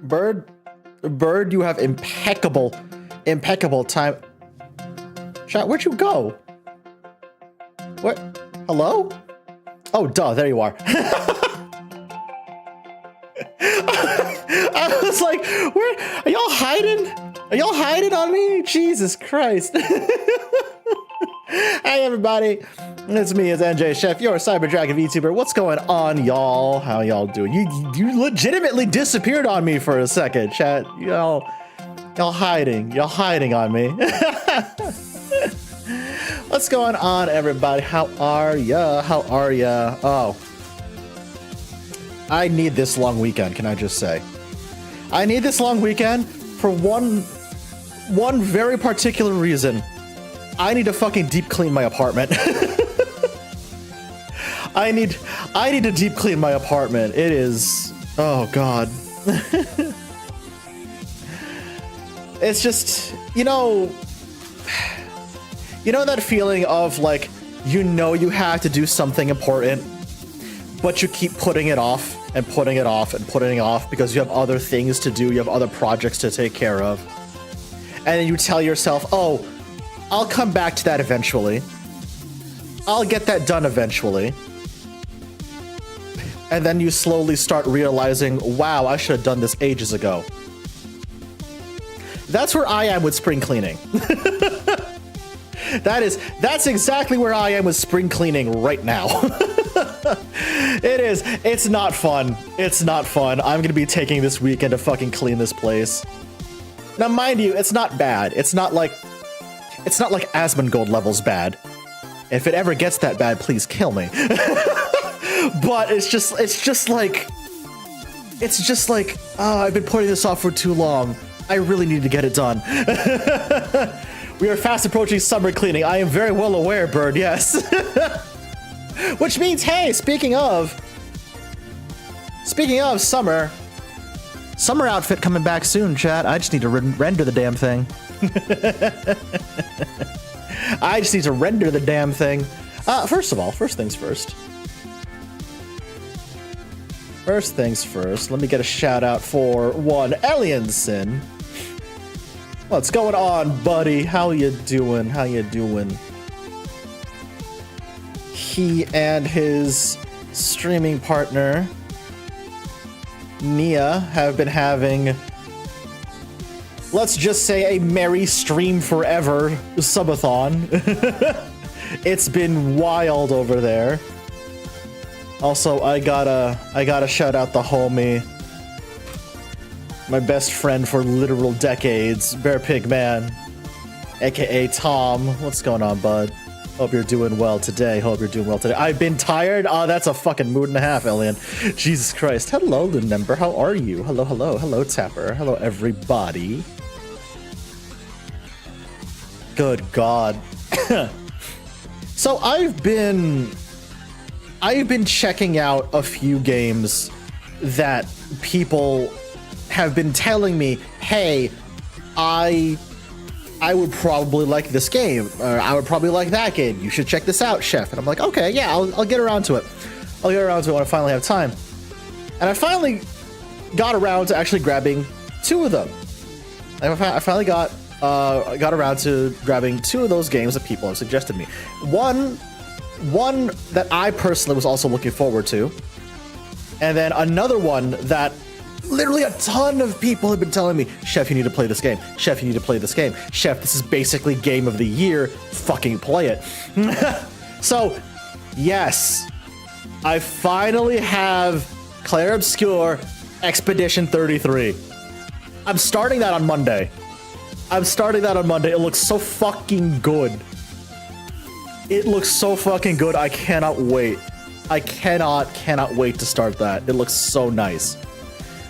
Bird, you have impeccable time. Chat, where'd you go? What? Hello? Oh, duh, there you are. I was like, where are y'all hiding? Are y'all hiding on me? Jesus Christ. Hey everybody, it's me, it's NJChef, your Cyber Dragon VTuber. What's going on, y'all? How y'all doing? You legitimately disappeared on me for a second, chat. Y'all hiding on me. What's going on, everybody? How are ya? Oh, I need this long weekend, can I just say? I need this long weekend for one very particular reason. I need to fucking deep clean my apartment. I need to deep clean my apartment. It is, oh God. It's just, you know that feeling of like, you have to do something important, but you keep putting it off and putting it off and putting it off because you have other things to do, you have other projects to take care of. And then you tell yourself, oh, I'll come back to that eventually. I'll get that done eventually. And then you slowly start realizing, wow, I should have done this ages ago. That's where I am with spring cleaning. That's exactly where I am with spring cleaning right now. It's not fun. It's not fun. I'm gonna be taking this weekend to fucking clean this place. Now, mind you, it's not bad. It's not like Asmongold levels bad. If it ever gets that bad, please kill me. But it's just like, oh, I've been putting this off for too long. I really need to get it done. We are fast approaching summer cleaning. I am very well aware, Bird, yes. Which means, hey, speaking of summer outfit coming back soon, chat. I just need to render the damn thing. I just need to render the damn thing. First of all, first things first. First things first, let me get a shout out for one Elianson. What's going on, buddy? How you doing? How you doing? He and his streaming partner, Nia, have been having, let's just say, a merry stream forever subathon. It's been wild over there. Also, I gotta shout out the homie, my best friend for literal decades, Bear Pig Man, aka Tom. What's going on, bud? Hope you're doing well today. I've been tired. Oh, that's a fucking mood and a half, Elian. Jesus Christ. Hello, Lumember. How are you? Hello, Tapper. Hello, everybody. Good God. So I've been checking out a few games that people have been telling me, hey, I would probably like this game, or I would probably like that game. You should check this out, Chef. And I'm like, okay, yeah, I'll get around to it. I'll get around to it when I finally have time. And I finally got around to actually grabbing two of them. I finally got around to grabbing two of those games that people have suggested me. One that I personally was also looking forward to, and then another one that literally a ton of people have been telling me, Chef, you need to play this game. Chef, you need to play this game. Chef, this is basically game of the year. Fucking play it. So, yes, I finally have Clair Obscure Expedition 33. I'm starting that on Monday. It looks so fucking good. I cannot wait. I cannot wait to start that. It looks so nice.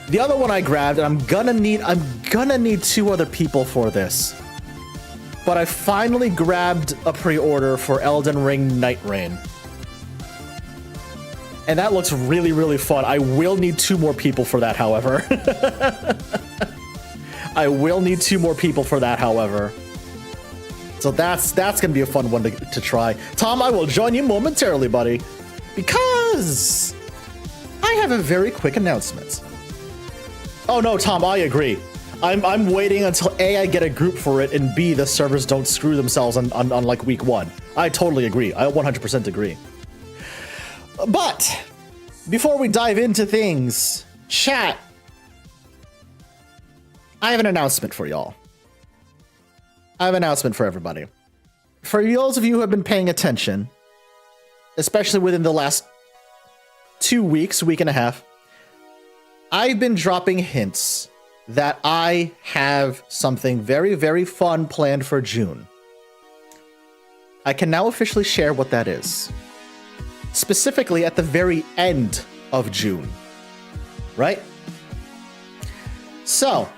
The other one I grabbed, and I'm gonna need two other people for this. But I finally grabbed a pre-order for Elden Ring Night Rain. And that looks really, really fun. I will need two more people for that, however. So that's gonna be a fun one to try. Tom, I will join you momentarily, buddy, because I have a very quick announcement. Oh no, Tom, I agree. I'm waiting until A, I get a group for it, and B, the servers don't screw themselves on like week 1. I totally agree. I 100% agree. But before we dive into things, chat, I have an announcement for y'all. I have an announcement for everybody. For those of you who have been paying attention, especially within the last 2 weeks, week and a half, I've been dropping hints that I have something very, very fun planned for June. I can now officially share what that is. Specifically at the very end of June, right? So,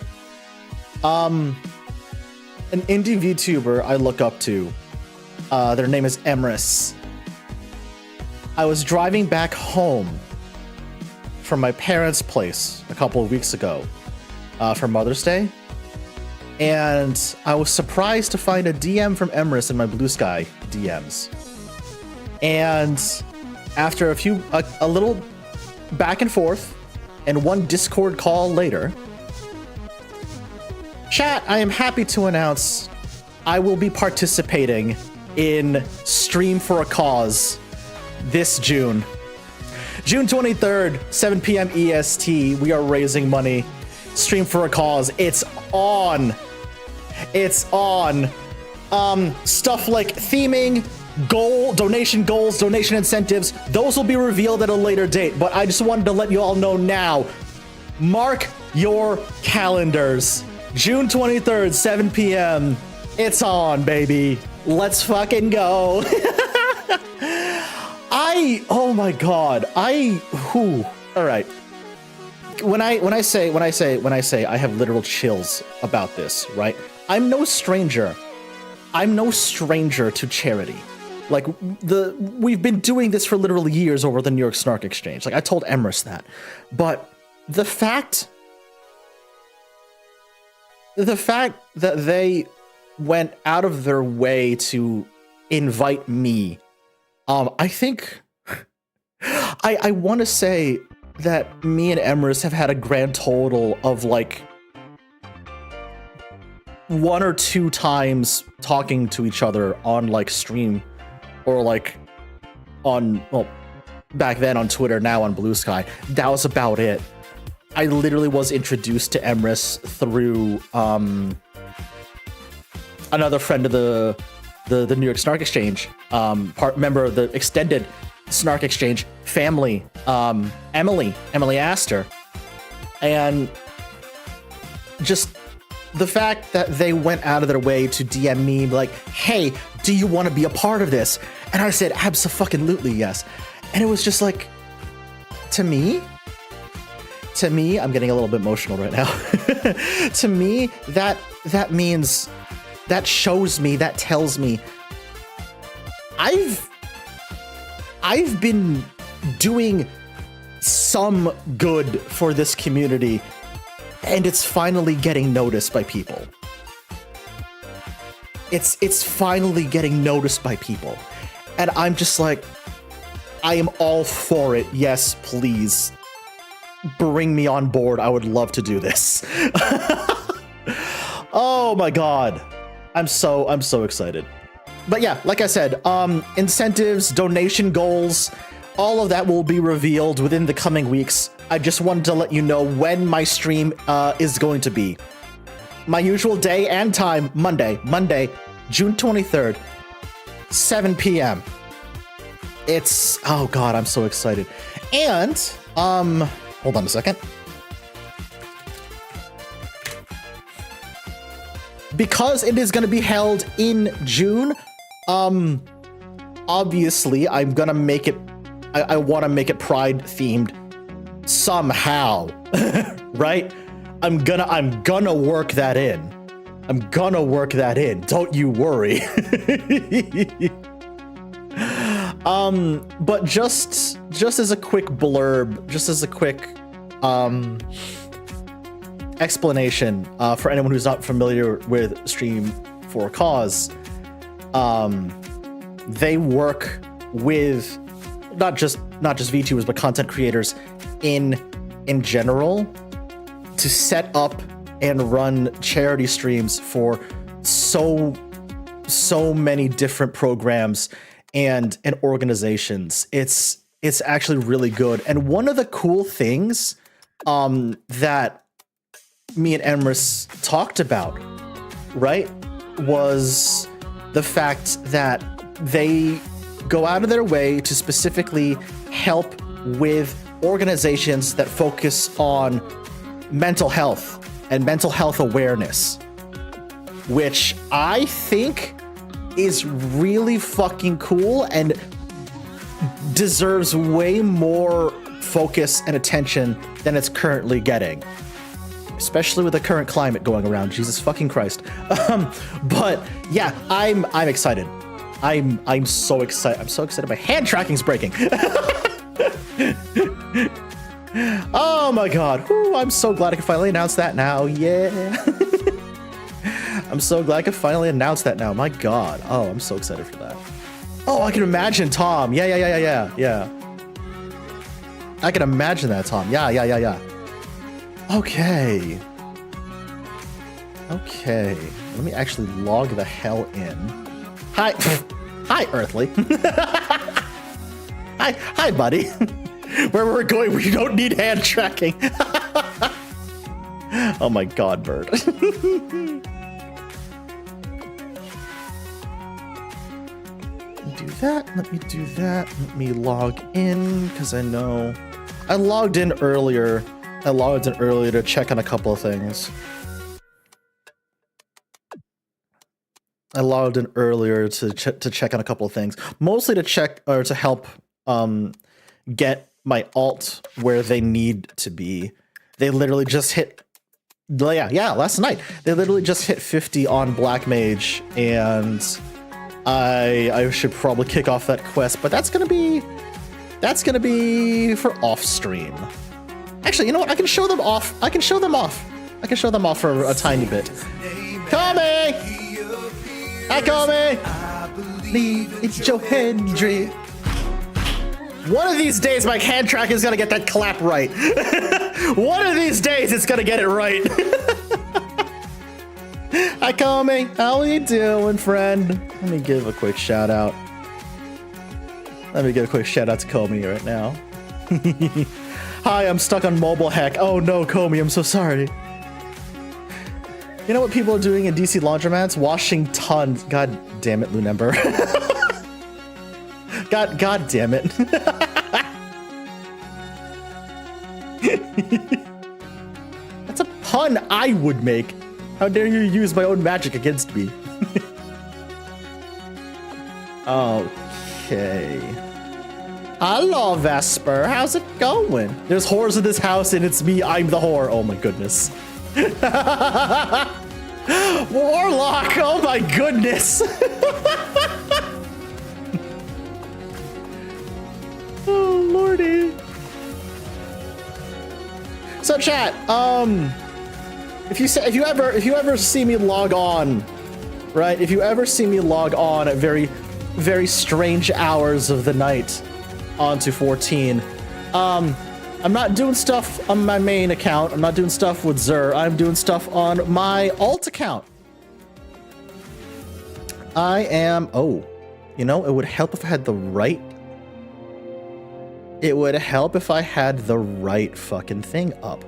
an indie VTuber I look up to, their name is Emotes. I was driving back home from my parents' place a couple of weeks ago for Mother's Day, and I was surprised to find a DM from Emotes in my Blue Sky DMs. And after a little back and forth and one Discord call later, chat, I am happy to announce I will be participating in Stream for a Cause this June. June 23rd, 7 p.m. EST, we are raising money. Stream for a Cause. It's on. It's on. Stuff like theming, donation goals, donation incentives, those will be revealed at a later date, but I just wanted to let you all know now. Mark your calendars. June 23rd, 7 p.m. It's on, baby. Let's fucking go. Oh my god. All right. When I say I have literal chills about this, right? I'm no stranger to charity. Like, we've been doing this for literally years over the New York Snark Exchange. Like, I told Emrys that. But the fact that they went out of their way to invite me, I think I want to say that me and Emrys have had a grand total of like 1 or 2 times talking to each other on like stream, or like on, well, back then on Twitter, now on Blue Sky. That was about it. I literally was introduced to Emrys through another friend of the New York Snark Exchange, member of the extended Snark Exchange family, Emily Astor. And just the fact that they went out of their way to DM me like, hey, do you want to be a part of this? And I said, abso-fucking-lutely yes. And it was just like, to me, I'm getting a little bit emotional right now. To me, that means, that shows me, that tells me I've been doing some good for this community, and it's finally getting noticed by people. It's finally getting noticed by people. And I'm just like, I am all for it. Yes, please. Bring me on board. I would love to do this. Oh my god. I'm so excited. But yeah, like I said, incentives, donation goals, all of that will be revealed within the coming weeks. I just wanted to let you know when my stream is going to be. My usual day and time, Monday, June 23rd, 7 p.m. It's, oh god, I'm so excited. And, hold on a second. Because it is going to be held in June, obviously I'm gonna make it, I want to make it Pride themed somehow, right? I'm gonna work that in. Don't you worry. But just as a quick blurb, just as a quick explanation for anyone who's not familiar with Stream for a Cause, they work with not just VTubers but content creators in general to set up and run charity streams for so many different programs and organizations. It's actually really good. And one of the cool things that me and Emrys talked about, right, was the fact that they go out of their way to specifically help with organizations that focus on mental health and mental health awareness, which I think is really fucking cool and deserves way more focus and attention than it's currently getting, especially with the current climate going around. Jesus fucking Christ. But yeah, I'm excited. I'm so excited. I'm so excited. My hand tracking's breaking. Oh my god. Whew, I'm so glad I can finally announce that now. Yeah. I'm so glad I can finally announce that now. My god. Oh, I'm so excited for that. Oh, I can imagine Tom. Yeah. I can imagine that, Tom. Yeah. Okay. Let me actually log the hell in. Hi. Hi, Earthly. Hi, buddy. Where we're going, we don't need hand tracking. Oh my god, Bird. Let me do that. Let me log in, because I know I logged in earlier. To check on a couple of things. I logged in earlier to check on a couple of things, mostly to check or to help get my alt where they need to be. They literally just hit, last night. They literally just hit 50 on Black Mage, and I should probably kick off that quest, but that's gonna be for off stream. Actually, you know what? I can show them off. I can show them off for a tiny bit. Call me! Hi, call me! It's Joe Hendry. One of these days, my hand track is gonna get that clap right. One of these days, it's gonna get it right. Hi, Comey. How are you doing, friend? Let me give a quick shout out. To Comey right now. Hi, I'm stuck on mobile hack. Oh no, Comey, I'm so sorry. You know what people are doing in DC laundromats? Washing tons. God damn it, Lunember. God damn it. That's a pun I would make. How dare you use my own magic against me? Okay. Hello, Vesper. How's it going? There's whores in this house and it's me. I'm the whore. Oh my goodness. Warlock. Oh my goodness. Oh lordy. So chat, if you ever see me log on, right? If you ever see me log on at very, very strange hours of the night onto 14, I'm not doing stuff on my main account. I'm not doing stuff with Xur. I'm doing stuff on my alt account. Oh, you know, it would help if I had the right. It would help if I had the right fucking thing up.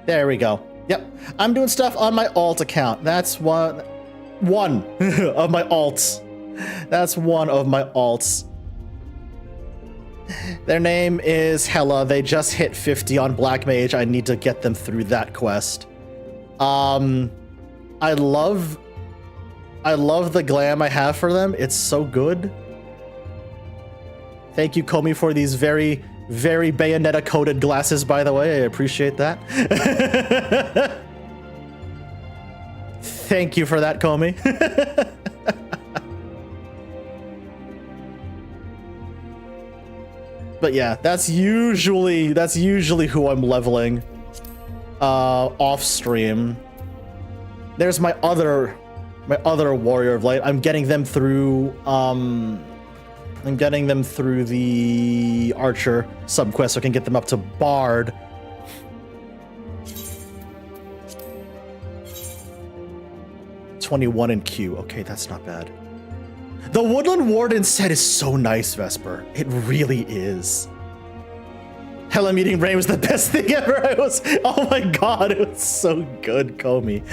There we go. Yep. I'm doing stuff on my alt account. That's one of my alts. That's one of my alts. Their name is Hella. They just hit 50 on Black Mage. I need to get them through that quest. I love the glam I have for them. It's so good. Thank you, Comey, for these very, very Bayonetta-coated glasses, by the way. I appreciate that. Thank you for that, Comey. But yeah, that's usually who I'm leveling off stream. There's my other warrior of light. I'm getting them through I'm getting them through the Archer subquest so I can get them up to Bard. $21 in Q. Okay, that's not bad. The Woodland Warden set is so nice, Vesper. It really is. Hella meeting Rain was the best thing ever. Oh my god, it was so good, Comey.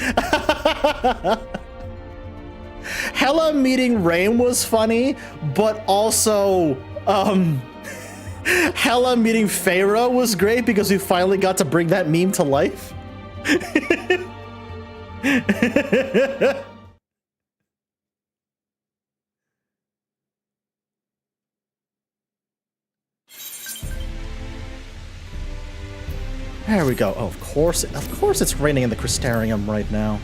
Hella meeting Rain was funny, but also, Hella meeting Pharaoh was great because we finally got to bring that meme to life. There we go. Oh, of course it's raining in the Crystarium right now.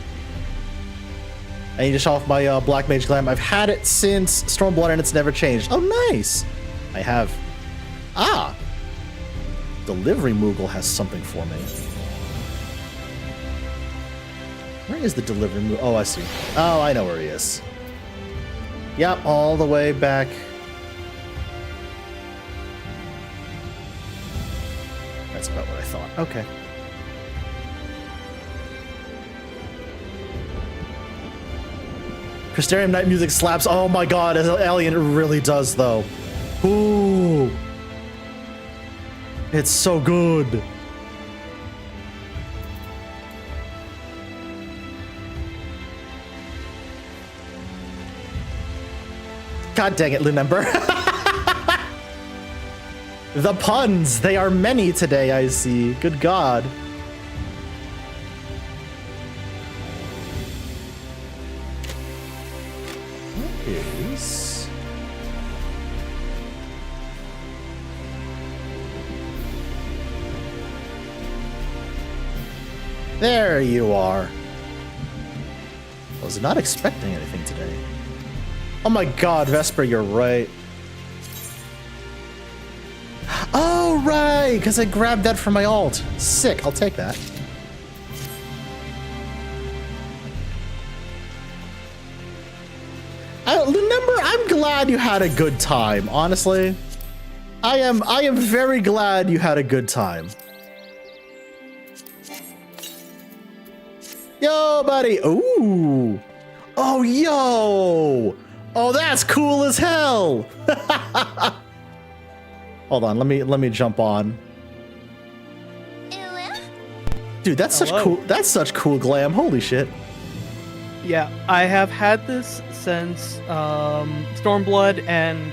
I need to show off my Black Mage Glam. I've had it since Stormblood and it's never changed. Oh, nice. I have. Ah. Delivery Moogle has something for me. Where is the Delivery Moogle? Oh, I see. Oh, I know where he is. Yep, all the way back. That's about what I thought. Okay. Crystarium Night music slaps. Oh my god, as an alien, it really does, though. Ooh. It's so good. God dang it, Lumember. The puns, they are many today, I see. Good God. What is... There you are. I was not expecting anything today. Oh my god, Vesper, you're right. Oh, right, because I grabbed that from my alt. Sick, I'll take that. Remember, I'm glad you had a good time, honestly. I am very glad you had a good time. Yo, buddy. Ooh. Oh, yo. Oh, that's cool as hell. Hold on, let me jump on. Dude, that's such cool glam. Holy shit. Yeah, I have had this since Stormblood, and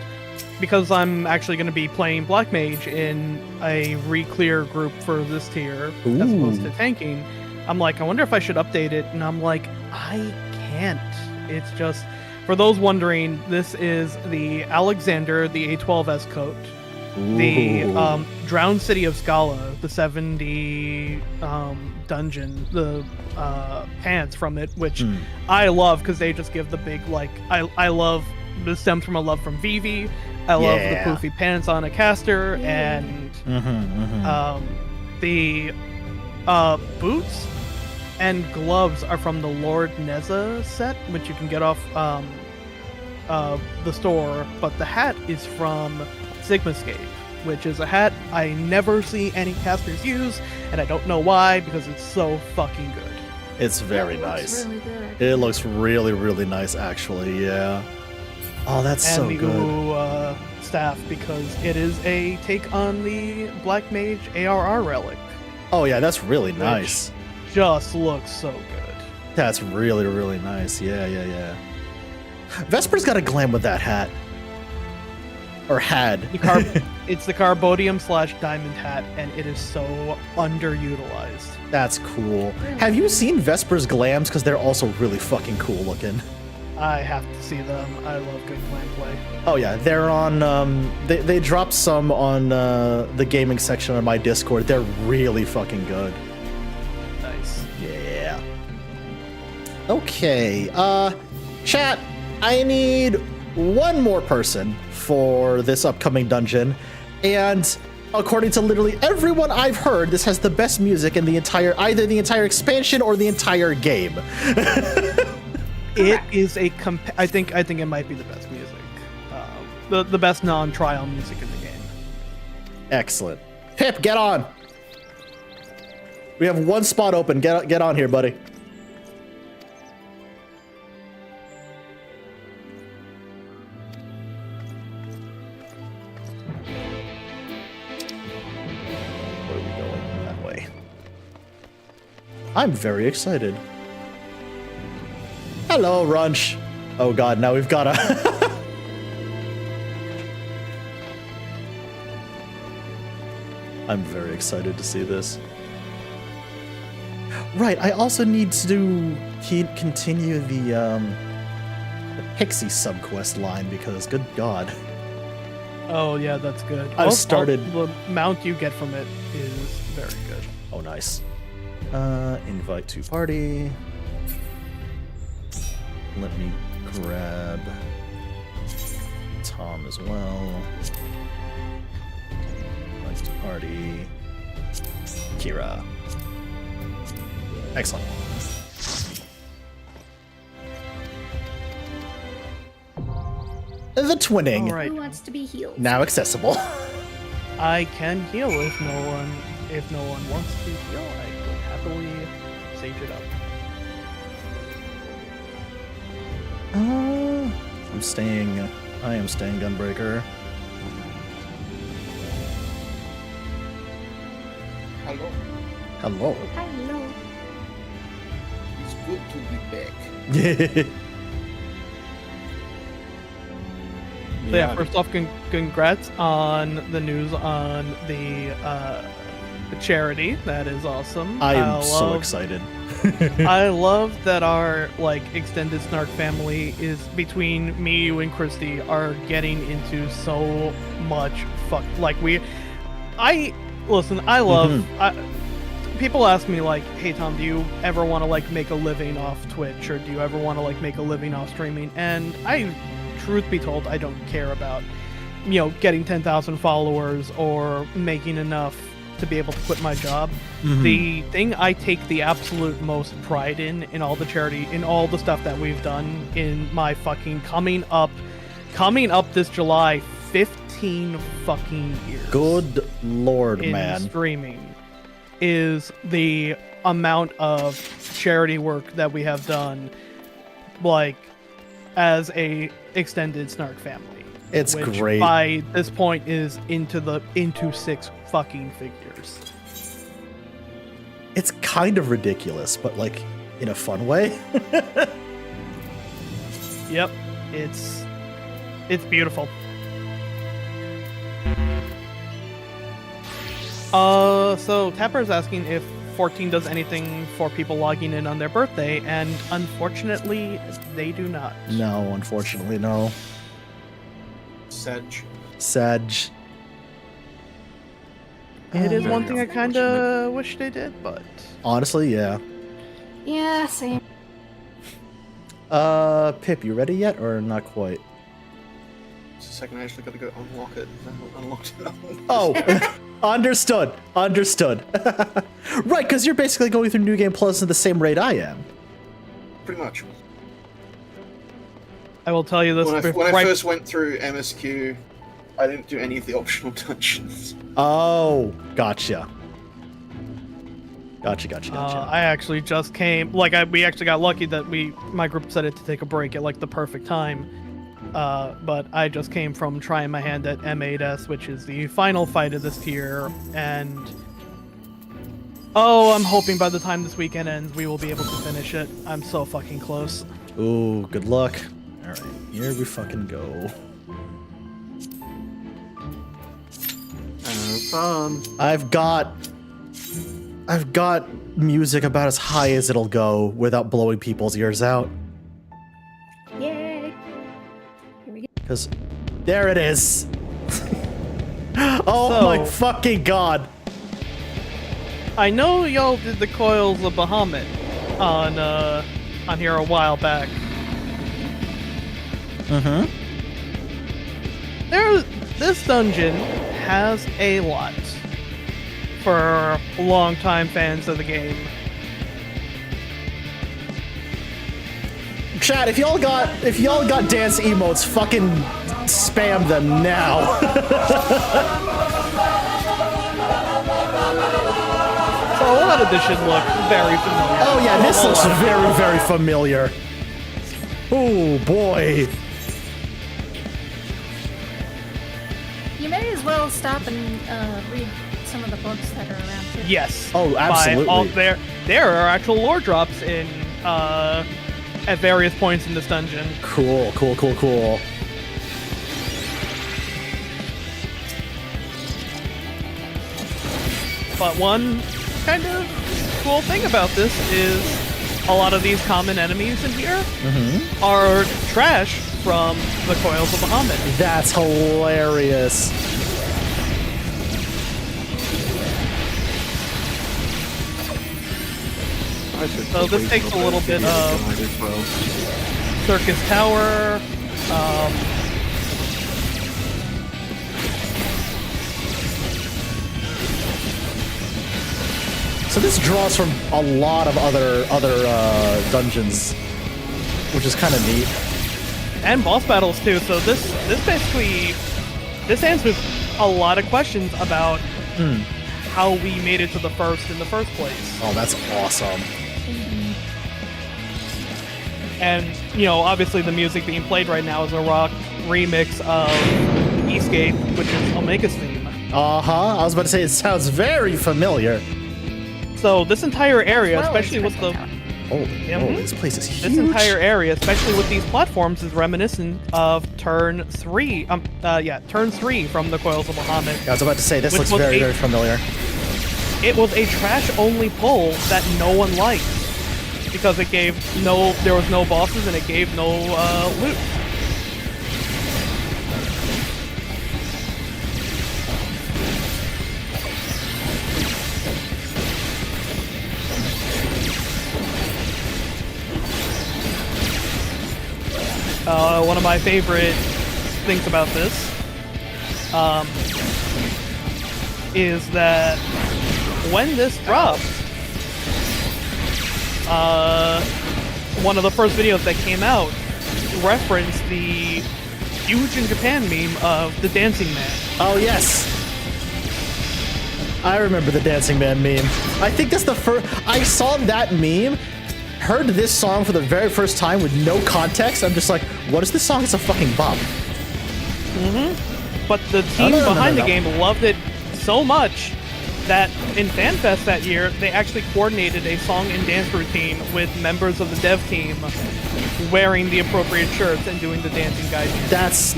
because I'm actually going to be playing Black Mage in a re-clear group for this tier, Ooh. as opposed to tanking, I'm like, I wonder if I should update it, and I'm like, I can't. It's just, for those wondering, this is the Alexander, the A12S coat. Ooh. The Drowned City of Scala, the 70 dungeon, the pants from it, which I love because they just give the big, like, I love, this stems from a love from Vivi. I love the poofy pants on a caster, and the boots and gloves are from the Lord Neza set, which you can get off the store, but the hat is from Sigmascape, which is a hat I never see any casters use, and I don't know why, because it's so fucking good. It's very nice. Really good. It looks really, really nice, actually, yeah. Oh, that's so good. And the staff, because it is a take on the Black Mage ARR relic. Oh yeah, that's really nice. Just looks so good. That's really, really nice. Yeah. Vesper's got a glam with that hat. Or had. It's the Carbodium / diamond hat, and it is so underutilized. That's cool. Have you seen Vesper's glams? Because they're also really fucking cool looking. I have to see them. I love good glam play. Oh yeah, they're on, they dropped some on the gaming section of my Discord. They're really fucking good. Nice. Yeah. Okay, chat, I need one more person for this upcoming dungeon, and according to literally everyone I've heard, this has the best music in the entire, either the entire expansion or the entire game. It is a I think it might be the best music. the best non-trial music in the game. Excellent. Pip, get on. We have one spot open. Get on here, buddy. Where are we going? That way. I'm very excited. Hello, Runch. Oh god, now we've got a... I'm very excited to see this. Right, I also need to continue the Pixie subquest line because, good god. Oh yeah, that's good. I've started... The mount you get from it is very good. Oh, nice. Invite to party. Let me grab Tom as well. Invite to party. Kira. Excellent. The twinning. All right. Who wants to be healed? Now accessible. I can heal if no one wants to heal. I would happily sage it up. I am staying Gunbreaker. Hello. Hello. Hello. It's good to be back. So yeah, first off, congrats on the news on the charity. That is awesome. I am so excited. I love that our extended Snark family is between me, you, and Christy are getting into so much I love. People ask me hey Tom, do you ever want to make a living off Twitch, or do you ever want to make a living off streaming? And truth be told, I don't care about getting 10,000 followers or making enough to be able to quit my job. Mm-hmm. The thing I take the absolute most pride in all the charity, in all the stuff that we've done in my fucking coming up this July, 15 fucking years. Good lord, in man. Streaming is the amount of charity work that we have done, as a extended Snark family. It's which great. By this point is into six fucking figures. It's kind of ridiculous, but in a fun way. Yep, it's beautiful. So Tapper's asking if 14 does anything for people logging in on their birthday, and unfortunately, they do not. No, unfortunately, no. Sedge. It is Very one thing I kind of wish they did, but Honestly, yeah. Yeah, same. Pip, you ready yet, or not quite? Just a second, I actually gotta go unlock it. I haven't unlocked it. Oh, understood. Right, because you're basically going through New Game Plus at the same rate I am. Pretty much. I will tell you this. When I first went through MSQ, I didn't do any of the optional dungeons. Oh, gotcha. I actually just came. We actually got lucky that my group decided to take a break at the perfect time. But I just came from trying my hand at M8S, which is the final fight of this tier, and I'm hoping by the time this weekend ends, we will be able to finish it. I'm so fucking close. Ooh, good luck. All right, here we fucking go. Fun. I've got music about as high as it'll go without blowing people's ears out. Yay! Here we go. Because there it is. Oh my fucking god. I know y'all did the Coils of Bahamut on here a while back. Mm-hmm. This dungeon has a lot for longtime fans of the game. Chat, if y'all got dance emotes, fucking spam them now. So a lot of this should look very familiar. Oh yeah, this looks very, very familiar. Oh boy. You may as well stop and read some of the books that are around too. Yes. Oh, absolutely. There are actual lore drops in at various points in this dungeon. Cool. But one kind of cool thing about this is a lot of these common enemies in here are trash from the Coils of Bahamut. That's hilarious. So this takes a little bit of Circus Tower. So this draws from a lot of other dungeons, which is kind of neat. And boss battles too. So this answers a lot of questions about how we made it to the first in the first place. Oh, that's awesome. And, you know, obviously the music being played right now is a rock remix of Eastgate, which is Omega's theme. I was about to say, it sounds very familiar. So this entire area, Well, especially it's with the... Holy, this place is huge. This entire area, especially with these platforms, is reminiscent of Turn 3. Turn 3 from the Coils of Bahamut. I was about to say, this Which looks was very, a- very familiar. It was a trash-only pull that no one liked because it gave there was no bosses and it gave no loot. One of my favorite things about this is that when this dropped, one of the first videos that came out referenced the huge in Japan meme of the Dancing Man. Oh, yes. I remember the Dancing Man meme. I think that's the first... I saw that meme, heard this song for the very first time with no context. I'm just like, what is this song? It's a fucking bop. But the team no. behind the game loved it so much that in FanFest that year, they actually coordinated a song and dance routine with members of the dev team wearing the appropriate shirts and doing the dancing guide. That's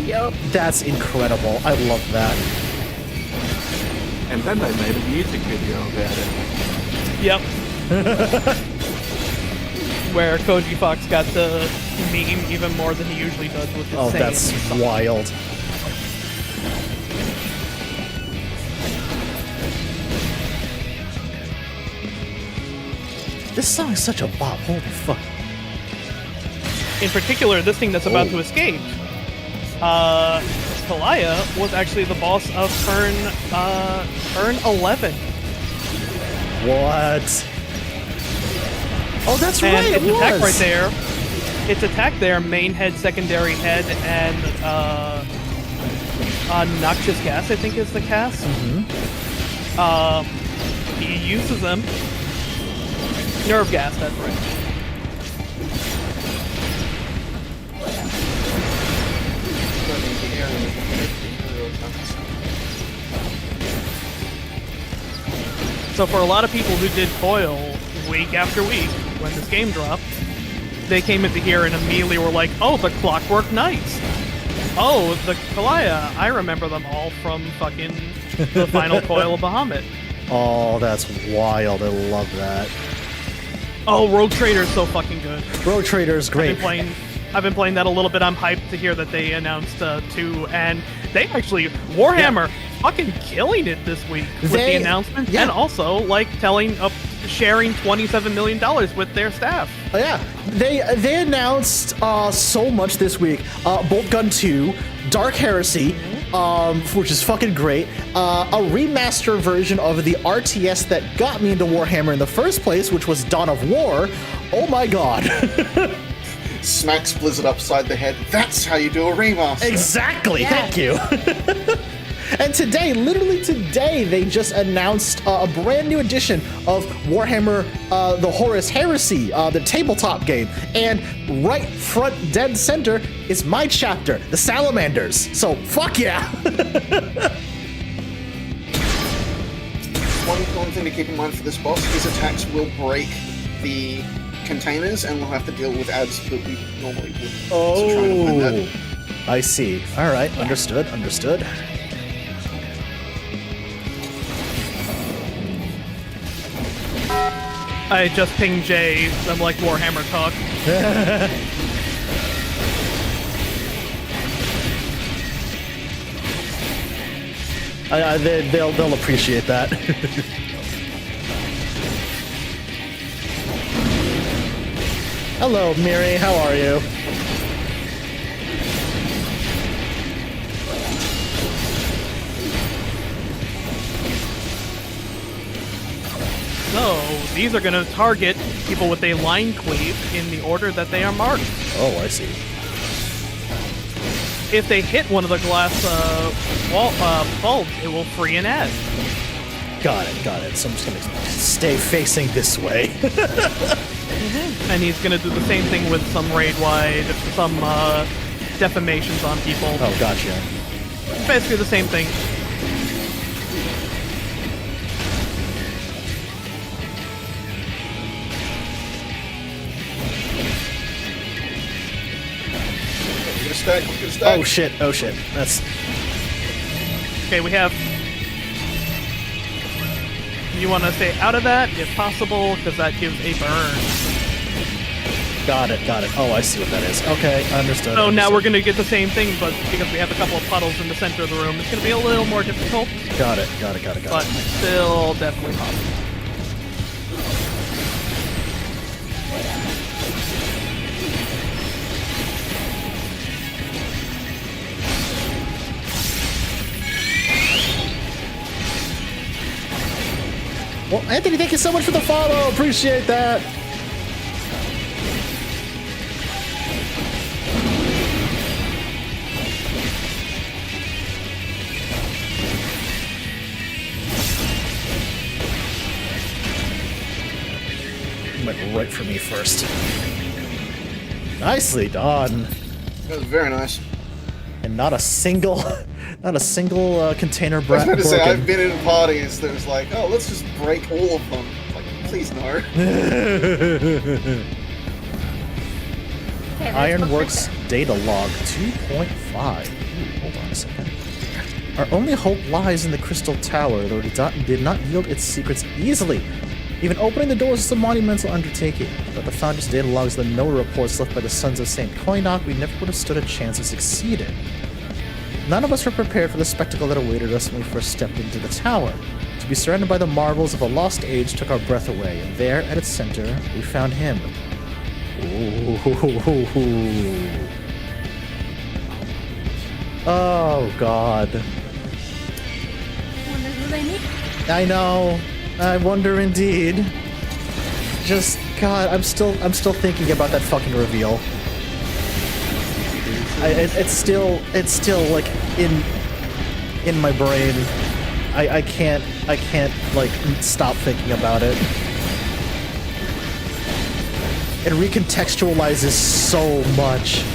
incredible. I love that. And then they made a music video about it. Yep. Where Koji Fox got to meme even more than he usually does with his Oh, saying. that's wild. This song is such a bop. Holy fuck. In particular, this thing that's about to escape, Kalaya was actually the boss of Turn 11. What? Oh, that's And right. its It attack was. right there, its attack there, main head, secondary head, and noxious gas, I think is the cast. He uses them. Nerve gas, that's right. So for a lot of people who did Coil week after week when this game dropped, they came into here and immediately were like, oh, the Clockwork Knights. Oh, the Kalaya. I remember them all from fucking the final Coil of Bahamut. Oh, that's wild. I love that. Oh, Rogue Trader is so fucking good. Road Trader is great. I've been playing that a little bit. I'm hyped to hear that they announced 2, and they actually Warhammer fucking killing it this week with the announcement, and also like sharing $27 million with their staff. Oh, yeah, they announced so much this week. Bolt Gun 2, Dark Heresy, which is fucking great. A remaster version of the RTS that got me into Warhammer in the first place, which was Dawn of War. Oh my god. smacks Blizzard upside the head. That's how you do a remaster. Exactly. Yeah. Thank you. And today, literally today, they just announced a brand new edition of Warhammer: The Horus Heresy, the tabletop game. And right front, dead center, is my chapter, the Salamanders. So fuck yeah. One thing to keep in mind for this boss, his attacks will break the containers, and we'll have to deal with ads that we normally would. So trying to find that. I see. All right, understood. I just pinged Jay. I'm like Warhammer talk. They'll appreciate that. Hello, Miri. How are you? So, these are going to target people with a line cleave in the order that they are marked. Oh, I see. If they hit one of the glass bulbs, it will free an ad. Got it. So I'm just gonna stay facing this way. And he's going to do the same thing with some raid-wide, some defamations on people. Oh, gotcha. Basically the same thing. Get a stack. Oh shit. That's Okay, we have... You want to stay out of that, if possible, because that gives a burn. got it. Oh, I see what that is. Okay, understood. So now we're going to get the same thing, but because we have a couple of puddles in the center of the room, it's going to be a little more difficult, Got it. but still definitely possible. Well, Anthony, thank you so much for the follow. Appreciate that. Went right for me first. Nicely done. That was very nice. And not a single container I was broken. going to say, I've been in parties that was like, oh, let's just break all of them. Like, please no. Okay, let's Ironworks look at data log 2.5. Ooh, hold on a second. Our only hope lies in the Crystal Tower, though it did not yield its secrets easily. Even opening the doors is a monumental undertaking. But the Founder's data logs and the no reports left by the Sons of St. Koinok, we never would have stood a chance of succeeding. None of us were prepared for the spectacle that awaited us when we first stepped into the tower. To be surrounded by the marvels of a lost age took our breath away, and there, at its center, we found him. Ooh. Oh, God. Wonder who they need. I know. I wonder indeed. Just, God, I'm still thinking about that fucking reveal. It's still like in my brain. I can't like stop thinking about it. It recontextualizes so much.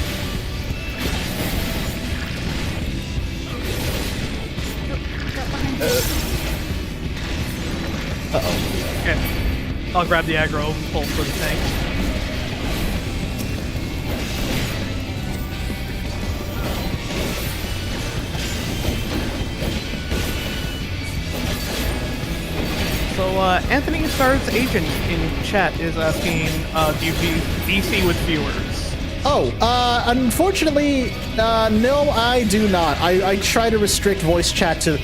Uh-oh. Okay. I'll grab the aggro pulse for the tank. So, Anthony Star's agent in chat is asking, do you VC with viewers? Oh, unfortunately, no, I do not. I try to restrict voice chat to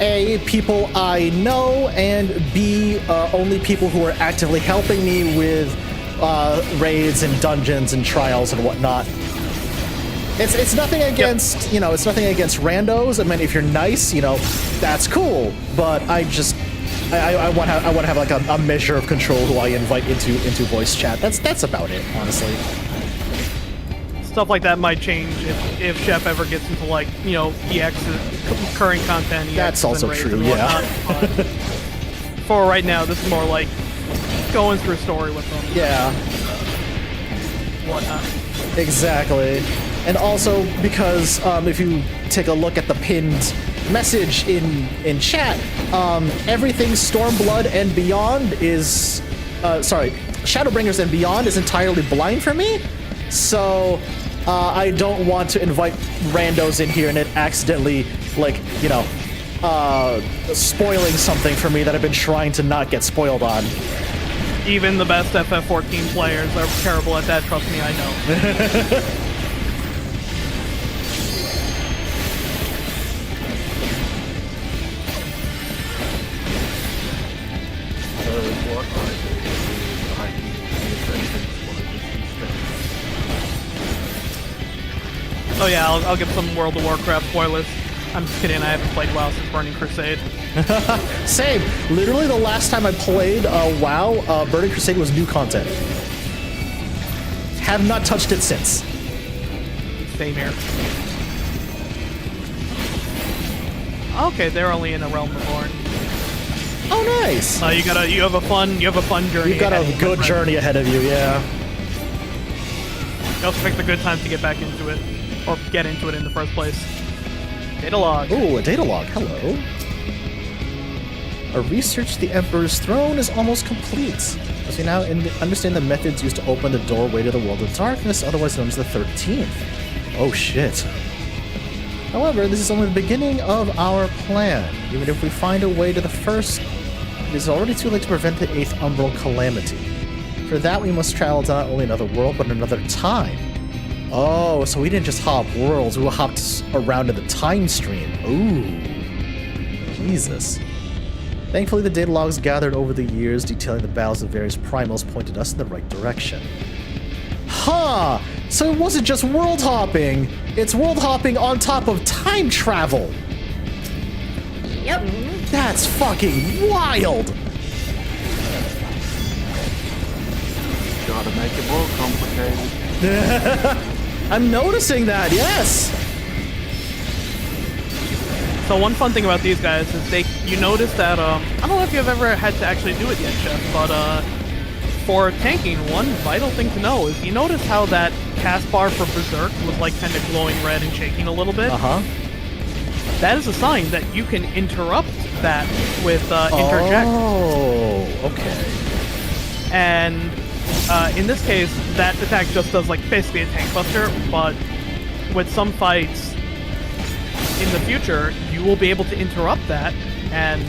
A, people I know, and B, only people who are actively helping me with raids and dungeons and trials and whatnot. It's nothing against, it's nothing against randos. I mean, if you're nice, that's cool. But I want to have like a measure of control who I invite into voice chat. That's about it, honestly. stuff like that might change if Chef ever gets into like, you know, EX current content. EXs That's also and raids true, and yeah. whatnot, but for right now, this is more like going through a story with them. Yeah. Whatnot. Exactly. And also because if you take a look at the pinned message in chat, everything Stormblood and Beyond is Shadowbringers and Beyond is entirely blind for me. So I don't want to invite randos in here and it accidentally, like, you know, spoiling something for me that I've been trying to not get spoiled on. Even the best FF14 players are terrible at that, trust me, I know. Oh yeah, I'll give some World of Warcraft spoilers. I'm just kidding, I haven't played WoW since Burning Crusade. Same. Literally the last time I played WoW, Burning Crusade was new content. Have not touched it since. Same here. Okay, they're only in a Realm Reborn. Oh, nice. You have a fun journey. You've got a good journey ahead of you, yeah. You also picked a good time to get back into it, or get into it in the first place. Data log. Ooh, a data log. Hello. Our research the Emperor's throne is almost complete, as we now understand the methods used to open the doorway to the world of darkness, otherwise known as the 13th. Oh shit. However, this is only the beginning of our plan. Even if we find a way to the first, it is already too late to prevent the 8th umbral calamity. For that, we must travel to not only another world, but another time. Oh, so we didn't just hop worlds, we hopped around in the time stream. Ooh. Jesus. Thankfully, the data logs gathered over the years detailing the battles of various primals pointed us in the right direction. Huh! So it wasn't just world hopping, it's world hopping on top of time travel! Yep. That's fucking wild! Gotta make it more complicated. I'm noticing that, yes! So one fun thing about these guys is you notice that, I don't know if you've ever had to actually do it yet, Chef, but for tanking, one vital thing to know is you notice how that cast bar for Berserk was like kind of glowing red and shaking a little bit? Uh-huh. That is a sign that you can interrupt that with interject. Oh, okay. And in this case, that attack just does like basically a tank buster, but with some fights in the future, you will be able to interrupt that and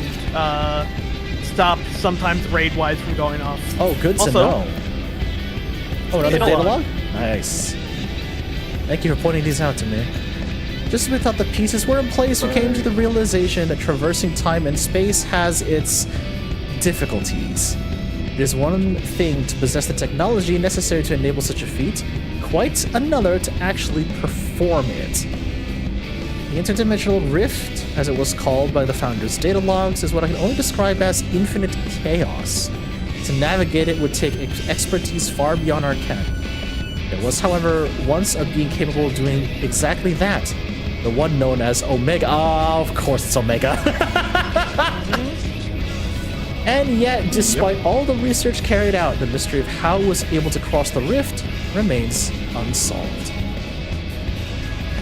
stop sometimes raid-wise from going off. Oh, good to Also, know. Oh, another data data log. log? Nice. Thank you for pointing these out to me. Just as we thought the pieces were in place, we came to the realization that traversing time and space has its difficulties. It is one thing to possess the technology necessary to enable such a feat, quite another to actually perform it. The interdimensional rift, as it was called by the founder's data logs, is what I can only describe as infinite chaos. To navigate it would take expertise far beyond our ken. There was, however, once a being capable of doing exactly that. The one known as Omega. Oh, of course it's Omega. And yet, despite all the research carried out, the mystery of how it was able to cross the rift remains unsolved.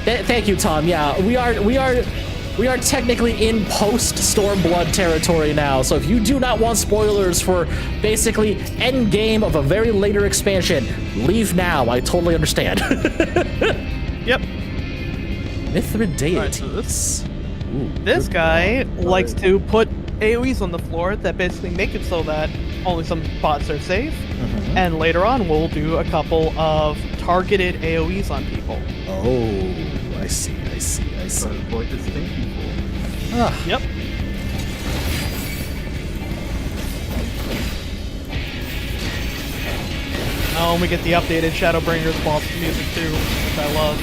Thank you, Tom. Yeah, we are technically in post-Stormblood territory now, so if you do not want spoilers for basically end game of a very later expansion, leave now. I totally understand. Yep. Mithridaites. Alright, so Ooh, This good guy God. likes to put AoEs on the floor that basically make it so that only some spots are safe, and later on we'll do a couple of targeted AoEs on people. Oh, I see. So what is thinking for? Ah, Yep. Oh, and we get the updated Shadowbringers boss music too, which I love.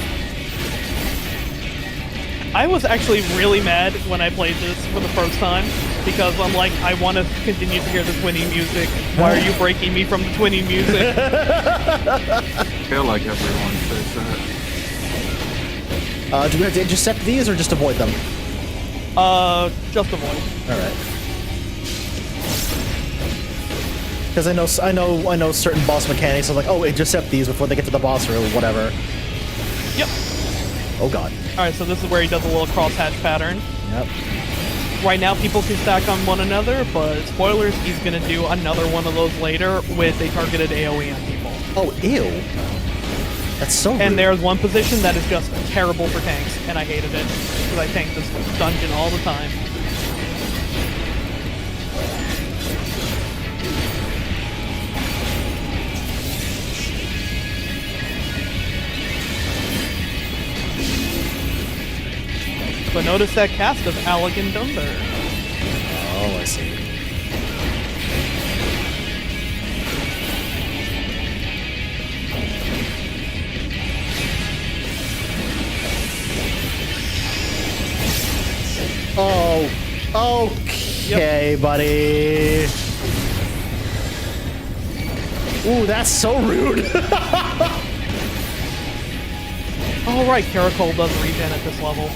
I was actually really mad when I played this for the first time, because I'm like, I want to continue to hear the Twinny music. Why are you breaking me from the Twinny music? I feel like everyone says that? Do we have to intercept these or just avoid them? Just avoid. All right. Because I know certain boss mechanics are like, oh, intercept these before they get to the boss or whatever. Yep. Oh god. Alright, so this is where he does a little crosshatch pattern. Yep. Right now, people can stack on one another, but spoilers, he's gonna do another one of those later with a targeted AoE on people. Oh, ew. That's so rude. And there's one position that is just terrible for tanks, and I hated it, because I tanked this dungeon all the time. But notice that cast of Elegant Dunder. Oh, I see. Oh, okay, buddy. Ooh, that's so rude. Oh right, Caracol does regen at this level.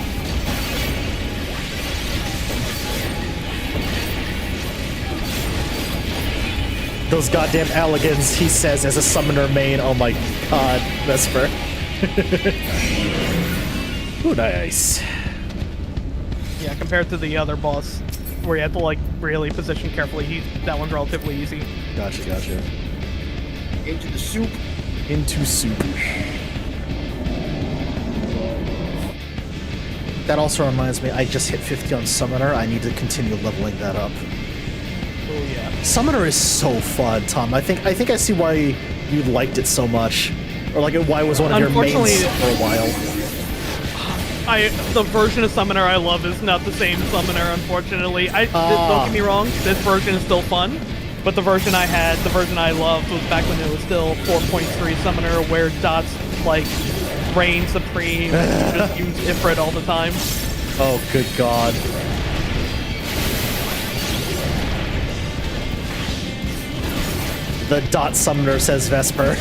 Those goddamn elegants, he says as a summoner main. Oh my god, Vesper. Ooh, nice. Yeah, compared to the other boss, where you have to like really position carefully, that one's relatively easy. Gotcha. Into the soup. Into soup. That also reminds me, I just hit 50 on Summoner. I need to continue leveling that up. Oh yeah. Summoner is so fun, Tom. I think I see why you liked it so much, or like why it was one of your mains for a while. The version of Summoner I love is not the same Summoner, unfortunately. Don't get me wrong, this version is still fun, but the version I loved was back when it was still 4.3 Summoner, where Dots like reign supreme and just use Ifrit all the time. Oh, good god. The Dot Summoner, says Vesper.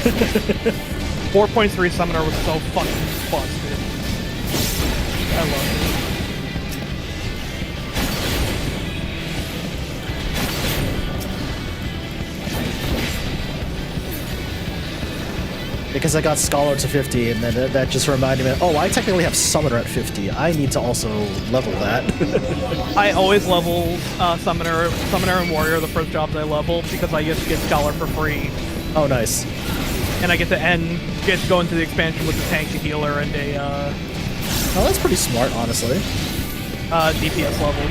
4.3 Summoner was so fucking busted. I love it. Because I got Scholar to 50, and then that just reminded me, oh, I technically have Summoner at 50. I need to also level that. I always level Summoner and Warrior, the first jobs I level, because I get to get Scholar for free. Oh, nice. And I get to go into the expansion with the tank, a healer, and a Oh, that's pretty smart, honestly. DPS level.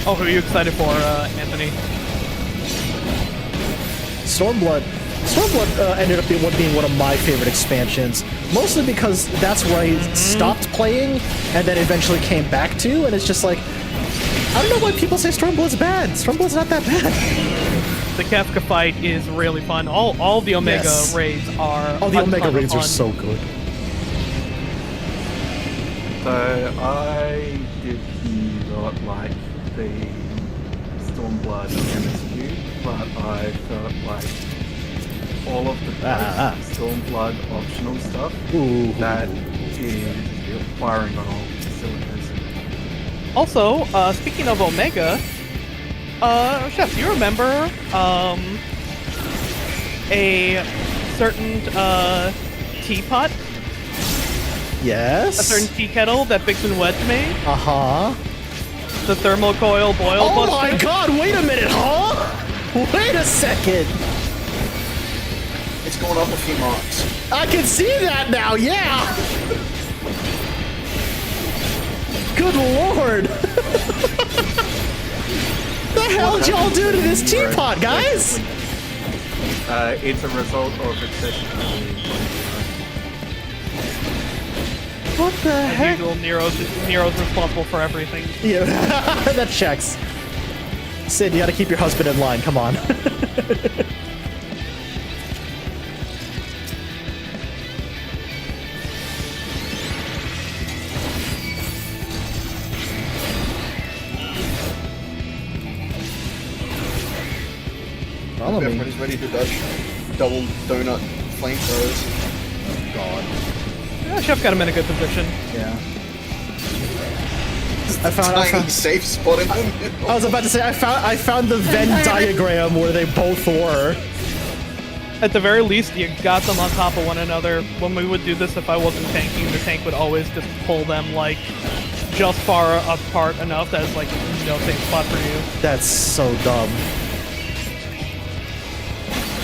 Oh, who are you excited for, Anthony? Stormblood ended up being one of my favorite expansions, mostly because that's where I stopped playing and then eventually came back to, and it's just like, I don't know why people say Stormblood's bad. Stormblood's not that bad. The Kefka fight is really fun. All the Omega raids are. Oh, the Omega raids are so good. So I did not like the Stormblood MSQ, but I felt like all of the Stormblood optional stuff that is firing on all cylinders. Also, speaking of Omega, Chef, do you remember a certain teapot? Yes. A certain tea kettle that Bix and Wedge made? Uh-huh. The thermocoil boil buster? Oh my god, wait a minute, huh? Wait a second. It's going up a few marks. I can see that now, yeah! Good lord! The hell did y'all do to this teapot, guys? It's a result of excessive. What the heck? Usual, Nero's responsible for everything. Yeah, that checks. Sid, you gotta keep your husband in line, come on. Follow me. Everybody's ready to dodge double donut flamethrowers. God. Yeah, Chef got him in a good position. Yeah. I Tiny found safe spot in the middle. I was about to say I found the Venn diagram where they both were. At the very least, you got them on top of one another. When we would do this, if I wasn't tanking, the tank would always just pull them, like, just far apart enough that it's, like, no safe spot for you. That's so dumb.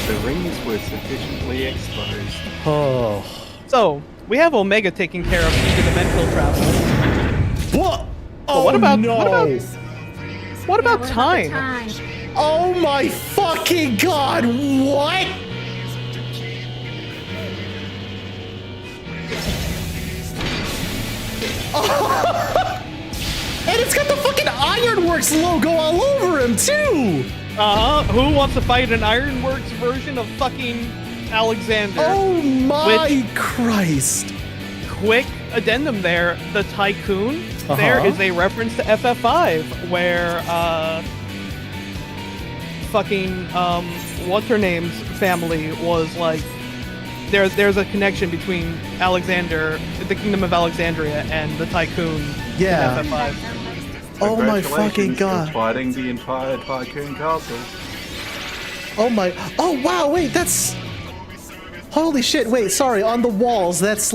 The rings were sufficiently exposed. Oh. So, we have Omega taking care of interdimensional travel. What? But Oh what about no! what about What about the time? time? Oh my fucking god! What? And it's got the fucking Ironworks logo all over him too. Who wants to fight an Ironworks version of fucking Alexander? Oh my Which- Christ! Quick addendum there, the Tycoon there is a reference to FF5, where fucking what's her name's family was like there's a connection between Alexander, the Kingdom of Alexandria, and the Tycoon Yeah. in FF5. Oh my Congratulations fucking for god! fighting the entire Tycoon Castle. Oh my! Oh wow! Wait, that's holy shit! Wait, sorry. On the walls, that's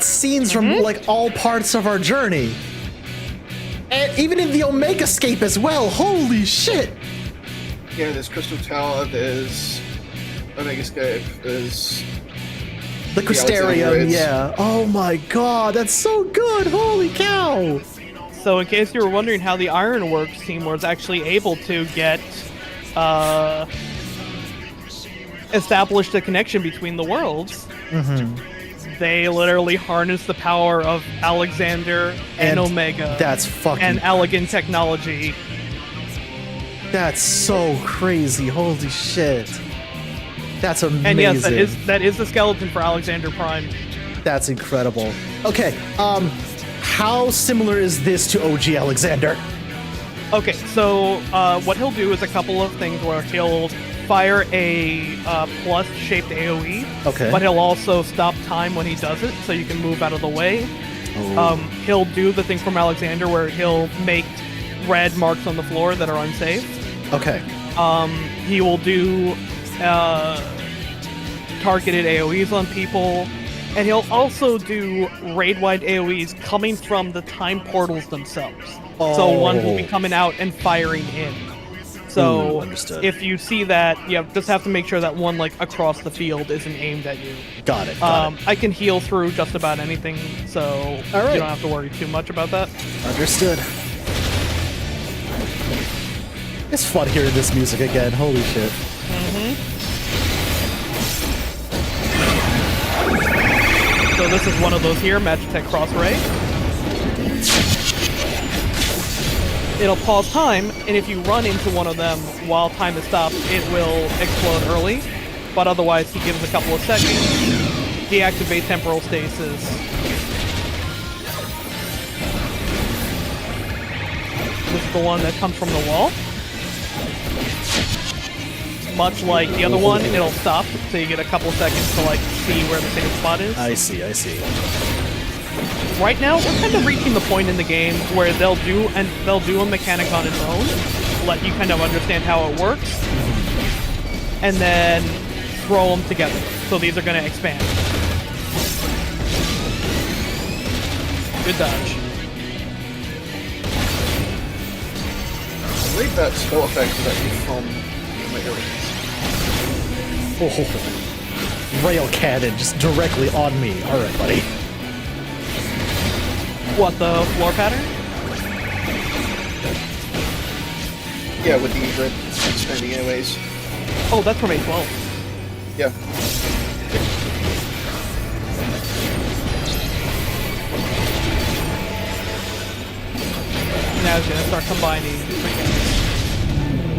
scenes from like all parts of our journey, and even in the Omega Scape as well. Holy shit! Yeah, there's Crystal Tower, there's Omegascape, there's The Crystarium, Alexandrids. yeah. Oh my god, that's so good! Holy cow! So in case you were wondering how the Ironworks team was actually able to get established a connection between the worlds, they literally harnessed the power of Alexander and Omega That's fucking. and elegant technology. That's so crazy! Holy shit! That's amazing. And yes, that is the skeleton for Alexander Prime. That's incredible. Okay, how similar is this to OG Alexander? Okay, so what he'll do is a couple of things where he'll fire a plus-shaped AoE, Okay. but he'll also stop time when he does it, so you can move out of the way. Oh. He'll do the thing from Alexander where he'll make red marks on the floor that are unsafe. Okay. He will do targeted AoEs on people, and he'll also do raid-wide AoEs coming from the time portals themselves. So one will be coming out and firing in. So Ooh, understood. if you see that, you just have to make sure that one like across the field isn't aimed at you. Got it. I can heal through just about anything, so All right. you don't have to worry too much about that. Understood. It's fun hearing this music again. Holy shit. So this is one of those here, Magitech Cross Ray. It'll pause time, and if you run into one of them while time is stopped, it will explode early. But otherwise, he gives a couple of seconds. Deactivate temporal stasis. This is the one that comes from the wall. Much like the other one, it'll stop, so you get a couple seconds to like see where the safe spot is. I see. Right now, we're kind of reaching the point in the game where they'll do a mechanic on its own, let you kind of understand how it works, and then throw them together. So these are going to expand. Good dodge. I believe that spell effect is actually from Omega Rings. Oh, rail cannon just directly on me. All right, buddy. What, the floor pattern? Yeah, with the red expanding airways. Oh, that's from A12. Yeah. Now it's going to start combining mechanics.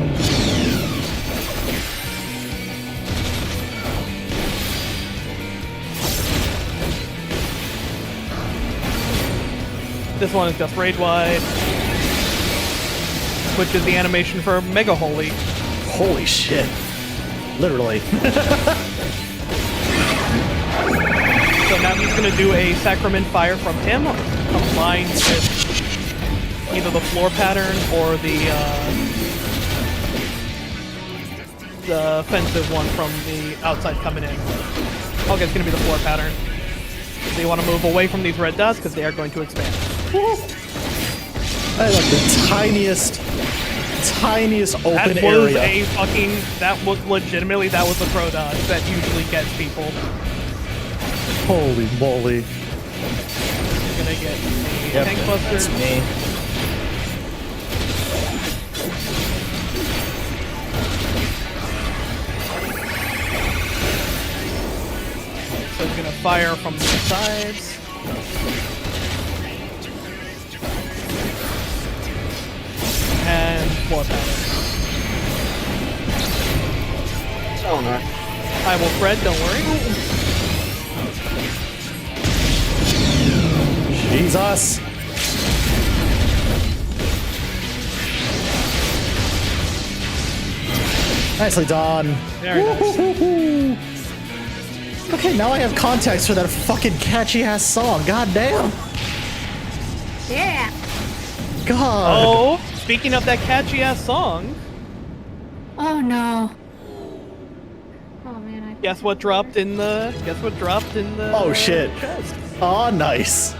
This one is just raid wide, which is the animation for Mega Holy. Holy shit. Literally. So now he's gonna do a Sacrament Fire from him, combined with either the floor pattern or the offensive one from the outside coming in. Okay, it's gonna be the floor pattern. So you want to move away from these red dots because they are going to expand. I like the tiniest open That was area. a fucking. That was legitimately that was the pro dodge that usually gets people. Holy moly. You're gonna get a Yep, tank buster. that's me. So he's gonna fire from the sides. And floor pattern. Oh no. I will Fred, don't worry. Jesus. Nicely done. Very nice. Woo-hoo-hoo-hoo. Okay, now I have context for that fucking catchy ass song. God damn. Yeah. God. Oh, speaking of that catchy ass song, Oh no. Oh man, guess what dropped in the Oh, shit. chest? Oh, nice.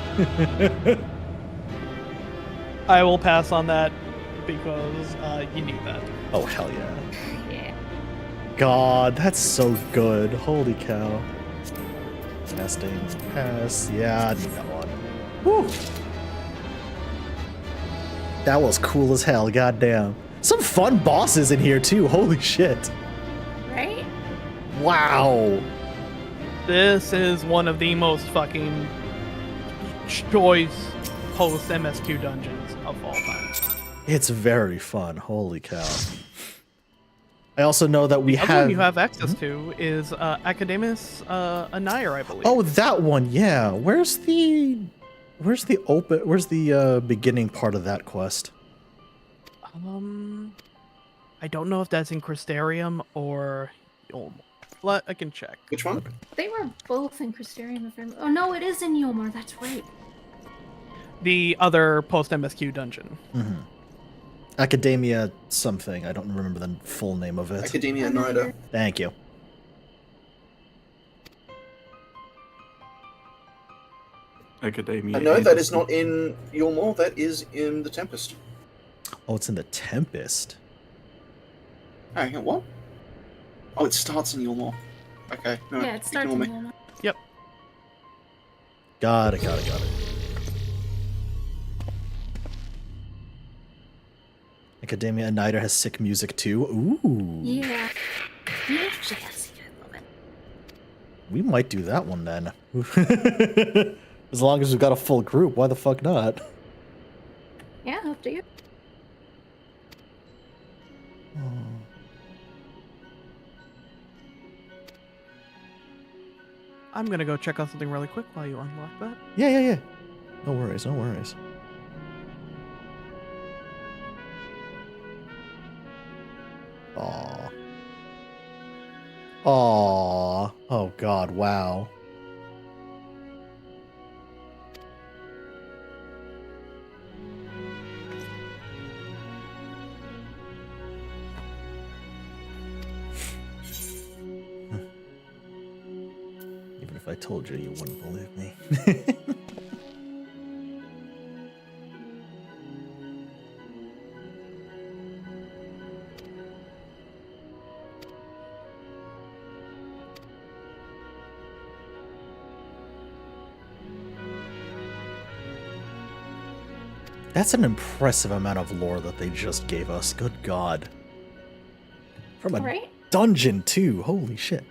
I will pass on that because you need that. Oh, hell yeah. Yeah. God, that's so good. Holy cow. Testing. Pass. Yeah, I need that one. Woo. That was cool as hell. God damn. Some fun bosses in here, too. Holy shit. Right? Wow. This is one of the most fucking choice post MSQ dungeons of all time. It's very fun. Holy cow. I also know that we The other have... one you have access to is Academus Anire, I believe. Oh, that one. Yeah. Where's the beginning part of that quest? I don't know if that's in Crystarium or I can check. Which one? They were both in Crystarium. Oh no, it is in Yulmar. That's right. The other post MSQ dungeon. Academia something. I don't remember the full name of it. Academia Nida. Thank you. Academia. I know that is not in Yulmore, that is in the Tempest. Oh, it's in the Tempest. Hang on, what? Oh, it starts in Yulmore. Okay, no, Yeah, it starts in ignore me. Yulmar. Yep. Got it. Academia Nida has sick music too. Ooh. Yeah. Yeah, jazzy. I love it. We might do that one then. As long as we've got a full group, why the fuck not? Yeah, up to you. I'm gonna go check out something really quick while you unlock that. Yeah. No worries. Aww. Oh god, wow. Even if I told you, you wouldn't believe me. That's an impressive amount of lore that they just gave us. Good God. From a Right? dungeon, too. Holy shit.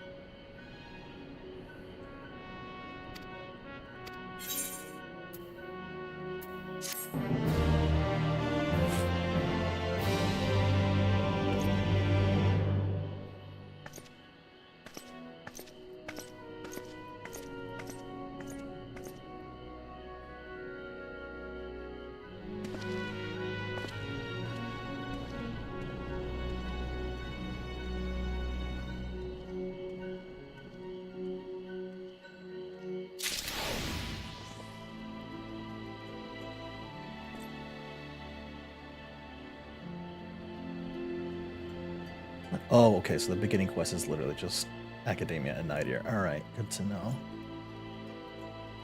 Oh, okay, so the beginning quest is literally just Academia and Night Ear. Alright, good to know.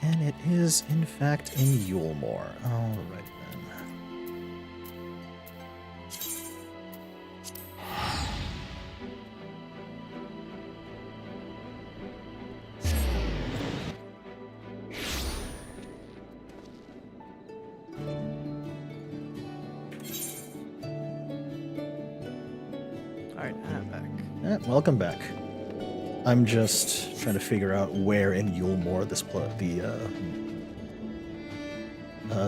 And it is, in fact, in Yulemore. Alright then. Alright, I'm back. Welcome back. I'm just trying to figure out where in Yulemore the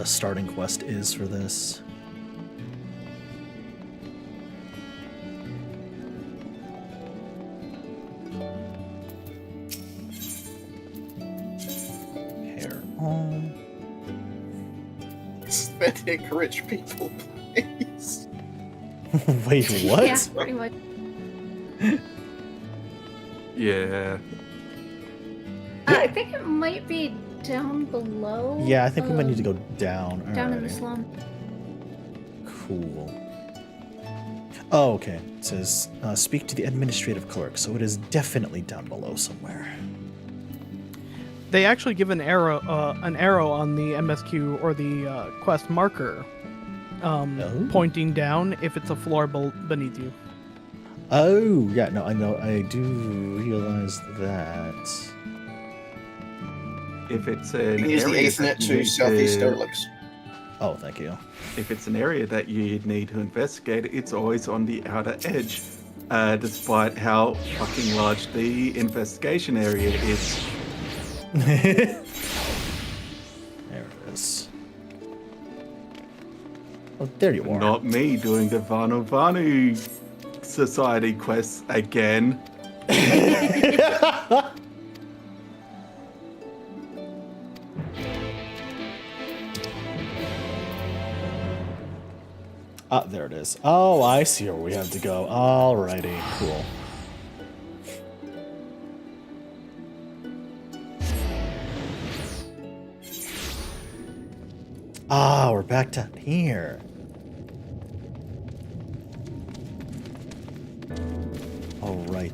starting quest is for this. Hair on. Aesthetic rich people place. Wait, what? Yeah, pretty much. Yeah. I think it might be down below. Yeah, I think we might need to go down. Down in the Alrighty. slum. Cool. Oh, okay. It says, speak to the administrative clerk, so it is definitely down below somewhere. They actually give an arrow on the MSQ or the quest marker, Oh. pointing down if it's a floor beneath you. Oh, yeah, no, I know, I do realize that. If it's You an can use the area Ethernet that you to need southeast Sterlix. Oh, thank you. if it's an area that you need to investigate, it's always on the outer edge, despite how fucking large the investigation area is. There it is. Oh, there you are. Not me doing the Vanu Vanu Society quests again. Ah, there it is. Oh, I see where we have to go. Alrighty, cool. Ah, we're back down here. All right.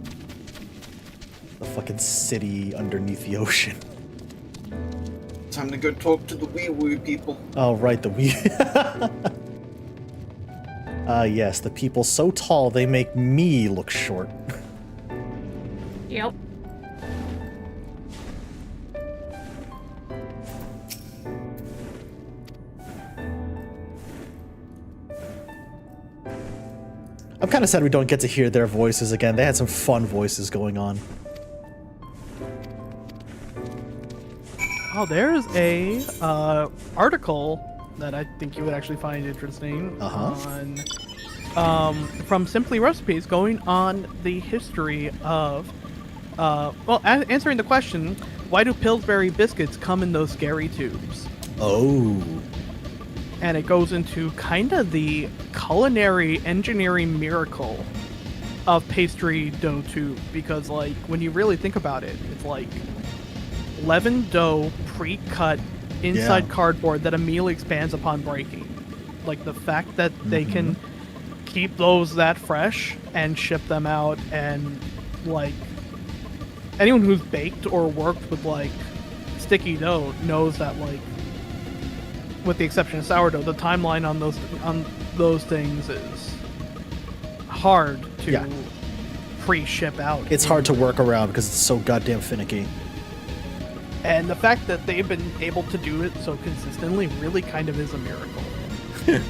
The fucking city underneath the ocean. Time to go talk to the wee woo people. Oh, right, the we. Yes, the people so tall they make me look short. Yep. I'm kind of sad we don't get to hear their voices again. They had some fun voices going on. Oh, there's a article that I think you would actually find interesting on from Simply Recipes, going on the history of answering the question, why do Pillsbury biscuits come in those scary tubes? Oh. And it goes into kind of the culinary engineering miracle of pastry dough tube, because like when you really think about it, it's like leavened dough pre-cut inside cardboard that immediately expands upon breaking. Like the fact that they can keep those that fresh and ship them out, and like anyone who's baked or worked with like sticky dough knows that, like, with the exception of sourdough, the timeline on those things is hard to pre-ship out. It's hard to work around because it's so goddamn finicky. And the fact that they've been able to do it so consistently really kind of is a miracle.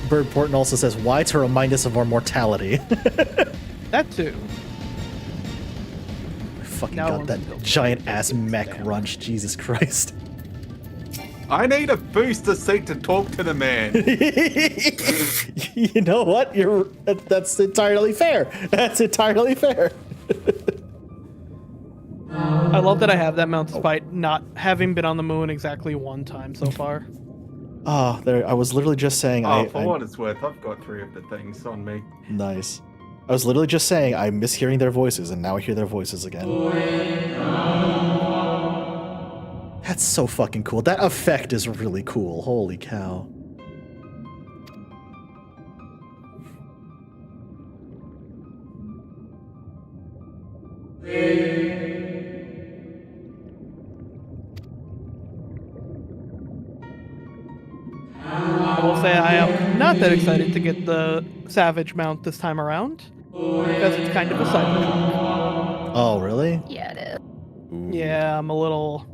Bird Porton also says, why to remind us of our mortality? That too. I fucking Now got one's that built. giant ass mech Damn. runch, Jesus Christ. I need a booster seat to talk to the man. You know what? That's entirely fair. That's entirely fair. I love that I have that mount despite not having been on the moon exactly one time so far. Ah, there. I was literally just saying. For what it's worth, I've got 3 of the things on me. Nice. I was literally just saying I miss hearing their voices, and now I hear their voices again. That's so fucking cool. That effect is really cool. Holy cow. I will say I am not that excited to get the Savage mount this time around because it's kind of a cyber truck. Oh, really? Yeah, it is. Yeah, I'm a little.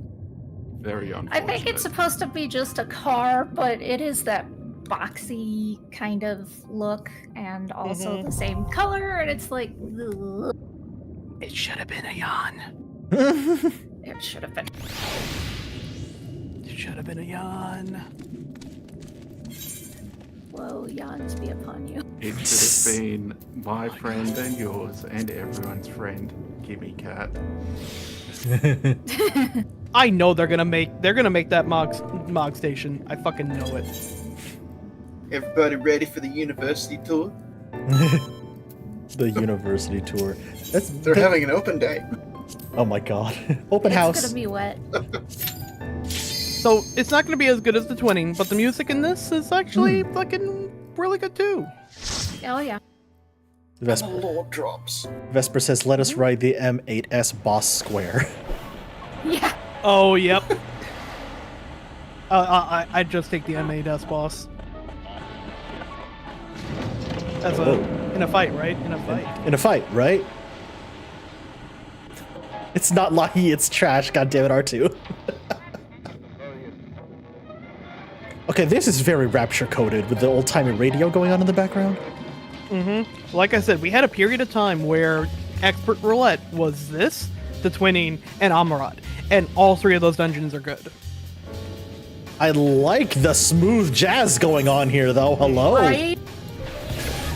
Very I unfortunate. think it's supposed to be just a car, but it is that boxy kind of look and also the same color, and it's like, ugh. It should have been a yawn. It should have been. It should have been a yawn. Whoa, yawns be upon you. It should have been my friend and yours and everyone's friend, Gimme Cat. I know they're gonna make that Mog station. I fucking know it. Everybody ready for the university tour? The university tour. They're having an open day. Oh my god. Open house. It's gonna be wet. So it's not gonna be as good as the twinning, but the music in this is actually fucking really good too. Oh yeah. Vesper, Lord drops. Vesper says, let us ride the M8S boss square. Yeah. Oh yep. I'd just take the M8S boss. As in a fight, right? In a fight. In a fight, right? It's not lucky, it's trash, goddammit, R2. Okay, this is very rapture coded with the old-timey radio going on in the background. Like I said, we had a period of time where Expert Roulette was this, the twinning, and Amarad. And all three of those dungeons are good. I like the smooth jazz going on here, though. Hello. Right?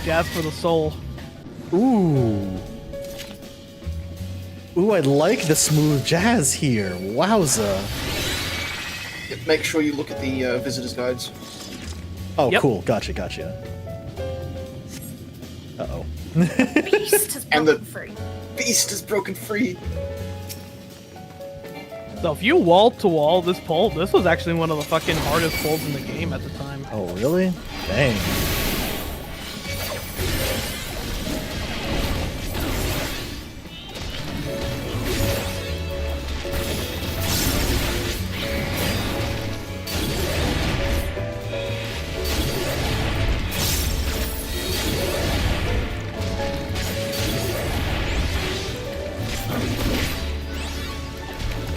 Jazz for the soul. Ooh. Ooh, I like the smooth jazz here. Wowza. Make sure you look at the visitor's guides. Oh, Yep. cool. Gotcha. Uh-oh. Beast has And broken the- free. Beast is broken free. So if you wall to wall this pull, this was actually one of the fucking hardest pulls in the game at the time. Oh, really? Dang.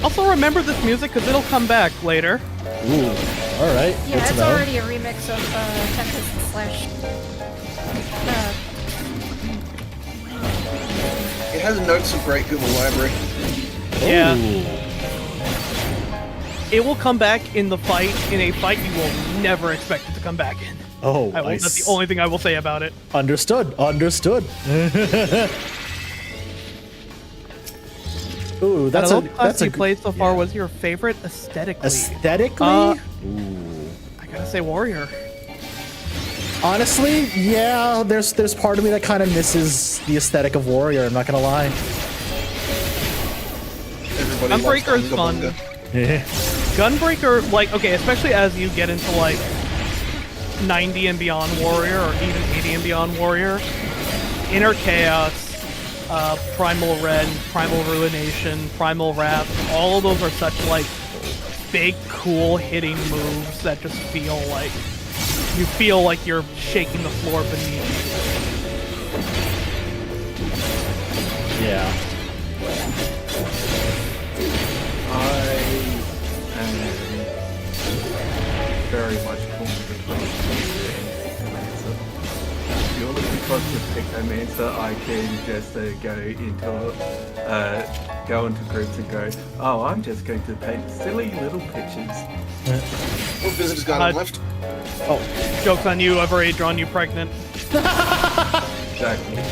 Also remember this music because it'll come back later. Ooh. All right. Yeah, Good to it's know. already a remix of Tempest slash. It has notes of Great Google Library. Yeah. Ooh. It will come back in a fight you will never expect it to come back in. Oh, That's the only thing I will say about it. Understood. Ooh, That's that's a a class you good- played so far yeah. was your favorite aesthetically. Aesthetically? Ooh. I gotta say Warrior. Honestly, yeah, there's part of me that kind of misses the aesthetic of Warrior, I'm not gonna lie. Everybody loves Gunbreaker is Bunga fun. Bunga. Gunbreaker, like, okay, especially as you get into, like, 90 and Beyond Warrior, or even 80 and Beyond Warrior, Inner Chaos, Primal Red, Primal Ruination, Primal Wrath, all of those are such, like, big, cool hitting moves that just feel like, you feel like you're shaking the floor beneath you. Yeah. I am very much torn between Necromancer. Purely because with Necromancer I can just go into groups and go, oh, I'm just going to paint silly little pictures. What visitor's guide on Uh, left? Oh, Joke's on you, I've already drawn you pregnant. Exactly.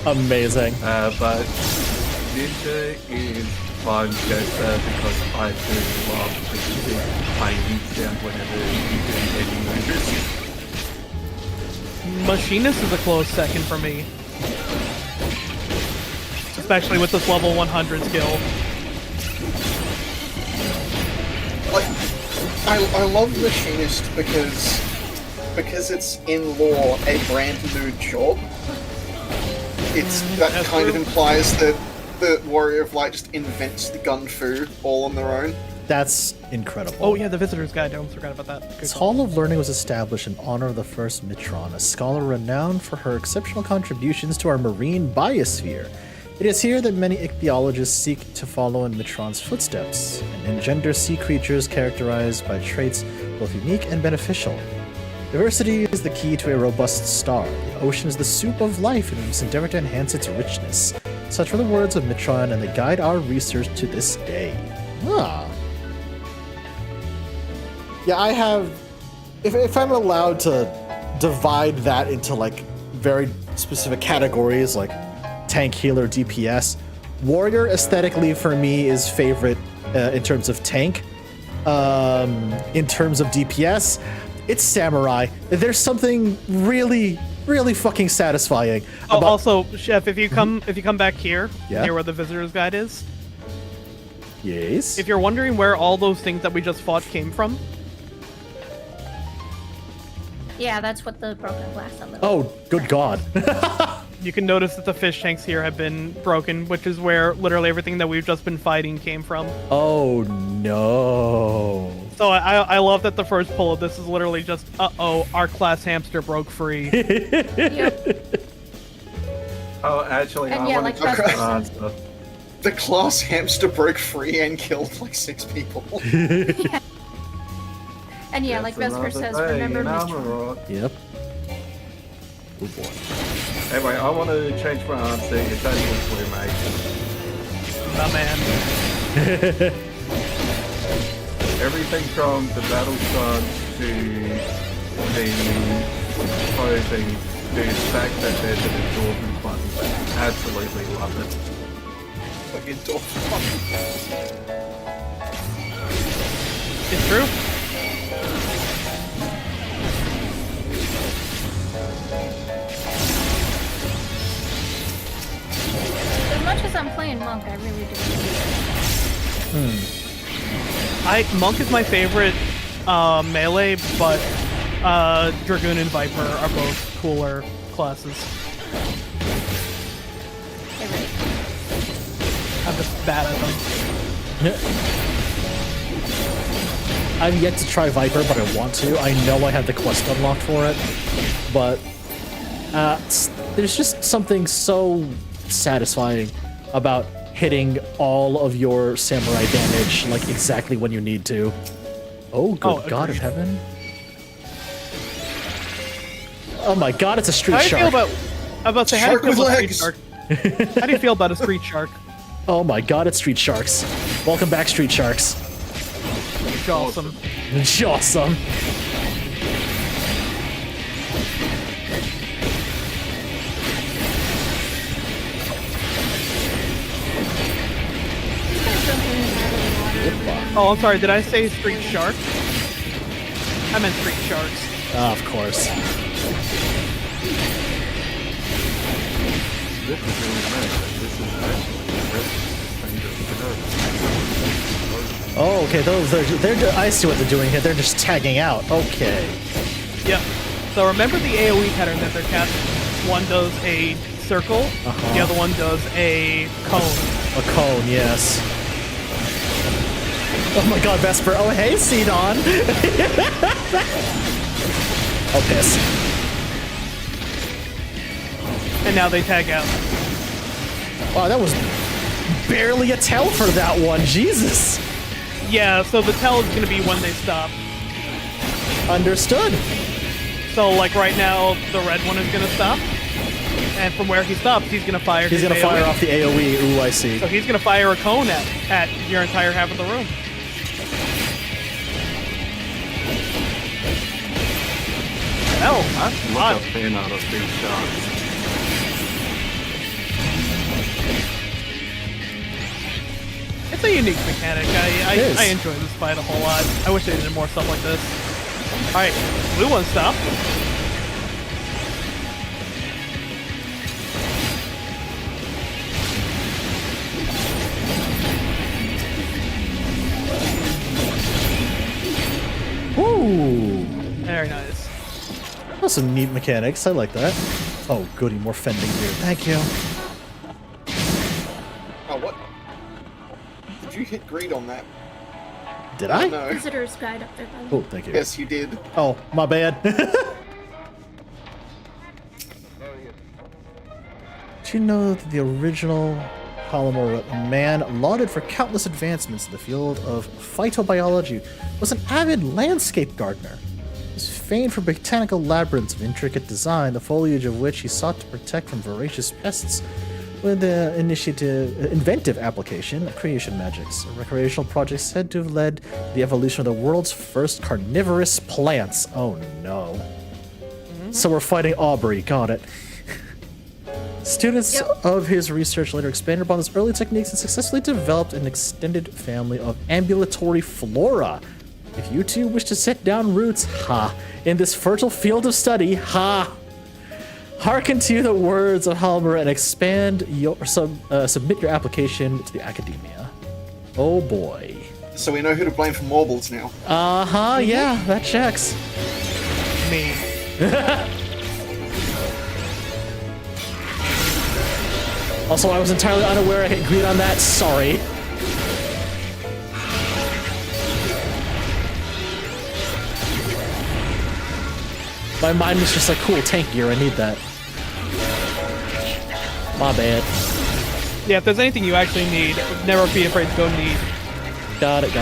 amazing. But Ninja is fun just because I do love the big tiny sound whenever you do any moves. Machinist is a close second for me. Especially with this level 100 skill. Like, I love Machinist because it's in lore a brand new job. that kind of implies that the Warrior of Light just invents the gun fu all on their own. That's incredible. Oh yeah, the Visitor's Guide. I almost forgot about that. Good This call. Hall of Learning was established in honor of the first Mitron, a scholar renowned for her exceptional contributions to our marine biosphere. It is here that many ichthyologists seek to follow in Mitron's footsteps and engender sea creatures characterized by traits both unique and beneficial. Diversity is the key to a robust star. The ocean is the soup of life, and we must endeavor to enhance its richness. Such were the words of Mitron, and they guide our research to this day. Ah. Yeah, I have. If I'm allowed to divide that into like very specific categories, like tank, healer, DPS, warrior aesthetically for me is favorite in terms of tank. In terms of DPS, it's samurai. There's something really, really fucking satisfying. Oh, about- also, Chef, if you come back here, Yeah? here where the Visitor's Guide is, Yes. if you're wondering where all those things that we just fought came from, Yeah, that's what the broken glass on the. Oh, good God. you can notice that the fish tanks here have been broken, which is where literally everything that we've just been fighting came from. Oh no. So I love that the first pull of this is literally just, uh-oh, our class hamster broke free. Yep. Oh, actually, And I yeah, wanted like to that's- answer. The class hamster broke free and killed like 6 people. And yeah, like Vesper says, remember Mr. Yep. Oh boy. Anyway, I want to change my answer. It's only nuclear, mate. My man. Everything from the battle stance to the posing to the fact that there's an endorphin button. Absolutely love it. Fucking dog. It's true. As much as I'm playing Monk, I really do. Monk is my favorite melee, but Dragoon and Viper are both cooler classes. They're really I'm just bad at them. I've yet to try Viper, but I want to. I know I have the quest unlocked for it, but there's just something so satisfying about hitting all of your samurai damage like exactly when you need to. Oh, good God of agreed. heaven. Oh my God, it's a street How do you shark. feel about? I'm about to say, how do you Shark feel with about street legs. shark? How do you feel about a street shark? Oh my God, it's street sharks. Welcome back, street sharks. It's awesome. It's awesome. Oh, I'm sorry. Did I say street shark? I meant street sharks. Ah, of course. This is really nice. This is actually Oh, okay. They're I see what they're doing here. They're just tagging out. Okay. Yep. So remember the AoE pattern that they're casting? One does a circle, the other one does a cone. A cone, yes. Oh my God, Vesper. Oh, hey, Sidon. Oh, piss. And now they tag out. Wow, that was barely a tell for that one. Jesus. Yeah, so the tell is going to be when they stop. Understood. So, like right now, the red one is going to stop. And from where he stops, he's going to fire He's his going to fire AoE. off the AoE. Ooh, I see. So he's going to fire a cone at your entire half of the room. Hell, Look odd. up fan out of these sharks. It's a unique mechanic. It is. I enjoy this fight a whole lot. I wish they did more stuff like this. Alright, blue one stop. Ooh. Very nice. That's some neat mechanics. I like that. Oh, goody, more fending gear. Thank you. Oh, what? Did you hit greed on that? Did I? No. Visitor's guide up there, by the way. Oh, thank you. Yes, you did. Oh, my bad. Did you know that the original Hallamore man, lauded for countless advancements in the field of phytobiology, was an avid landscape gardener? He was famed for botanical labyrinths of intricate design, the foliage of which he sought to protect from voracious pests with the inventive application of creation magics, a recreational project said to have led the evolution of the world's first carnivorous plants. Oh no. So we're fighting Aubrey, got it. Students of his research later expanded upon his early techniques and successfully developed an extended family of ambulatory flora. If you two wish to set down roots, in this fertile field of study, hearken to the words of Halmer and expand your submit your application to the academia. Oh boy. So we know who to blame for Morbles now. Yeah, that checks. Me. Also, I was entirely unaware I hit green on that. Sorry. My mind was just like, cool, tank gear, I need that. My bad. Yeah, if there's anything you actually need, never be afraid to go need. Got it.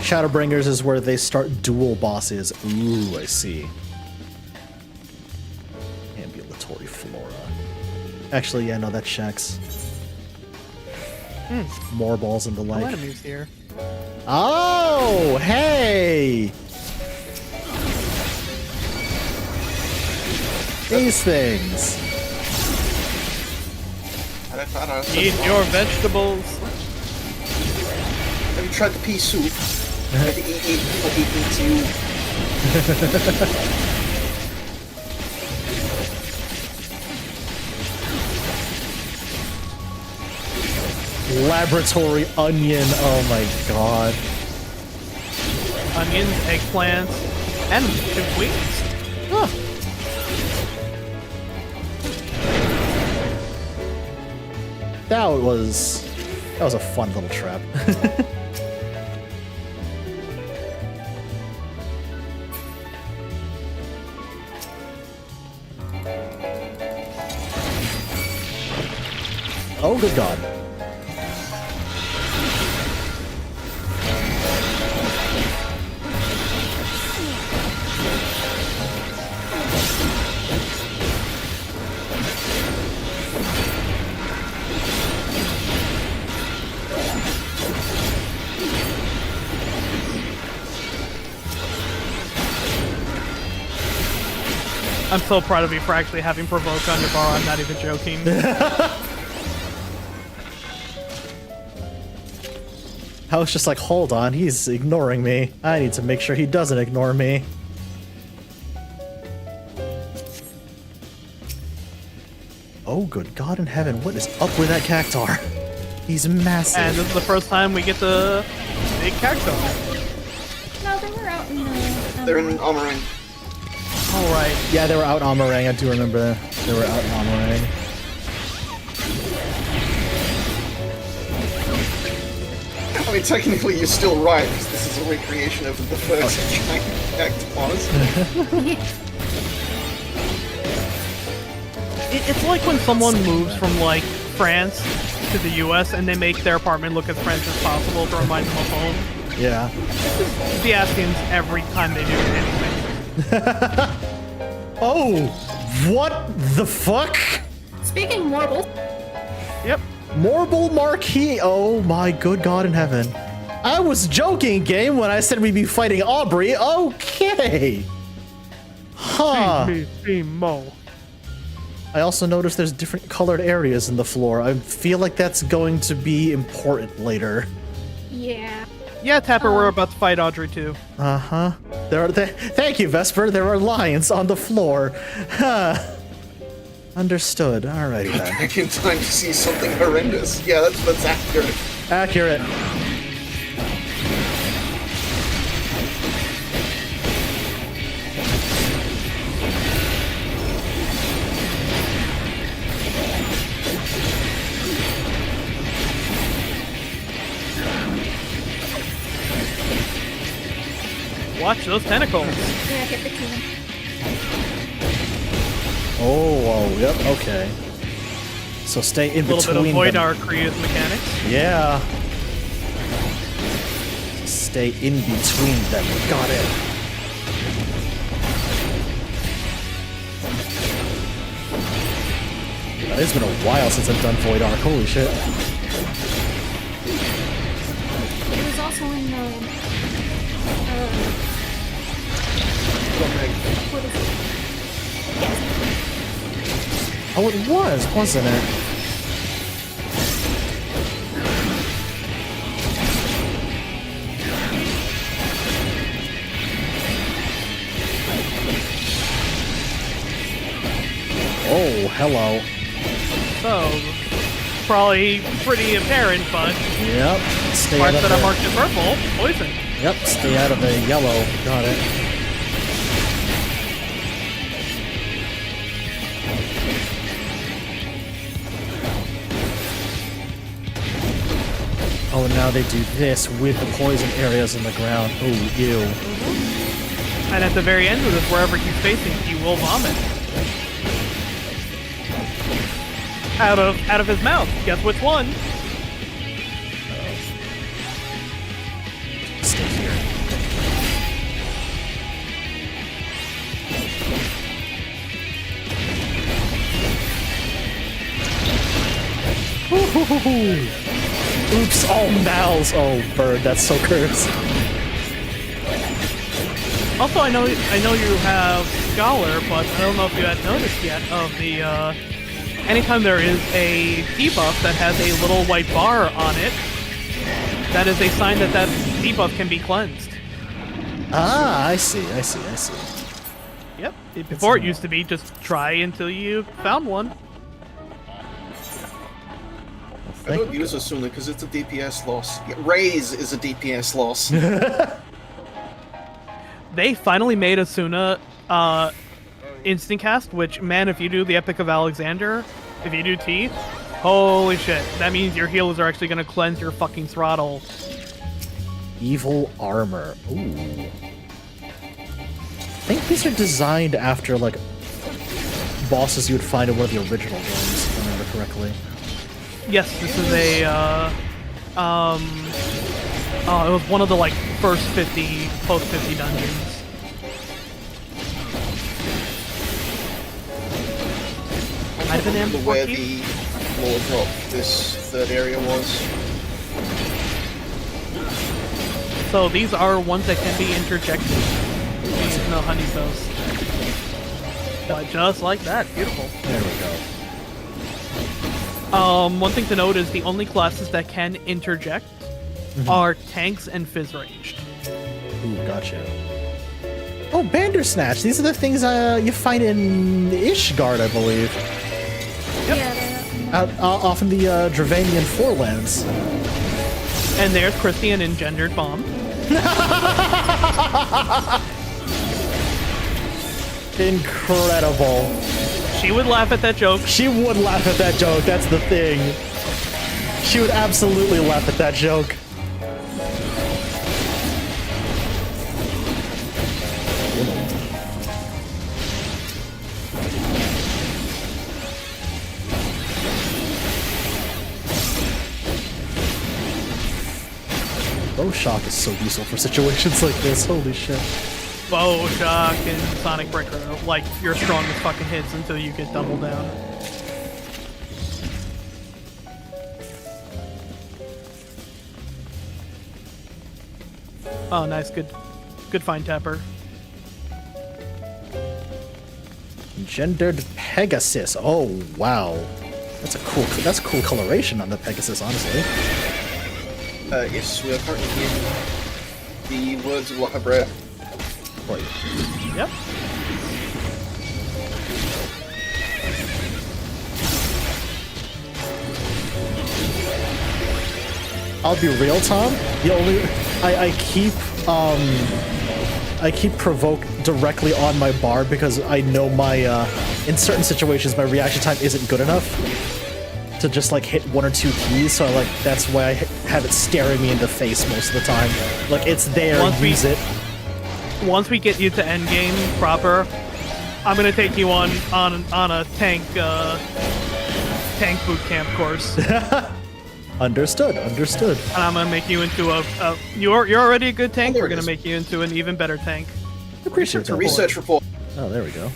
Shadowbringers is where they start dual bosses. Ooh, I see. Ambulatory flora. Actually, yeah, no, that checks. More balls and the like. Enemies here. Oh, hey! These things. I thought I was Eat your vegetables. Have you tried the pea soup? Have you eat before he eats you? Laboratory onion. Oh my god. Onions, eggplants, and wings. Huh. That was a fun little trap. Oh, good god. I'm so proud of you for actually having Provoke on your bar. I'm not even joking. I was just like, hold on, he's ignoring me. I need to make sure he doesn't ignore me. Oh, good God in heaven, what is up with that cactar? He's massive. And this is the first time we get the big cactus. No, they were out in the. They're in Omarang. All right. Yeah, they were out in Amarang. I do remember they were out in Amarang. I mean, technically, you're still right, because this is a recreation of the first giant cactus. It's like when someone moves from like France to the U.S. and they make their apartment look as French as possible to remind them of home. Yeah. The Askians every time they do anything. Oh, what the fuck? Speaking Morble, Yep. Morble Marquis. Oh my good God in heaven. I was joking, game, when I said we'd be fighting Aubrey. Okay. Huh. Mo. I also noticed there's different colored areas in the floor. I feel like that's going to be important later. yeah. Yeah, Tapper, we're about to fight Audrey too. Uh-huh. Thank you, Vesper. There are lions on the floor. Huh. Understood. Alrighty then. Back in time to see something horrendous. Yeah, that's accurate. Accurate. Watch those tentacles. Yeah, get between them. Oh, yep, okay. So stay in A little bit of between Void them. Arcrea's mechanics. Yeah. Stay in between them. Got it. It's been a while since I've done Void Arc. Holy shit. It was also in what is it? Yes. Oh, it was, wasn't it? Oh, hello. So, probably pretty apparent, but Yep. Stay parts out of that are the... marked in purple, poison. Yep, stay out of the yellow. Got it. Oh, now they do this with the poison areas in the ground. Oh, ew. And at the very end of this, wherever he's facing, he will vomit. Out of his mouth. Guess which one? Stay here. Oops, all mouths. Oh, bird, that's so cursed. Also, I know you have Scholar, but I don't know if you had noticed yet of the, anytime there is a debuff that has a little white bar on it, that is a sign that that debuff can be cleansed. Ah, I see. Yep. Before it used to be just try until you found one. I don't use it sooner because it's a DPS loss. Yeah, Raise is a DPS loss. They finally made Asuna instant cast, which, man, if you do the Epic of Alexander, if you do Teeth, holy shit, that means your healers are actually going to cleanse your fucking throttle. Evil armor. Ooh. I think these are designed after, like, bosses you would find in one of the original games, if I remember correctly. Yes, this is a, it was one of the, like, first 50, post 50 dungeons. Might have been remember where the floor drop this third area was. So these are ones that can be interjected. These no honey cells. But just like that, beautiful. There we go. One thing to note is the only classes that can interject are tanks and fizz ranged. Ooh, gotcha. Oh, Bandersnatch. These are the things you find in Ishgard, I believe. Yep. Yeah, Off in the Dravanian Forelands. And there's Christy, an engendered bomb. Incredible. She would laugh at that joke. She would laugh at that joke, that's the thing. She would absolutely laugh at that joke. Bow Shock is so useful for situations like this, holy shit. Bow Shock and Sonic Breaker are like your strongest fucking hits until you get double down. Oh, nice, good find, Tapper. Gendered Pegasus. Oh wow, that's cool coloration on the Pegasus, honestly. Yes, we are currently in the words of Lochabret. Yep. I'll be real, Tom. The only I keep provoke directly on my bar because I know my in certain situations my reaction time isn't good enough to just like hit 1 or 2 keys. So like that's why I have it staring me in the face most of the time. Like it's there, use it. Once we get you to endgame proper, I'm gonna take you on a tank boot camp course. Understood. And I'm gonna make you into a you're already a good tank. there We're it gonna is. make you into an even better tank. Appreciate that. Research report. Oh, there we go.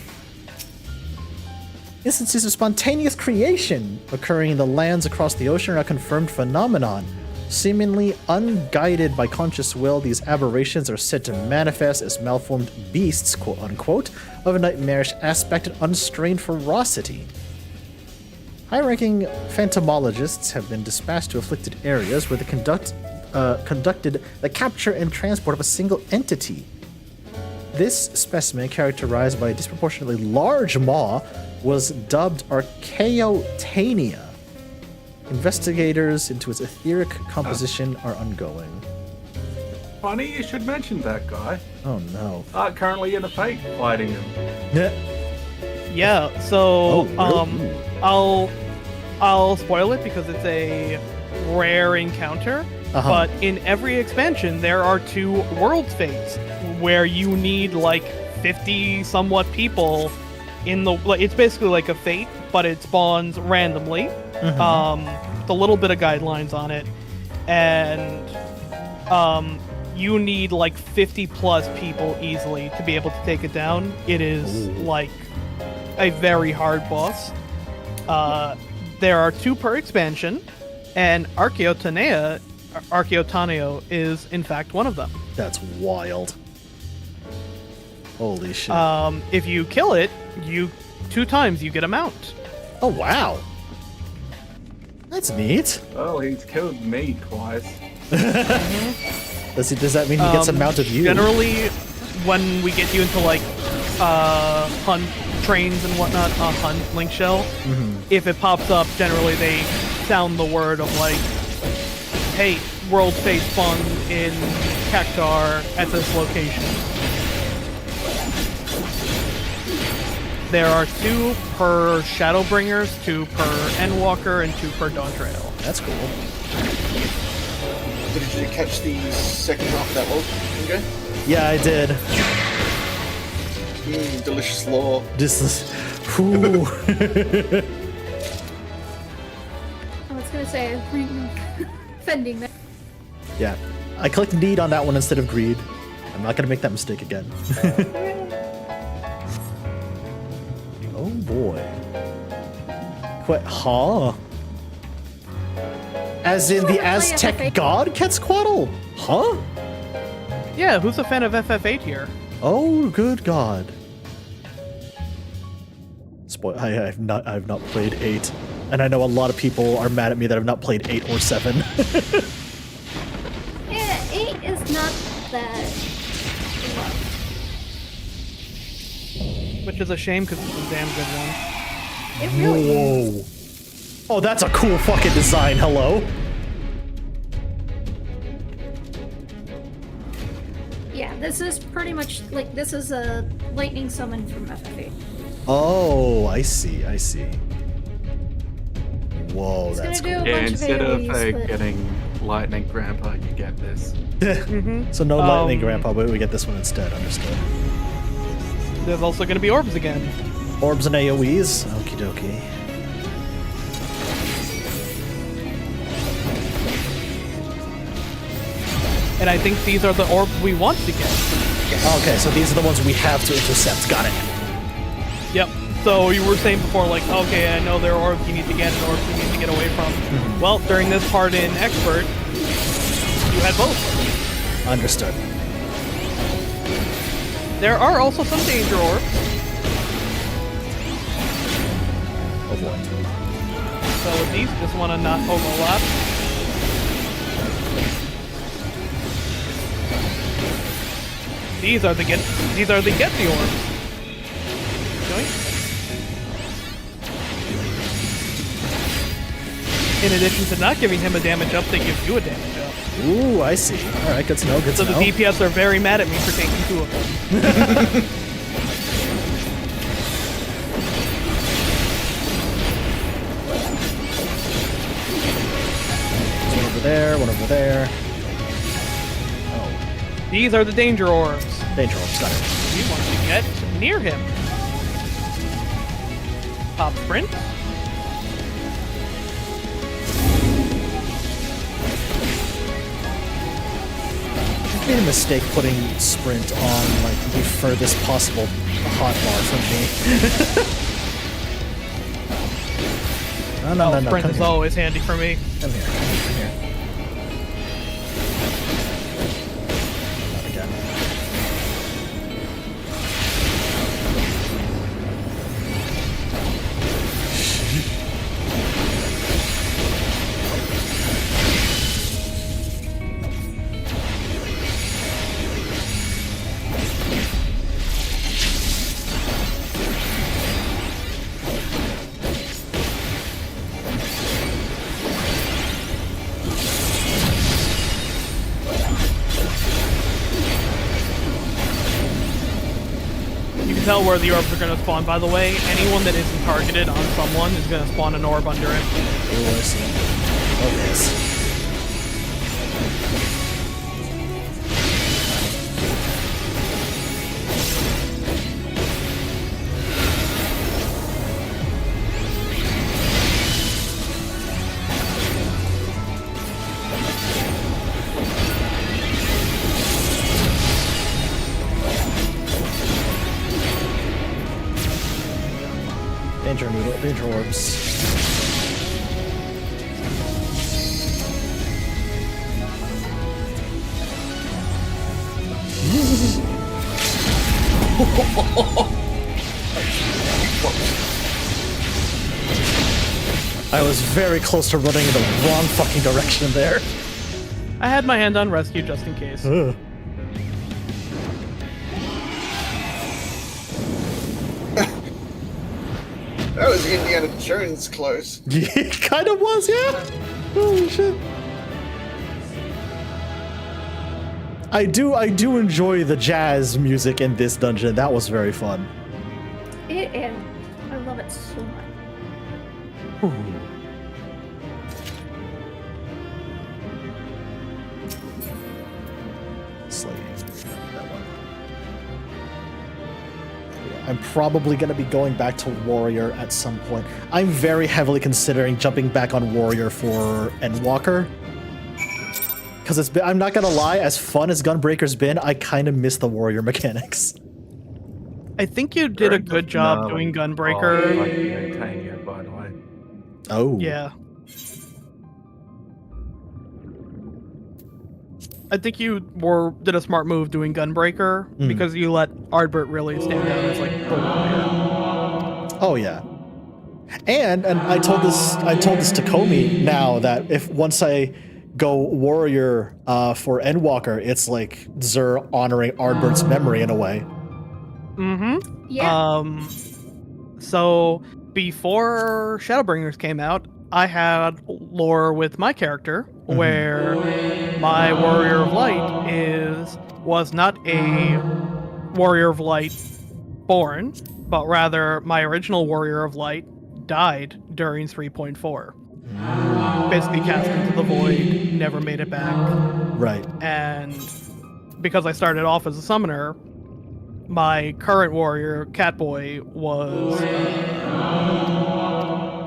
Instances of spontaneous creation occurring in the lands across the ocean are a confirmed phenomenon. Seemingly unguided by conscious will, these aberrations are said to manifest as malformed beasts, quote unquote, of a nightmarish aspect and unstrained ferocity. High-ranking phantomologists have been dispatched to afflicted areas where they conducted the capture and transport of a single entity. This specimen, characterized by a disproportionately large maw, was dubbed Archaeotania. Investigators into its etheric composition are ongoing. Funny you should mention that guy. Oh no. Currently in a fight fighting him. Yeah. So Oh, I'll spoil it because it's a rare encounter. Uh-huh. But in every expansion, there are 2 world fates where you need like 50 somewhat people in the. It's basically like a fate, but it spawns randomly. With a little bit of guidelines on it, and you need like 50 plus people easily to be able to take it down. It is like a very hard boss. There are 2 per expansion, and Archaeotaneo is in fact one of them. That's wild. Holy shit. If you kill it, 2 times you get a mount. Oh wow. That's neat. Well, he's killed me twice. Does that mean he gets a mount of you? Generally, when we get you into like hunt trains and whatnot, hunt link shell, if it pops up, generally they sound the word of like, hey, world fate spawned in Cactar at this location. There are 2 per Shadowbringers, 2 per Endwalker, and 2 per Dawn Trail. That's cool. Did you catch the second half of that log? Okay. Yeah, I did. Delicious lore. This is. Whew. I was gonna say, fending there. Yeah. I clicked need on that one instead of greed. I'm not gonna make that mistake again. Oh boy. Huh? As in the Aztec god Quetzalcoatl? Huh? Yeah, who's a fan of FF8 here? Oh, good god. I have not played 8, and I know a lot of people are mad at me that I've not played 8 or 7. Yeah, 8 is not that loved. Which is a shame because it's a damn good one. It really is. Whoa. Oh, that's a cool fucking design. Hello. Yeah, this is pretty much like this is a lightning summon from FF8. Oh, I see. Whoa, It's that's gonna do cool. a bunch Instead of of AoEs, but getting Lightning Grandpa, you get this. So no lightning grandpa, but we get this one instead. Understood. There's also going to be orbs again. Orbs and AoEs. Okie dokie. And I think these are the orbs we want to get. Okay, so these are the ones we have to intercept. Got it. Yep. So you were saying before, like, okay, I know there are orbs you need to get and orbs you need to get away from. Well, during this part in Expert, you had both. Understood. There are also some danger orbs. Oh boy. So with these, just want to not overlap. These are the get the orbs. Joink. In addition to not giving him a damage up, they give you a damage up. Ooh, I see. All right, good to know. Good So to the know. DPS are very mad at me for taking 2 of them. One over there. One over there. Oh, These are the danger orbs. danger orbs. Got it. We want to get near him. Pop sprint. I made a mistake putting sprint on like the furthest possible hotbar from me. No, Sprint come is here. always handy for me. Come here. Come here. Not again. You can tell where the orbs are going to spawn, by the way. Anyone that isn't targeted on someone is going to spawn an orb under it. Oh, I see. Oh, yes. Danger noodle, danger orbs. I was very close to running in the wrong fucking direction there. I had my hand on rescue just in case. Ugh. That was Indiana Jones close. Yeah, it kind of was, yeah. Holy shit. I do enjoy the jazz music in this dungeon. That was very fun. It is. I love it so much. Slave. That one. Yeah, I'm probably going to be going back to Warrior at some point. I'm very heavily considering jumping back on Warrior for Endwalker. Because it's been, I'm not going to lie, as fun as Gunbreaker's been, I kind of miss the Warrior mechanics. I think you did a good job doing Gunbreaker. Maintain it, by the way. Oh. Yeah. I think you did a smart move doing Gunbreaker because you let Ardbert really stand out as like the warrior. Oh yeah. And I told this to Komi now that if once I go Warrior for Endwalker, it's like Xur honoring Ardbert's memory in a way. Mm-hmm. Yeah. So before Shadowbringers came out, I had lore with my character where my Warrior of Light was not a Warrior of Light born, but rather my original Warrior of Light died during 3.4. Basically cast into the void, never made it back. Right. And because I started off as a summoner, my current warrior, Catboy, was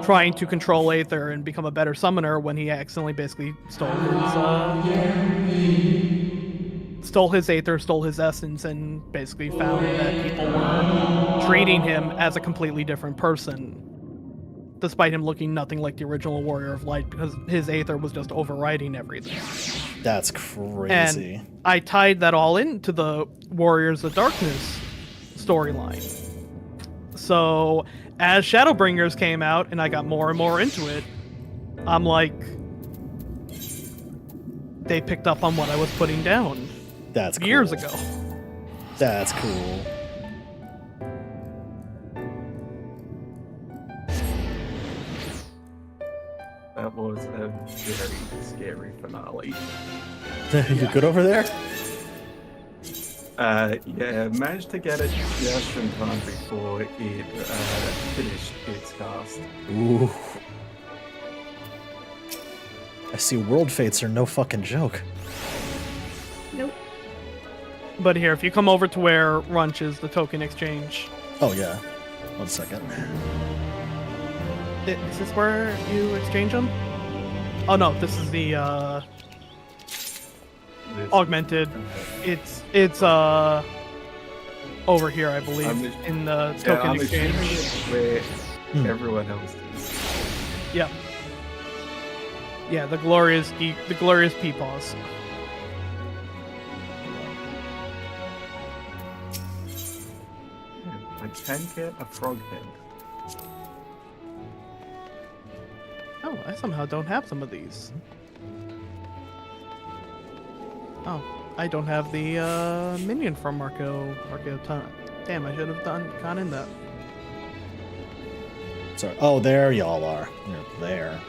trying to control Aether and become a better summoner when he accidentally basically stole his Aether, stole his essence, and basically found that people were treating him as a completely different person, despite him looking nothing like the original Warrior of Light, because his Aether was just overriding everything. That's crazy. And I tied that all into the Warriors of Darkness storyline. So as Shadowbringers came out and I got more and more into it, I'm like, they picked up on what I was putting down That's cool. years ago. That's cool. That was You good over there? Yeah, managed to get it just in time before it finished its cast. Ooh. I see world fates are no fucking joke. Nope. But here, if you come over to where Runch is, the token exchange. Oh yeah. 1 second. Is this where you exchange them? Oh no, this is the This- augmented. It's over here, I believe, I'm- in the Yeah, token I'm exchange. assuming it's where Hmm. everyone else is. Yeah. Yeah, the glorious peepaws. I can get a frog head. Oh, I somehow don't have some of these. Oh, I don't have the minion from Marco Ton. Damn, I should have gone in that. Sorry. Oh, there y'all are. You're there.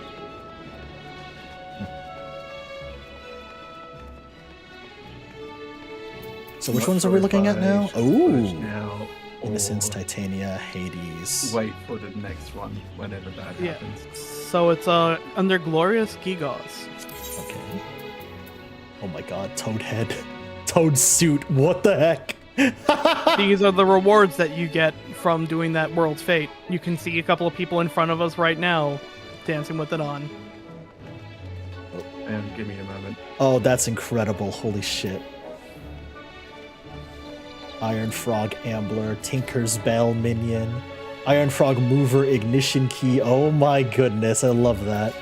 So which Not ones are sure we if looking at I now? should Ooh. push now or Innocence, Titania, Hades. wait for the next one whenever that Yeah. happens. So it's under Glorious Gigas. Okay. Oh my god, Toadhead. Toad suit. What the heck? These are the rewards that you get from doing that World's Fate. You can see a couple of people in front of us right now dancing with it on. And give me a moment. Oh, that's incredible. Holy shit. Iron Frog Ambler, Tinker's Bell Minion, Iron Frog Mover Ignition Key. Oh my goodness, I love that.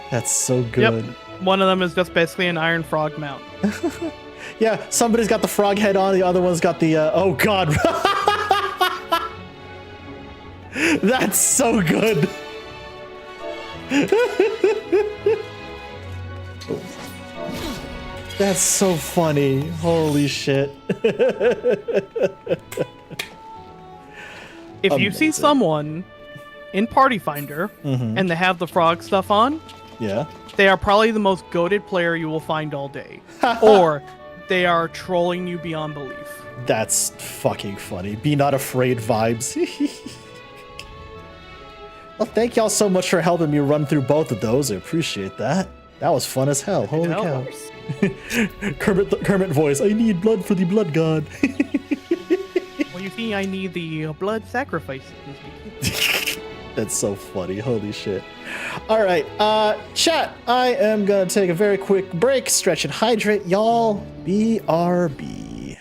That's so good. Yep. One of them is just basically an Iron Frog mount. Yeah, somebody's got the frog head on, the other one's got the, oh god. That's so good. That's so funny. Holy shit. If you see Amazing. someone in Party Finder Mhm. and they have the frog stuff on, Yeah. they are probably the most goated player you will find all day. Or they are trolling you beyond belief. That's fucking funny. Be not afraid vibes. Well, thank y'all so much for helping me run through both of those. I appreciate that. That was fun as hell. Holy help. cow. Kermit voice. I need blood for the blood god. Well, you see, I need the blood sacrifice. That's so funny. Holy shit. All right, chat. I am gonna take a very quick break, stretch and hydrate. Y'all, BRB.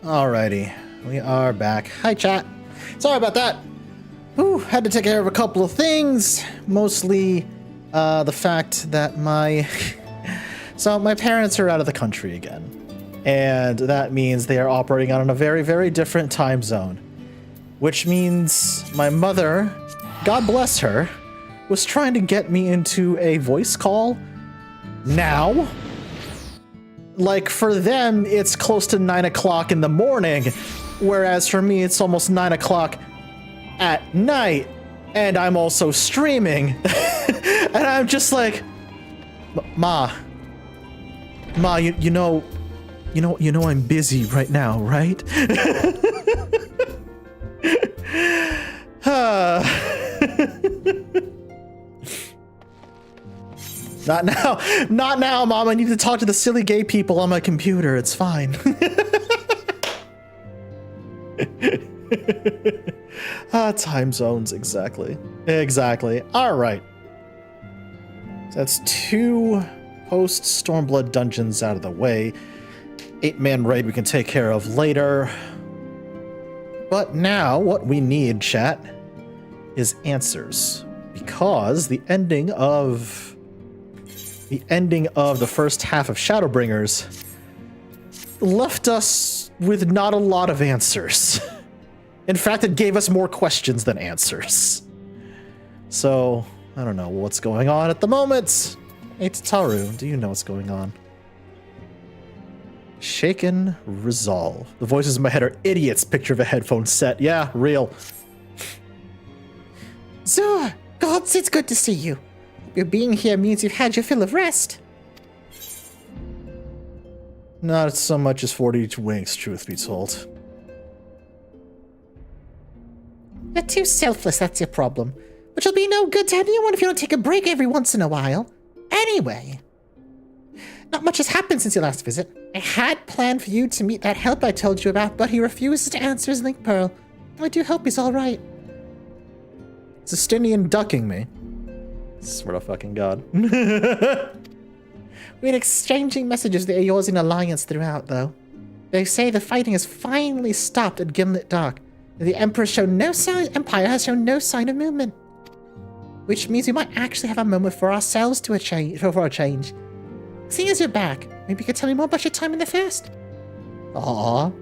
Alrighty, we are back. Hi, chat. Sorry about that. Whew, had to take care of a couple of things. Mostly the fact that my parents are out of the country again. And that means they are operating on a very, very different time zone. Which means my mother, God bless her, was trying to get me into a voice call now. Like, for them, it's close to 9 o'clock in the morning, whereas for me, it's almost 9 o'clock at night, and I'm also streaming. And I'm just like, Ma, you know I'm busy right now, right? Not now, Mom. I need to talk to the silly gay people on my computer. It's fine. Time zones, exactly. All right. So that's 2 post-Stormblood dungeons out of the way. 8-man raid we can take care of later. But now, what we need, chat, is answers. Because the ending of the first half of Shadowbringers left us with not a lot of answers. In fact, it gave us more questions than answers. So, I don't know what's going on at the moment. Hey, Tataru, do you know what's going on? Shaken resolve. The voices in my head are idiots. Picture of a headphone set. Yeah, real. Zor, gods, it's good to see you. Your being here means you've had your fill of rest. Not so much as 42 winks, truth be told. You're too selfless, that's your problem. Which will be no good to anyone if you don't take a break every once in a while. Anyway, not much has happened since your last visit. I had planned for you to meet that help I told you about, but he refuses to answer his link pearl. I do hope he's alright. Justinian ducking me. Swear to fucking God. We're exchanging messages that are yours in Alliance throughout, though. They say the fighting has finally stopped at Gimlet Dark. The Empire has shown no sign of movement. Which means we might actually have a moment for ourselves for a change. Seeing as you're back, maybe you could tell me more about your time in the First? Aww.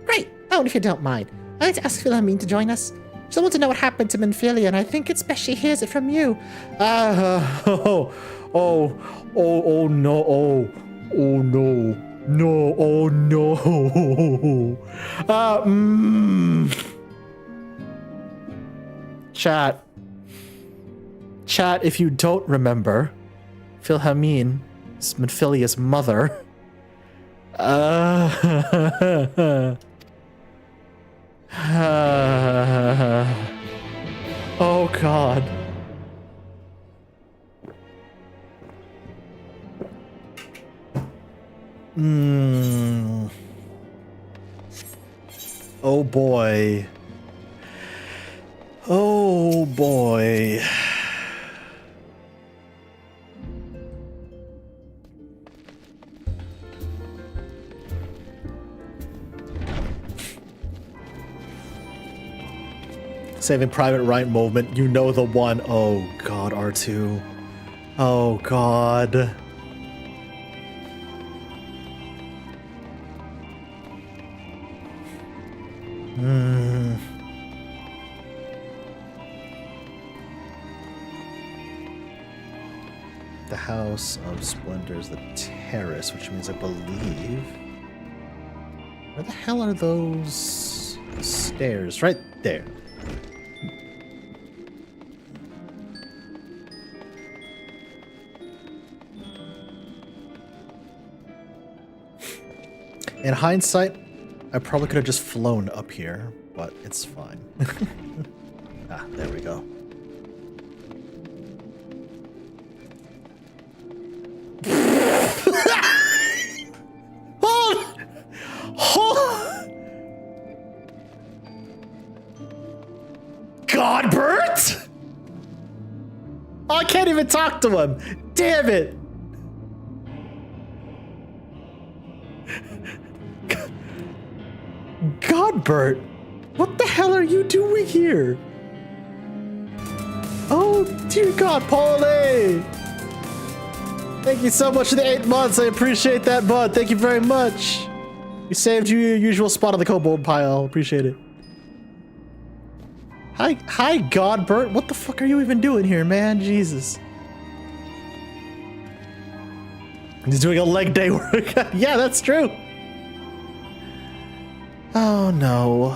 Great. Oh, and if you don't mind, I'd like to ask Philomene to join us. She wants to know what happened to Minfilia, and I think it's best she hears it from you. No, Chat, if you don't remember, Philomene is Minfilia's mother. Oh God. Oh boy. Oh boy. Saving Private Ryan movement, you know the one. Oh God, R2. Oh God. The House of Splendors, the terrace, which means I believe... Where the hell are those stairs? Right there. In hindsight, I probably could have just flown up here, but it's fine. Ah, there we go. God, Bert! Oh, I can't even talk to him. Damn it! Bert. What the hell are you doing here? Oh, dear God, Paulie! Thank you so much for the 8 months. I appreciate that, bud. Thank you very much. You saved your usual spot on the kobold pile. Appreciate it. Hi, God, Bert. What the fuck are you even doing here, man? Jesus. He's doing a leg day workout. Yeah, that's true. Oh, no.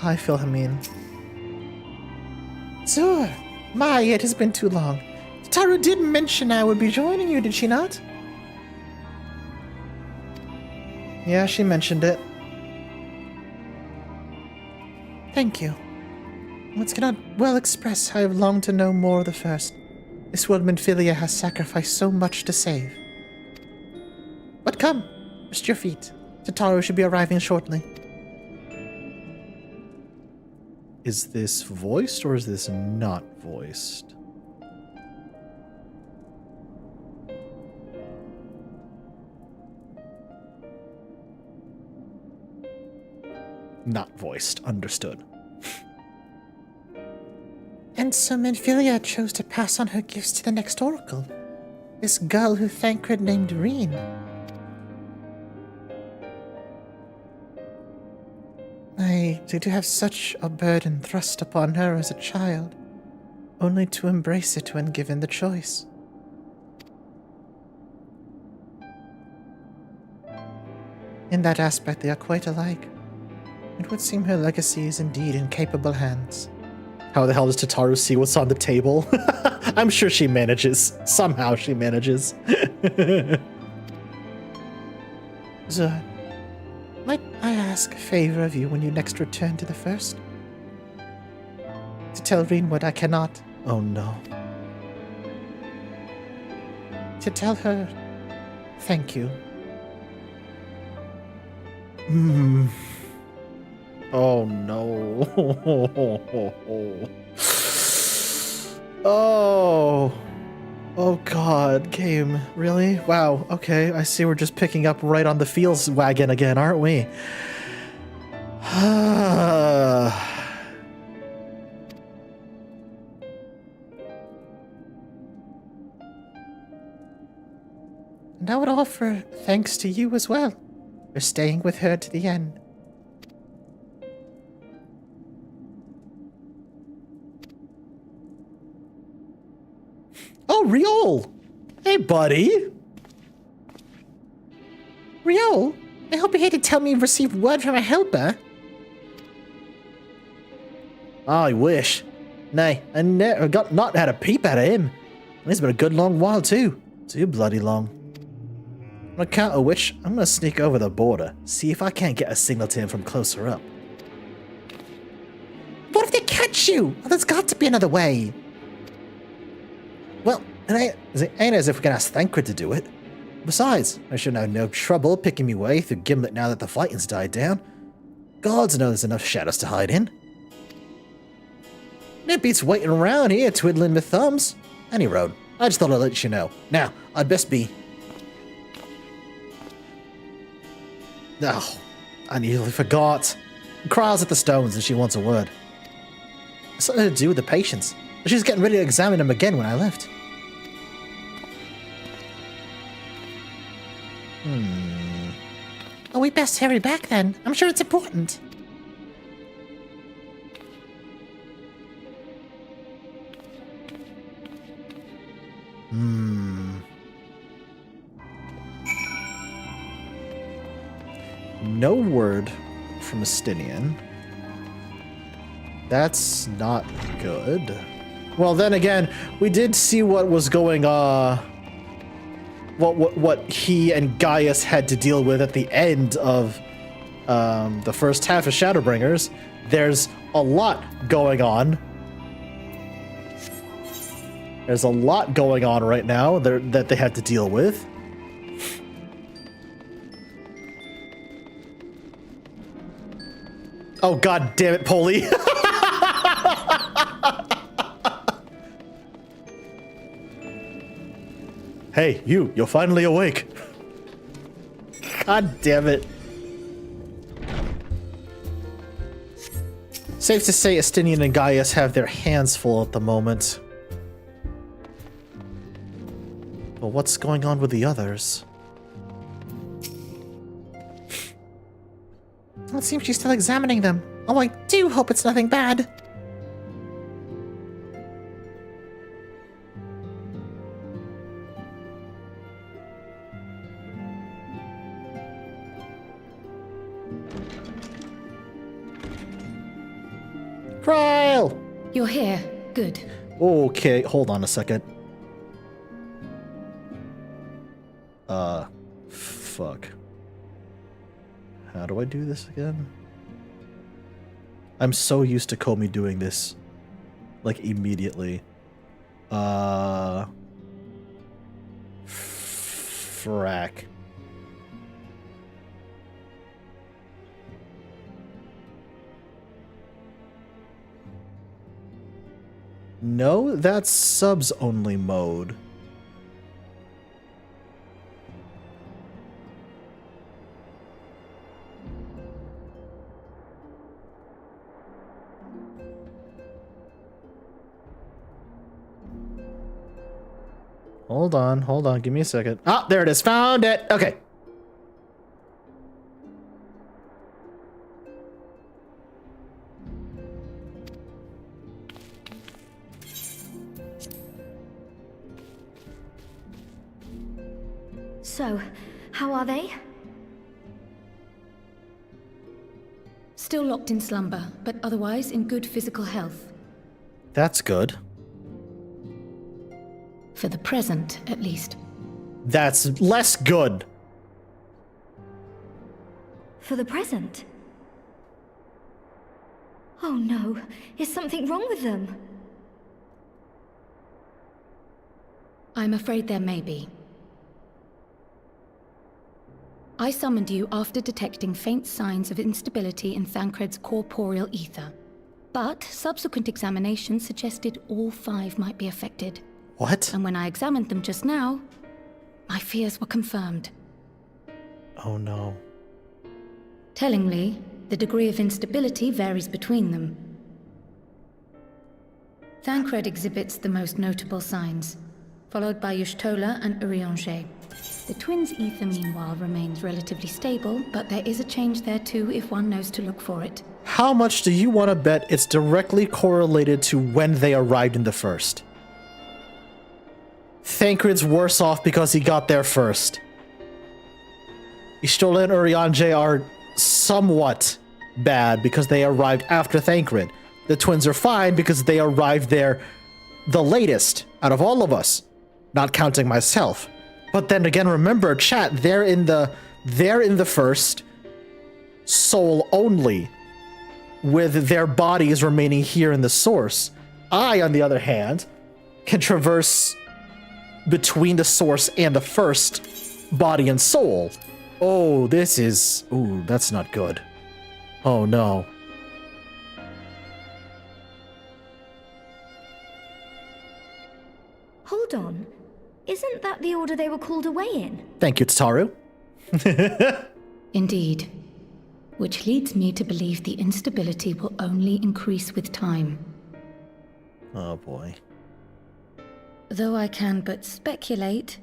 I feel him mean. So, my, it has been too long. Taru did mention I would be joining you, did she not? Yeah, she mentioned it. Thank you. Words cannot well express how I've longed to know more of the first. This world Minfilia has sacrificed so much to save. But come, rest your feet. Tataru should be arriving shortly. Is this voiced or is this not voiced? Not voiced. Understood. And so Minfilia chose to pass on her gifts to the next oracle. This girl who Thancred named Reen. To have such a burden thrust upon her as a child, only to embrace it when given the choice. In that aspect, they are quite alike. It would seem her legacy is indeed in capable hands. How the hell does Tataru see what's on the table? I'm sure she manages. Somehow she manages. Zor, might I ask a favor of you when you next return to the First? To tell Reen what I cannot. Oh no. To tell her thank you. Oh no. Oh. Oh god, game. Really? Wow, okay. I see we're just picking up right on the feels wagon again, aren't we? And I would offer thanks to you as well for staying with her to the end. Oh, Riol! Hey, buddy! Riol, I hope you hate to tell me you've received word from a helper. I wish. Nay, I never got not had a peep out of him. And it's been a good long while too. Too bloody long. On account of which, I'm gonna sneak over the border, see if I can't get a signal to him from closer up. What if they catch you? Oh, there's got to be another way. Well, it ain't as if we can ask Thancred to do it. Besides, I should have no trouble picking me way through Gimlet now that the fighting's died down. Gods know there's enough shadows to hide in. It beats waiting around here twiddling my thumbs. Any road, I just thought I'd let you know. Now, I'd best be... Oh, I nearly forgot. Crawls at the stones and she wants a word. It's something to do with the patients. She's getting ready to examine them again when I left. Oh, we best hurry back then. I'm sure it's important. No word from Estinian. That's not good. Well, then again, we did see what was going what he and Gaius had to deal with at the end of the first half of Shadowbringers. There's a lot going on. There's a lot going on right now that they have to deal with. Oh, god damn it, Polly. Hey, you're finally awake. God damn it. Safe to say Estinian and Gaius have their hands full at the moment. But what's going on with the others? Well, it seems she's still examining them. Oh, I do hope it's nothing bad. Kryl! You're here. Good. Okay, hold on a second. Fuck. How do I do this again? I'm so used to Comey doing this, like, immediately. Frack. No, that's subs only mode. Hold on, give me a second. Ah, there it is, found it! Okay. So, how are they? Still locked in slumber, but otherwise in good physical health. That's good. For the present, at least. That's less good. For the present? Oh no, is something wrong with them? I'm afraid there may be. I summoned you after detecting faint signs of instability in Thancred's corporeal ether. But subsequent examination suggested all 5 might be affected. What? And when I examined them just now, my fears were confirmed. Oh no. Tellingly, the degree of instability varies between them. Thancred exhibits the most notable signs, followed by Y'shtola and Urianger. The twins' ether, meanwhile, remains relatively stable, but there is a change there too if one knows to look for it. How much do you want to bet it's directly correlated to when they arrived in the first? Thancred's worse off because he got there first. Y'shtola and Urianger are somewhat bad because they arrived after Thancred. The twins are fine because they arrived there the latest out of all of us, not counting myself. But then again, remember, chat, they're in the first, soul only, with their bodies remaining here in the source. I, on the other hand, can traverse between the source and the first, body and soul. Oh, this is... Ooh, that's not good. Oh, no. Hold on. Isn't that the order they were called away in? Thank you, Tataru. Indeed. Which leads me to believe the instability will only increase with time. Oh, boy. Though I can but speculate,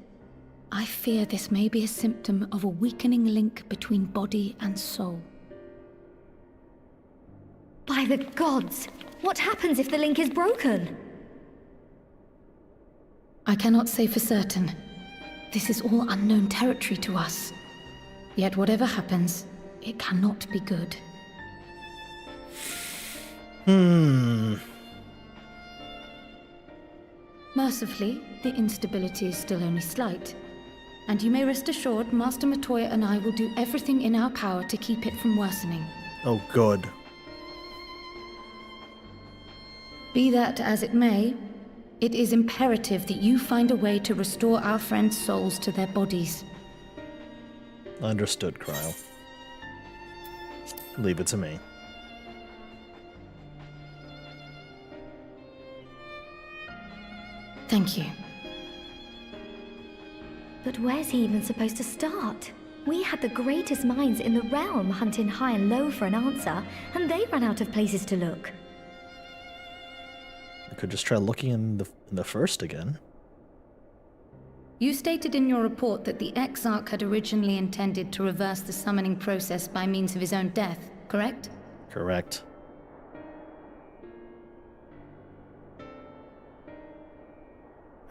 I fear this may be a symptom of a weakening link between body and soul. By the gods! What happens if the link is broken? I cannot say for certain. This is all unknown territory to us. Yet whatever happens, it cannot be good. Mercifully, the instability is still only slight. And you may rest assured, Master Matoya and I will do everything in our power to keep it from worsening. Oh, good. Be that as it may, it is imperative that you find a way to restore our friends' souls to their bodies. Understood, Kryl. Leave it to me. Thank you. But where's he even supposed to start? We had the greatest minds in the realm hunting high and low for an answer, and they ran out of places to look. could just try looking in the first again. You stated in your report that the Exarch had originally intended to reverse the summoning process by means of his own death, correct? Correct.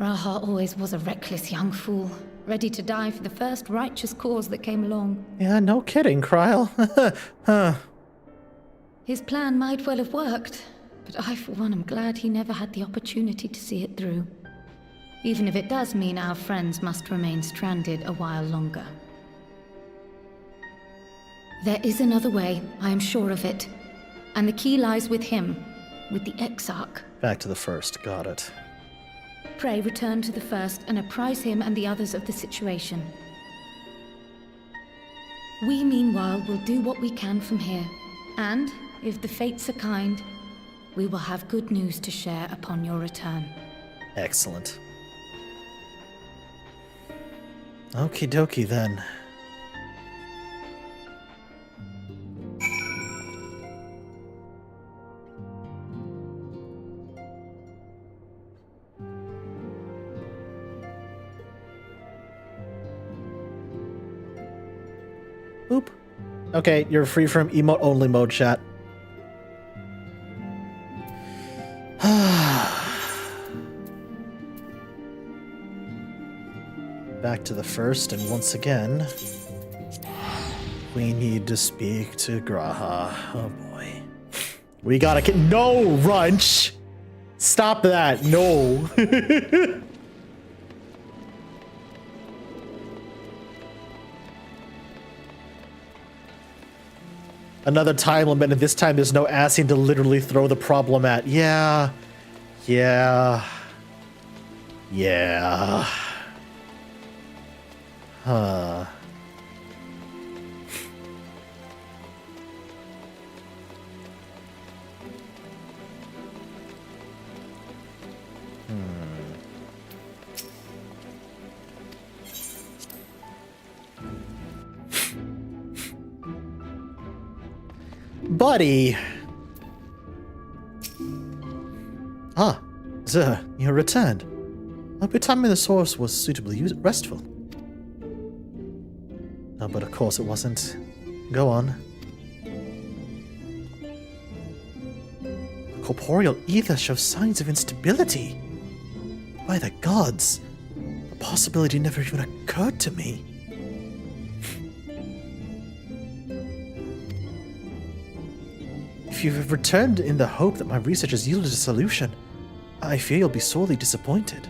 Raha always was a reckless young fool, ready to die for the first righteous cause that came along. Yeah, no kidding, Kryl. Huh. His plan might well have worked, but I, for one, am glad he never had the opportunity to see it through. Even if it does mean our friends must remain stranded a while longer. There is another way, I am sure of it. And the key lies with him, with the Exarch. Back to the first, got it. Pray return to the first and apprise him and the others of the situation. We, meanwhile, will do what we can from here. And, if the fates are kind, we will have good news to share upon your return. Excellent. Okie dokie then. Oop. Okay, you're free from emote only mode, chat. Back to the first, and once again, we need to speak to Graha. Oh boy. We gotta get— No, Runch! Stop that, no. Another time limit, and this time there's no asking to literally throw the problem at. Yeah. Yeah. Yeah. Huh. Buddy! Ah, sir, you returned. Hope your time in the source was suitably restful. No, but of course it wasn't. Go on. The corporeal ether shows signs of instability. By the gods, the possibility never even occurred to me. If you have returned in the hope that my research has yielded a solution, I fear you'll be sorely disappointed.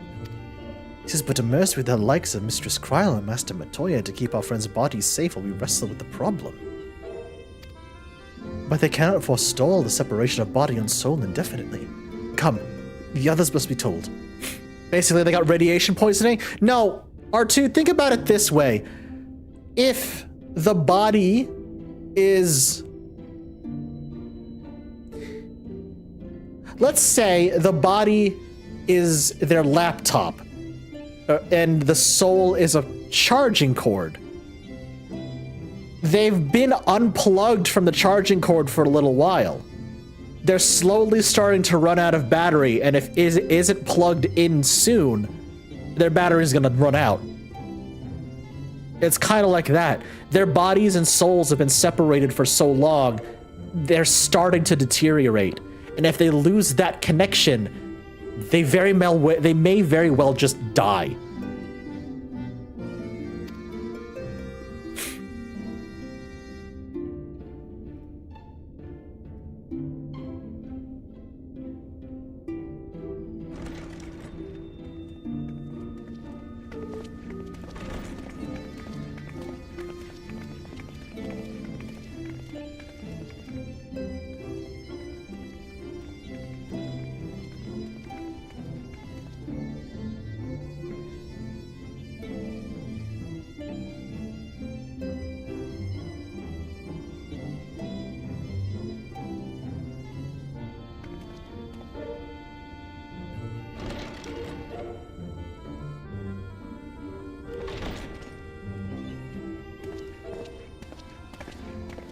It is but immersed with the likes of Mistress Kryl and Master Matoya to keep our friends' bodies safe while we wrestle with the problem. But they cannot forestall the separation of body and soul indefinitely. Come, the others must be told. Basically, they got radiation poisoning? No, R2, think about it this way. If the body is... Let's say the body is their laptop, and the soul is a charging cord. They've been unplugged from the charging cord for a little while. They're slowly starting to run out of battery, and if it isn't plugged in soon, their battery's gonna run out. It's kind of like that. Their bodies and souls have been separated for so long, they're starting to deteriorate. And if they lose that connection, they may very well just die.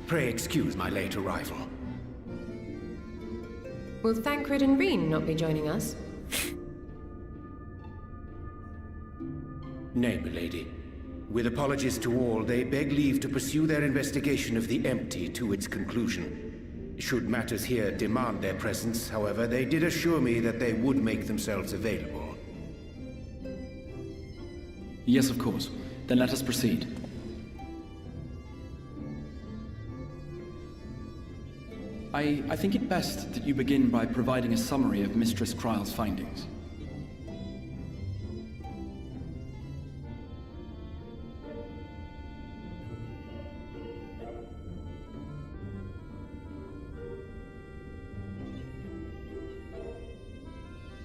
Pray excuse my late arrival. Will Thancred and Reen not be joining us? Nay, milady. With apologies to all, they beg leave to pursue their investigation of the empty to its conclusion. Should matters here demand their presence, however, they did assure me that they would make themselves available. Yes, of course. Then let us proceed. I think it best that you begin by providing a summary of Mistress Kryle's findings.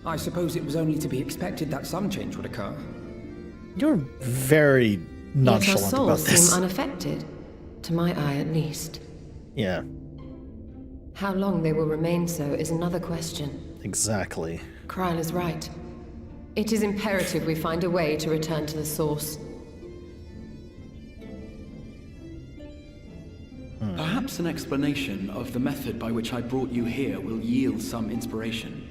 I suppose it was only to be expected that some change would occur. You're very Yet our nonchalant about souls this. seem unaffected. To my eye, at least. Yeah, How long they will remain so is another question. exactly. Kryle is right. It is imperative we find a way to return to the source. Perhaps an explanation of the method by which I brought you here will yield some inspiration.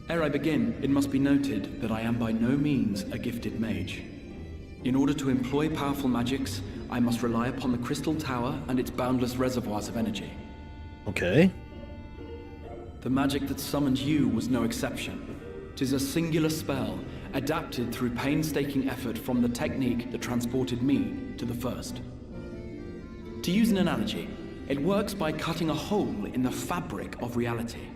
Ere I begin, it must be noted that I am by no means a gifted mage. In order to employ powerful magics, I must rely upon the Crystal Tower and its boundless reservoirs of energy. Okay. The magic that summoned you was no exception. 'Tis a singular spell, adapted through painstaking effort from the technique that transported me to the First. To use an analogy, it works by cutting a hole in the fabric of reality.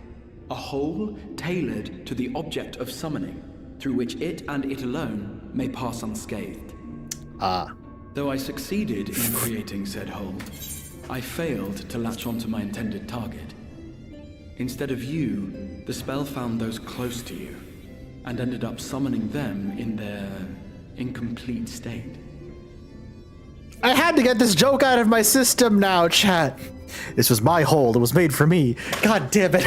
A hole tailored to the object of summoning, through which it and it alone may pass unscathed. Ah. Though I succeeded in creating said hole, I failed to latch onto my intended target. Instead of you, the spell found those close to you, and ended up summoning them in their incomplete state. I had to get this joke out of my system now, chat. This was my hole. It was made for me. God damn it.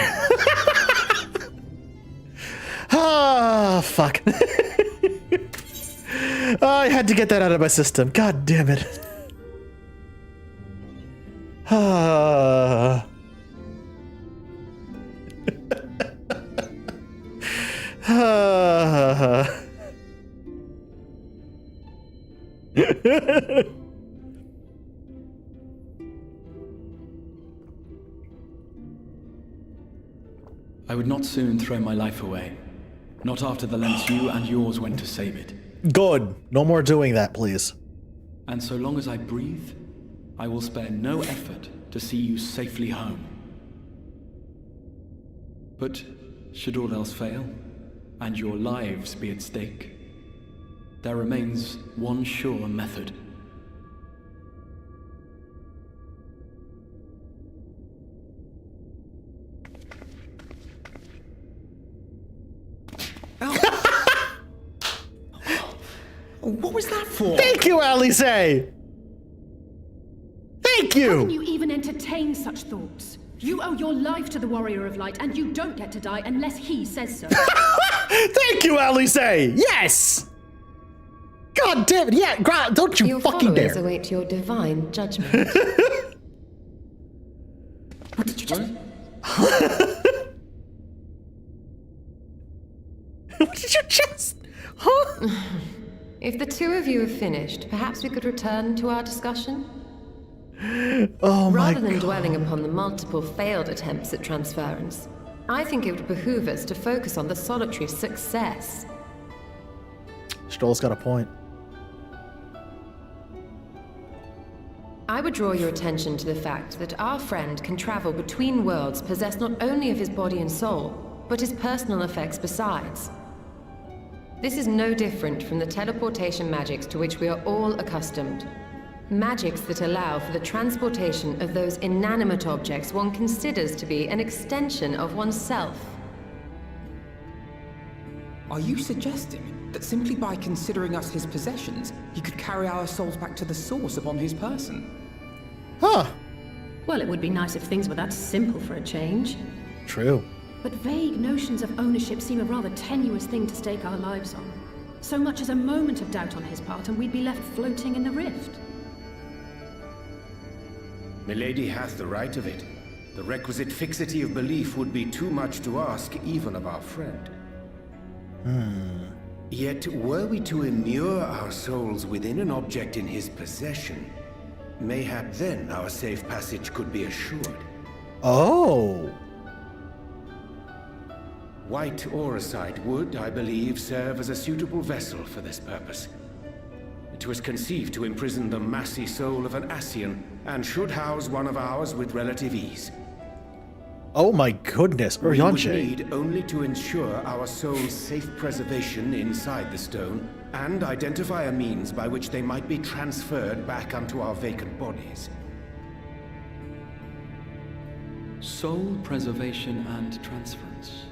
Ah, fuck. I had to get that out of my system. God damn it. Ah. Ah. I would not soon throw my life away. Not after the lengths you and yours went to save it. Good. No more doing that, please. And so long as I breathe, I will spare no effort to see you safely home. But should all else fail, and your lives be at stake, there remains one sure method. What was that for? Thank you, Alice! Thank you! How can you even entertain such thoughts? You owe your life to the Warrior of Light, and you don't get to die unless he says so. Thank you, Alice! Yes! God damn it, yeah, don't you Your fucking followers dare. await your divine judgment. What did you just... What did you just... Huh? If the two of you have finished, perhaps we could return to our discussion? Oh my Rather than God. dwelling upon the multiple failed attempts at transference, I think it would behoove us to focus on the solitary success. Stroll's got a point. I would draw your attention to the fact that our friend can travel between worlds possessed not only of his body and soul, but his personal effects besides. This is no different from the teleportation magics to which we are all accustomed. Magics that allow for the transportation of those inanimate objects one considers to be an extension of oneself. Are you suggesting that simply by considering us his possessions, he could carry our souls back to the source upon his person? Huh. Well, it would be nice if things were that simple for a change. True. But vague notions of ownership seem a rather tenuous thing to stake our lives on. So much as a moment of doubt on his part, and we'd be left floating in the rift. Milady hath the right of it. The requisite fixity of belief would be too much to ask even of our friend. Yet, were we to immure our souls within an object in his possession, mayhap then our safe passage could be assured. Oh. White Aurosite would, I believe, serve as a suitable vessel for this purpose. It was conceived to imprison the massy soul of an Ascian, and should house one of ours with relative ease. Oh my goodness, We would Urianger. need only to ensure our soul's safe preservation inside the stone, and identify a means by which they might be transferred back unto our vacant bodies. Soul preservation and transference.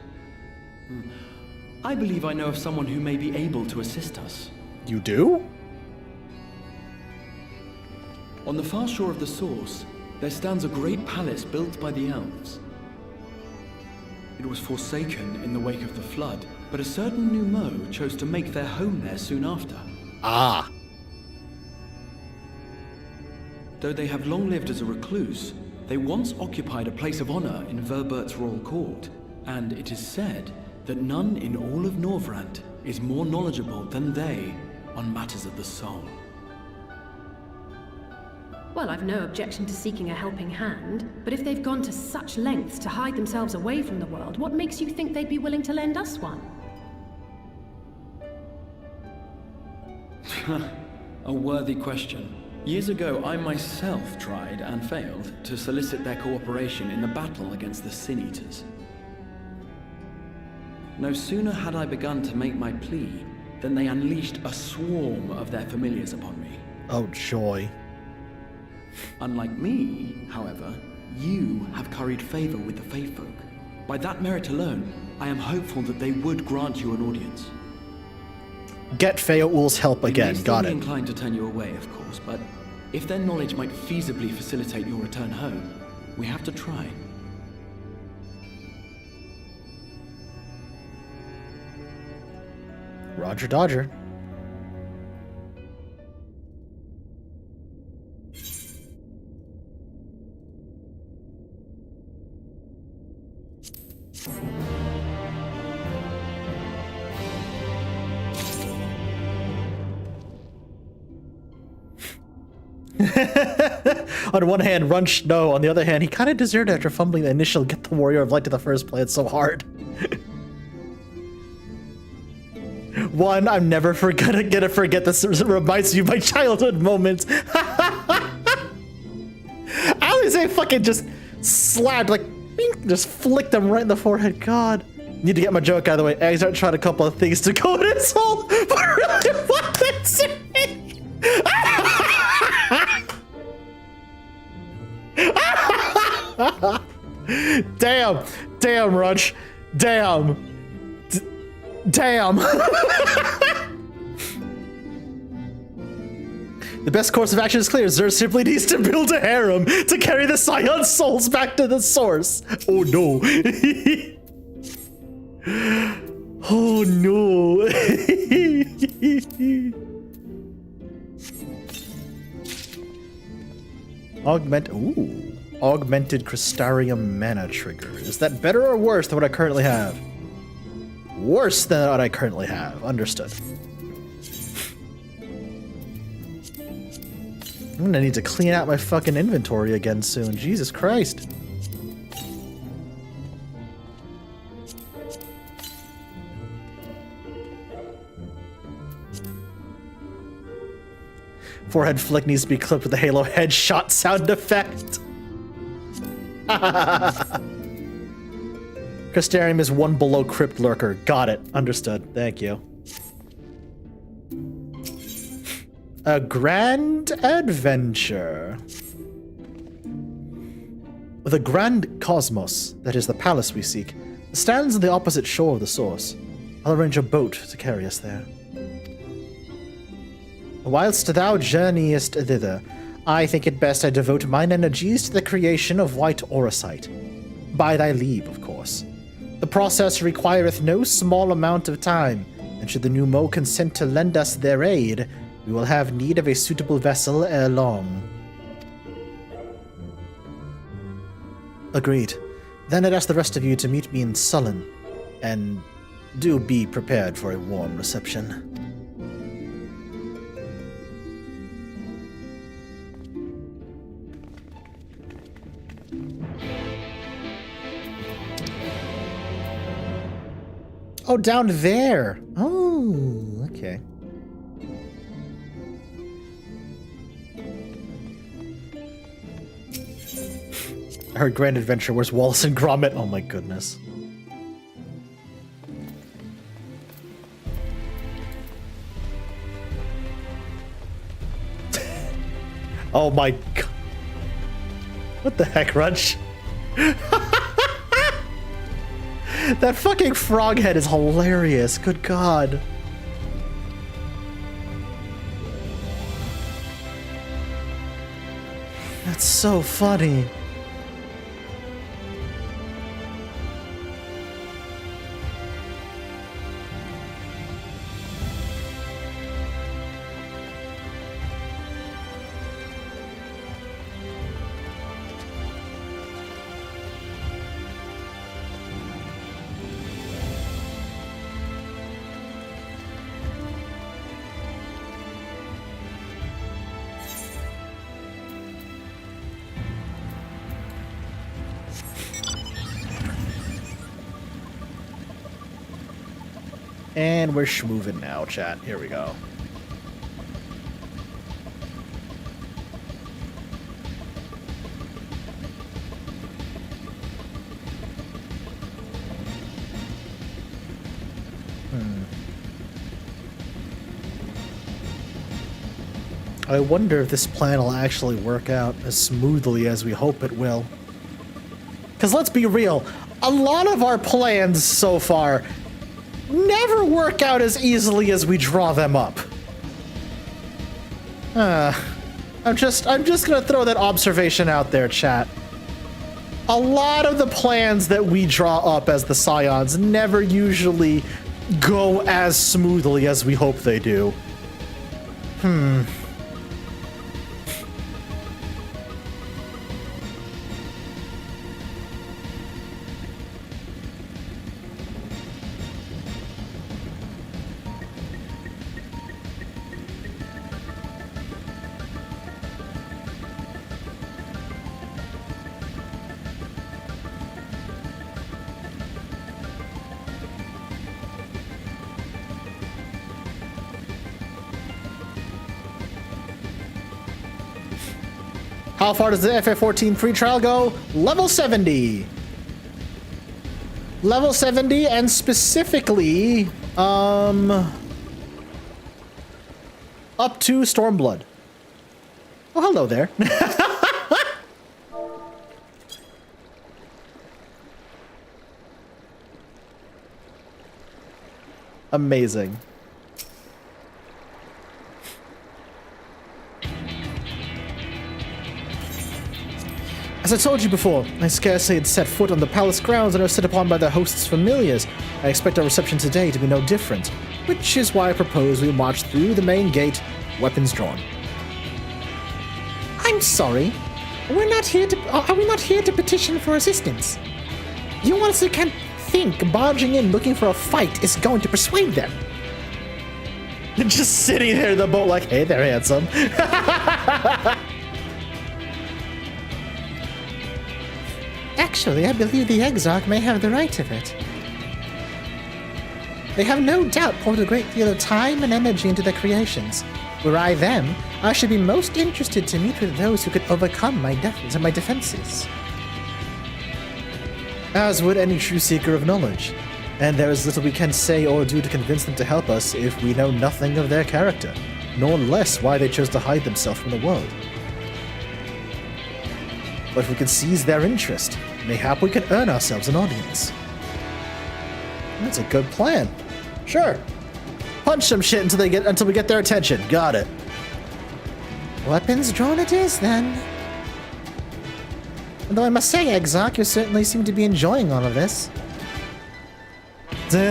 I believe I know of someone who may be able to assist us. You do? On the far shore of the source, there stands a great palace built by the elves. It was forsaken in the wake of the flood, but a certain Numo chose to make their home there soon after. Ah. Though they have long lived as a recluse, they once occupied a place of honor in Verbert's royal court, and it is said that none in all of Norvrant is more knowledgeable than they on matters of the soul. Well, I've no objection to seeking a helping hand, but if they've gone to such lengths to hide themselves away from the world, what makes you think they'd be willing to lend us one? A worthy question. Years ago, I myself tried and failed to solicit their cooperation in the battle against the Sin Eaters. No sooner had I begun to make my plea than they unleashed a swarm of their familiars upon me. Oh, joy. Unlike me, however, you have curried favor with the Fae folk. By that merit alone, I am hopeful that they would grant you an audience. Get Feoul's help again. Got it. Inclined to turn you away, of course, but if their knowledge might feasibly facilitate your return home, we have to try. Roger Dodger. On one hand, Runch, no. On the other hand, he kind of deserted after fumbling the initial Get the Warrior of Light to the first play. It's so hard. One, I'm never gonna forget this. Reminds you of my childhood moments. I always say fucking just slapped, like, bing, just flicked them right in the forehead. God. Need to get my joke out of the way. Eggs aren't trying a couple of things to go in his hole, but really what they say. Damn, Runch, damn. The best course of action is clear. Zer simply needs to build a harem to carry the Scion souls back to the source. Oh no. Oh no. Augmented Crystarium mana trigger. Is that better or worse than what I currently have? Worse than what I currently have. Understood. I'm gonna need to clean out my fucking inventory again soon. Jesus Christ. Forehead flick needs to be clipped with the Halo headshot sound effect. Crystarium is one below Crypt Lurker. Got it. Understood. Thank you. A grand adventure. The Grand Cosmos, that is the palace we seek, stands on the opposite shore of the source. I'll arrange a boat to carry us there. Whilst thou journeyest thither, I think it best I devote mine energies to the creation of white Aurosite. By thy leave, of course. The process requireth no small amount of time, and should the Numo consent to lend us their aid, we will have need of a suitable vessel ere long. Agreed. Then I'd ask the rest of you to meet me in Sullen, and do be prepared for a warm reception. Oh, down there. Oh, okay. I heard Grand Adventure. Where's Wallace and Gromit? Oh my goodness. Oh my god. What the heck, Runch? That fucking frog head is hilarious. Good god. That's so funny. And we're schmoovin' now, chat. Here we go. I wonder if this plan will actually work out as smoothly as we hope it will. Because let's be real, a lot of our plans so far never work out as easily as we draw them up. I'm just gonna throw that observation out there, chat. A lot of the plans that we draw up as the Scions never usually go as smoothly as we hope they do. How far does the FF14 free trial go? Level 70. Level 70, and specifically, up to Stormblood. Oh, hello there. Amazing. As I told you before, I scarcely had set foot on the palace grounds and I was set upon by the host's familiars. I expect our reception today to be no different, which is why I propose we march through the main gate, weapons drawn. I'm sorry. Are we not here to petition for assistance? You honestly can't think barging in looking for a fight is going to persuade them? Just sitting there in the boat like, hey there, handsome. Actually, I believe the Exarch may have the right of it. They have no doubt poured a great deal of time and energy into their creations. Were I them, I should be most interested to meet with those who could overcome my defenses. As would any true seeker of knowledge, and there is little we can say or do to convince them to help us if we know nothing of their character, nor less why they chose to hide themselves from the world. But if we can seize their interest, mayhap we can earn ourselves an audience. That's a good plan. Sure. Punch some shit until we get their attention. Got it. Weapons drawn it is, then. Although I must say, Exarch, you certainly seem to be enjoying all of this. Do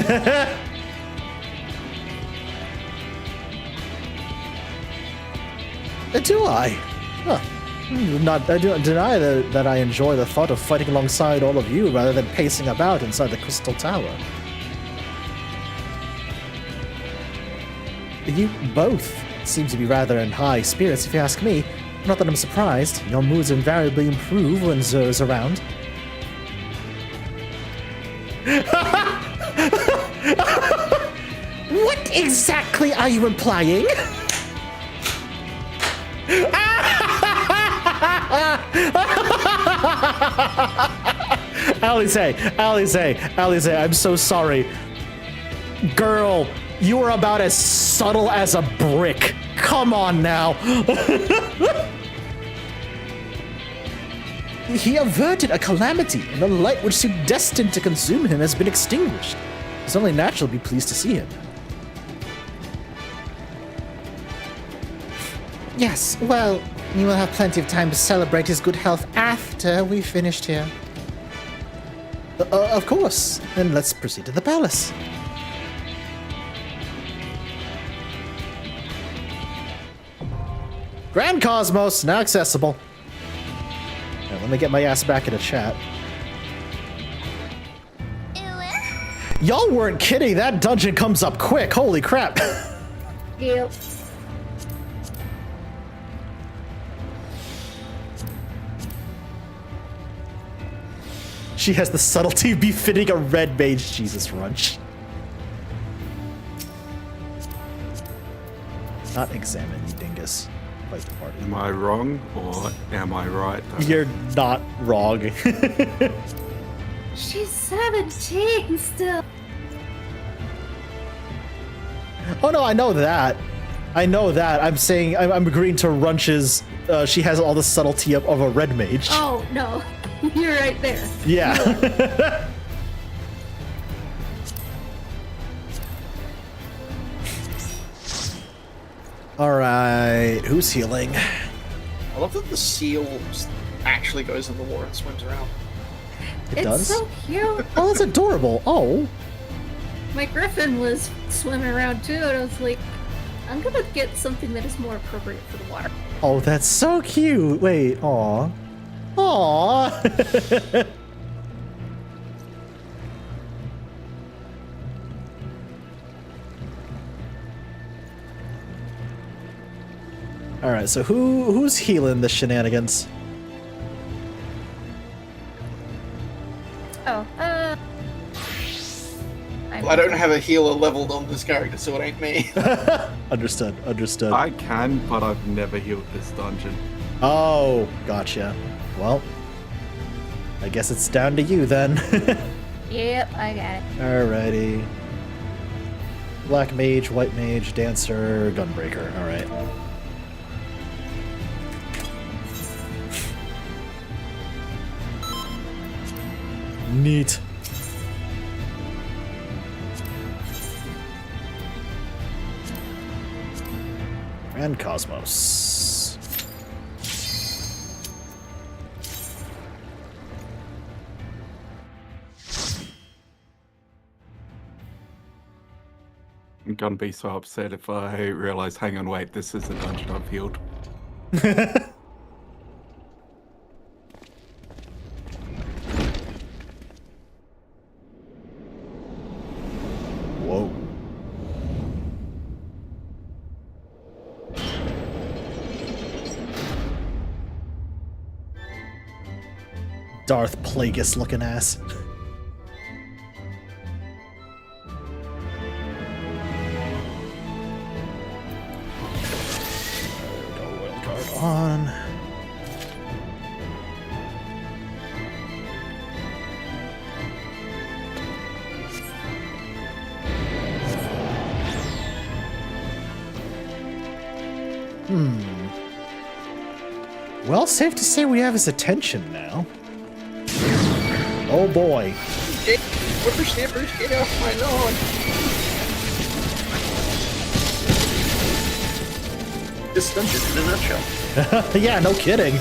I? Huh. I do not deny that I enjoy the thought of fighting alongside all of you rather than pacing about inside the Crystal Tower. You both seem to be rather in high spirits, if you ask me. Not that I'm surprised. Your moods invariably improve when Zer's around. What exactly are you implying? Alize, I'm so sorry. Girl, you are about as subtle as a brick. Come on now. He averted a calamity, and the light which seemed destined to consume him has been extinguished. It's only natural to be pleased to see him. Yes, well, you will have plenty of time to celebrate his good health after we've finished here. Of course. Then let's proceed to the palace. Grand Cosmos, now accessible. Now, let me get my ass back in the chat. Y'all weren't kidding. That dungeon comes up quick. Holy crap. Yep. She has the subtlety befitting a red mage. Jesus, Runch. Not examine, you dingus. Fight the party. Am I wrong or am I right? You're not wrong. She's 17 still. Oh no, I know that. I know that. I'm saying I'm agreeing to Runch's. She has all the subtlety of a red mage. Oh no, you're right there. Yeah. All right, who's healing? I love that the seal actually goes in the water and swims around. It does? It's so cute. Oh, that's adorable. Oh. My griffin was swimming around too, and I was like, I'm gonna get something that is more appropriate for the water. Oh, that's so cute. Wait, aw. Aw. All right, so who's healing the shenanigans? Oh, I don't have a healer leveled on this character, so it ain't me. Understood. I can, but I've never healed this dungeon. Oh, gotcha. Well, I guess it's down to you then. Yep, I got it. Alrighty. Black mage, white mage, dancer, gunbreaker. All right. Neat. And Cosmos. I'm gonna be so upset if I realize, hang on, wait, this is the dungeon I've healed. Whoa. Darth Plagueis looking ass. On. Well, safe to say we have his attention now. Oh boy. Whippersnappers, get off my lawn. This dungeon in a nutshell. Yeah, no kidding.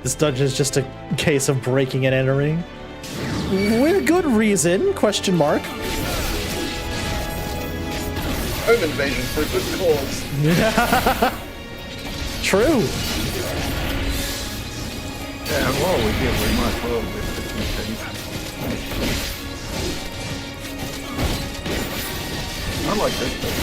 This dungeon is just a case of breaking and entering. With good reason, question mark. Home invasion for a good cause. True. Yeah, and while we did, we might as well with the two things. I like this stuff.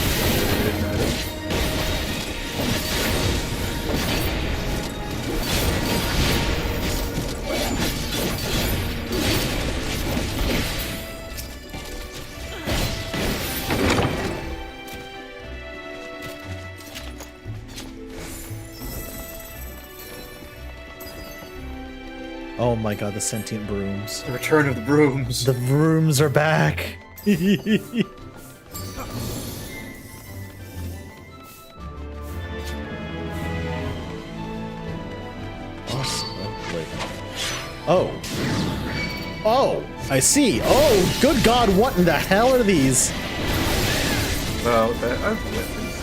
Oh my god, the sentient brooms. The return of the brooms. The brooms are back. Oh. Oh, I see. Oh, good god, what in the hell are these? Well, they're weapons.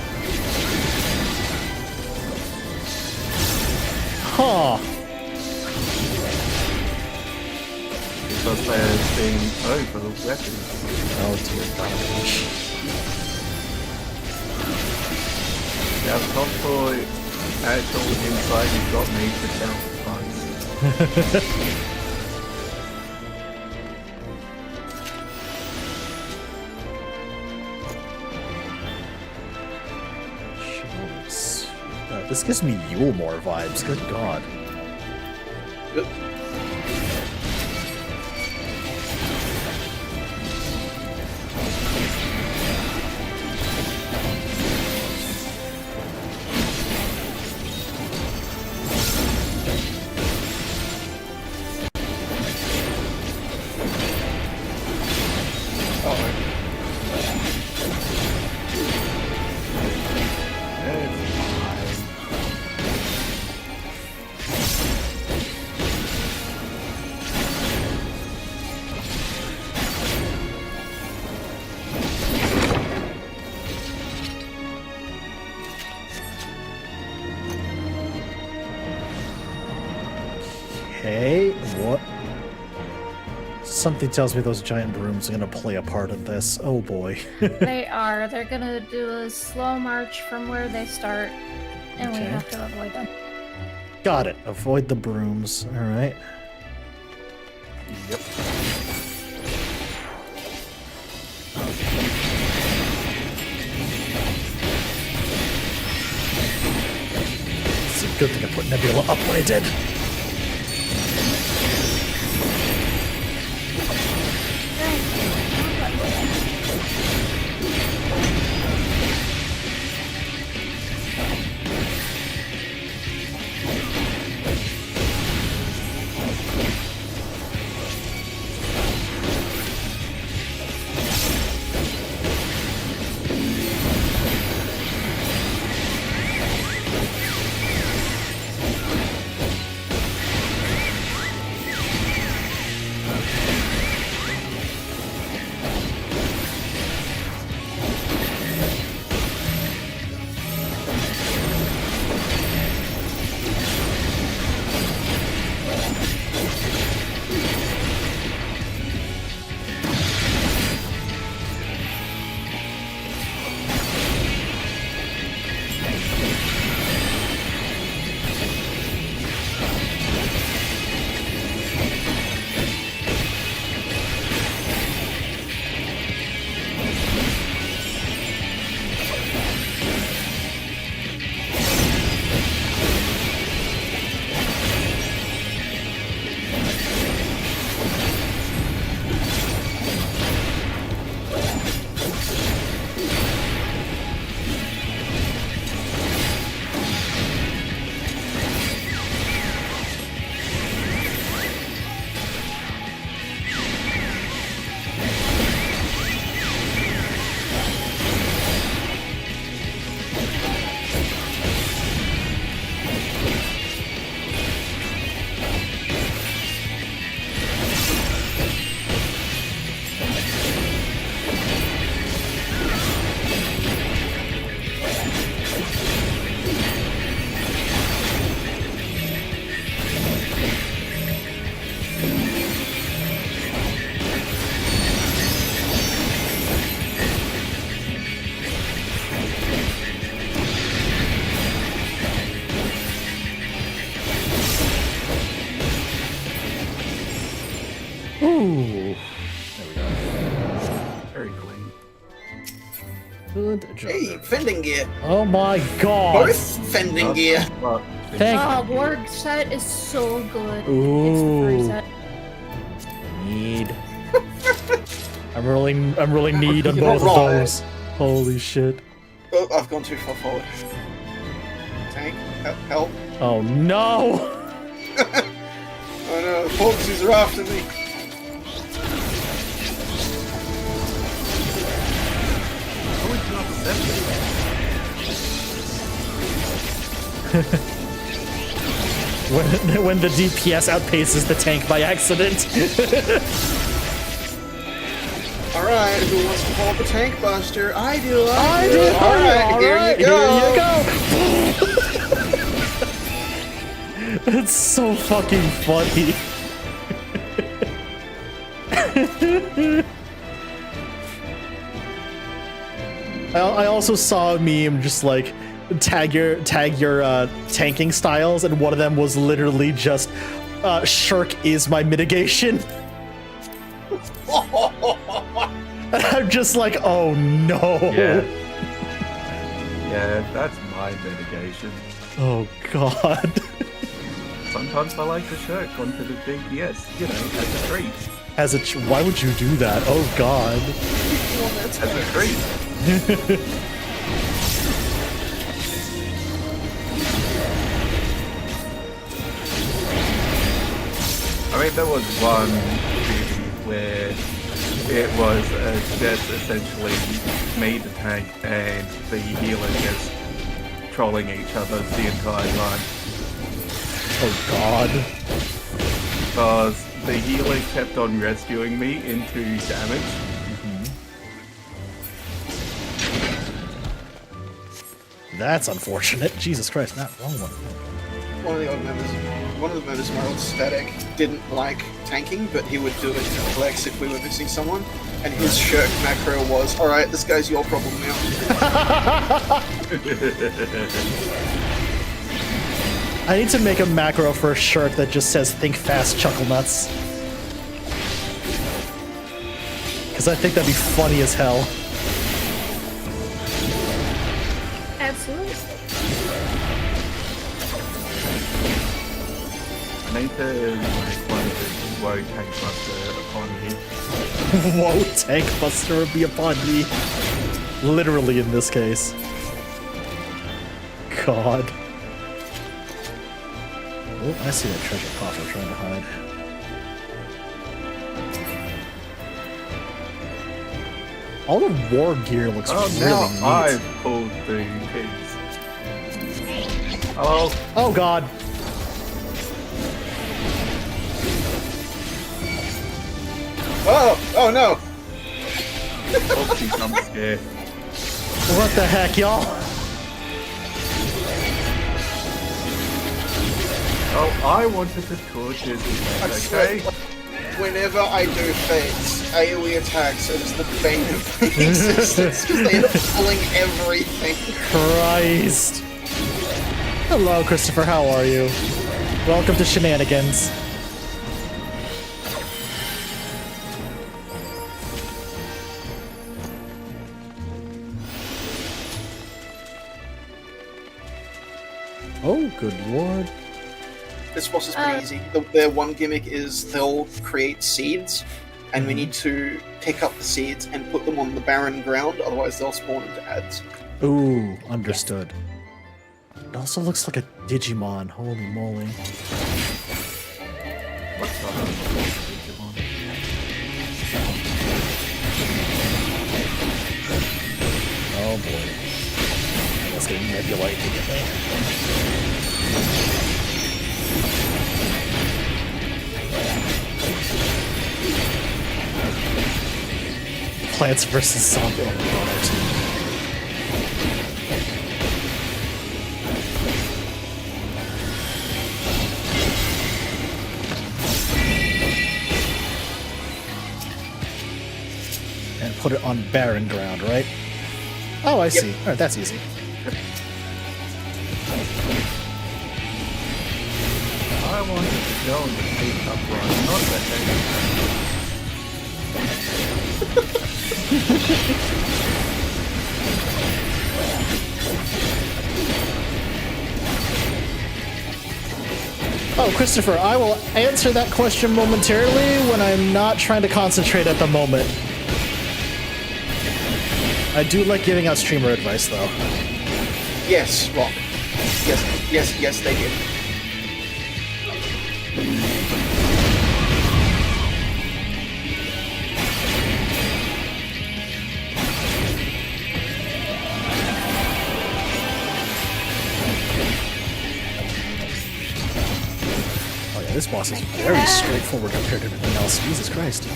Huh. Because they're being over weapons. Oh dear god. Yeah, top boy, actual inside you got me to count the price. This gives me Yulemore vibes, good god. Yep. Okay, what? Something tells me those giant brooms are gonna play a part in this. Oh boy. They are. They're gonna do a slow march from where they start, and we have to avoid them. Got it. Avoid the brooms. Alright. Yep. It's a good thing I put Nebula up when I did. Hey, fending gear. Oh my god. Both fending gear. Thank Warg set is so good. Ooh. It's the free set. Need. I'm really need on You're both of not wrong. those. Holy shit. Oh, I've gone too far forward. Tank, help. Oh no! Oh no, the foxes are after me. when the DPS outpaces the tank by accident. Alright, who wants to hold the tank buster? I do. Alright, here you go. It's so fucking funny. I also saw a meme just like tag your tanking styles, and one of them was literally just Shirk is my mitigation. And I'm just like, oh no. Yeah, that's my mitigation. Oh god. Sometimes I like to shirk onto the DPS, you know, as a treat. As a why would you do that? Oh god. As a treat. I mean, there was one video where it was just essentially me, the tank, and the healer just trolling each other the entire time. Oh god. Because the healer kept on rescuing me into damage. That's unfortunate. Jesus Christ, not wrong one. One of the members of my old static didn't like tanking, but he would do it to flex if we were missing someone. And his shirk macro was, alright, this guy's your problem now. I need to make a macro for a shirt that just says think fast, chuckle nuts. Because I think that'd be funny as hell. Absolutely. I need to make one of the woe tank buster upon me. Whoa, tank buster would be upon me. Literally in this case. God. Oh, I see that treasure coffer trying to hide. All the war gear looks really now neat. I've pulled the pigs. Oh. Oh god. Oh no! Oopsies, I'm scared. What the heck, y'all? Oh, I wanted to torch his face, okay? Whenever I do fates, AoE attacks, it is the bane of my existence because they end up pulling everything. Christ. Hello, Christopher, how are you? Welcome to Shenanigans. Oh, good lord. This boss is pretty easy. Their one gimmick is they'll create seeds, and we need to pick up the seeds and put them on the barren ground, otherwise they'll spawn into ads. Ooh, understood. It also looks like a Digimon, holy moly. What's that? Digimon? Oh boy. Let's get nebulite together. Plants vs. Zombie. Oh, and put it on barren ground, right? Oh, I see. Alright, that's easy. I wanted to go in the peak upright, not the head. Oh, Christopher, I will answer that question momentarily when I'm not trying to concentrate at the moment. I do like giving out streamer advice, though. Yes, Rock. Yes, they did. Oh yeah, this boss is very straightforward compared to everything else. Jesus Christ.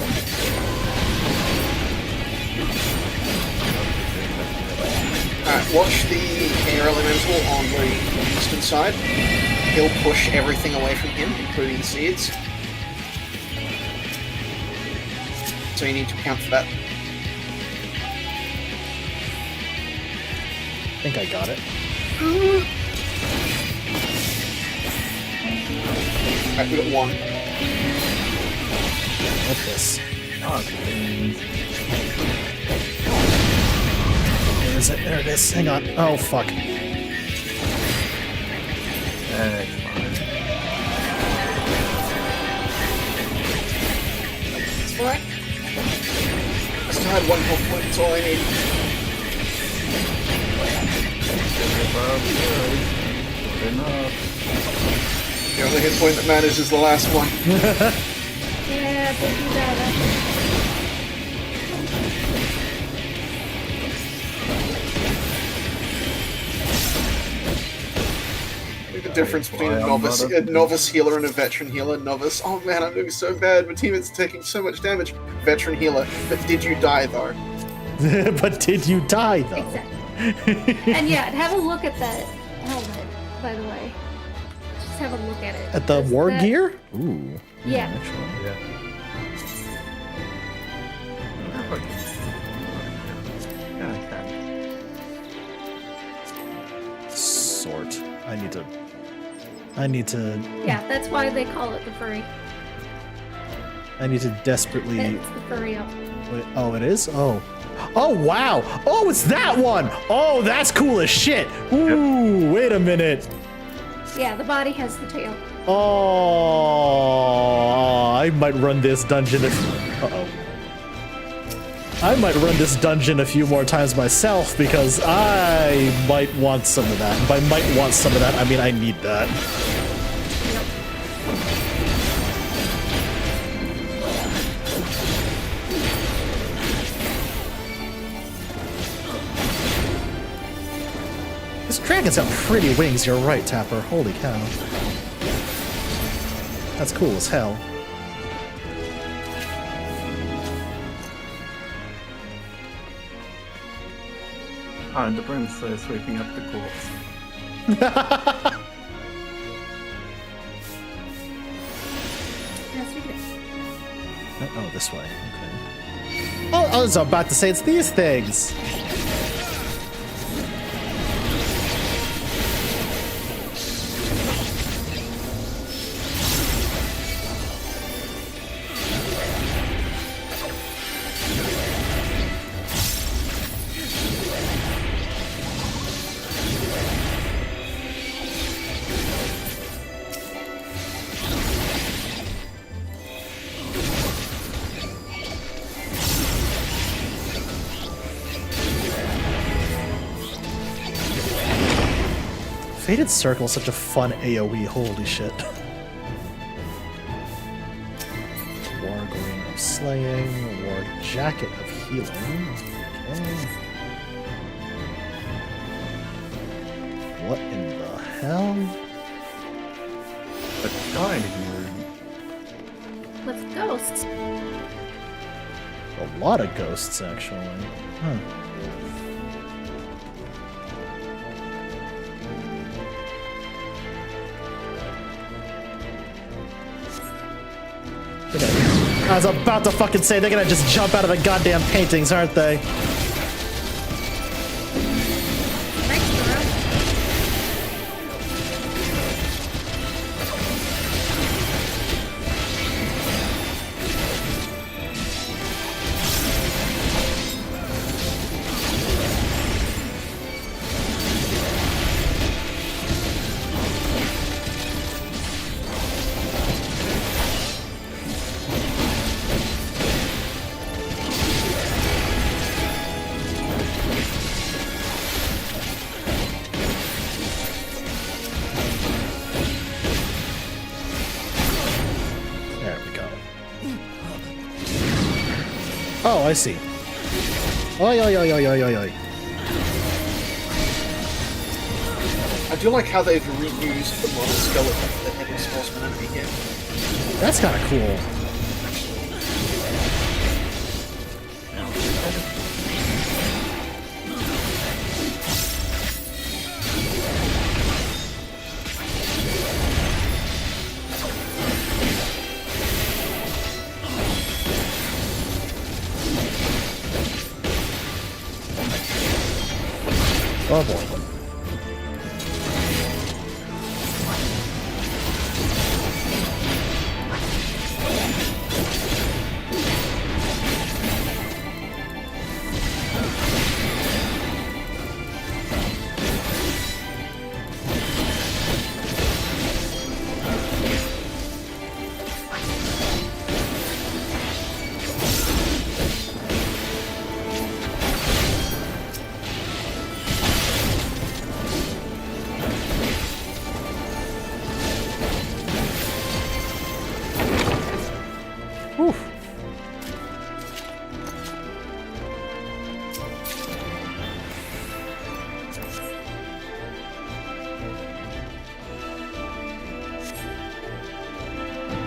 Alright, watch the air elemental on the eastern side. He'll push everything away from him, including the seeds. So you need to account for that. I think I got it. Alright, we got one. What's this? Oh, Where is it? There it is. Hang on. Oh, fuck. it's fine. It's fine. Still had one health point, that's all I need. Good enough. The only hit point that matters is the last one. Yeah, but you got it. The difference between a novice healer and a veteran healer. Novice, oh man, I'm doing so bad. My teammate's taking so much damage. Veteran healer, but did you die though? But did you die though? Exactly. And yeah, have a look at that helmet, by the way. Just have a look at it. At the Does war that- gear? Ooh. Yeah. Actually, Yeah. Sort. I need to. Yeah, that's why they call it the furry. I need to desperately. It's the furry up. Wait, oh, it is? Oh. Oh, wow. Oh, it's that one. Oh, that's cool as shit. Ooh, wait a minute. Yeah, the body has the tail. Oh, I might run this dungeon if. Uh-oh. I might run this dungeon a few more times myself because I might want some of that. If I might want some of that, I mean I need that. This dragon's got pretty wings, you're right, Tapper. Holy cow. That's cool as hell. And the prince sweeping up the corpse. Yes, we do. Oh, this way. Okay. Oh, I was about to say it's these things. Fated Circle is such a fun AoE, holy shit. Wargoing of Slaying, Ward Jacket of Healing. Okay. What in the hell? A dining room. With ghosts. A lot of ghosts, actually. Huh. I was about to fucking say they're gonna just jump out of the goddamn paintings, aren't they? Oh, I see. Oi, oi, oi, oi, oi, oi, oi. I do like how they've reused the model skeleton for the headless horseman enemy here. That's kind of cool. Oh boy.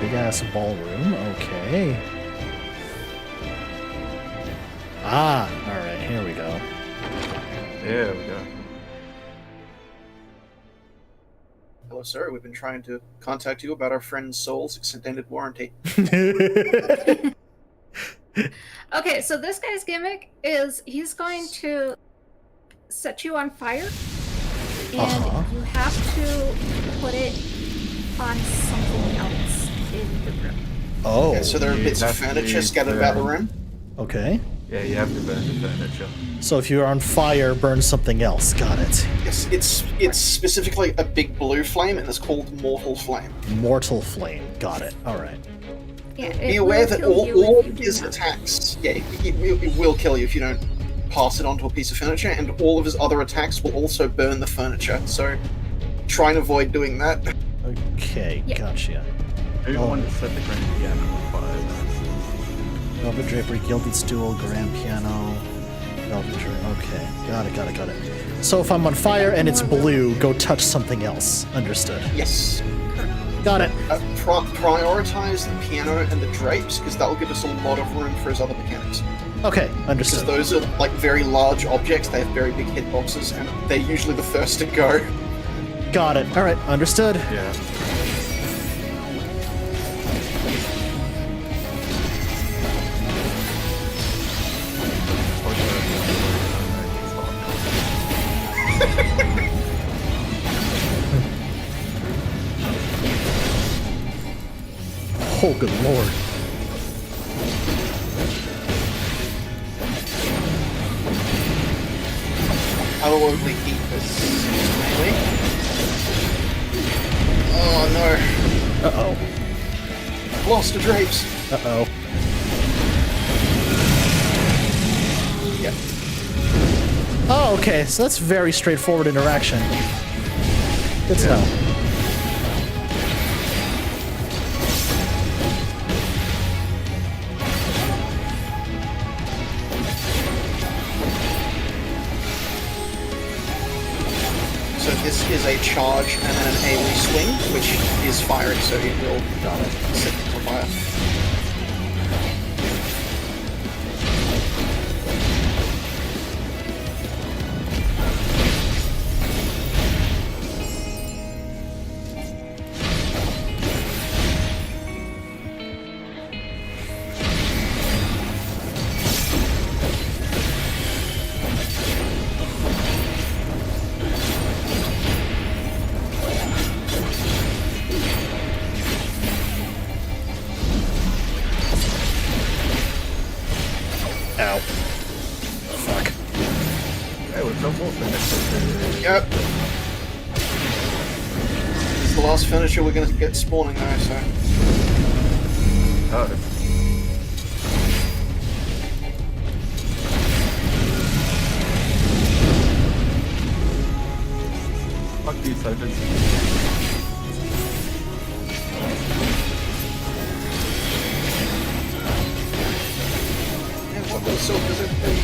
Big ass ballroom, okay. Ah, alright, here we go. There we go. Hello, sir. We've been trying to contact you about our friend's Soul's extended warranty. Okay, so this guy's gimmick is he's going to set you on fire, and you have to put it on something else in the room. Oh. Okay, so there are bits of furniture scattered about the room. Okay. Yeah, you have to burn the furniture. So if you're on fire, burn something else. Got it. Yes, it's specifically a big blue flame, and it's called Mortal Flame. Mortal flame. Got it. All right. Yeah, Be aware that all of his attacks, it will kill you if you don't pass it onto a piece of furniture, and all of his other attacks will also burn the furniture, so try and avoid doing that. Okay, gotcha. Who wanted to set the grand piano on fire? Velvet drapery, gilded stool, grand piano, velvet drapery. Okay, got it. So if I'm on fire and it's blue, go touch something else. Understood. Yes. Got it. Prioritize the piano and the drapes, because that will give us a lot of room for his other mechanics. Okay, understood. Because those are like very large objects, they have very big hitboxes, and they're usually the first to go. Got it. All right, understood. Yeah. Oh, good lord. I will only keep this melee. Oh no. Uh-oh. Lost the drapes. Uh-oh. Yeah. Oh, okay, so that's very straightforward interaction. Good to know. So this is a charge and then an AoE swing, which is firing, so it will set it on fire. Ow. Fuck. Hey, we've got more furniture. Yep. This is the last furniture we're going to get spawning though, so... Oh. Fuck these sofas. So does everybody.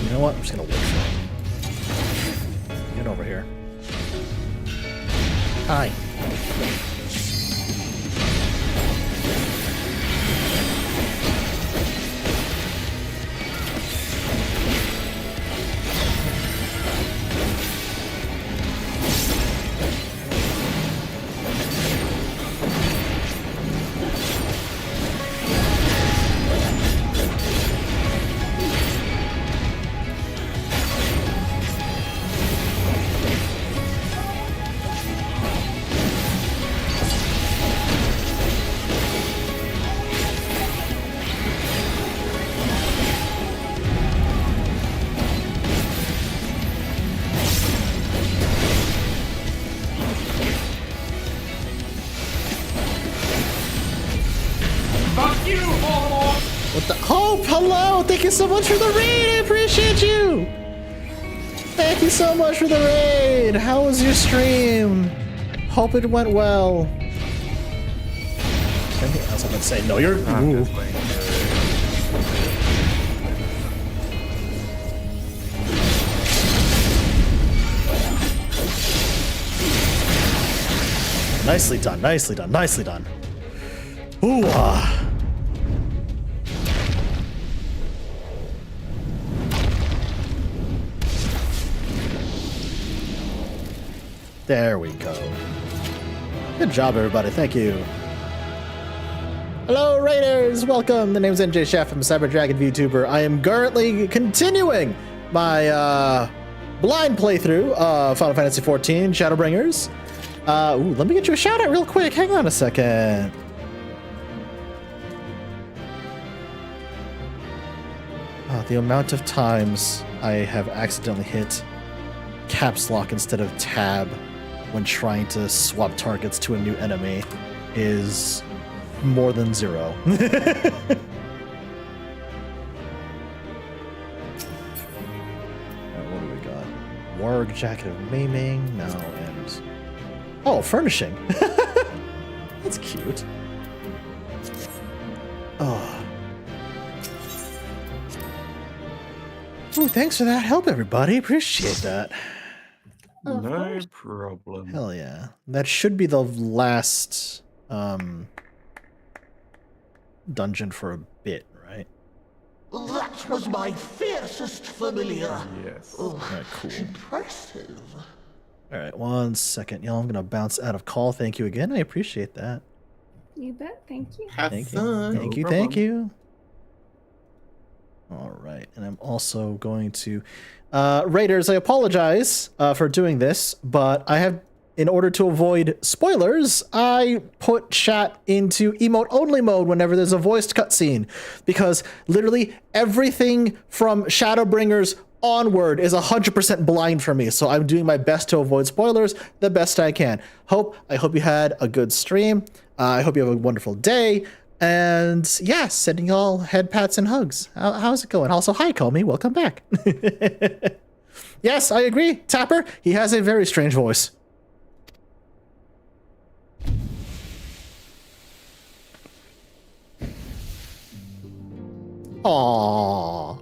You know what? I'm just gonna wait for him. Get over here. Hi. What the? Oh, hello! Thank you so much for the raid! I appreciate you! Thank you so much for the raid! How was your stream? Hope it went well. Anything else I'm gonna say? No, you're... Ooh. Nicely done, nicely done, nicely done. Ooh, There we go. Good job, everybody. Thank you. Hello, Raiders! Welcome. The name's NJChef. I'm a Cyber Dragon VTuber. I am currently continuing my blind playthrough of Final Fantasy XIV Shadowbringers. Ooh, let me get you a shout out real quick. Hang on a second. The amount of times I have accidentally hit caps lock instead of tab when trying to swap targets to a new enemy is more than 0. What do we got? Warg Jacket of Maiming, no, and... Oh, furnishing! That's cute. Oh. Ooh, thanks for that help, everybody. Appreciate that. No problem. Hell yeah. That should be the last dungeon for a bit, right? That was my fiercest familiar. Yes. Oh, Alright, cool. impressive. Alright, 1 second. Y'all, I'm gonna bounce out of call. Thank you again. I appreciate that. You bet. Thank you. Thank you. Thank you. Thank you. All right, and I'm also going to... Raiders, I apologize for doing this, but I have, in order to avoid spoilers, I put chat into emote-only mode whenever there's a voiced cutscene, because literally everything from Shadowbringers onward is 100% blind for me, so I'm doing my best to avoid spoilers the best I can. I hope you had a good stream. I hope you have a wonderful day. And yeah, sending y'all head pats and hugs. How's it going? Also, hi, Comey. Welcome back. Yes, I agree. Tapper, he has a very strange voice. Aww.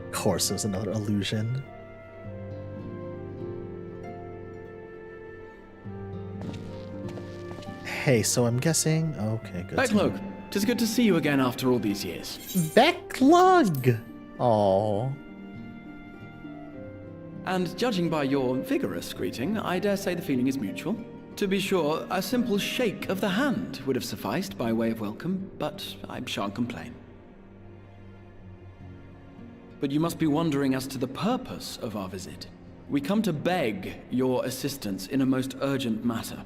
Of course, there's another illusion. Hey, so I'm guessing... Okay, good. Backlog, tis good to see you again after all these years. Backlog! Aww. And judging by your vigorous greeting, I dare say the feeling is mutual. To be sure, a simple shake of the hand would have sufficed by way of welcome, but I shan't complain. But you must be wondering as to the purpose of our visit. We come to beg your assistance in a most urgent matter.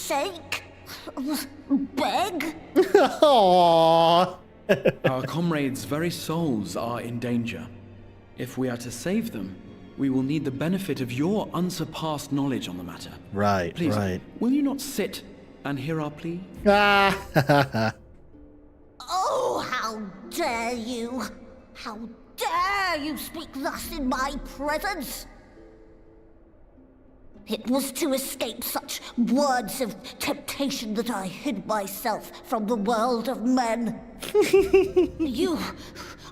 sake? Beg? Aww. Our comrades' very souls are in danger. If we are to save them, we will need the benefit of your unsurpassed knowledge on the matter. Right, Please, right. will you not sit and hear our plea? Ah. Oh, how dare you! How dare you speak thus in my presence! It was to escape such words of temptation that I hid myself from the world of men. You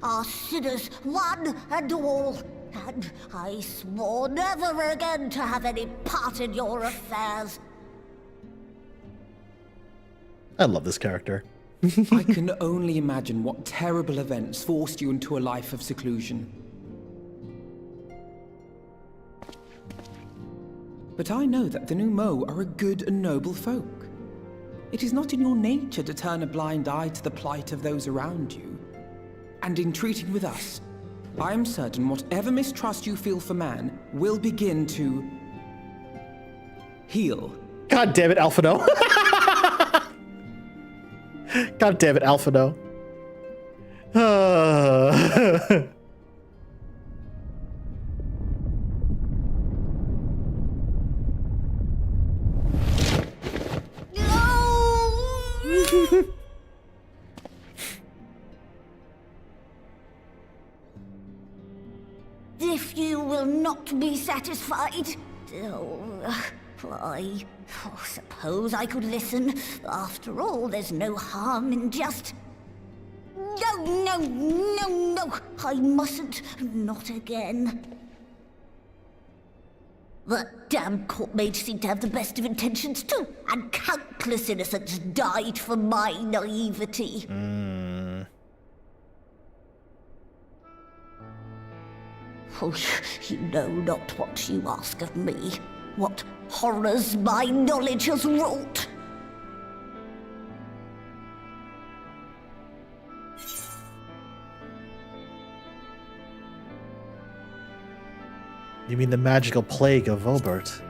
are sinners, one and all, and I swore never again to have any part in your affairs. I love this character. I can only imagine what terrible events forced you into a life of seclusion. But I know that the Numo are a good and noble folk. It is not in your nature to turn a blind eye to the plight of those around you. And in treating with us, I am certain whatever mistrust you feel for man will begin to heal. God damn it, Alphino. God damn it, Alphino. If you will not be satisfied, I suppose I could listen. After all, there's no harm in just... No, I mustn't. Not again. That damn court mage seemed to have the best of intentions too, and countless innocents died for my naivety. Oh, you know not what you ask of me. What horrors my knowledge has wrought. You mean the magical plague of Obert?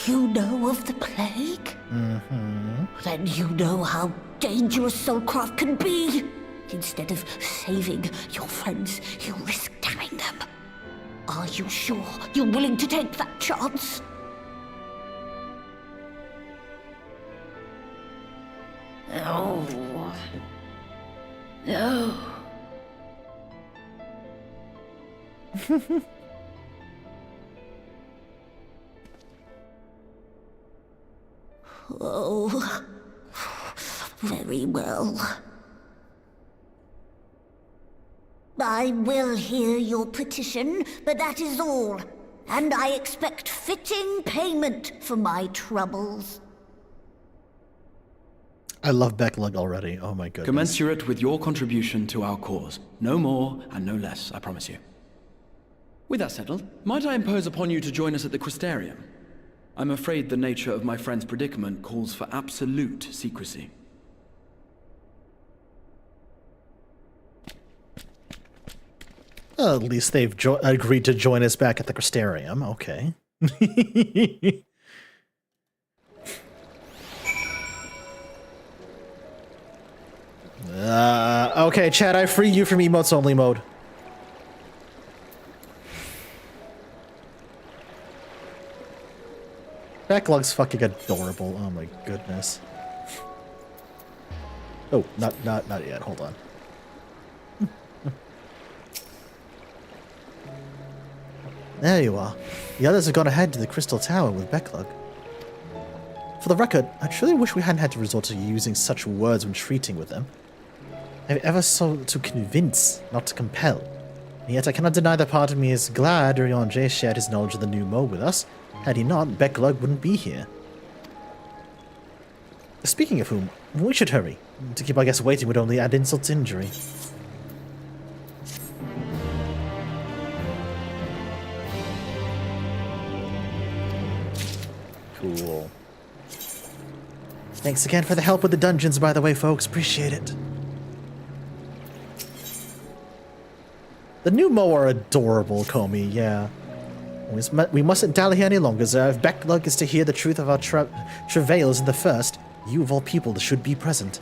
You know of the plague? Mm-hmm. Then you know how dangerous soulcraft can be. Instead of saving your friends, you risk damning them. Are you sure you're willing to take that chance? No. No. Oh, very well. I will hear your petition, but that is all. And I expect fitting payment for my troubles. I love Becklug already. Oh my goodness. Commensurate with your contribution to our cause. No more and no less, I promise you. With that settled, might I impose upon you to join us at the Crystarium? I'm afraid the nature of my friend's predicament calls for absolute secrecy. Well, at least they've agreed to join us back at the Crystarium. Okay. Okay, Chad, I free you from emotes only mode. Backlog's fucking adorable. Oh my goodness. Oh, not yet. Hold on. There you are. The others have gone ahead to the Crystal Tower with Becklug. For the record, I truly wish we hadn't had to resort to using such words when treating with them. I've ever sought to convince, not to compel. And yet I cannot deny that part of me is glad NJChef shared his knowledge of the new Mo with us. Had he not, Becklug wouldn't be here. Speaking of whom, we should hurry. To keep our guests waiting would only add insult to injury. Cool. Thanks again for the help with the dungeons, by the way, folks. Appreciate it. The new Mo are adorable, Comey, yeah. We mustn't dally here any longer, sir. If Backlog is to hear the truth of our travails in the first, you of all people should be present.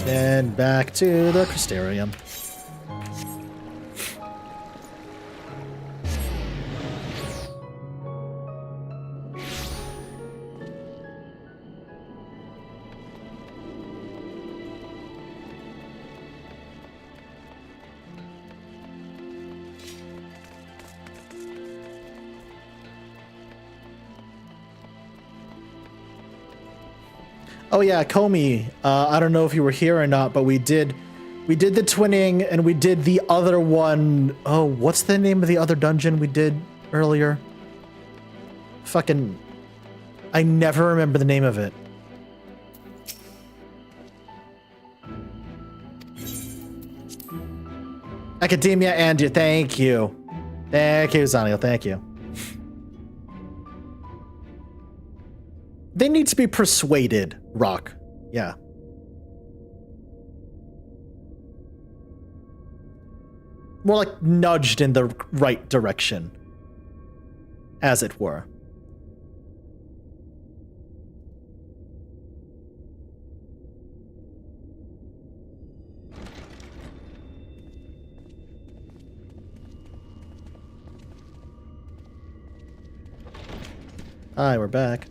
And back to the Crystarium. Oh yeah, Comey, I don't know if you were here or not, but we did the twinning and we did the other one. Oh, what's the name of the other dungeon we did earlier? Fucking, I never remember the name of it. Academia and you, thank you. Thank you, Zaniel, thank you. They need to be persuaded, Rock. Yeah. More like nudged in the right direction, as it were. Hi, we're back.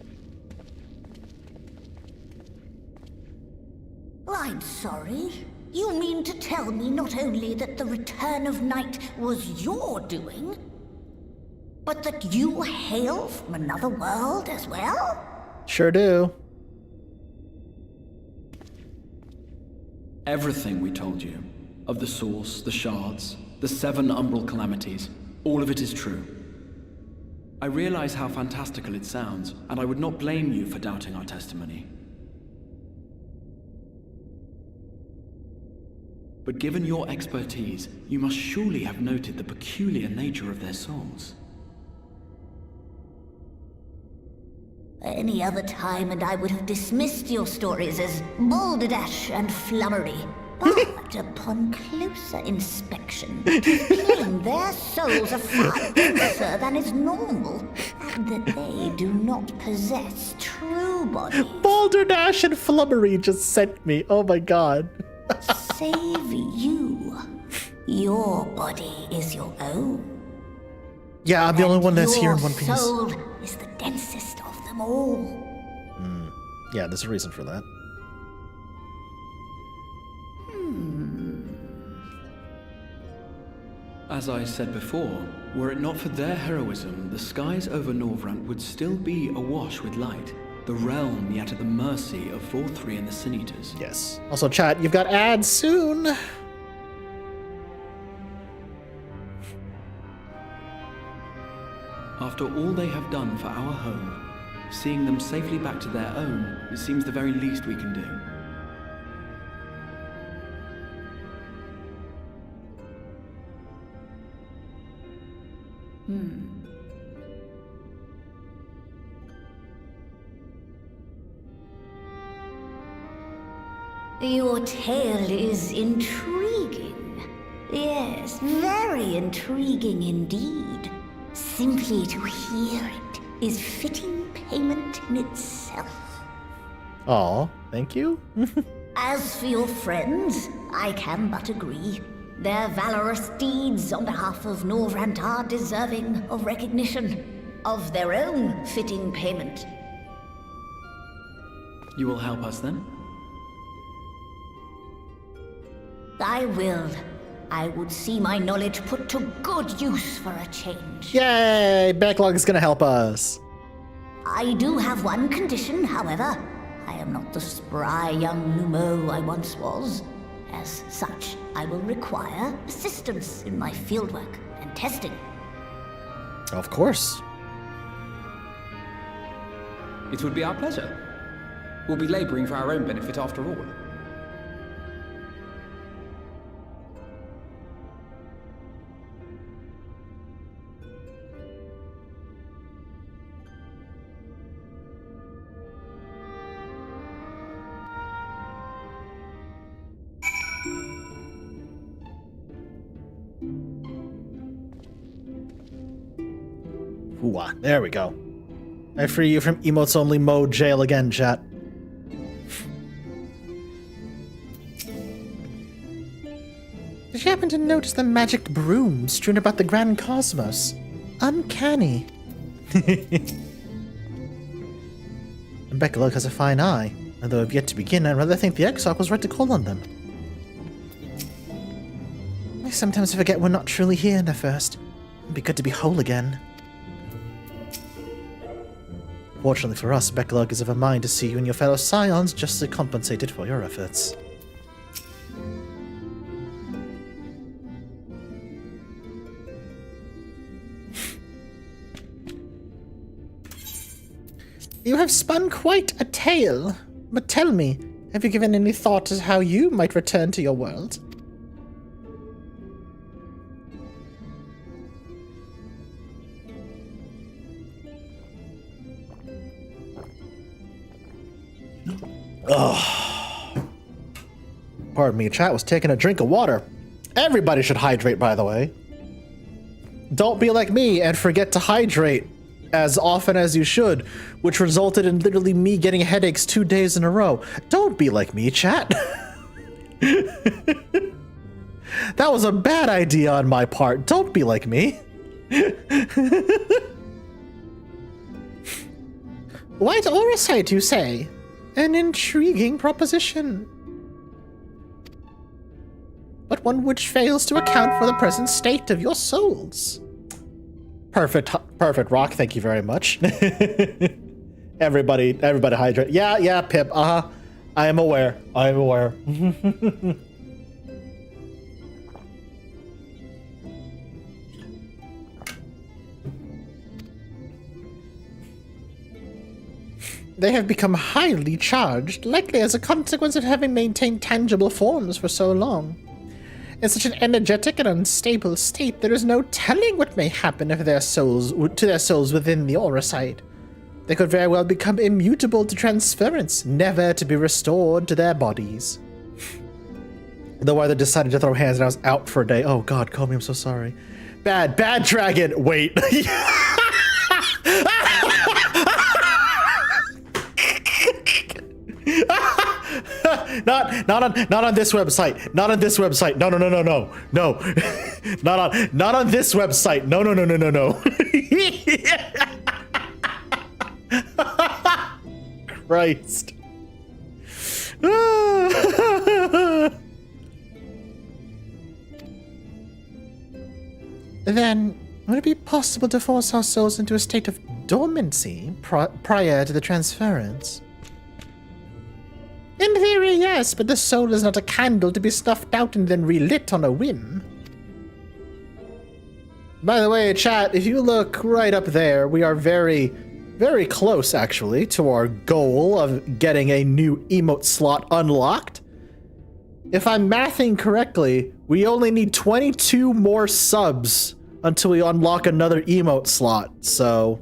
I'm sorry. You mean to tell me not only that the return of night was your doing, but that you hail from another world as well? Sure do. Everything we told you, of the source, the shards, the 7 umbral calamities, all of it is true. I realize how fantastical it sounds, and I would not blame you for doubting our testimony. But given your expertise, you must surely have noted the peculiar nature of their souls. Any other time and I would have dismissed your stories as balderdash and flummery. But upon closer inspection, their souls are far denser than is normal, and that they do not possess true bodies. Balderdash and flummery just sent me. Oh my god. Save you. Your body is your own. Yeah, I'm the only one that's here in one piece. Your soul is the densest of them all. Yeah, there's a reason for that. As I said before, were it not for their heroism, the skies over Norvrant would still be awash with light. The realm yet at the mercy of Vorthri and the Sin Eaters. Yes. Also, chat, you've got ads soon. After all they have done for our home, seeing them safely back to their own, it seems the very least we can do. Your tale is intriguing. Yes, very intriguing indeed. Simply to hear it is fitting payment in itself. Aw, thank you. As for your friends, I can but agree. Their valorous deeds on behalf of Norvrant are deserving of recognition, of their own fitting payment. You will help us then? I will. I would see my knowledge put to good use for a change. Yay! Backlog is gonna help us. I do have one condition, however. I am not the spry young Numo I once was. As such, I will require assistance in my fieldwork and testing. Of course. It would be our pleasure. We'll be laboring for our own benefit after all. Ooh, there we go. I free you from emotes only mode jail again, chat. Did you happen to notice the magic broom strewn about the grand cosmos? Uncanny. Beckelug has a fine eye. Although I've yet to begin, I'd rather think the Exarch was right to call on them. I sometimes forget we're not truly here in the first. It'd be good to be whole again. Fortunately for us, Beckelug is of a mind to see you and your fellow Scions justly compensated for your efforts. You have spun quite a tale. But tell me, have you given any thought to how you might return to your world? Ugh. Pardon me, chat was taking a drink of water. Everybody should hydrate, by the way. Don't be like me and forget to hydrate as often as you should, which resulted in literally me getting headaches 2 days in a row. Don't be like me, chat. That was a bad idea on my part. Don't be like me. White Orisite, you say? An intriguing proposition. But one which fails to account for the present state of your souls. Perfect, Rock. Thank you very much. Everybody hydrate. Yeah, Pip. I am aware. They have become highly charged, likely as a consequence of having maintained tangible forms for so long. In such an energetic and unstable state, there is no telling what may happen if to their souls within the Orisite. They could very well become immutable to transference, never to be restored to their bodies. Though either decided to throw hands and I was out for a day. Oh God, Kobe, I'm so sorry. Bad dragon. Wait. Not on this website. Not on this website. No. Not on this website. No. Christ. Then, would it be possible to force our souls into a state of dormancy prior to the transference? In theory, yes, but the soul is not a candle to be snuffed out and then relit on a whim. By the way, chat, if you look right up there, we are very, very close, actually, to our goal of getting a new emote slot unlocked. If I'm mathing correctly, we only need 22 more subs until we unlock another emote slot, so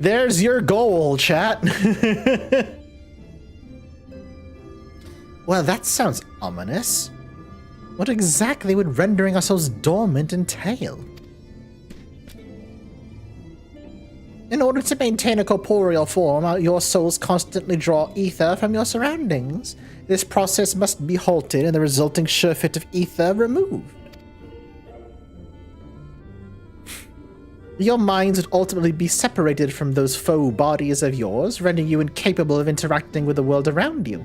there's your goal, chat. Well, that sounds ominous. What exactly would rendering ourselves dormant entail? In order to maintain a corporeal form, your souls constantly draw ether from your surroundings. This process must be halted and the resulting surfeit of ether removed. Your minds would ultimately be separated from those faux bodies of yours, rendering you incapable of interacting with the world around you.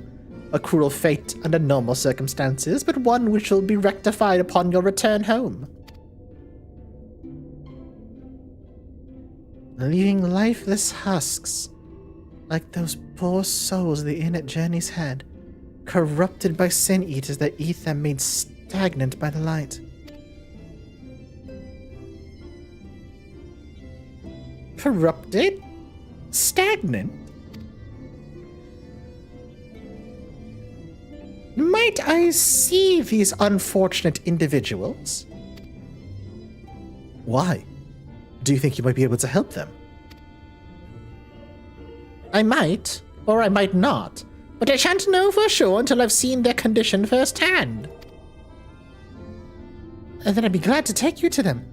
A cruel fate under normal circumstances, but one which will be rectified upon your return home. Leaving lifeless husks, like those poor souls the inn at Journey's Head, corrupted by sin eaters, their ether made stagnant by the light. Corrupted? Stagnant? Might I see these unfortunate individuals? Why? Do you think you might be able to help them? I might, or I might not, but I shan't know for sure until I've seen their condition firsthand. And then I'd be glad to take you to them.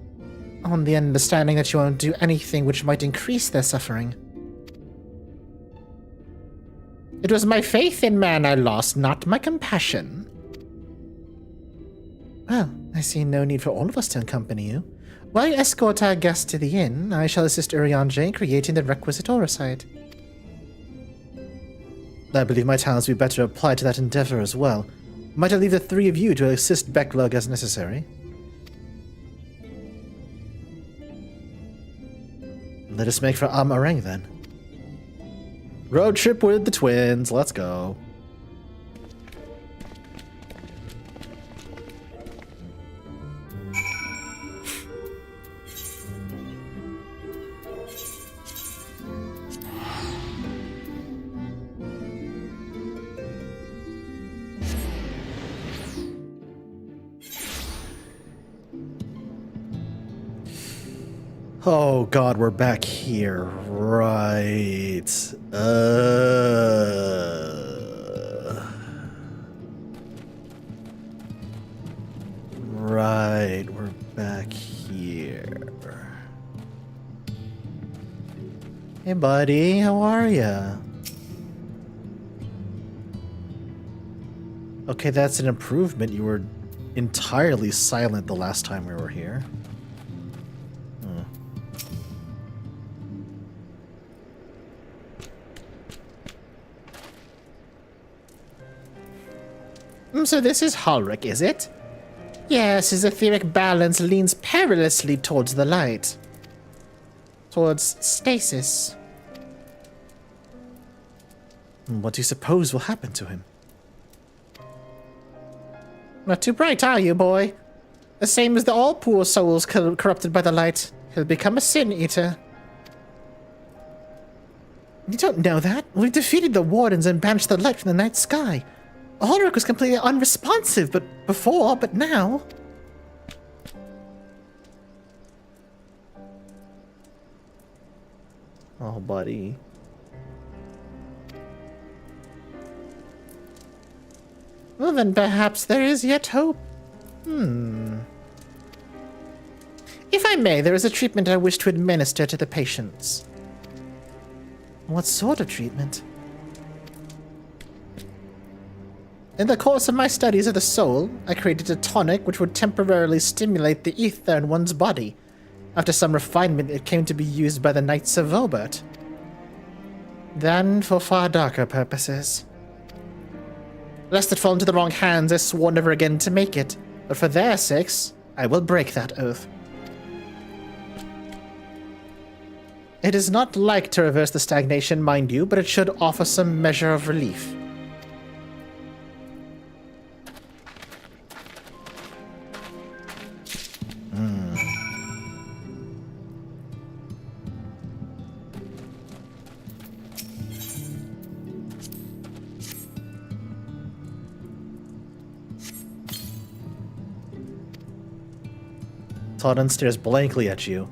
on the understanding that you won't do anything which might increase their suffering. It was my faith in man I lost, not my compassion. Well, I see no need for all of us to accompany you. While you escort our guests to the inn, I shall assist Urianger in creating the requisite oversight. I believe my talents will be better applied to that endeavor as well. Might I leave the three of you to assist Becklug as necessary? Let us make for Amarang then. Road trip with the twins, let's go. Oh god, we're back here. Right. Right, we're back here. Hey buddy, how are ya? Okay, that's an improvement. You were entirely silent the last time we were here. So this is Halric, is it? Yes, his etheric balance leans perilously towards the light. Towards stasis. What do you suppose will happen to him? Not too bright, are you, boy? The same as the all poor souls corrupted by the light. He'll become a sin eater. You don't know that? We've defeated the wardens and banished the light from the night sky. Ulrich was completely unresponsive but now... Oh, buddy. Well, then perhaps there is yet hope. If I may, there is a treatment I wish to administer to the patients. What sort of treatment? In the course of my studies of the soul, I created a tonic which would temporarily stimulate the ether in one's body. After some refinement, it came to be used by the Knights of Vobert. Then, for far darker purposes. Lest it fall into the wrong hands, I swore never again to make it. But for their sakes, I will break that oath. It is not like to reverse the stagnation, mind you, but it should offer some measure of relief. Todden stares blankly at you.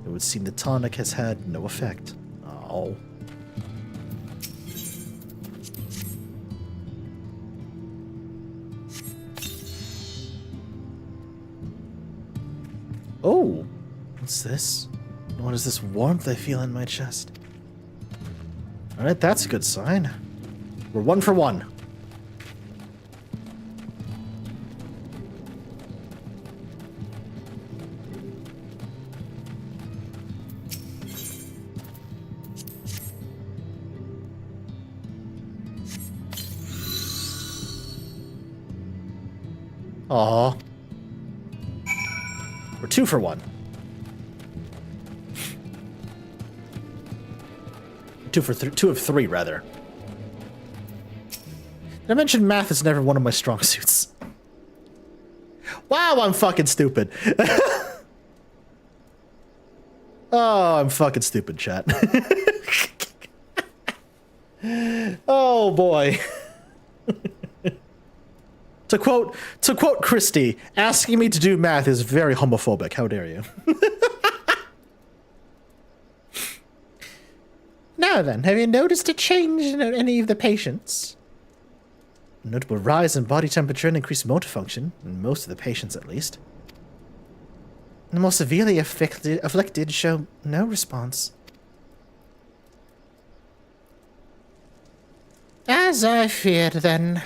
It would seem the tonic has had no effect. Oh. Oh! What's this? What is this warmth I feel in my chest? Alright, that's a good sign. We're 1 for 1. Aw. We're 2 for 1. 2 of 3, rather. Did I mention math is never one of my strong suits? Wow, I'm fucking stupid. Oh, I'm fucking stupid, chat. Oh boy. To quote Christie, asking me to do math is very homophobic. How dare you? Now then, have you noticed a change in any of the patients? A notable rise in body temperature and increased motor function, in most of the patients at least. The most severely afflicted show no response. As I feared, then.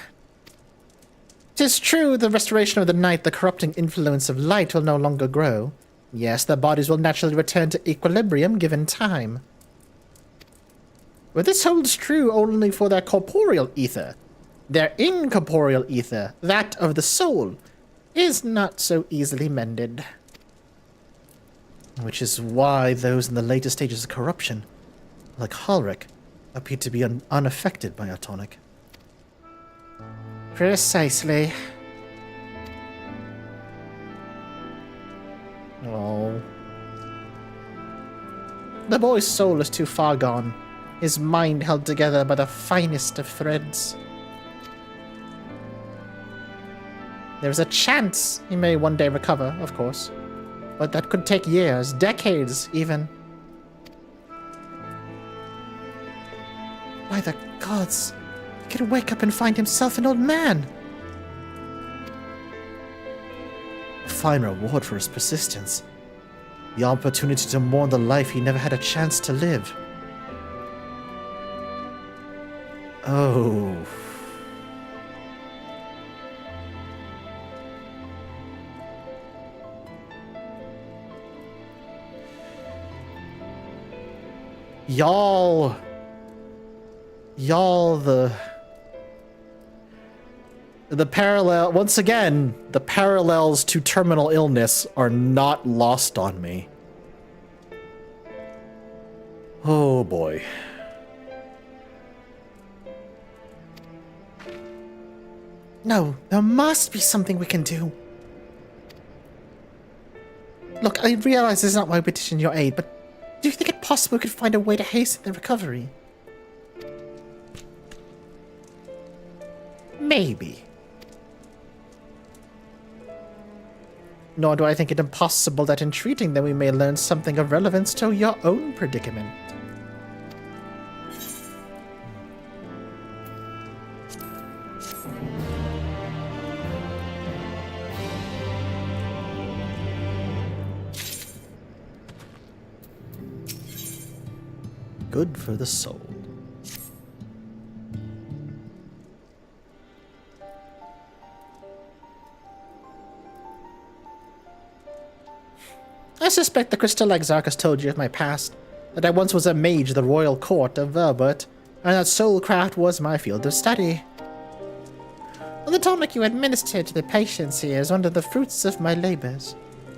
'Tis true, the restoration of the night, the corrupting influence of light will no longer grow. Yes, their bodies will naturally return to equilibrium given time. But this holds true only for their corporeal ether. Their incorporeal ether, that of the soul, is not so easily mended. Which is why those in the later stages of corruption, like Halric, appear to be unaffected by our tonic. Precisely. Oh. The boy's soul is too far gone, his mind held together by the finest of threads. There's a chance he may one day recover, of course, but that could take years, decades even. By the gods, he could wake up and find himself an old man. A fine reward for his persistence. The opportunity to mourn the life he never had a chance to live. Oh. Y'all, the parallel, once again, the parallels to terminal illness are not lost on me. Oh boy. No, there must be something we can do. Look, I realize this is not why I petitioned your aid, but do you think it possible we could find a way to hasten their recovery? Maybe. Nor do I think it impossible that in treating them we may learn something of relevance to your own predicament. Good for the soul. I suspect the Crystal Exarchus told you of my past, that I once was a mage of the royal court of Verbert, and that soulcraft was my field of study. Well, the tonic you administered to the patients here is one of the fruits of my labors.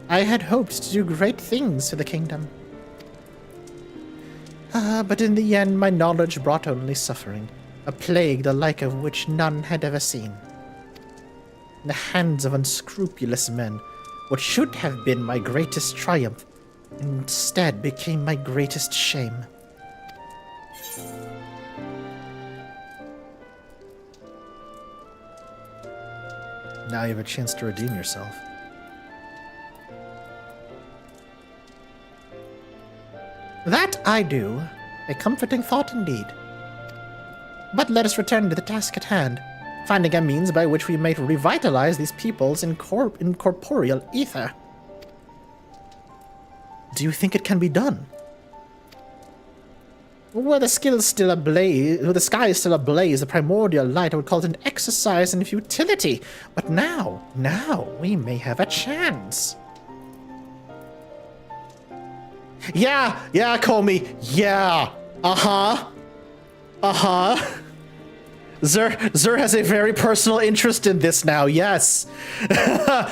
I had hoped to do great things for the kingdom. But in the end, my knowledge brought only suffering, a plague the like of which none had ever seen. In the hands of unscrupulous men, what should have been my greatest triumph, instead became my greatest shame. Now you have a chance to redeem yourself. That I do. A comforting thought indeed. But let us return to the task at hand, finding a means by which we may revitalize these peoples in corporeal ether. Do you think it can be done? Were the skies still ablaze, the primordial light, I would call it an exercise in futility. But now we may have a chance. Yeah, Comey. Yeah. Zur has a very personal interest in this now, yes. The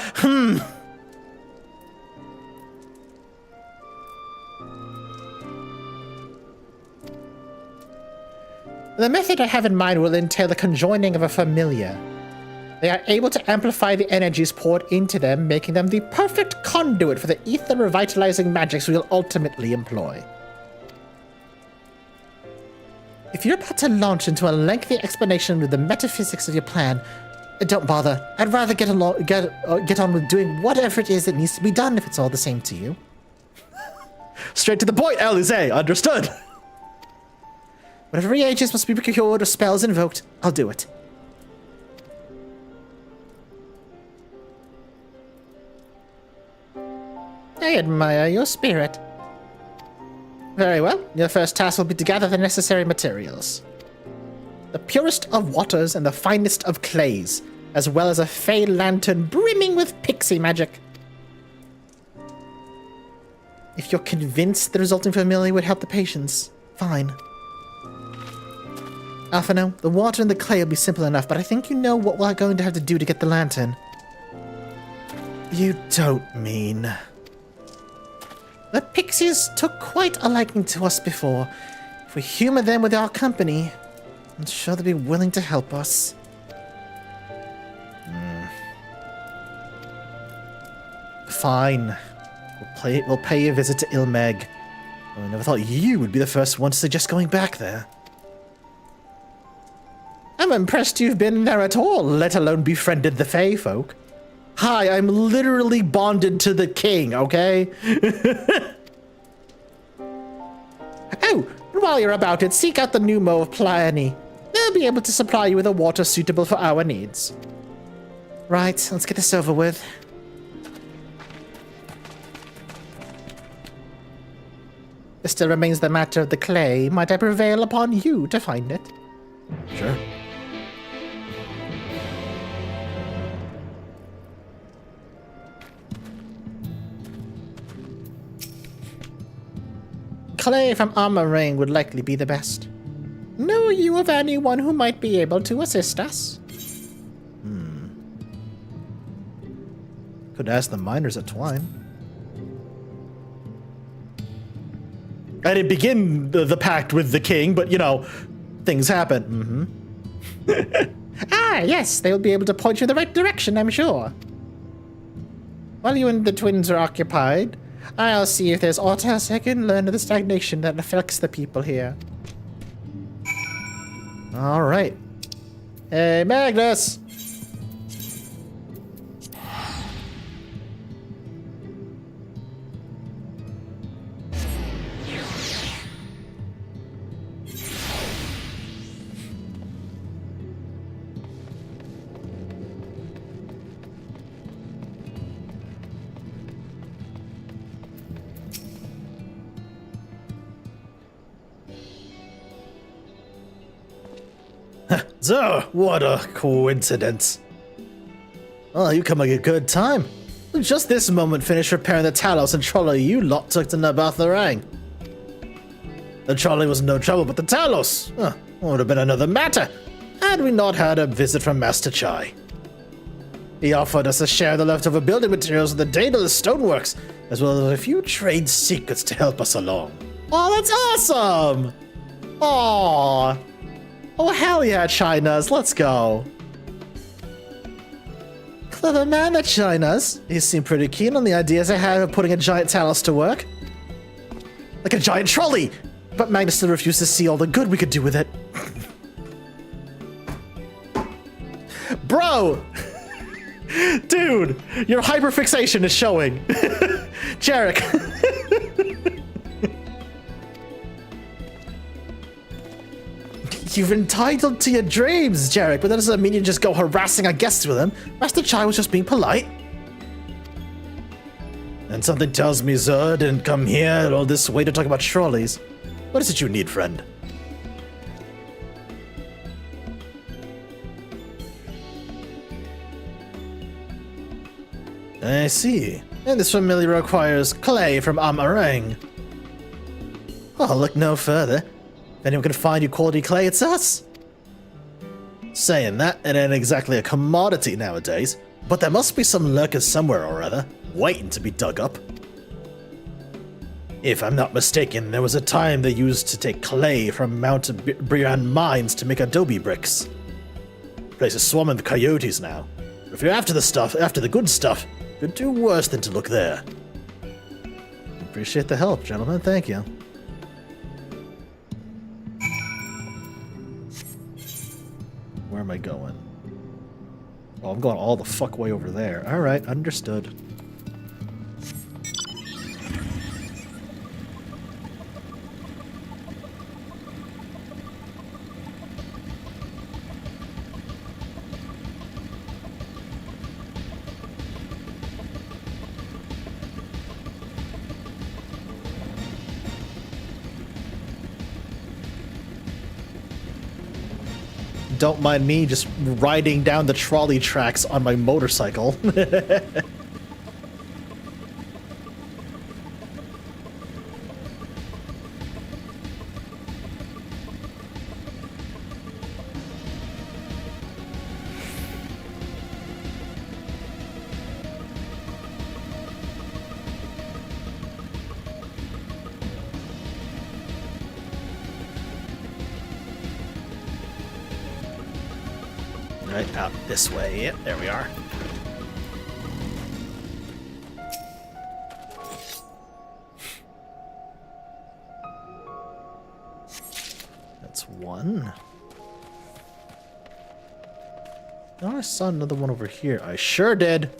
method I have in mind will entail the conjoining of a familiar. They are able to amplify the energies poured into them, making them the perfect conduit for the ether revitalizing magics we will ultimately employ. If you're about to launch into a lengthy explanation with the metaphysics of your plan, don't bother. I'd rather get on with doing whatever it is that needs to be done if it's all the same to you. Straight to the point, Alize. Understood. Whatever reagents must be procured or spells invoked, I'll do it. I admire your spirit. Very well. Your first task will be to gather the necessary materials. The purest of waters and the finest of clays, as well as a fey lantern brimming with pixie magic. If you're convinced the resulting familiar would help the patients, fine. Alphino, the water and the clay will be simple enough, but I think you know what we're going to have to do to get the lantern. You don't mean... The pixies took quite a liking to us before. If we humor them with our company, I'm sure they'll be willing to help us. Fine. We'll pay you a visit to Ilmeg. I never thought you would be the first one to suggest going back there. I'm impressed you've been there at all, let alone befriended the Fey folk. Hi, I'm literally bonded to the king, okay? Oh, and while you're about it, seek out the Numo of Pliany. They'll be able to supply you with a water suitable for our needs. Right, let's get this over with. There still remains the matter of the clay. Might I prevail upon you to find it? Sure. Clay from Armor Ring would likely be the best. Know you of anyone who might be able to assist us? Could ask the miners at Twine. I didn't begin the pact with the king, but, you know, things happen. Ah, yes, they'll be able to point you in the right direction, I'm sure. While you and the twins are occupied, I'll see if there's aught else I can learn of the stagnation that affects the people here. All right. Hey, Magnus! So, what a coincidence. Oh, you come at a good time. Just this moment finished repairing the Talos and trolley you lot took to Nabatharang. The trolley was no trouble, but the Talos would have been another matter had we not had a visit from Master Chai. He offered us a share of the leftover building materials and the Daedalus stoneworks, as well as a few trade secrets to help us along. Oh, that's awesome! Aww. Oh, hell yeah, Chinas, let's go. Clever man at Chinas. He seemed pretty keen on the ideas I had of putting a giant Talos to work. Like a giant trolley! But Magnus still refused to see all the good we could do with it. Bro! Dude, your hyperfixation is showing. Jarek. You're entitled to your dreams, Jarek, but that doesn't mean you just go harassing our guests with them. Master Chai was just being polite. And something tells me Zer didn't come here all this way to talk about trolleys. What is it you need, friend? I see. And this familiar requires clay from Amarang. I'll look no further. If anyone can find you quality clay, it's us. Saying that, it ain't exactly a commodity nowadays, but there must be some lurker somewhere or other, waiting to be dug up. If I'm not mistaken, there was a time they used to take clay from Mount Brian mines to make adobe bricks. The place is swarming with coyotes now. But if you're after the good stuff, you'd do worse than to look there. Appreciate the help, gentlemen. Thank you. Where am I going? Oh, I'm going all the fuck way over there. Alright, understood. don't mind me just riding down the trolley tracks on my motorcycle. Right, out this way. Yep, there we are. That's one. Oh, I saw another one over here. I sure did.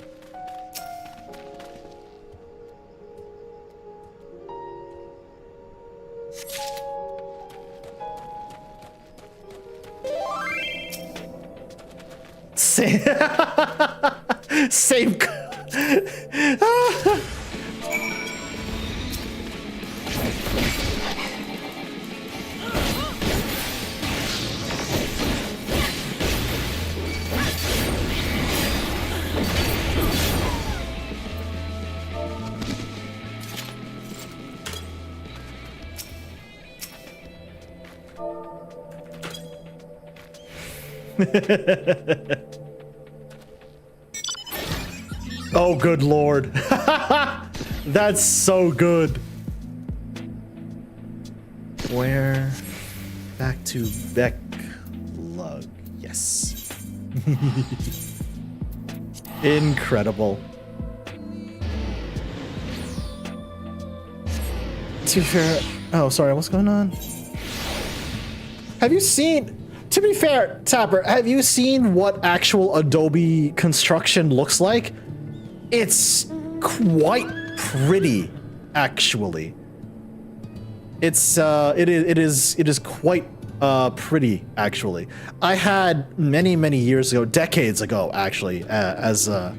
Same. Oh, good lord. That's so good. Where? Back to Becklug. Yes. Incredible. To be fair, oh, sorry, what's going on? Have you seen, to be fair, Tapper, have you seen what actual Adobe construction looks like? It's quite pretty, actually. It's it is quite pretty, actually. I had many years ago, decades ago, actually, as a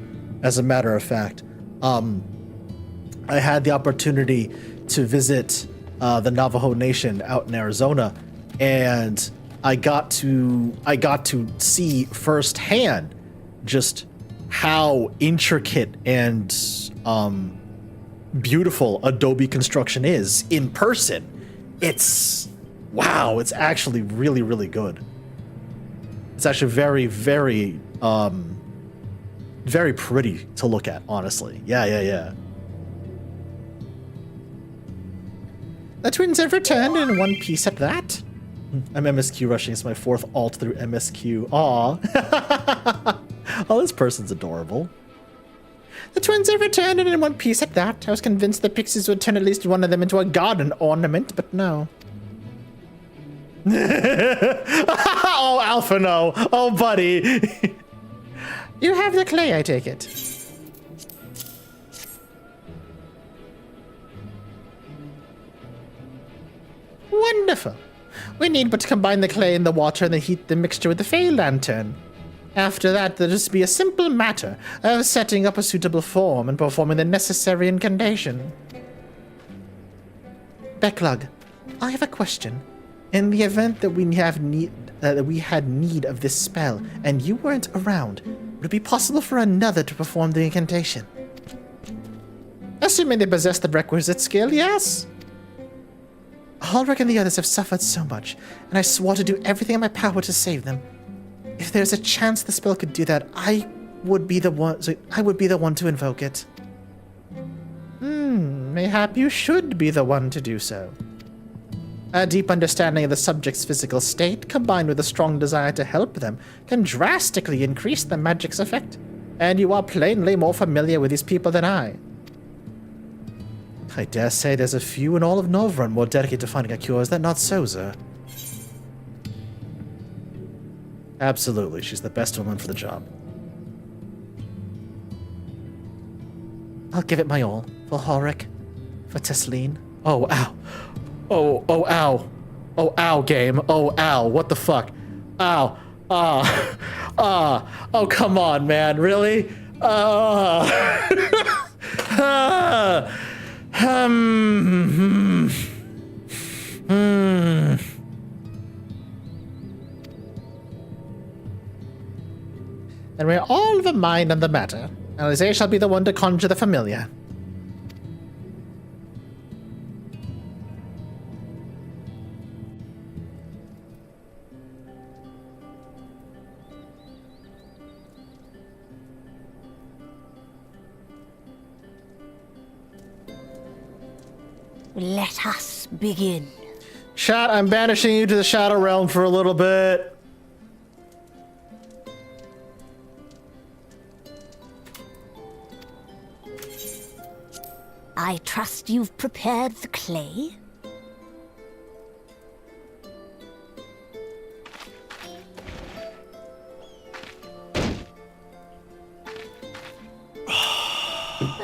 matter of fact, I had the opportunity to visit the Navajo Nation out in Arizona, and I got to see firsthand just how intricate and beautiful Adobe construction is in person. It's wow, it's actually really good. It's actually very pretty to look at, honestly. Yeah. The twins have returned in one piece at that. I'm MSQ rushing. It's my 4th alt through MSQ. Aw. Oh, this person's adorable. The twins have returned and in one piece at that. I was convinced the pixies would turn at least one of them into a garden ornament, but no. Oh, Alpha, no. Oh, buddy. You have the clay, I take it. Wonderful. We need but to combine the clay and the water and then heat the mixture with the Fey lantern. After that, there'll just be a simple matter of setting up a suitable form and performing the necessary incantation. Becklug, I have a question. In the event that we had need of this spell and you weren't around, would it be possible for another to perform the incantation? Assuming they possess the requisite skill, yes. Ulrich and the others have suffered so much, and I swore to do everything in my power to save them. If there's a chance the spell could do that, I would be the one to invoke it. Mayhap you should be the one to do so. A deep understanding of the subject's physical state, combined with a strong desire to help them, can drastically increase the magic's effect, and you are plainly more familiar with these people than I. I dare say there's a few in all of Novrun more dedicated to finding a cure. Is that not so, sir? Absolutely, she's the best woman for the job. I'll give it my all. For Ulrich. For Tesleen. Oh, ow. Oh, ow. Oh, ow, game. Oh, ow. What the fuck? Ow. Oh, come on, man. Really? And we're all of a mind on the matter. Alize shall be the one to conjure the familiar. Let us begin. Chat, I'm banishing you to the Shadow Realm for a little bit. I trust you've prepared the clay?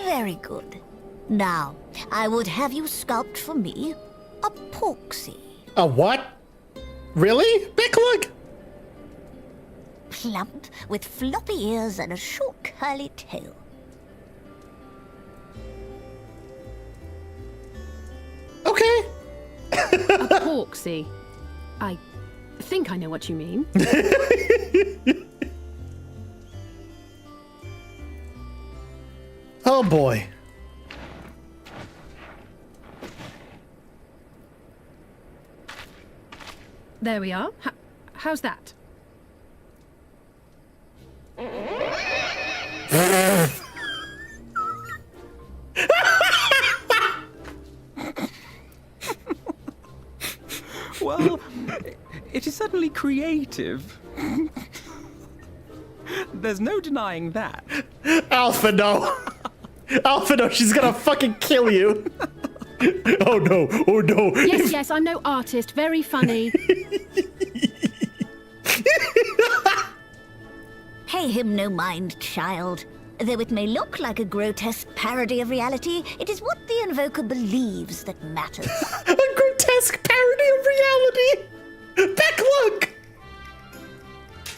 Very good. Now, I would have you sculpt for me a porksy. A what? Really? Backlog? Plump, with floppy ears and a short curly tail. Okay. A porksy. I think I know what you mean. Oh boy. There we are. How's that? Well, it is certainly creative. There's no denying that. Alpha, no. Alpha, no, she's gonna fucking kill you. Oh no, oh no. Yes, I'm no artist. Very funny. Pay him no mind, child. Though it may look like a grotesque parody of reality, it is what the invoker believes that matters. A grotesque parody of reality! Backlog!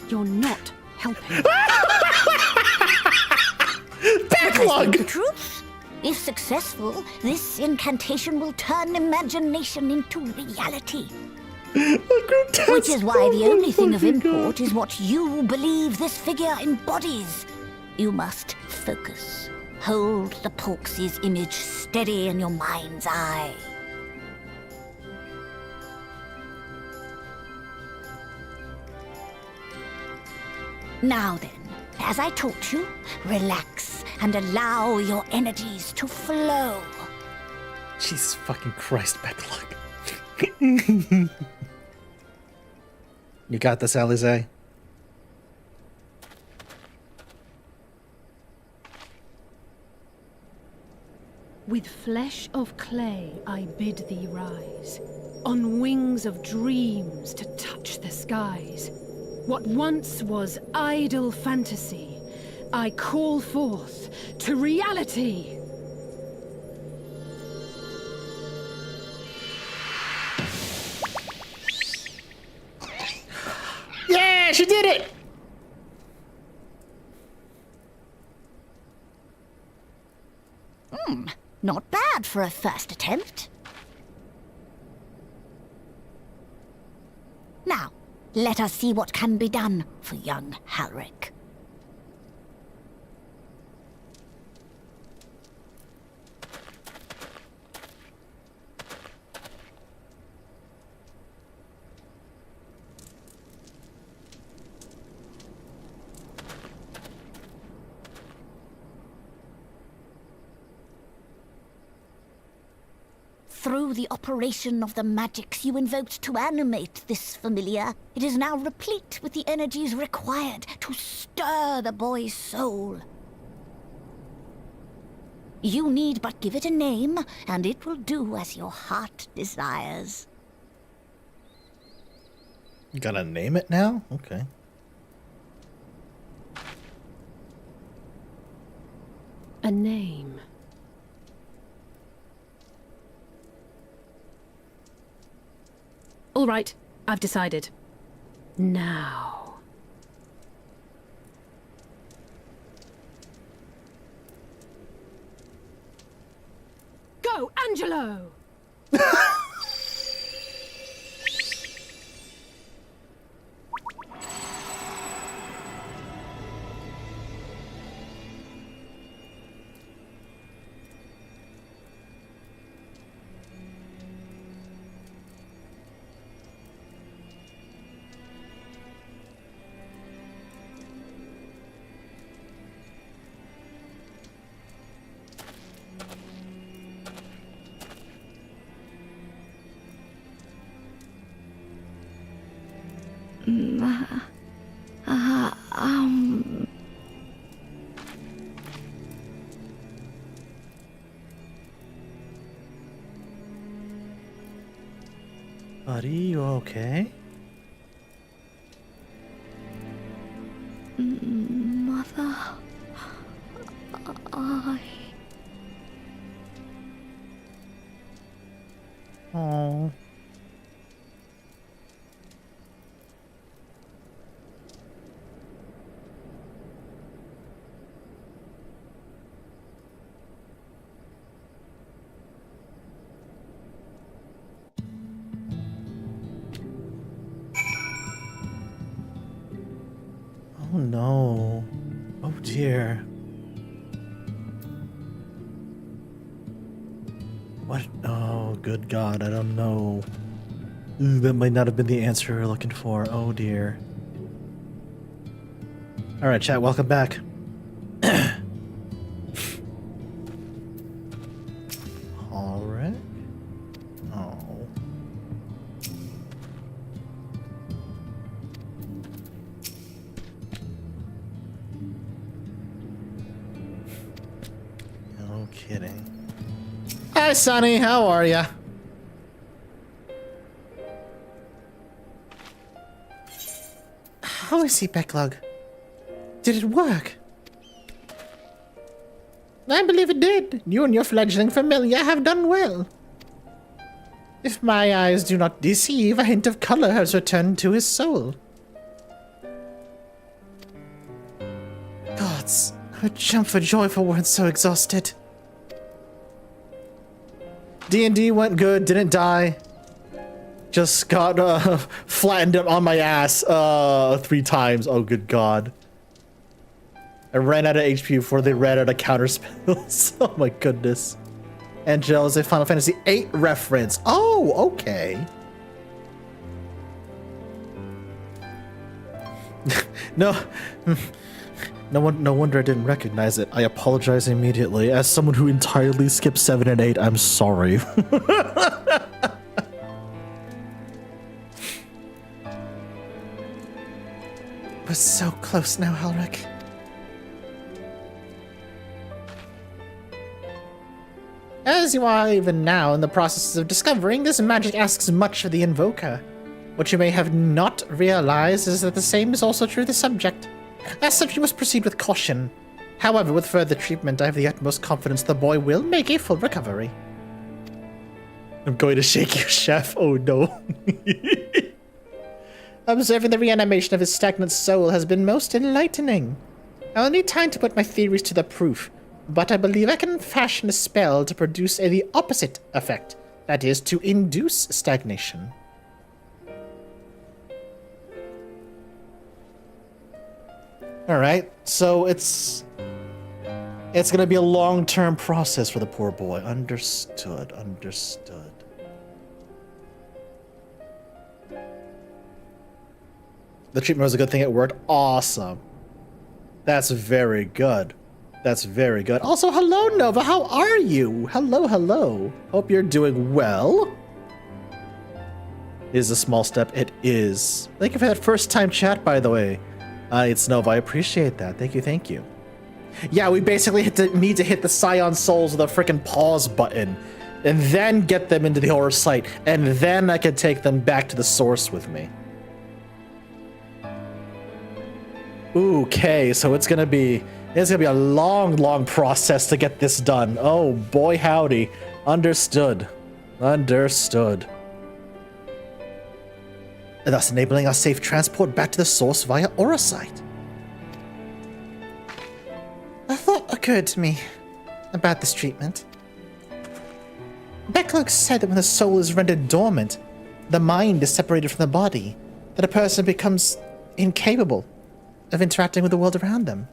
You're not helping. Backlog! The truth? If successful, this incantation will turn imagination into reality. Which is why the only thing of import is what you believe this figure embodies. You must focus. Hold the Porksy's image steady in your mind's eye. Now then, as I taught you, relax and allow your energies to flow. Jesus fucking Christ, Backlog. You got this, Alize. With flesh of clay I bid thee rise, on wings of dreams to touch the skies. What once was idle fantasy, I call forth to reality. Yeah, she did it! Not bad for a first attempt. Now, let us see what can be done for young Halric. Through the operation of the magics you invoked to animate this familiar, it is now replete with the energies required to stir the boy's soul. You need but give it a name, and it will do as your heart desires. You gotta name it now? Okay. A name. All right, I've decided. Now. Go, Angelo! Buddy, you okay? Mother, Oh. Oh no. Oh dear. What? Oh, good God, I don't know. Ooh, that might not have been the answer we were looking for. Oh dear. Alright, chat, welcome back. Alright. Oh. No kidding. Hi, Sonny. How are ya? How is he, Backlog? Did it work? I believe it did. You and your fledgling familiar have done well. If my eyes do not deceive, a hint of color has returned to his soul. Gods, I would jump for joy if I weren't so exhausted. D&D went good, didn't die. Just got flattened on my ass 3 times. Oh, good God. I ran out of HP before they ran out of counter spells. Oh my goodness. Angel is a Final Fantasy VIII reference. Oh, okay. No wonder I didn't recognize it. I apologize immediately. As someone who entirely skipped 7 and 8, I'm sorry. We're so close now, Elric. As you are even now in the process of discovering, this magic asks much of the invoker. What you may have not realized is that the same is also true of the subject. As such, you must proceed with caution. However, with further treatment, I have the utmost confidence the boy will make a full recovery. I'm going to shake you, Chef. Oh no. Observing the reanimation of his stagnant soul has been most enlightening. I'll need time to put my theories to the proof, but I believe I can fashion a spell to produce the opposite effect, that is, to induce stagnation. Alright, so it's gonna be a long-term process for the poor boy. Understood. The treatment was a good thing, it worked. Awesome. That's very good. That's very good. Also, hello, Nova. How are you? Hello. Hope you're doing well. Is a small step. It is. Thank you for that first time chat, by the way. It's Nova. I appreciate that. Thank you. Yeah, we basically need to hit the Scion Souls with a freaking pause button, and then get them into the horror site, and then I can take them back to the source with me. Okay, so it's gonna be a long process to get this done. Oh boy, howdy. Understood. Thus enabling our safe transport back to the source via Aurosite. A thought occurred to me about this treatment. Backlog said that when the soul is rendered dormant, the mind is separated from the body, that a person becomes incapable of interacting with the world around them.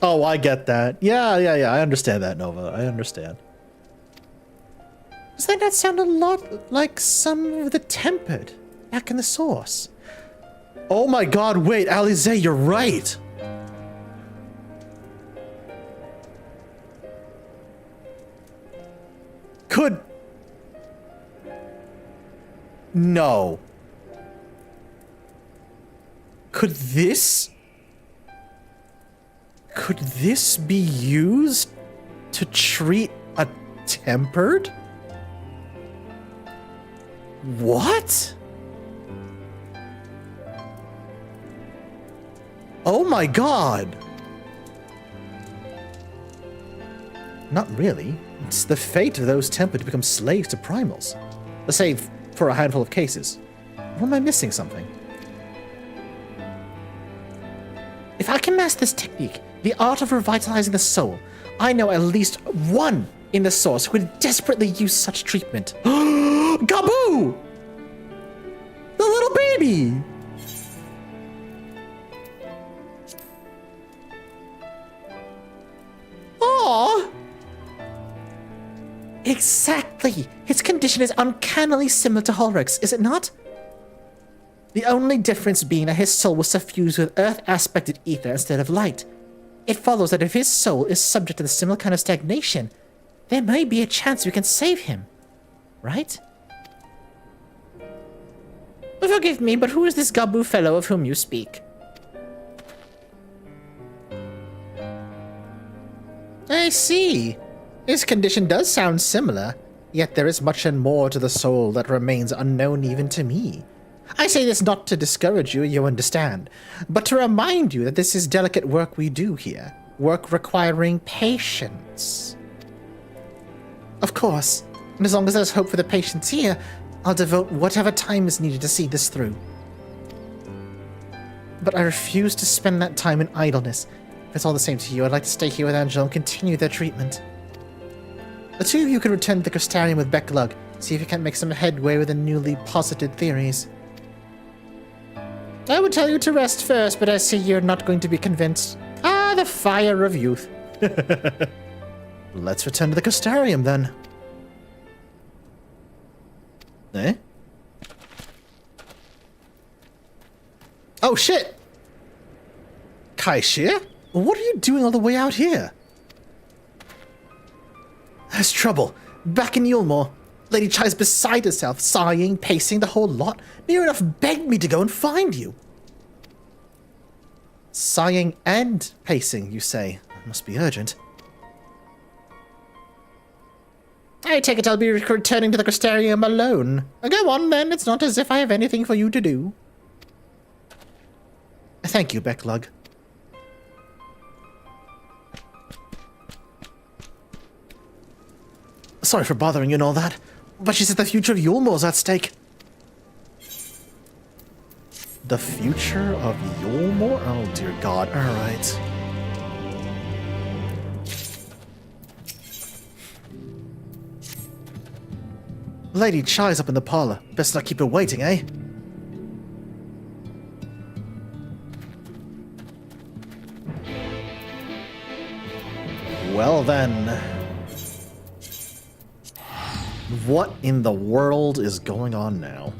Oh, I get that. Yeah, I understand that, Nova. I understand. Does that not sound a lot like some of the tempered back in the source? Oh my god, wait, Alize, you're right! No. Could this be used to treat a tempered? What? Oh my god. Not really. It's the fate of those tempered to become slaves to primals. Save for a handful of cases. Or am I missing something? If I can master this technique, the art of revitalizing the soul, I know at least one in the source who would desperately use such treatment. Gaboo! The little baby! Aww! Exactly! His condition is uncannily similar to Holrick's, is it not? The only difference being that his soul was suffused with earth-aspected ether instead of light. It follows that if his soul is subject to the similar kind of stagnation, there may be a chance we can save him. Right? Forgive me, but who is this Gaboo fellow of whom you speak? I see. His condition does sound similar, yet there is much and more to the soul that remains unknown even to me. I say this not to discourage you, you understand, but to remind you that this is delicate work we do here, work requiring patience. Of course, and as long as there's hope for the patients here, I'll devote whatever time is needed to see this through. But I refuse to spend that time in idleness. If it's all the same to you, I'd like to stay here with Angela and continue their treatment. The two of you can return to the Crystarium with Becklug, see if you can't make some headway with the newly posited theories. I would tell you to rest first, but I see you're not going to be convinced. Ah, the fire of youth. Let's return to the Crystarium, then. Eh? Oh, shit! Kaishir? What are you doing all the way out here? There's trouble. Back in Yulmore. Lady Chai's beside herself, sighing, pacing, the whole lot. Near enough begged me to go and find you. Sighing and pacing, you say? Must be urgent. I take it I'll be returning to the Crystarium alone. Go on, then. It's not as if I have anything for you to do. Thank you, Becklug. Sorry for bothering you and all that, but she said the future of Yulmore's at stake. The future of Yulmore? Oh, dear God. All right. Lady Chai's up in the parlor. Best not keep her waiting, eh? Well then. What in the world is going on now?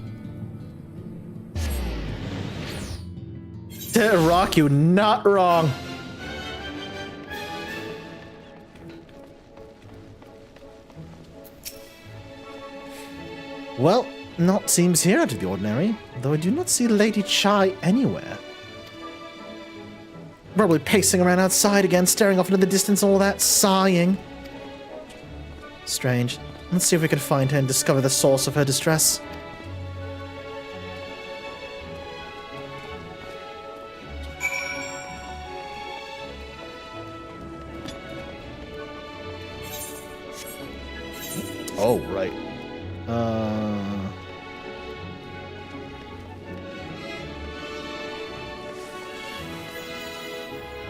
Rock, you not wrong. Well, naught seems here out of the ordinary, though I do not see Lady Chai anywhere. Probably pacing around outside again, staring off into the distance, all that sighing. Strange. Let's see if we can find her and discover the source of her distress. Oh, right.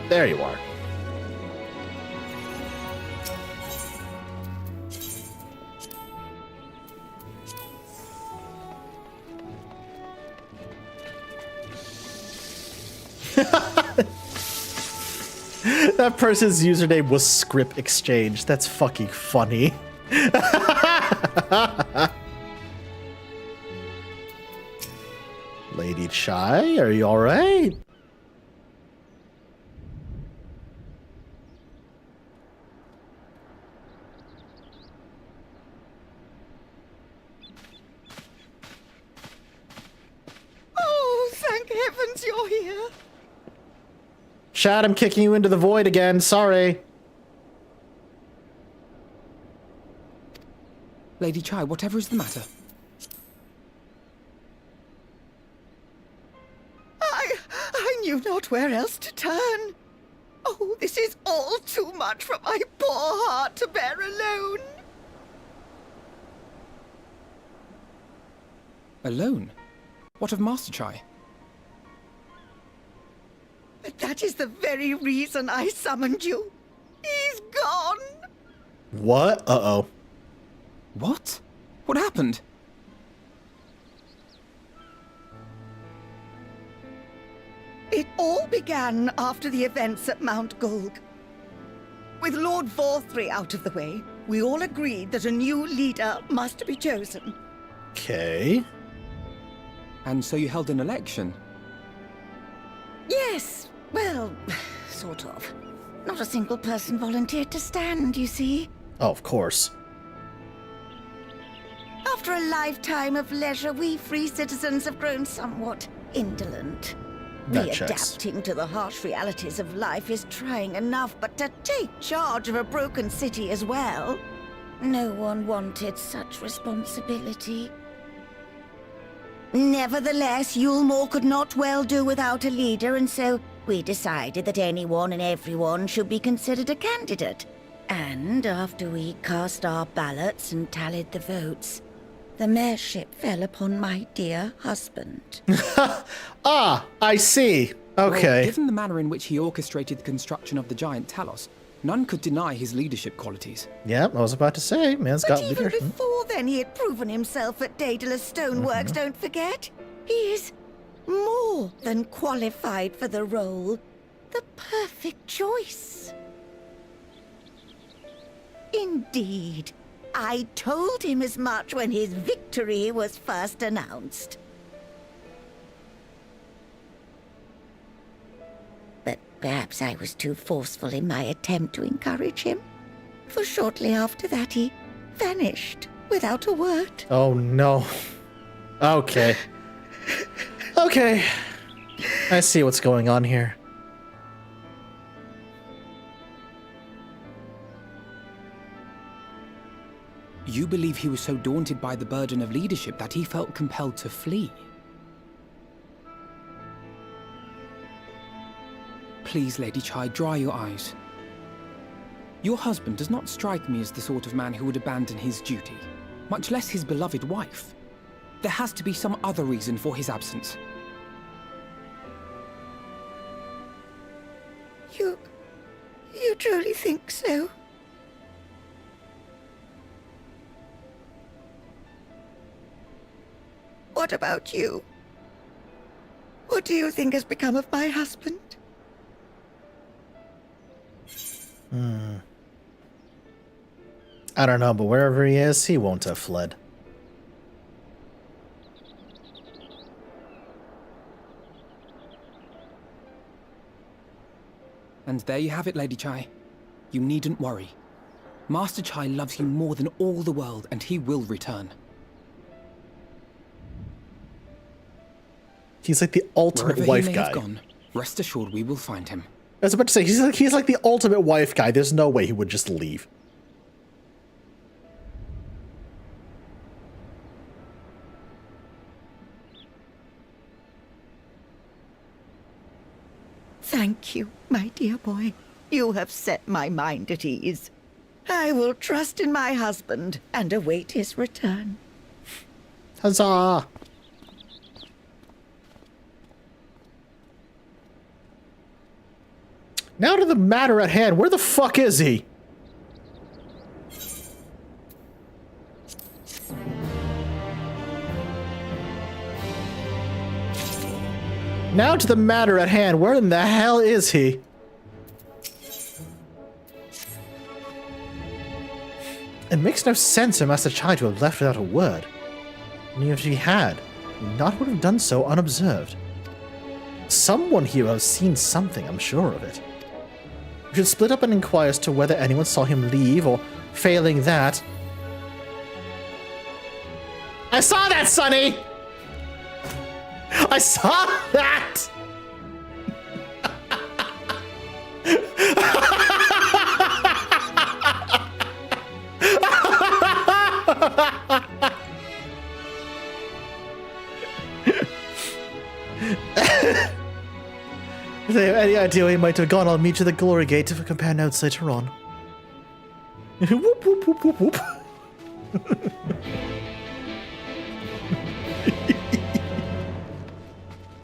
There you are. That person's username was Script Exchange. That's fucking funny. Lady Chai, are you alright? heavens you're here! Shad, I'm kicking you into the void again. Sorry. Lady Chai, whatever is the matter? I knew not where else to turn. Oh, this is all too much for my poor heart to bear alone. Alone? What of Master Chai? But that is the very reason I summoned you. He's gone. What? Uh-oh. What? What happened? It all began after the events at Mount Gulg. With Lord Vorthry out of the way, we all agreed that a new leader must be chosen. Okay. And so you held an election? Yes, well, sort of. Not a single person volunteered to stand, you see. Oh, of course. After a lifetime of leisure, we free citizens have grown somewhat indolent. That checks. Readapting to the harsh realities of life is trying enough, but to take charge of a broken city as well? No one wanted such responsibility. Nevertheless, Yulmore could not well do without a leader, and so we decided that anyone and everyone should be considered a candidate. And after we cast our ballots and tallied the votes, the mayorship fell upon my dear husband. Ah, I see. Okay. Well, given the manner in which he orchestrated the construction of the giant Talos, none could deny his leadership qualities. Yeah, I was about to say, man's got But even leadership. before then, he had proven himself at Daedalus Stoneworks, don't forget. He is more than qualified for the role. The perfect choice. Indeed. I told him as much when his victory was first announced. But perhaps I was too forceful in my attempt to encourage him. For shortly after that, he vanished without a word. Oh, no. Okay. Okay. I see what's going on here. You believe he was so daunted by the burden of leadership that he felt compelled to flee? Please, Lady Chai, dry your eyes. Your husband does not strike me as the sort of man who would abandon his duty, much less his beloved wife. There has to be some other reason for his absence. You truly think so? What about you? What do you think has become of my husband? I don't know, but wherever he is, he won't have fled. And there you have it, Lady Chai. You needn't worry. Master Chai loves you more than all the world, and he will return. He's like the ultimate Wherever wife he may guy. have gone, rest assured we will find him. I was about to say, he's like the ultimate wife guy. There's no way he would just leave. Thank you, my dear boy. You have set my mind at ease. I will trust in my husband and await his return. Huzzah! Now to the matter at hand. Where the fuck is he? Now to the matter at hand. Where in the hell is he? It makes no sense for Master Chai to have left without a word. And even if he had, he not would have done so unobserved. Someone here has seen something, I'm sure of it. We should split up and inquire as to whether anyone saw him leave, or failing that... I saw that, Sonny! I saw that! If they have any idea he might have gone, I'll meet you at the Glory Gate to compare notes later on. Whoop, whoop, whoop, whoop, whoop.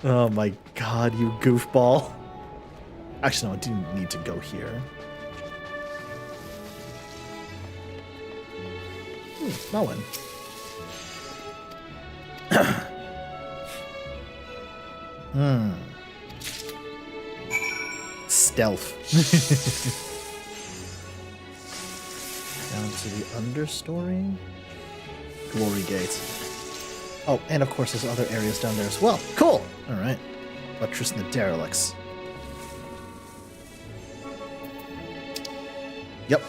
Oh my god, you goofball. Actually, no, I do need to go here. Melon. Stealth. Down to the understory. Glory Gate. Oh, and of course there's other areas down there as well. Cool! Alright. Buttress and the Derelicts. Yep.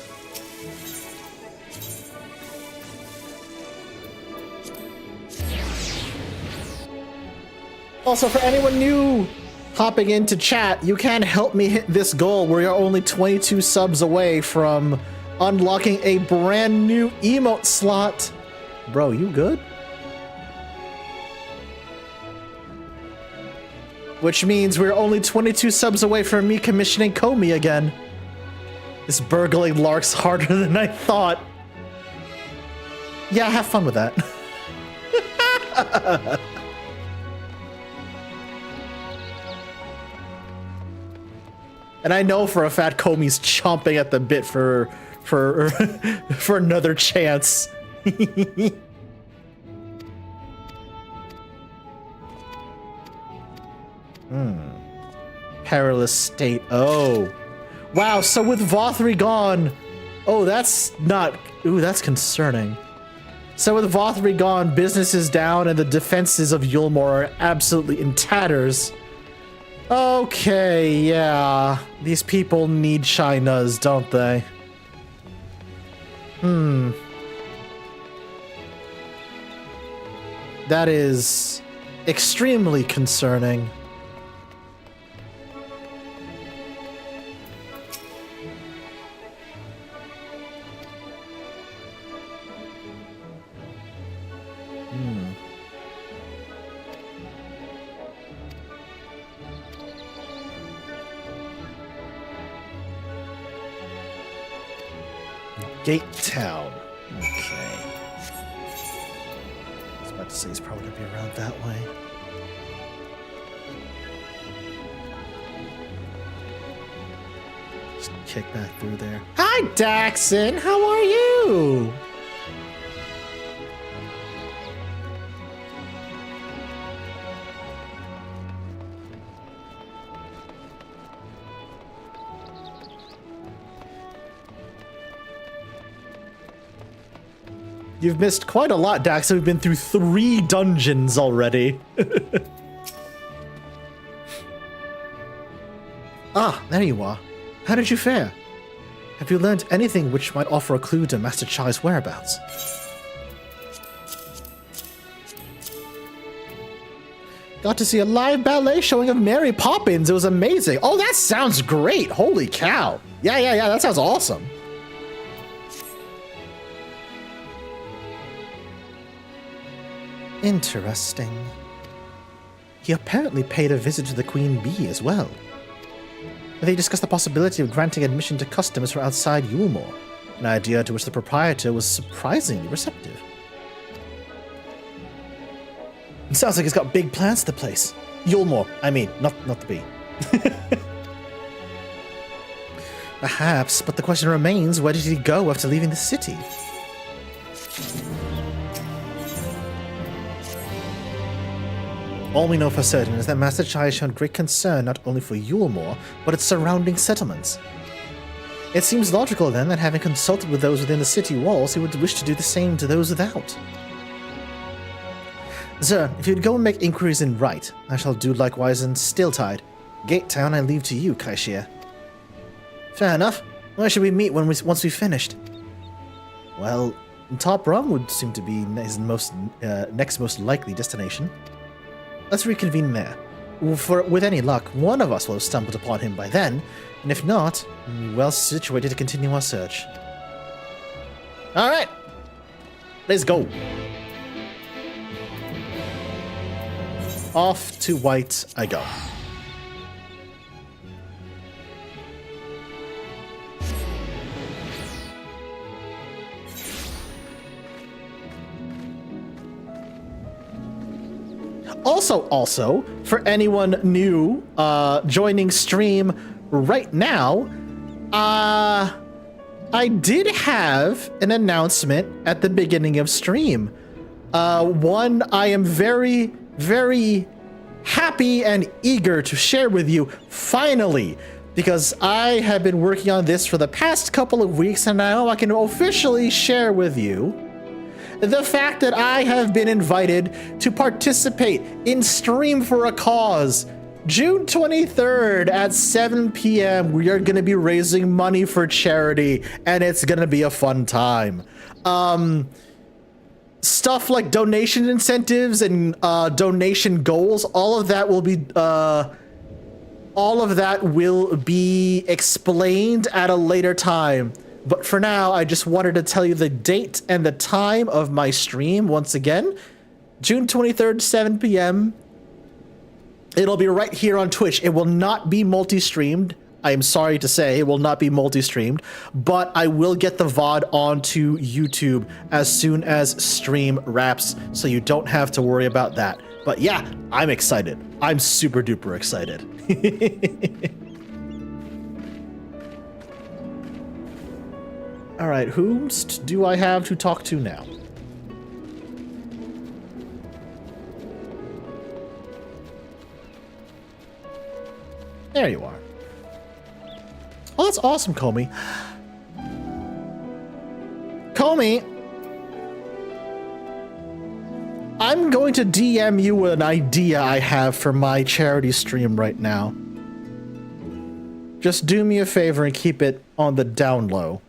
Also, for anyone new hopping into chat, you can help me hit this goal. We are only 22 subs away from unlocking a brand new emote slot. Bro, you good? Which means we're only 22 subs away from me commissioning Comey again. This burgling lark's harder than I thought. Yeah, have fun with that. And I know for a fact Comey's chomping at the bit for another chance. Perilous state. Oh. Wow, so with Vothri gone... Oh, that's not... Ooh, that's concerning. So with Vothri gone, business is down and the defenses of Yulmore are absolutely in tatters. Okay, yeah. These people need Chinas, don't they? That is extremely concerning. Gate Town. Okay. I was about to say he's probably gonna be around that way. Just kick back through there. Hi, Daxon! How are you? You've missed quite a lot, Dax. We've been through 3 dungeons already. Ah, there you are. How did you fare? Have you learned anything which might offer a clue to Master Chai's whereabouts? Got to see a live ballet showing of Mary Poppins. It was amazing. Oh, that sounds great. Holy cow. Yeah. That sounds awesome. Interesting. He apparently paid a visit to the Queen Bee as well. They discussed the possibility of granting admission to customers from outside Yulmore, an idea to which the proprietor was surprisingly receptive. It sounds like he's got big plans for the place. Yulmore, I mean, not the bee. Perhaps, but the question remains, where did he go after leaving the city? All we know for certain is that Master Chai showed great concern not only for Yulmore, but its surrounding settlements. It seems logical then that having consulted with those within the city walls, he would wish to do the same to those without. Sir, if you'd go and make inquiries in Right, I shall do likewise in Stilltide. Gate Town I leave to you, Kaishia. Fair enough. Where should we meet once we've finished? Well, Top Rung would seem to be his next most likely destination. let's reconvene there. With any luck, one of us will have stumbled upon him by then, and if not, we'll be well situated to continue our search. Alright, let's go. Off to White I go. Also, for anyone new joining stream right now, I did have an announcement at the beginning of stream. One I am very, very happy and eager to share with you, finally, because I have been working on this for the past couple of weeks, and now I can officially share with you the fact that I have been invited to participate in Stream for a Cause. June 23rd at 7 p.m. we are going to be raising money for charity, and it's going to be a fun time. Stuff like donation incentives and donation goals, all of that will be explained at a later time. But for now, I just wanted to tell you the date and the time of my stream once again. June 23rd, 7 p.m. It'll be right here on Twitch. It will not be multi-streamed. I am sorry to say it will not be multi-streamed, but I will get the VOD onto YouTube as soon as stream wraps, so you don't have to worry about that. But yeah, I'm excited. I'm super duper excited. All right, whom do I have to talk to now? There you are. Oh, that's awesome, Comey. Comey, I'm going to DM you an idea I have for my charity stream right now. Just do me a favor and keep it on the down low.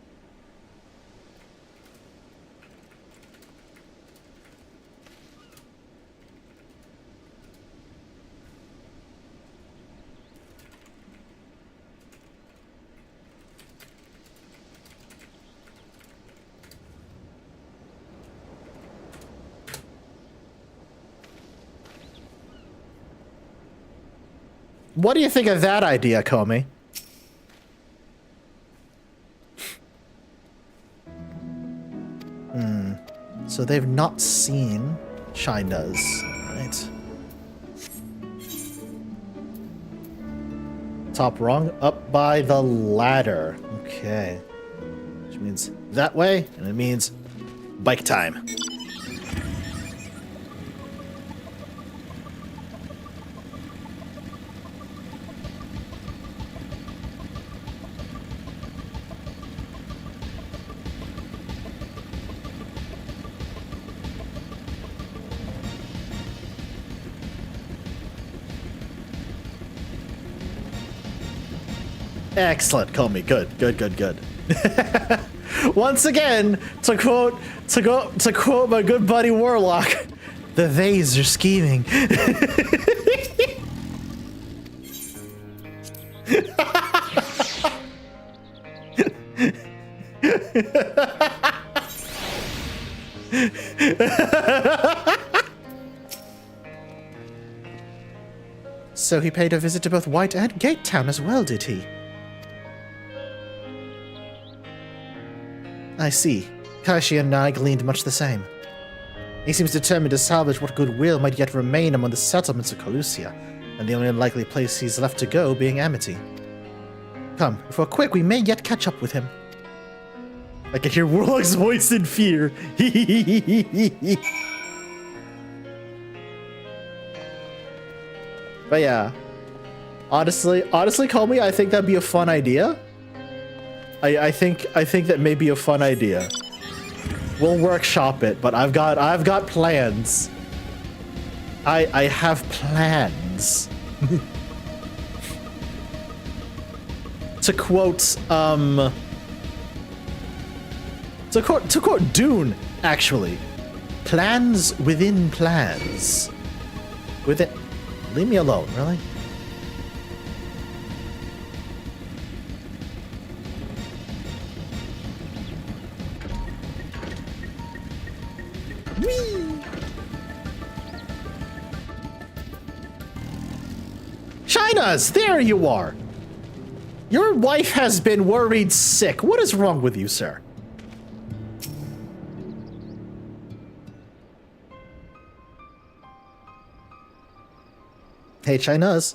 What do you think of that idea, Comey? So they've not seen China's, right? Top rung up by the ladder. Okay. Which means that way, and it means bike time. Excellent, Comey. Good. Once again, to quote my good buddy Warlock, the theys are scheming. So he paid a visit to both White and Gate Town as well, did he? I see. Kaishi and I gleaned much the same. He seems determined to salvage what goodwill might yet remain among the settlements of Calusia, and the only likely place he's left to go being Amity. Come, if we're quick, we may yet catch up with him. I can hear Warlock's voice in fear. But yeah, honestly, Comey, I think that'd be a fun idea. I think that may be a fun idea. We'll workshop it, but I've got plans. I have plans. To quote Dune, actually. Plans within plans. Leave me alone, really? Whee! Shinaz, there you are! Your wife has been worried sick. What is wrong with you, sir? Hey, Shinaz.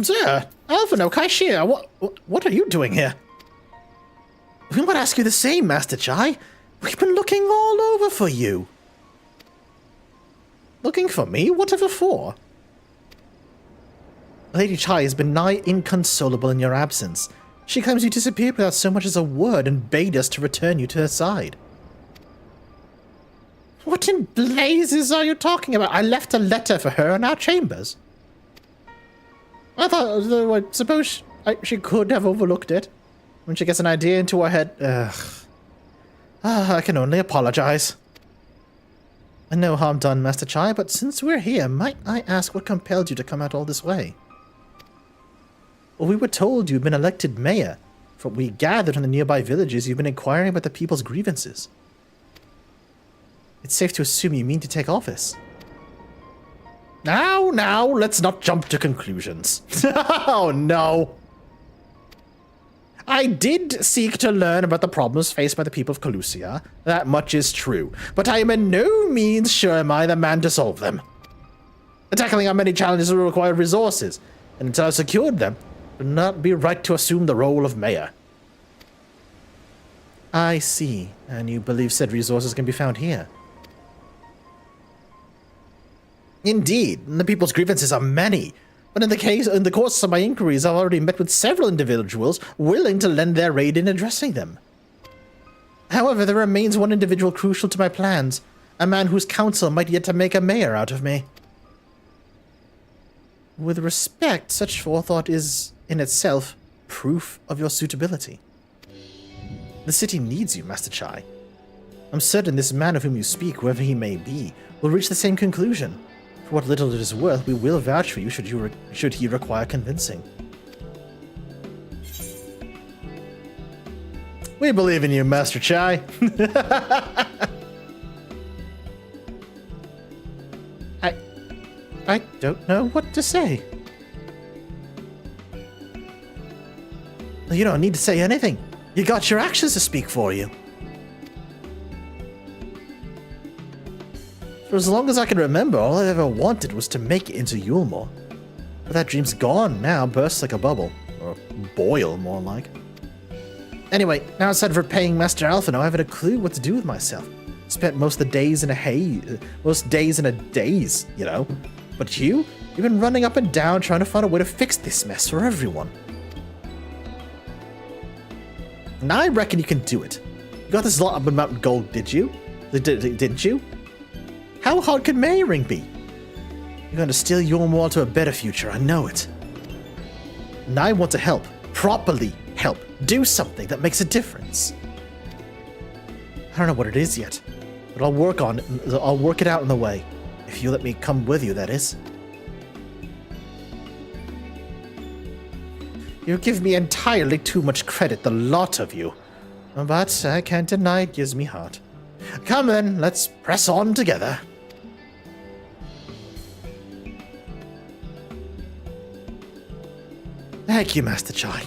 Sir, Alphino, Kaishia, what are you doing here? We might ask you the same, Master Chai. We've been looking all over for you. Looking for me? Whatever for? Lady Chai has been nigh inconsolable in your absence. She claims you disappeared without so much as a word and bade us to return you to her side. What in blazes are you talking about? I left a letter for her in our chambers. I suppose she could have overlooked it. When she gets an idea into her head, I can only apologize. No harm done, Master Chai, but since we're here, might I ask what compelled you to come out all this way? Well, we were told you'd been elected mayor. From what we gathered from the nearby villages, you've been inquiring about the people's grievances. It's safe to assume you mean to take office. Now, let's not jump to conclusions. Oh, no. I did seek to learn about the problems faced by the people of Calusia. That much is true. But I am in no means sure am I the man to solve them. Tackling our many challenges will require resources, and until I've secured them, it would not be right to assume the role of mayor. I see, and you believe said resources can be found here. Indeed, the people's grievances are many. But in the course of my inquiries, I've already met with several individuals willing to lend their aid in addressing them. However, there remains one individual crucial to my plans, a man whose counsel might yet to make a mayor out of me. With respect, such forethought is, in itself, proof of your suitability. The city needs you, Master Chai. I'm certain this man of whom you speak, whoever he may be, will reach the same conclusion. For what little it is worth, we will vouch for you should he require convincing. We believe in you, Master Chai. I don't know what to say. You don't need to say anything. You got your actions to speak for you. For as long as I can remember, all I ever wanted was to make it into Yulmore. But that dream's gone now, bursts like a bubble. Or boil, more like. Anyway, now instead of repaying Master Alphino, I haven't a clue what to do with myself. Spent most of the days in a daze, you know. But you've been running up and down trying to find a way to fix this mess for everyone. And I reckon you can do it. You got this lot up in Mountain Gold, did you? Didn't you? How hard can mayoring be? You're going to steal Yulmore to a better future, I know it. And I want to help. Properly help. Do something that makes a difference. I don't know what it is yet, but I'll work it out in the way. If you let me come with you, that is. You give me entirely too much credit, the lot of you. But I can't deny it gives me heart. Come then, let's press on together. Thank you, Master Chai.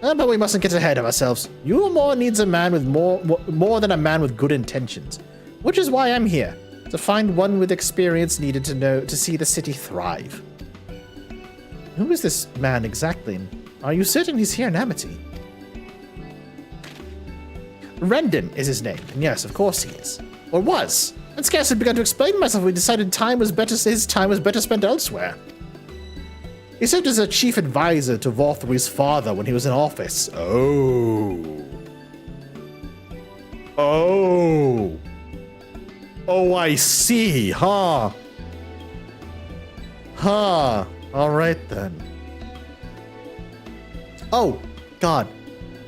But we mustn't get ahead of ourselves. Yulmore needs a man with more than a man with good intentions, which is why I'm here, to find one with experience needed to see the city thrive. Who is this man exactly? Are you certain he's here in Amity? Rendon is his name, and yes, of course he is. Or was. I'd scarcely begun to explain myself when we decided his time was better spent elsewhere. He served as a chief advisor to Vorthri's father when he was in office. Oh, I see, huh? All right then. Oh, God.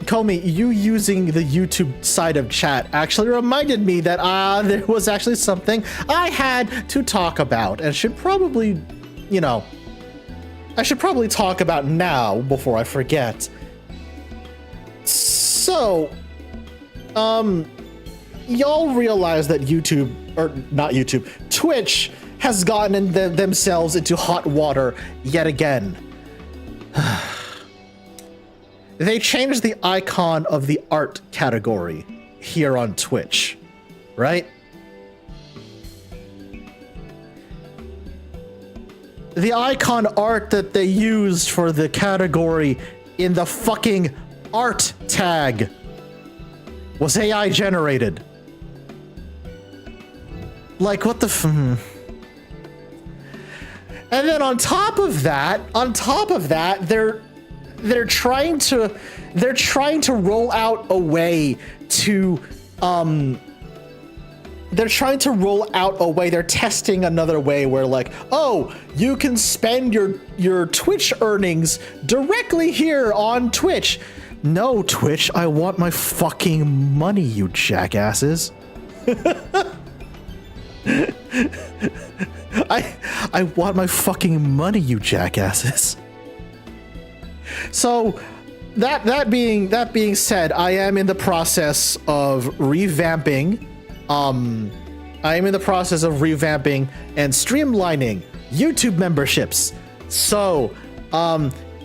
Comey, you using the YouTube side of chat actually reminded me that there was actually something I had to talk about and should probably, I should probably talk about now before I forget. So, y'all realize that Twitch has gotten themselves into hot water yet again. They changed the icon of the art category here on Twitch, right? The icon art that they used for the category in the fucking art tag was AI generated. Like, what the And then on top of that, they're trying to roll out a way to they're testing another way where, like, oh, you can spend your Twitch earnings directly here on Twitch. No, Twitch, I want my fucking money, you jackasses. I want my fucking money, you jackasses. So that being said, I am in the process of revamping and streamlining YouTube memberships. So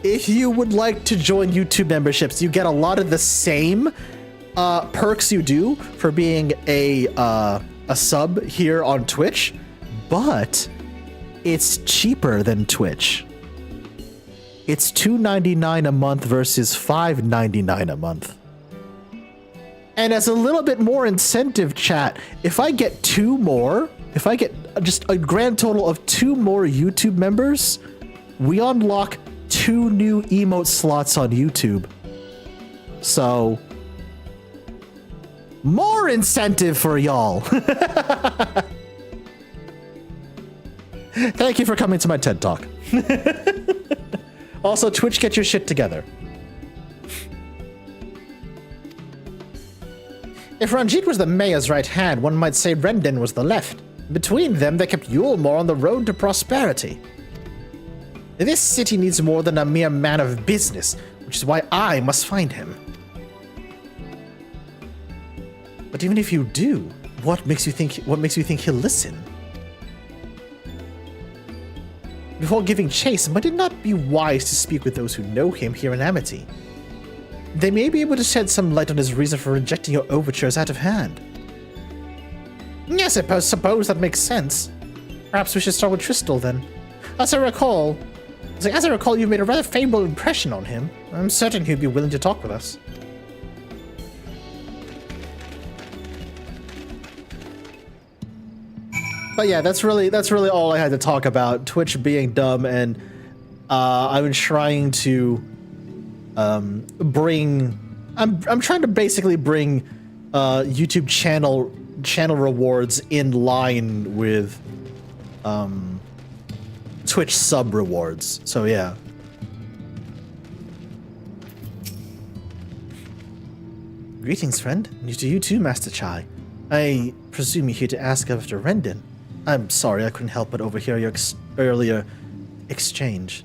if you would like to join YouTube memberships, you get a lot of the same perks you do for being a sub here on Twitch, but it's cheaper than Twitch. It's $2.99 a month versus $5.99 a month. And as a little bit more incentive, chat, if I get just a grand total of 2 more YouTube members, we unlock 2 new emote slots on YouTube. So, more incentive for y'all. Thank you for coming to my TED Talk. Also, Twitch, get your shit together. If Ranjit was the mayor's right hand, one might say Rendon was the left. Between them, they kept Yulmore on the road to prosperity. This city needs more than a mere man of business, which is why I must find him. But even if you do, what makes you think he'll listen? Before giving chase, might it not be wise to speak with those who know him here in Amity? They may be able to shed some light on his reason for rejecting your overtures out of hand. Yes, I suppose that makes sense. Perhaps we should start with Tristal then. As I recall, you've made a rather favorable impression on him. I'm certain he'd be willing to talk with us. But yeah, that's really all I had to talk about. Twitch being dumb, and I've been trying to I'm trying to basically bring YouTube channel rewards in line with Twitch sub rewards. So yeah. Greetings, friend. And to you too, Master Chai. I presume you're here to ask after Rendon. I'm sorry, I couldn't help but overhear your earlier exchange.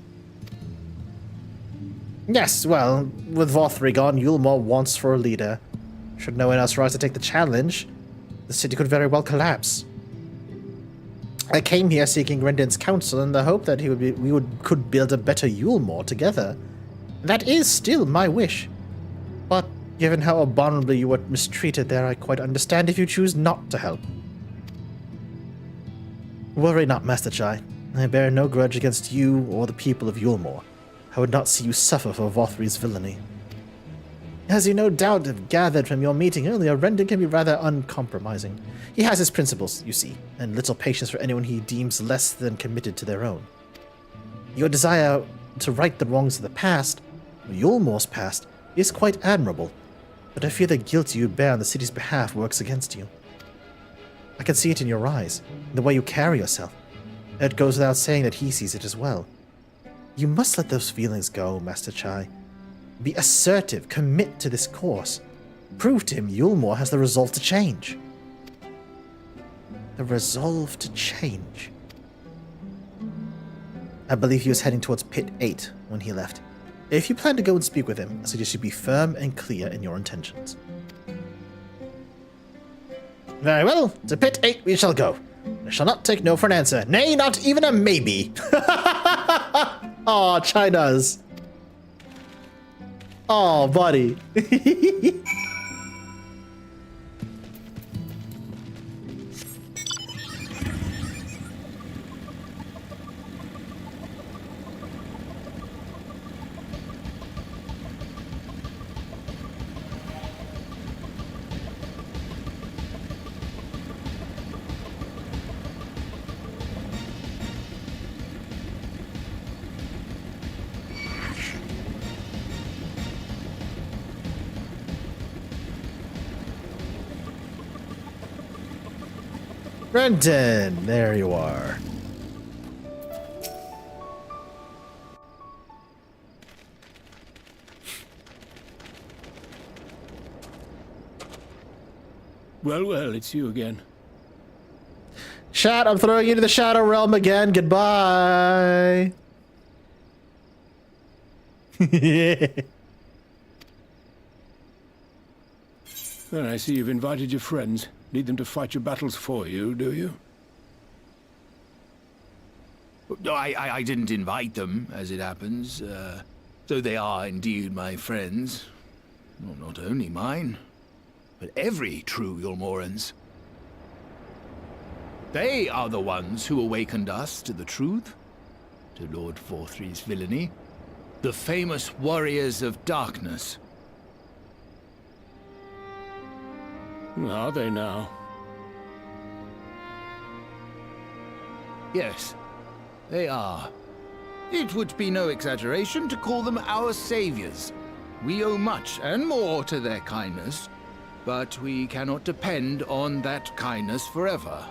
Yes, well, with Vothri gone, Yulmore wants for a leader. Should no one else rise to take the challenge, the city could very well collapse. I came here seeking Rendon's counsel in the hope that we could build a better Yulmore together. That is still my wish. But given how abominably you were mistreated there, I quite understand if you choose not to help. Worry not, Master Chai. I bear no grudge against you or the people of Yulmore. I would not see you suffer for Vothri's villainy. As you no doubt have gathered from your meeting earlier, Rendon can be rather uncompromising. He has his principles, you see, and little patience for anyone he deems less than committed to their own. Your desire to right the wrongs of the past, Yulmore's past, is quite admirable, but I fear the guilt you bear on the city's behalf works against you. I can see it in your eyes, in the way you carry yourself. It goes without saying that he sees it as well. You must let those feelings go, Master Chai. Be assertive, commit to this course. Prove to him Yulmore has the resolve to change. The resolve to change. I believe he was heading towards Pit 8 when he left. If you plan to go and speak with him, I suggest you be firm and clear in your intentions. Very well, to Pit 8 we shall go. I shall not take no for an answer, nay, not even a maybe. Aw, Chai does. Aw, buddy. Brenton, there you are. Well, it's you again. Chat, I'm throwing you into the Shadow Realm again. Goodbye. Well, I see you've invited your friends. Need them to fight your battles for you, do you? No, I didn't invite them, as it happens. Though they are indeed my friends. Well, not only mine, but every true Yulmoran's. They are the ones who awakened us to the truth, to Lord Vorthry's villainy, the famous warriors of darkness. Are they now? Yes, they are. It would be no exaggeration to call them our saviors. We owe much and more to their kindness, but we cannot depend on that kindness forever.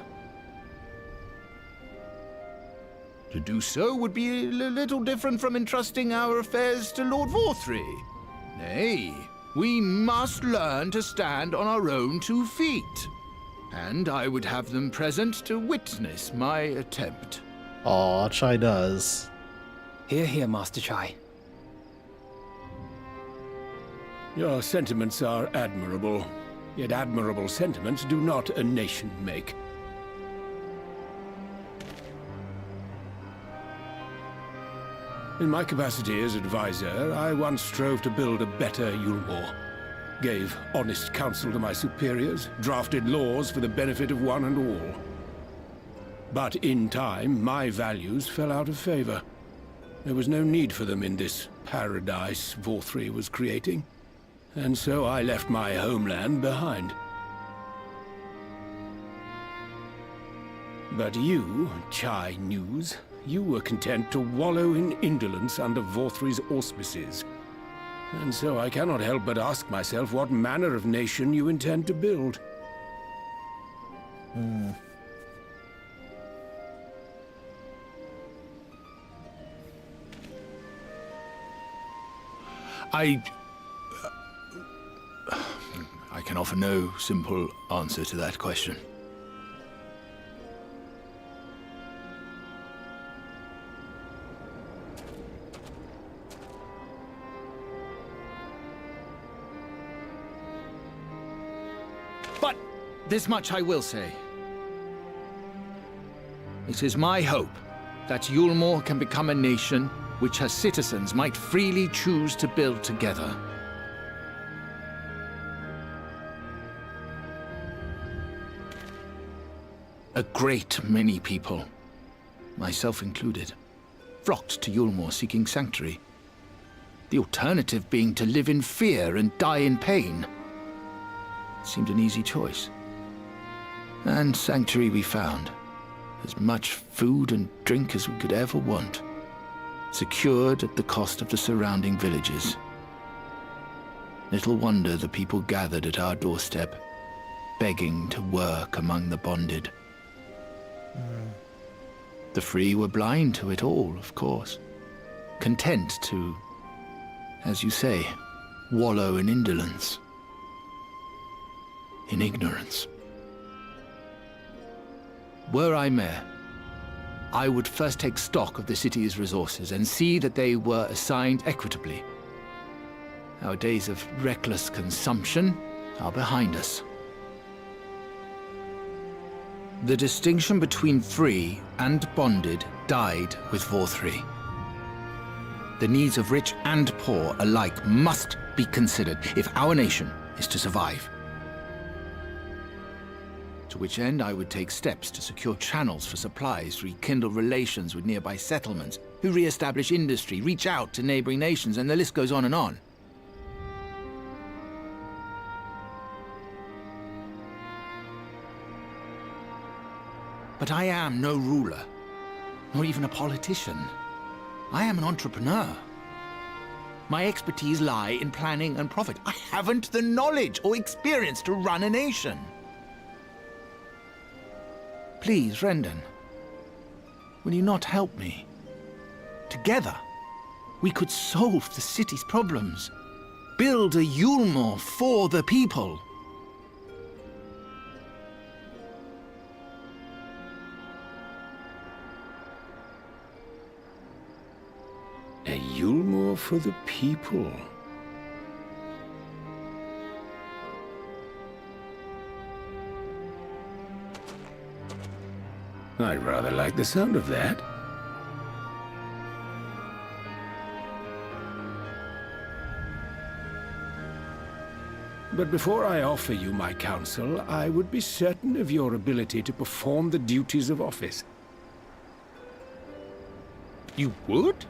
To do so would be a little different from entrusting our affairs to Lord Vorthry. Nay, we must learn to stand on our own 2 feet. And I would have them present to witness my attempt. Aw, Chai does. Hear, hear, Master Chai. Your sentiments are admirable. Yet admirable sentiments do not a nation make. In my capacity as advisor, I once strove to build a better Yulmore. Gave honest counsel to my superiors, drafted laws for the benefit of one and all. But in time, my values fell out of favor. There was no need for them in this paradise Vorthry was creating. And so I left my homeland behind. But you, Chai News, you were content to wallow in indolence under Vorthry's auspices. And so I cannot help but ask myself what manner of nation you intend to build. I can offer no simple answer to that question. But this much I will say. It is my hope that Yulmore can become a nation which her citizens might freely choose to build together. A great many people, myself included, flocked to Yulmore seeking sanctuary. The alternative being to live in fear and die in pain. It seemed an easy choice. And sanctuary we found. As much food and drink as we could ever want. Secured at the cost of the surrounding villages. Little wonder the people gathered at our doorstep, begging to work among the bonded. The free were blind to it all, of course, content to as you say, wallow in indolence, in ignorance. Were I mayor, I would first take stock of the city's resources and see that they were assigned equitably. Our days of reckless consumption are behind us. The distinction between free and bonded died with Vor3. The needs of rich and poor alike must be considered if our nation is to survive. To which end I would take steps to secure channels for supplies, rekindle relations with nearby settlements, who re-establish industry, reach out to neighboring nations, and the list goes on and on. But I am no ruler, nor even a politician. I am an entrepreneur. My expertise lie in planning and profit. I haven't the knowledge or experience to run a nation. Please, Rendon, will you not help me? Together, we could solve the city's problems. Build a Yulmore for the people. A Yulmore for the people. I rather like the sound of that. But before I offer you my counsel, I would be certain of your ability to perform the duties of office. You would?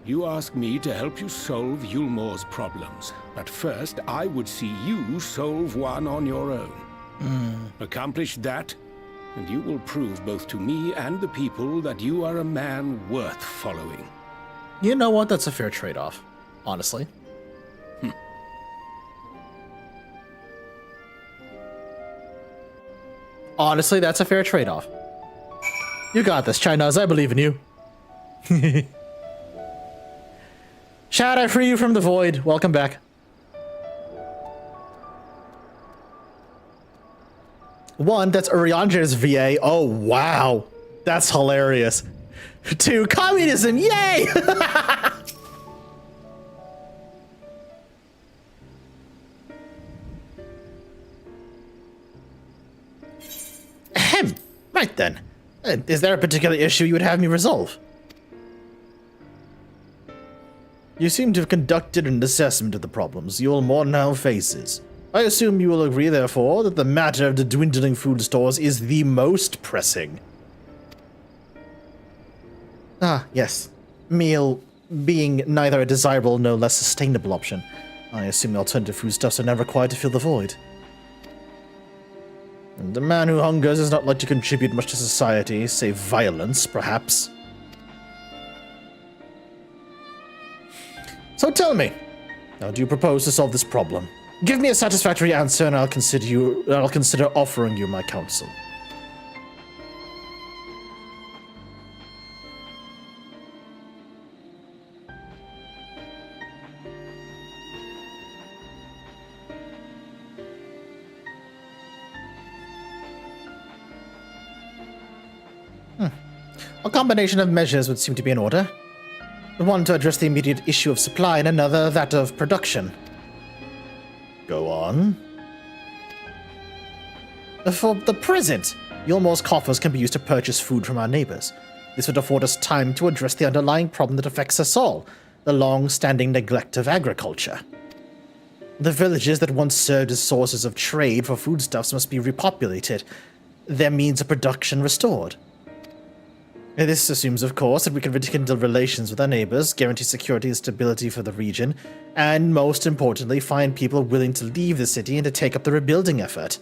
You ask me to help you solve Yulmore's problems, but first I would see you solve one on your own. Accomplish that, and you will prove both to me and the people that you are a man worth following. You know what? That's a fair trade-off, honestly. Honestly, that's a fair trade-off. You got this, Chinaz. I believe in you. Shad, I free you from the void. Welcome back. One, that's Urianger's VA. Oh, wow. That's hilarious. Two, communism. Yay! Ahem. Right then. Is there a particular issue you would have me resolve? You seem to have conducted an assessment of the problems Yulmore now faces. I assume you will agree, therefore, that the matter of the dwindling food stores is the most pressing. Ah, yes. Meal being neither a desirable nor less sustainable option. I assume alternative foodstuffs are never required to fill the void. And a man who hungers is not like to contribute much to society, save violence, perhaps. So tell me, how do you propose to solve this problem? Give me a satisfactory answer, and I'll consider offering you my counsel. A combination of measures would seem to be in order. One to address the immediate issue of supply, and another that of production. Go on. For the present, Yulmore's coffers can be used to purchase food from our neighbors. This would afford us time to address the underlying problem that affects us all, the long-standing neglect of agriculture. The villages that once served as sources of trade for foodstuffs must be repopulated, their means of production restored. This assumes, of course, that we can rekindle relations with our neighbors, guarantee security and stability for the region, and most importantly, find people willing to leave the city and to take up the rebuilding effort.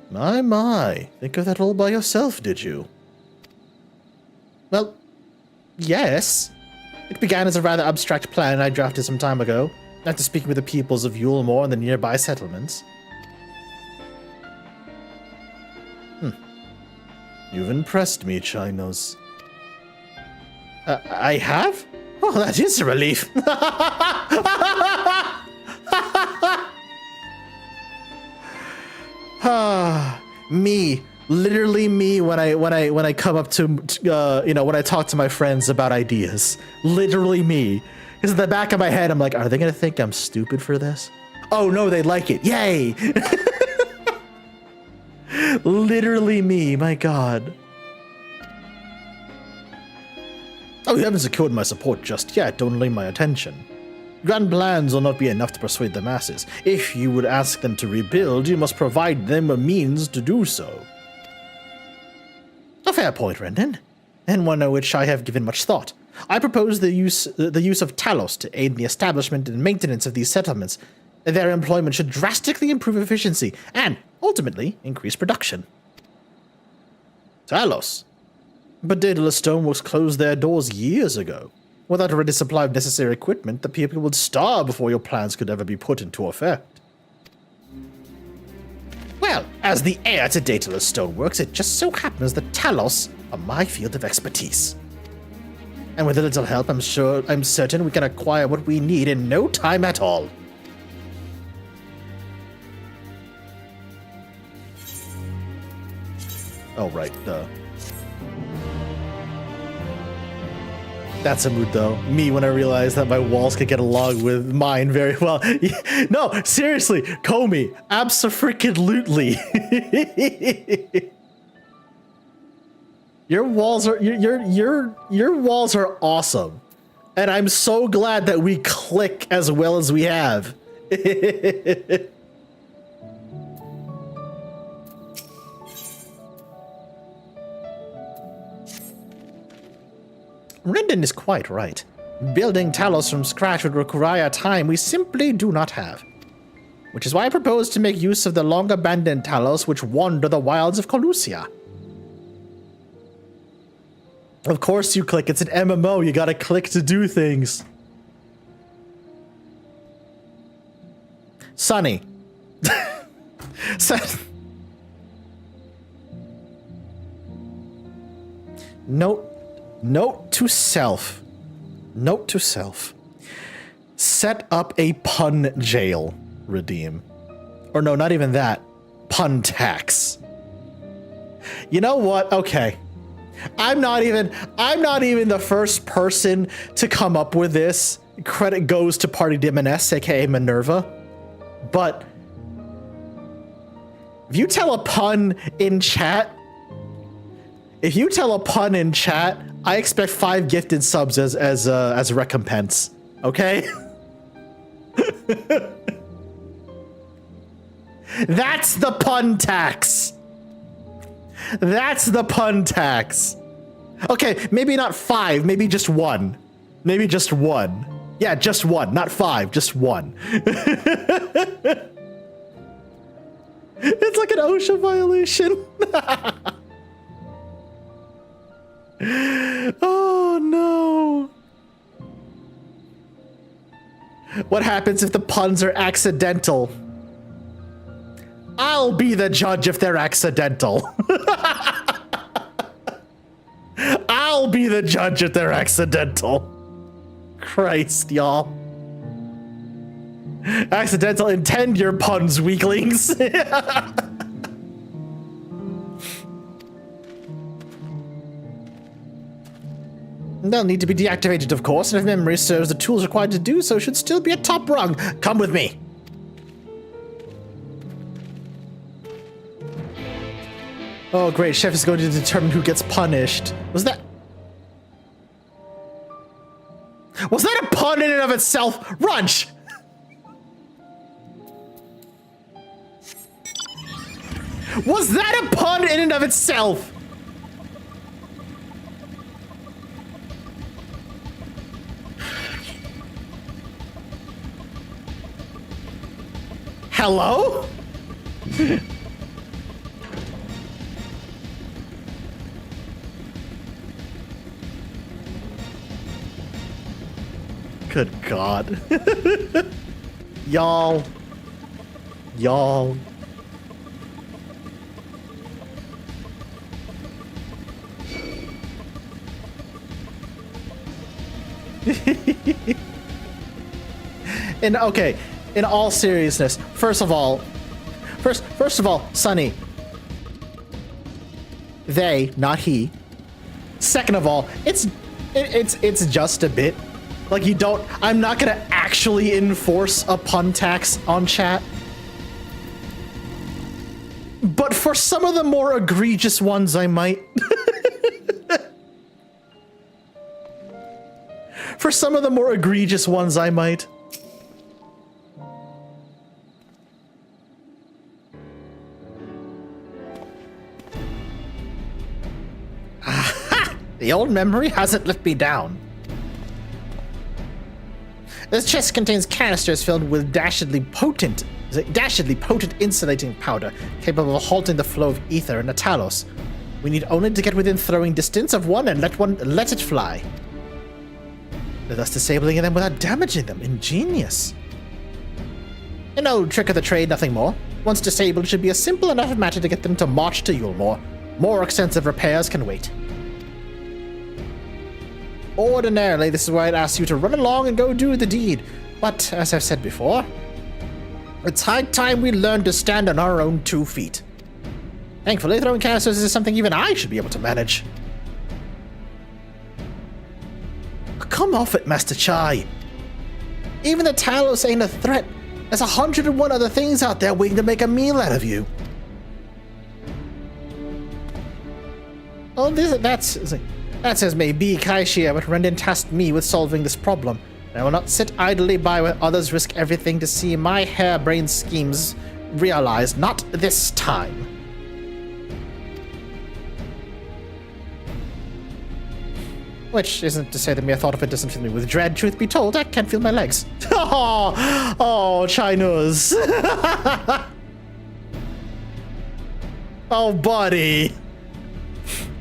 My, think of that all by yourself, did you? Well, yes. It began as a rather abstract plan I drafted some time ago, after speaking with the peoples of Yulmore and the nearby settlements. You've impressed me, Chinos. I have? Oh, that is a relief. Me, literally me when I come up to when I talk to my friends about ideas. Literally me. Because in the back of my head, I'm like, are they gonna think I'm stupid for this? Oh no, they like it. Yay! Literally me, my god. Oh, you haven't secured my support just yet, don't lay my attention. Grand plans will not be enough to persuade the masses. If you would ask them to rebuild, you must provide them a means to do so. A fair point, Rendon, and one of which I have given much thought. I propose the use of Talos to aid in the establishment and maintenance of these settlements. Their employment should drastically improve efficiency and, ultimately, increase production. Talos? But Daedalus Stoneworks closed their doors years ago. Without a ready supply of necessary equipment, the people would starve before your plans could ever be put into effect. Well, as the heir to Daedalus Stoneworks, it just so happens that Talos are my field of expertise. And with a little help, I'm certain we can acquire what we need in no time at all. Oh, right, That's a mood, though. Me, when I realized that my walls could get along with mine very well. No, seriously, Comey, abso-freaking-lutely. Your walls are your walls are awesome, and I'm so glad that we click as well as we have. Rendon is quite right. Building Talos from scratch would require time we simply do not have. Which is why I propose to make use of the long-abandoned Talos which wander the wilds of Colusia. Of course you click, it's an MMO, you gotta click to do things. Sunny. Note to self. Note to self. Set up a pun jail, Redeem. Or no, not even that. Pun tax. You know what? Okay. I'm not even the first person to come up with this. Credit goes to Party Demoness, aka Minerva. But if you tell a pun in chat, I expect 5 gifted subs as a recompense. Okay? That's the pun tax. That's the pun tax. Okay, maybe not 5, maybe just 1. Maybe just 1. Yeah, just 1, not 5, just 1. It's like an OSHA violation. Oh no. What happens if the puns are accidental? I'll be the judge if they're accidental. I'll be the judge if they're accidental. Christ, y'all. Accidental, intend your puns, weaklings. They'll need to be deactivated, of course, and if memory serves, the tools required to do so should still be at top rung. Come with me. Oh, great. Chef is going to determine who gets punished. Was that a pun in and of itself? Runch! Was that a pun in and of itself? Hello? Good God. Y'all. And okay, in all seriousness, first of all, Sonny, they, not he. Second of all, it's just a bit. Like you don't. I'm not gonna actually enforce a pun tax on chat. But for some of the more egregious ones, I might. For some of the more egregious ones, I might. Aha! The old memory hasn't let me down. This chest contains canisters filled with dastardly potent insulating powder, capable of halting the flow of ether in a Talos. We need only to get within throwing distance of one and let it fly. Thus disabling them without damaging them. Ingenious. An old trick of the trade, nothing more. Once disabled, it should be a simple enough matter to get them to march to Yulmore. More extensive repairs can wait. Ordinarily, this is where I'd ask you to run along and go do the deed. But, as I've said before, it's high time we learn to stand on our own 2 feet. Thankfully, throwing canisters is something even I should be able to manage. Come off it, Master Chai. Even the Talos ain't a threat. There's 101 other things out there waiting to make a meal out of you. Oh, that's as may be, Kaishia, but Rendon tasked me with solving this problem. I will not sit idly by while others risk everything to see my harebrained schemes realized. Not this time. Which isn't to say that mere thought of it doesn't fill me with dread. Truth be told, I can't feel my legs. Oh, Chinese. Oh, buddy.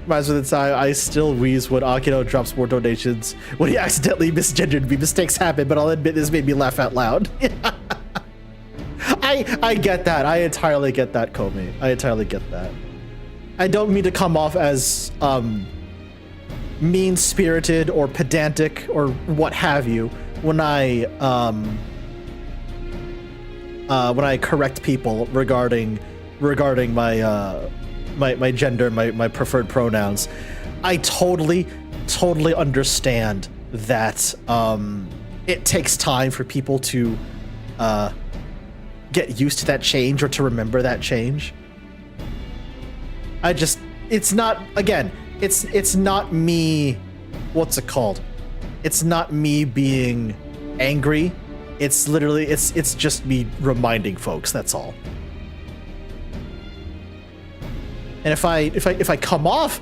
Reminds me of the time I still wheeze when Akino drops more donations when he accidentally misgendered me. Mistakes happen, but I'll admit this made me laugh out loud. I get that. I entirely get that, Komi. I entirely get that. I don't mean to come off as mean-spirited or pedantic or what have you when I correct people regarding my gender, my preferred pronouns. I totally understand that it takes time for people to get used to that change or to remember that change. It's not, again, it's not me, what's it called? It's not me being angry. It's literally, it's just me reminding folks, that's all. And if I come off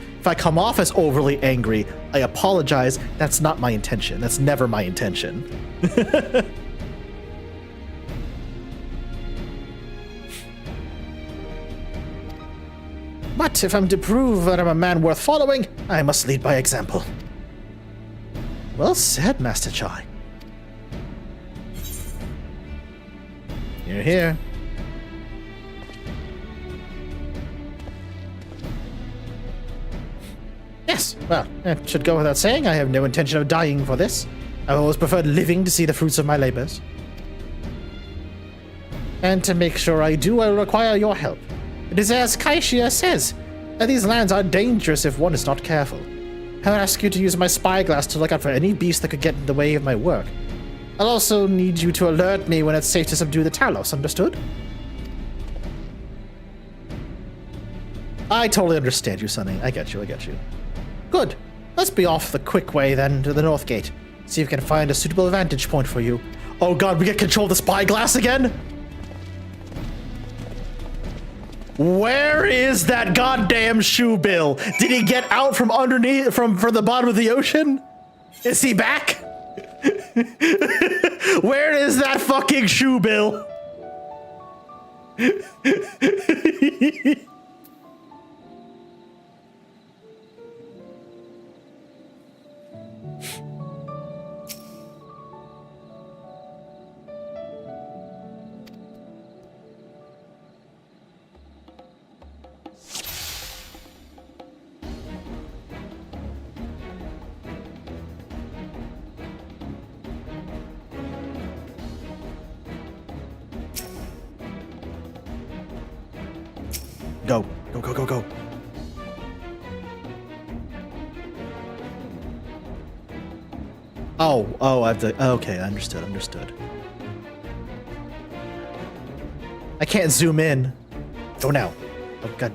as overly angry, I apologize. That's not my intention. That's never my intention. But if I'm to prove that I'm a man worth following, I must lead by example. Well said, Master Chai. You're here. Yes, well, it should go without saying, I have no intention of dying for this. I've always preferred living to see the fruits of my labors. And to make sure I do, I will require your help. It is as Kaishia says, that these lands are dangerous if one is not careful. I'll ask you to use my spyglass to look out for any beast that could get in the way of my work. I'll also need you to alert me when it's safe to subdue the Talos, understood? I totally understand you, Sonny. I get you. Good. Let's be off the quick way then to the North Gate. See if we can find a suitable vantage point for you. Oh god, we get control of the spyglass again? Where is that goddamn shoe bill? Did he get out from underneath, from the bottom of the ocean? Is he back? Where is that fucking shoe bill? Go. Go, go, go, go. Oh, I have to... Okay, understood. I can't zoom in. Go now. Oh, God.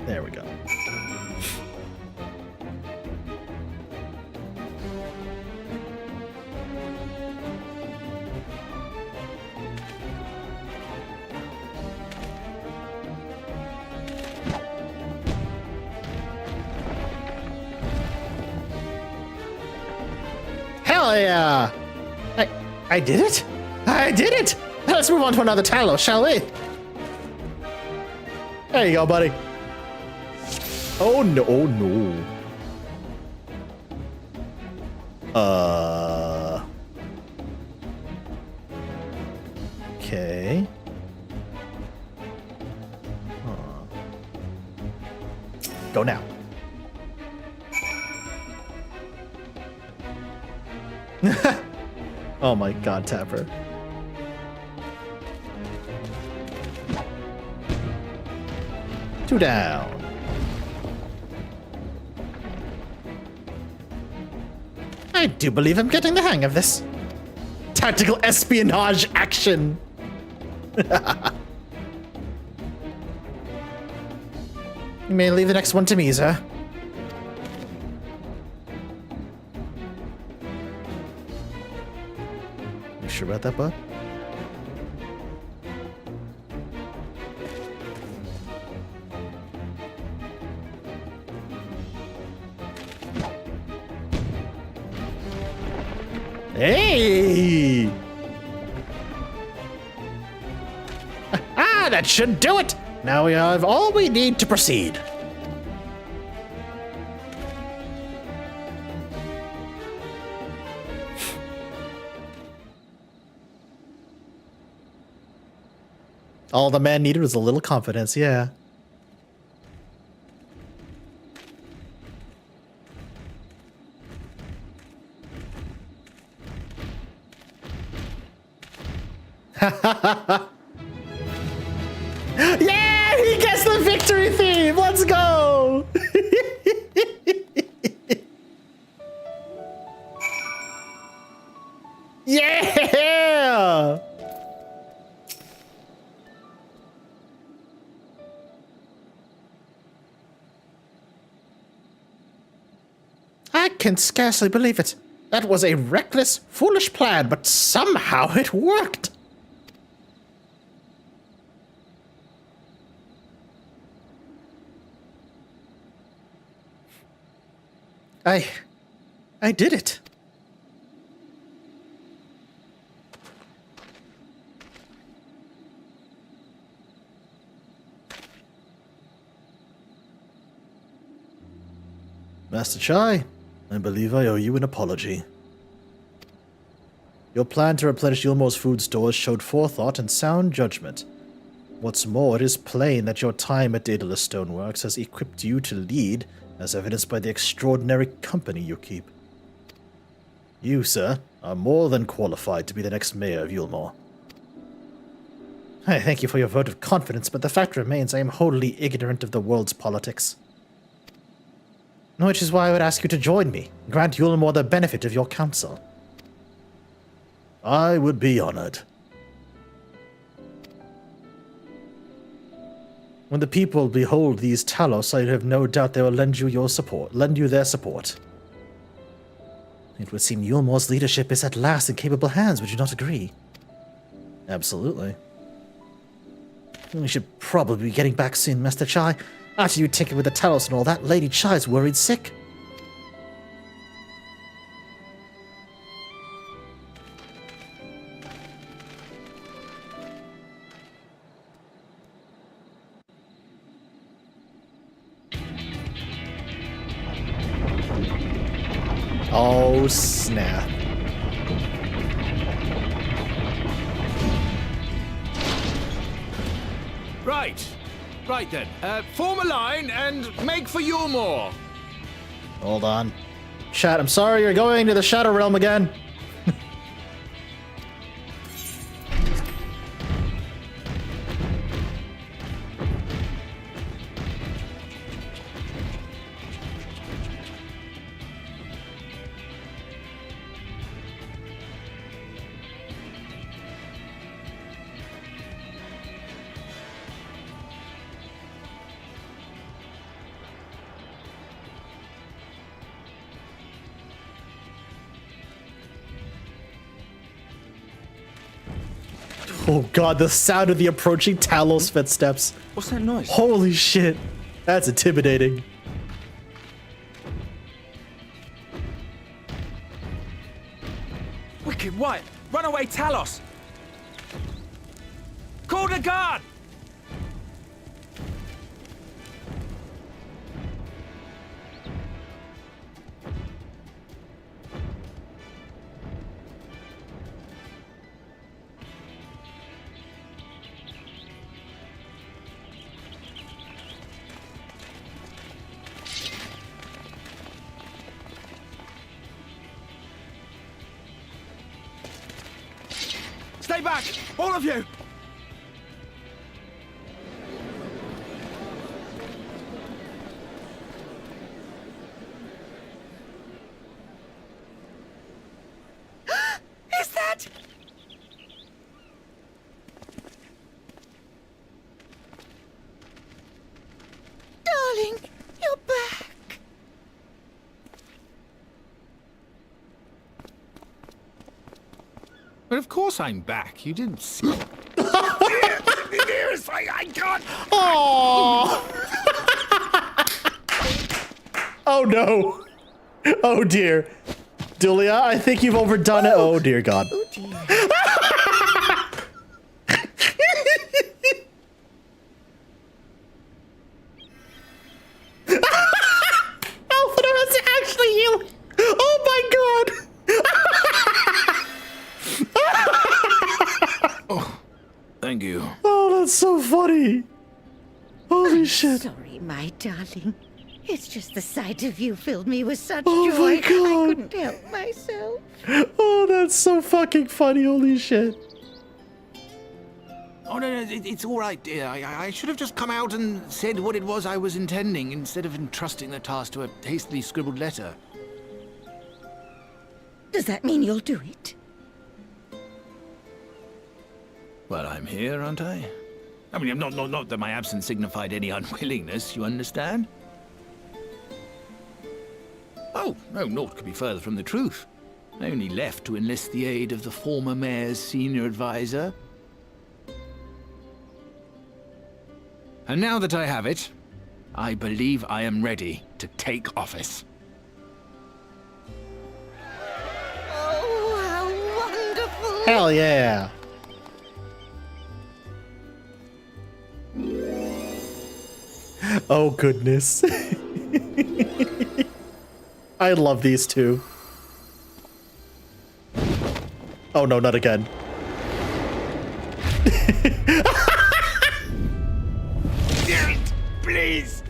There we go. Hell yeah! I did it? I did it! Let's move on to another Talos, shall we? There you go, buddy. Oh no, oh no. Okay. Go now. Oh my God, Tapper. Two down. I do believe I'm getting the hang of this. Tactical espionage action. You may leave the next one to me, sir. You sure about that, bud? Hey! Ah, that should do it! Now we have all we need to proceed. All the man needed was a little confidence, yeah. Yeah, he gets the victory theme. Let's go. Yeah. I can scarcely believe it. That was a reckless, foolish plan, but somehow it worked. I did it. Master Chai, I believe I owe you an apology. Your plan to replenish Yulmore's food stores showed forethought and sound judgment. What's more, it is plain that your time at Daedalus Stoneworks has equipped you to lead, as evidenced by the extraordinary company you keep. You, sir, are more than qualified to be the next mayor of Yulmore. I thank you for your vote of confidence, but the fact remains I am wholly ignorant of the world's politics. Which is why I would ask you to join me, and grant Yulmore the benefit of your counsel. I would be honored. When the people behold these Talos, I have no doubt they will lend you their support. It would seem Yulmore's leadership is at last in capable hands, would you not agree? Absolutely. We should probably be getting back soon, Master Chai. After you tinker with the Talos and all that, Lady Chai's worried sick. Oh, snap. Right then, form a line and make for Yulmore. Hold on. Chat, I'm sorry you're going to the Shadow Realm again. Oh god, the sound of the approaching Talos footsteps. What's that noise? Holy shit. That's intimidating. Wicked White! Runaway Talos! Call the guard! Stay back! All of you! Is that... Darling, you're back. But of course I'm back. You didn't see. I can't. Oh. Oh no. Oh dear. Dulia, I think you've overdone it. Oh dear God. Oh dear. Alpha has actually healed. Oh my God. Oh, thank you. Oh, that's so funny. Holy shit. Sorry, my darling. It's just the sight of you filled me with such Oh joy. my God. I couldn't help myself. Oh, that's so fucking funny. Holy shit. Oh, no, it's all right, dear. I should have just come out and said what it was I was intending instead of entrusting the task to a hastily scribbled letter. Does that mean you'll do it? Well, I'm here, aren't I? I mean, not that my absence signified any unwillingness, you understand? Oh, no, naught could be further from the truth. I only left to enlist the aid of the former mayor's senior advisor. And now that I have it, I believe I am ready to take office. Oh, how wonderful! Hell yeah. Oh goodness. I love these two. Oh no, not again. Please.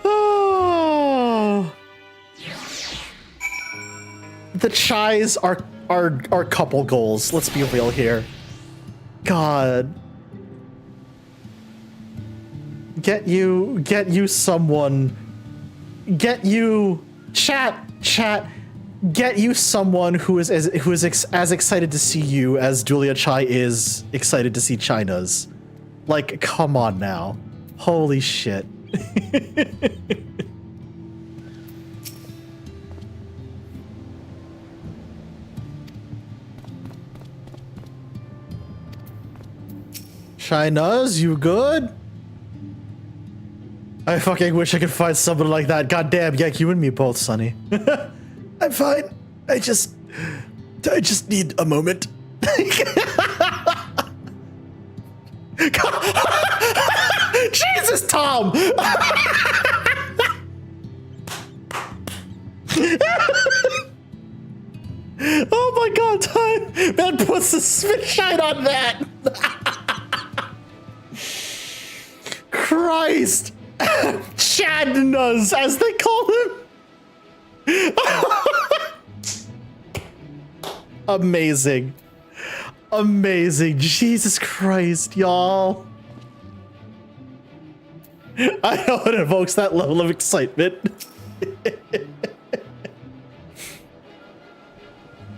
Oh. The Chais are couple goals. Let's be real here. God. Get you someone. Get you chat. Get you someone who is as excited to see you as Julia Chai is excited to see China's. Like, come on now. Holy shit. China's, you good? I fucking wish I could find someone like that. Goddamn, yeah, you and me both, Sonny. I'm fine. I just need a moment. Jesus, Tom! Oh my God, Tom! Man puts the spit shine on that. Christ! Chadnas, as they call him. Amazing. Amazing. Jesus Christ, y'all. I know it evokes that level of excitement.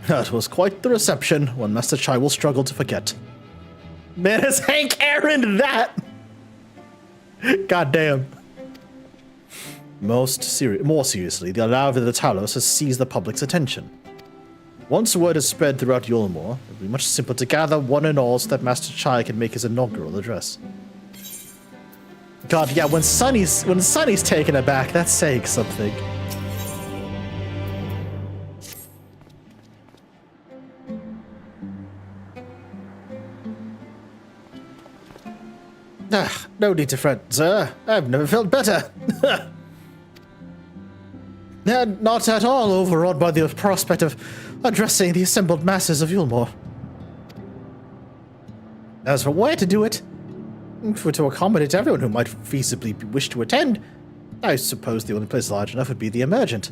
That was quite the reception, one Master Chai will struggle to forget. Man, is Hank Aaron that? God damn. More seriously, the arrival of the Talos has seized the public's attention. Once word is spread throughout Yulmore, it will be much simpler to gather one and all so that Master Chai can make his inaugural address. God, yeah, when Sunny's taken aback, that's saying something. No need to fret, sir. I've never felt better. Not at all overawed by the prospect of addressing the assembled masses of Yulmore. As for where to do it, for to accommodate everyone who might feasibly wish to attend, I suppose the only place large enough would be the Emergent.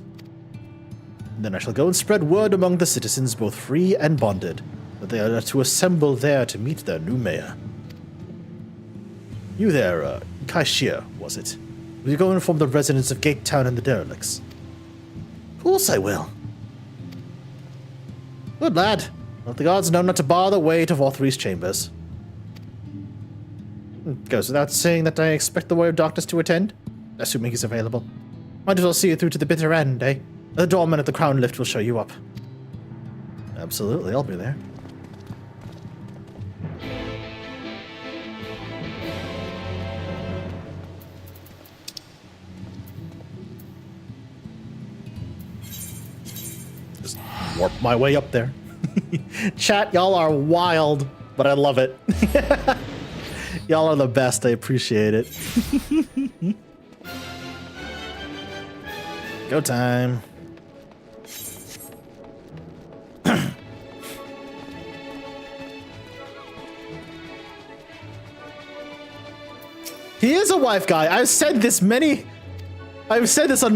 Then I shall go and spread word among the citizens, both free and bonded, that they are to assemble there to meet their new mayor. You there, Kaishir, was it? Will you go and inform the residents of Gate Town and the derelicts? Of course I will. Good lad. Let the gods know not to bar the way to Vorthry's chambers. It goes without saying that I expect the Warrior of Darkness to attend, assuming he's available. Might as well see you through to the bitter end, eh? The doorman at the Crown Lift will show you up. Absolutely, I'll be there. Just warp my way up there. Chat, y'all are wild, but I love it. Y'all are the best. I appreciate it. Go time. He is a wife guy. I've said this on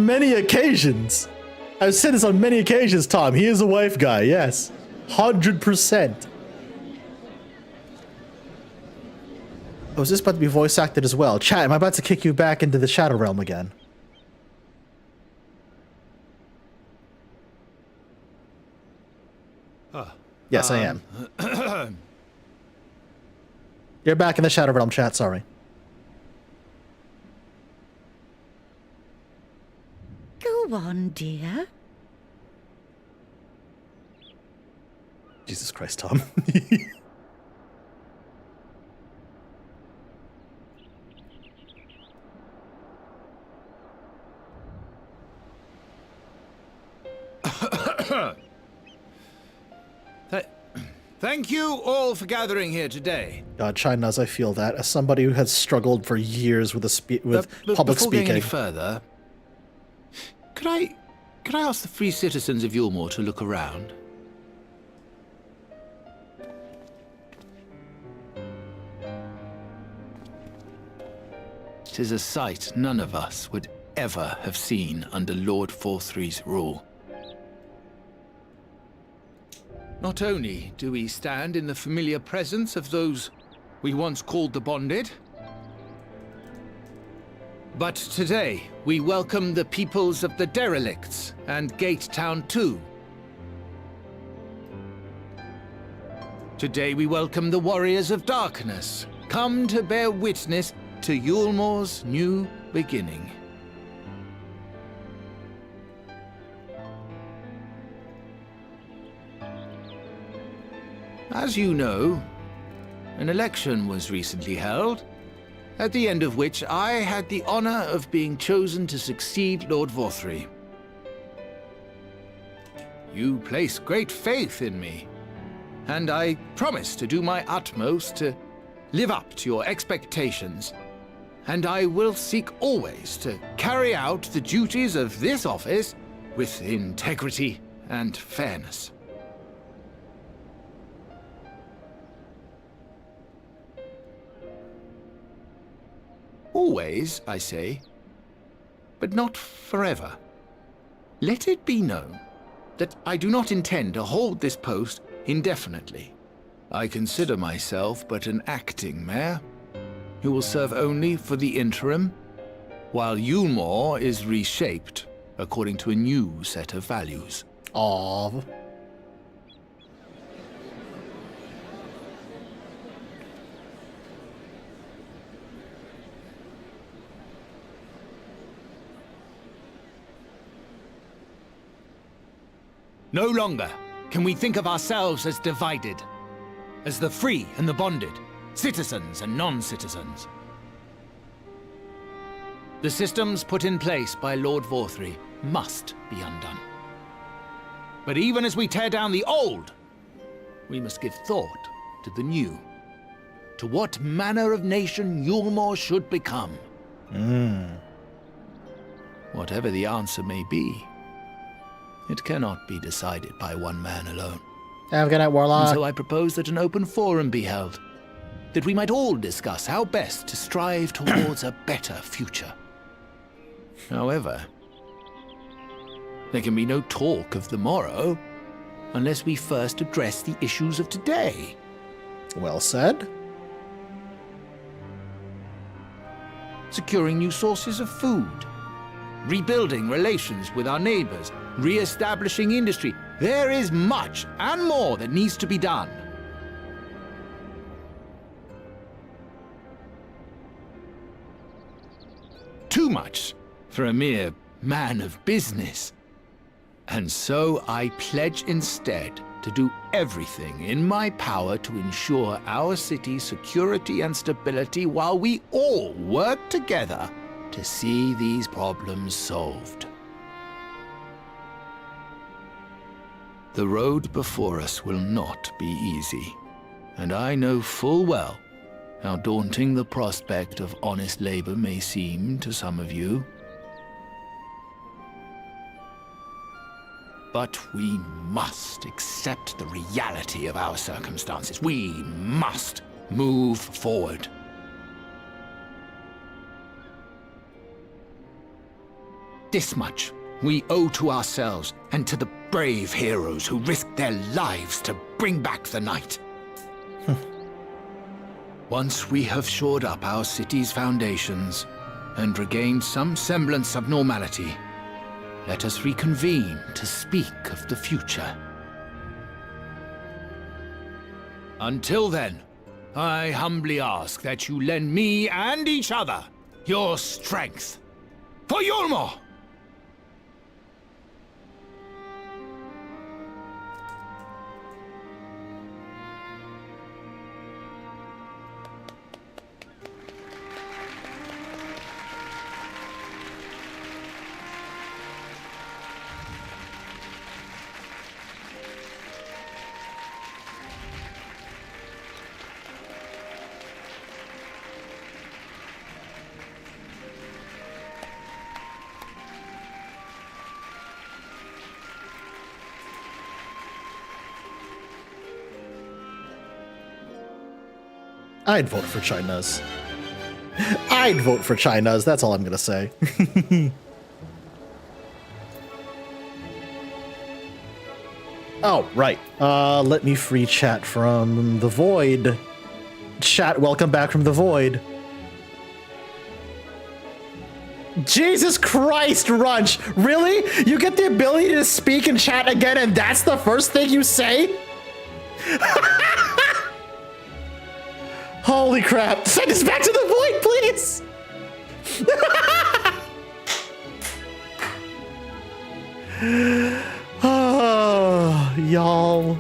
many occasions. Tom. He is a wife guy, yes. 100%. Oh, is this about to be voice acted as well? Chat, am I about to kick you back into the Shadow Realm again? Yes, I am. You're back in the Shadow Realm, chat, sorry. Go on, dear. Jesus Christ, Tom. Thank you all for gathering here today. God, China, as I feel that, as somebody who has struggled for years with public before going any speaking. further, could I ask the free citizens of Yulmore to look around? Tis a sight none of us would ever have seen under Lord Vorthry's rule. Not only do we stand in the familiar presence of those we once called the Bonded, but today we welcome the peoples of the Derelicts and Gate Town too. Today we welcome the Warriors of Darkness, come to bear witness to Yulmore's new beginning. As you know, an election was recently held, at the end of which I had the honor of being chosen to succeed Lord Vorthry. You place great faith in me, and I promise to do my utmost to live up to your expectations, and I will seek always to carry out the duties of this office with integrity and fairness. Always, I say, but not forever. Let it be known that I do not intend to hold this post indefinitely. I consider myself but an acting mayor, who will serve only for the interim, while Yulmore is reshaped according to a new set of values. Aww. No longer can we think of ourselves as divided, as the free and the bonded, citizens and non-citizens. The systems put in place by Lord Vorthry must be undone. But even as we tear down the old, we must give thought to the new, to what manner of nation Yulmore should become. Whatever the answer may be, it cannot be decided by one man alone. Have a good night, Warlock. And so I propose that an open forum be held, that we might all discuss how best to strive towards a better future. However, there can be no talk of the morrow unless we first address the issues of today. Well said. Securing new sources of food, rebuilding relations with our neighbors, re-establishing industry. There is much and more that needs to be done. Too much for a mere man of business. And so I pledge instead to do everything in my power to ensure our city's security and stability while we all work together to see these problems solved. The road before us will not be easy, and I know full well how daunting the prospect of honest labor may seem to some of you. But we must accept the reality of our circumstances. We must move forward. This much we owe to ourselves and to the brave heroes who risked their lives to bring back the night. Once we have shored up our city's foundations and regained some semblance of normality, let us reconvene to speak of the future. Until then, I humbly ask that you lend me and each other your strength. For Yulmore! I'd vote for China's. I'd vote for China's. That's all I'm gonna say. Oh, right. Let me free chat from the void. Chat, welcome back from the void. Jesus Christ, Runch! Really? You get the ability to speak and chat again, and that's the first thing you say? Holy crap! Send us back to the void, please! Oh, y'all.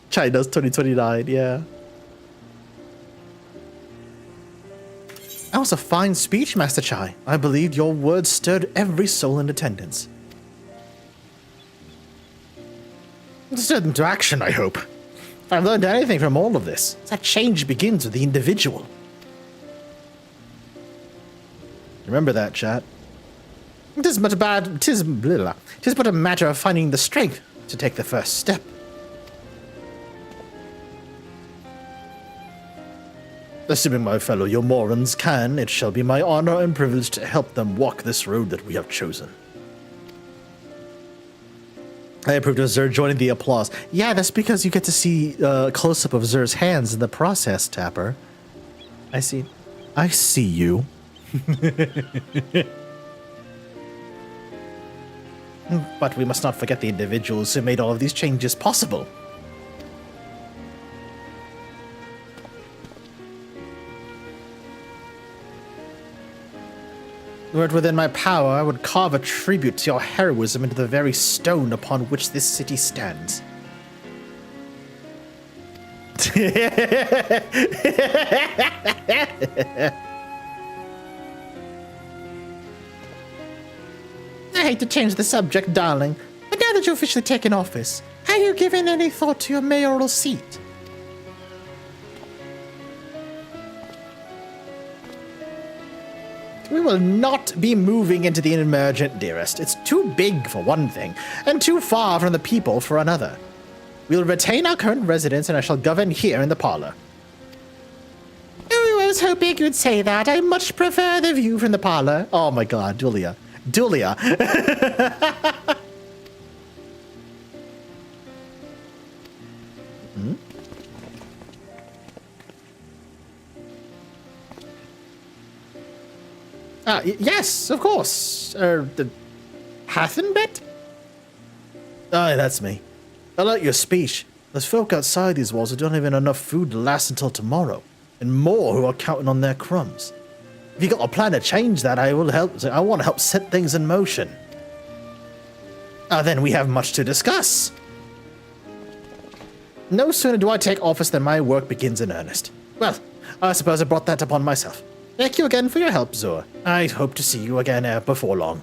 China's 2029, yeah. That was a fine speech, Master Chai. I believe your words stirred every soul in attendance. Stirred them to action, I hope. If I've learned anything from all of this, it's that change begins with the individual. Remember that, chat. It is but a matter of finding the strength to take the first step. Assuming my fellow Yomorans can, it shall be my honor and privilege to help them walk this road that we have chosen. I approved of Zer joining the applause. Yeah, that's because you get to see a close-up of Zer's hands in the process, Tapper. I see you. But we must not forget the individuals who made all of these changes possible. Were it within my power, I would carve a tribute to your heroism into the very stone upon which this city stands. I hate to change the subject, darling, but now that you've officially taken office, have you given any thought to your mayoral seat? We will not be moving into the emergent, dearest. It's too big for one thing, and too far from the people for another. We'll retain our current residence, and I shall govern here in the parlor. Oh, I was hoping you'd say that. I much prefer the view from the parlor. Oh my god, Dulia. Dulia. Hmm? Yes, of course. The Hathenbet? Aye, that's me. I like your speech. There's folk outside these walls who don't have enough food to last until tomorrow, and more who are counting on their crumbs. If you got a plan to change that, I will help. I want to help set things in motion. Then we have much to discuss. No sooner do I take office than my work begins in earnest. Well, I suppose I brought that upon myself. Thank you again for your help, Zoa. I hope to see you again before long.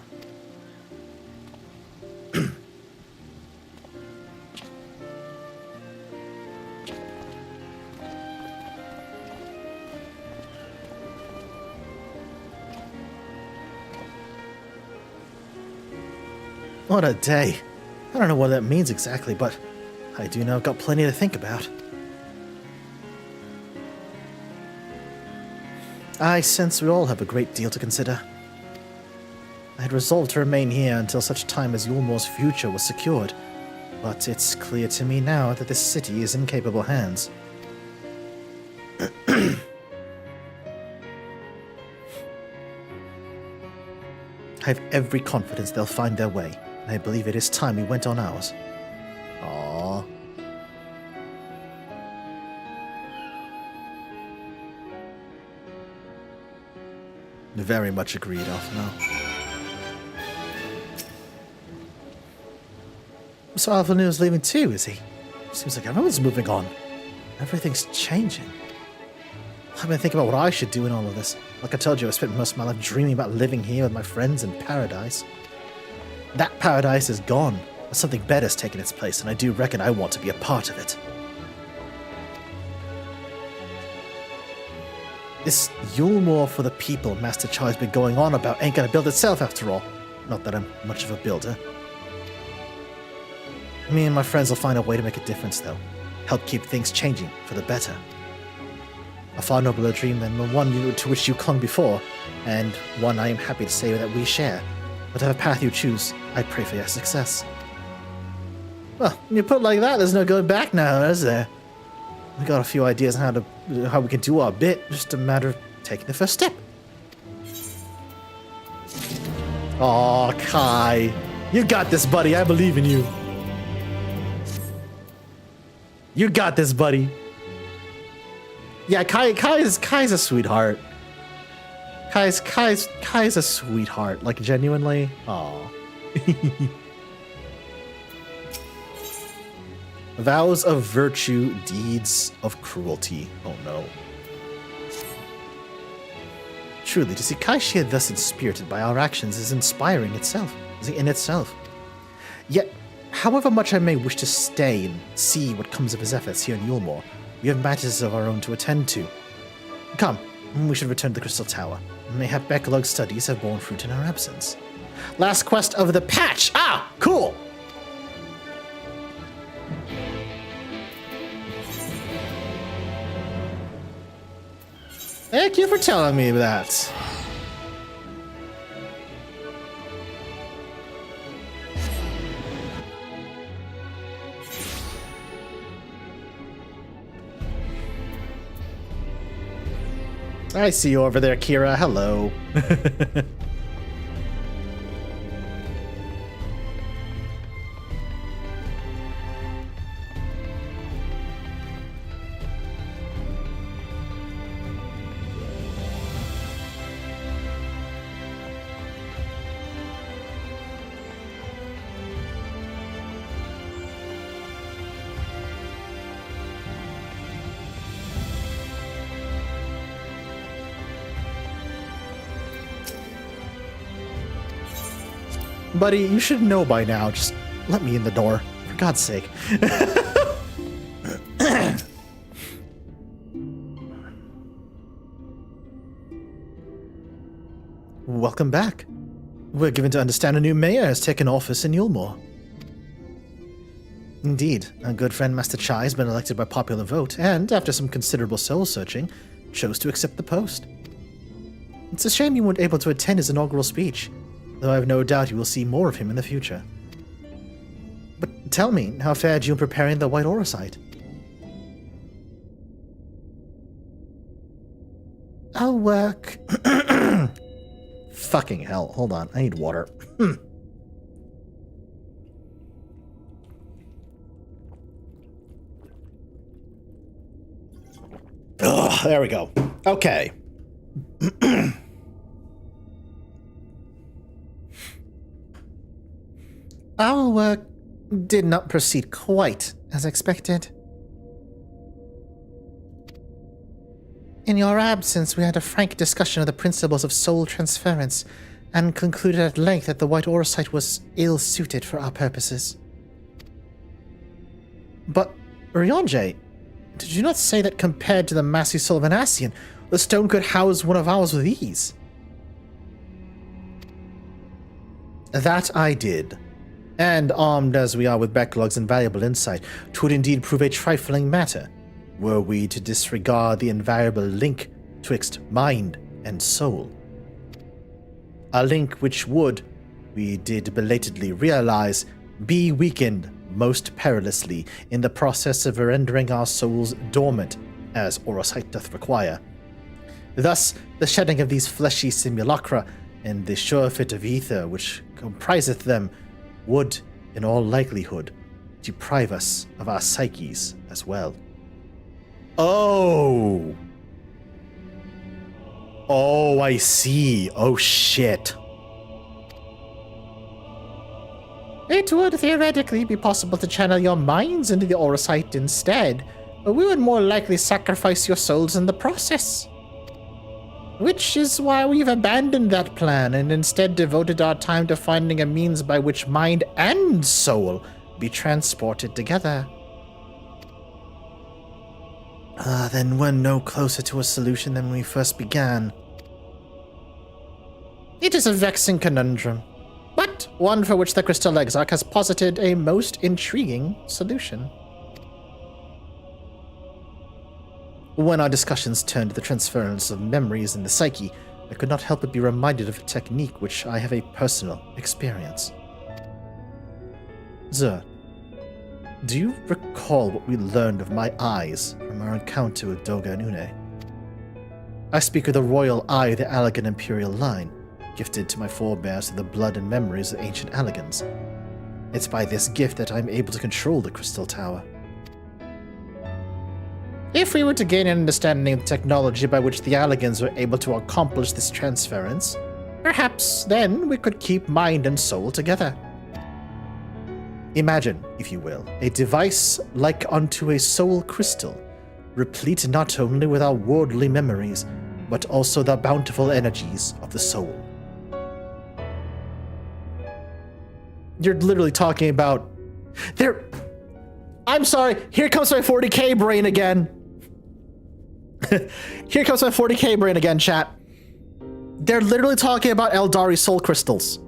What a day. I don't know what that means exactly, but I do know I've got plenty to think about. I sense we all have a great deal to consider. I had resolved to remain here until such time as Yulmore's future was secured, but it's clear to me now that this city is in capable hands. I have every confidence they'll find their way, and I believe it is time we went on ours. Aww. Very much agreed, Alphino. So Alphino's leaving too, is he? Seems like everyone's moving on. Everything's changing. I've been thinking about what I should do in all of this. Like I told you, I spent most of my life dreaming about living here with my friends in paradise. That paradise is gone, but something better's taken its place, and I do reckon I want to be a part of it. This Yulmore for the people Master Char's been going on about ain't gonna build itself after all. Not that I'm much of a builder. Me and my friends will find a way to make a difference, though. Help keep things changing for the better. A far nobler dream than the one to which you clung before, and one I am happy to say that we share. Whatever path you choose, I pray for your success. Well, when you put it like that, there's no going back now, is there? We got a few ideas on how we can do our bit, just a matter of taking the first step. Aw, Kai. You got this, buddy. I believe in you. You got this, buddy. Yeah, Kai's a sweetheart. Kai's a sweetheart. Like, genuinely. Aw. Vows of virtue, deeds of cruelty. Oh no. Truly, to see Kai-Shia thus inspirited by our actions is inspiring in itself. Yet, however much I may wish to stay and see what comes of his efforts here in Yulmore, we have matters of our own to attend to. Come, we should return to the Crystal Tower. Mayhap Bekalug's studies have borne fruit in our absence. Last quest of the patch! Ah, cool! Thank you for telling me that. I see you over there, Kira. Hello. Buddy, you should know by now. Just let me in the door, for God's sake. Welcome back. We're given to understand a new mayor has taken office in Yulmore. Indeed, our good friend Master Chai has been elected by popular vote, and, after some considerable soul-searching, chose to accept the post. It's a shame you weren't able to attend his inaugural speech, though I have no doubt you will see more of him in the future. But tell me, how fared you in preparing the White Aura site? I'll work... Fucking hell, hold on, I need water. Ugh, there we go. Okay. Our work did not proceed quite as expected. In your absence, we had a frank discussion of the principles of soul transference, and concluded at length that the White Aura site was ill-suited for our purposes. But, Ryonjay, did you not say that compared to the massy soul of an Ascian, the stone could house one of ours with ease? That I did. And armed as we are with Backlog's invaluable insight, 'twould indeed prove a trifling matter, were we to disregard the invariable link twixt mind and soul. A link which would, we did belatedly realize, be weakened most perilously in the process of rendering our souls dormant, as Orosite doth require. Thus, the shedding of these fleshy simulacra, and the sure fit of ether which compriseth them, would, in all likelihood, deprive us of our psyches as well. Oh! Oh, I see. Oh, shit. It would theoretically be possible to channel your minds into the Aura site instead, but we would more likely sacrifice your souls in the process. Which is why we've abandoned that plan and instead devoted our time to finding a means by which mind and soul be transported together. Then we're no closer to a solution than when we first began. It is a vexing conundrum, but one for which the Crystal Exarch has posited a most intriguing solution. When our discussions turned to the transference of memories in the psyche, I could not help but be reminded of a technique which I have a personal experience. Zer, do you recall what we learned of my eyes from our encounter with Doga and Une? I speak of the royal eye of the Allegan Imperial line, gifted to my forebears with the blood and memories of ancient Allegans. It's by this gift that I'm able to control the Crystal Tower. If we were to gain an understanding of the technology by which the Allegans were able to accomplish this transference, perhaps then we could keep mind and soul together. Imagine, if you will, a device like unto a soul crystal, replete not only with our worldly memories, but also the bountiful energies of the soul. You're literally talking about... I'm sorry, here comes my 40k brain again. Here comes my 40k brain again, chat. They're literally talking about Eldari soul crystals.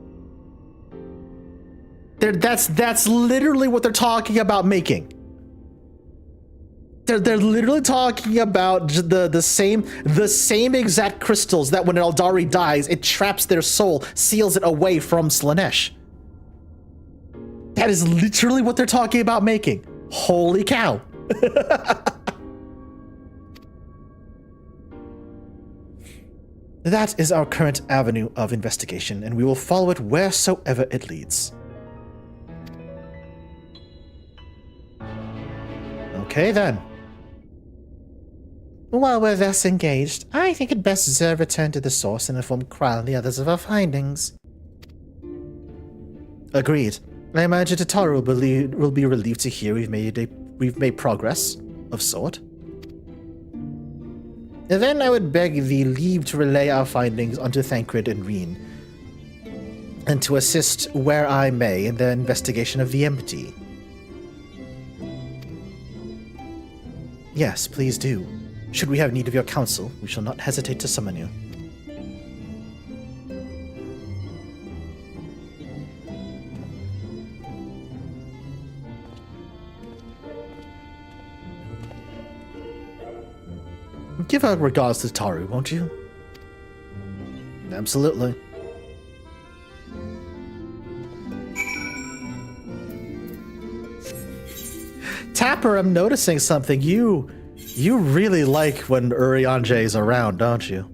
That's literally what they're talking about making. They're literally talking about the same exact crystals that when Eldari dies, it traps their soul, seals it away from Slanesh. That is literally what they're talking about making. Holy cow. That is our current avenue of investigation, and we will follow it wheresoever it leads. Okay, then. While we're thus engaged, I think it best Zer return to the source and inform Kral and the others of our findings. Agreed. I imagine Tataru will be relieved to hear we've made progress, of sort. Then I would beg thee leave to relay our findings unto Thancred and Reen. and to assist where I may in the investigation of the empty. Yes, please do. Should we have need of your counsel, we shall not hesitate to summon you. Give our regards to Taru, won't you? Absolutely. Tapper, I'm noticing something. You really like when Urianger around, don't you?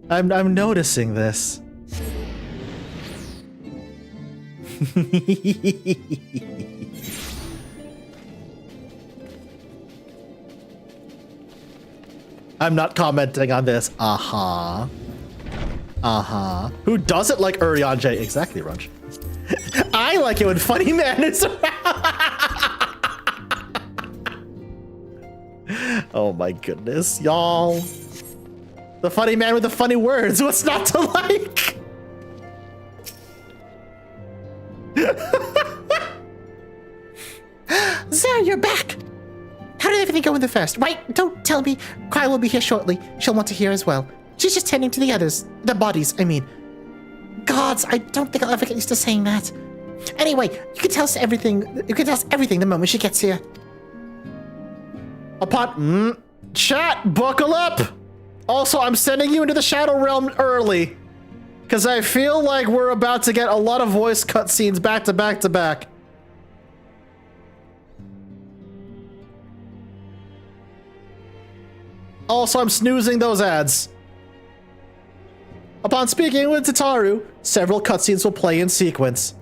I'm noticing this. I'm not commenting on this. Uh-huh. Uh-huh. Who doesn't like Urianger? Exactly, Runch. I like it when Funny Man is around. Oh my goodness, y'all. The funny man with the funny words. What's not to like? Zara, you're back! How did everything go in the first? Wait, don't tell me. Kyle will be here shortly. She'll want to hear as well. She's just tending to the others. The bodies, I mean. Gods, I don't think I'll ever get used to saying that. Anyway, you can tell us everything. You can tell us everything the moment she gets here. Chat, buckle up! Also, I'm sending you into the Shadow Realm early. Because I feel like we're about to get a lot of voice cutscenes back to back to back. Also, I'm snoozing those ads. Upon speaking with Tataru, several cutscenes will play in sequence.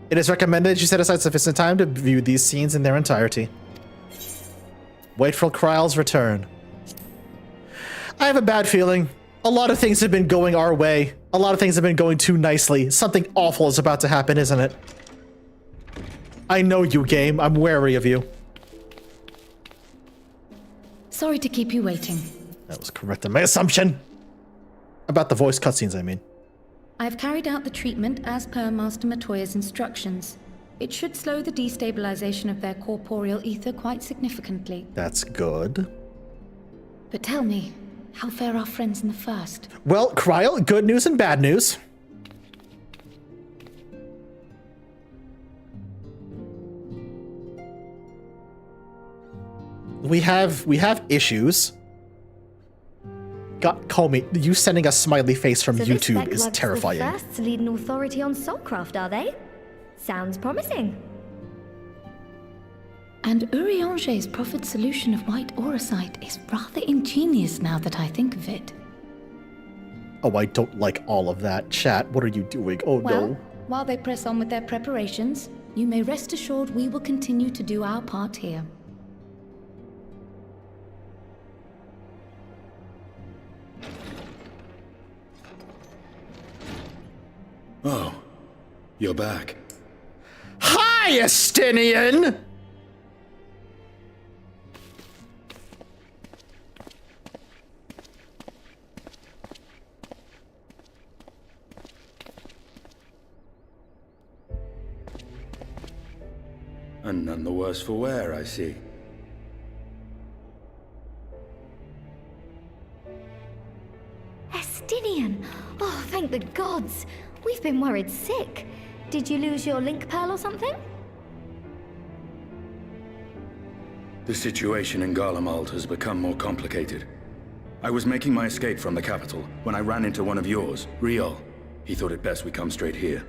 It is recommended you set aside sufficient time to view these scenes in their entirety. Wait for Kryle's return. I have a bad feeling. A lot of things have been going our way. A lot of things have been going too nicely. Something awful is about to happen, isn't it? I know you, game. I'm wary of you. Sorry to keep you waiting. That was correct in my assumption. About the voice cutscenes, I mean. I've carried out the treatment as per Master Matoya's instructions. It should slow the destabilization of their corporeal ether quite significantly. That's good. But tell me, how fare our friends in the first? Well, Kryle, good news and bad news. We have issues. God, call me. You sending a smiley face from YouTube is terrifying. The first to lead an authority on soulcraft, are they? Sounds promising. And Urianger's proffered solution of white auracite is rather ingenious now that I think of it. Oh, I don't like all of that. Chat, what are you doing? Oh, Well, no. while they press on with their preparations, you may rest assured we will continue to do our part here. Oh, you're back. Hi, Estinian! And none the worse for wear, I see. Estinian! Oh, thank the gods! We've been worried sick. Did you lose your link pearl or something? The situation in Garlemald has become more complicated. I was making my escape from the capital when I ran into one of yours, Riol. He thought it best we come straight here.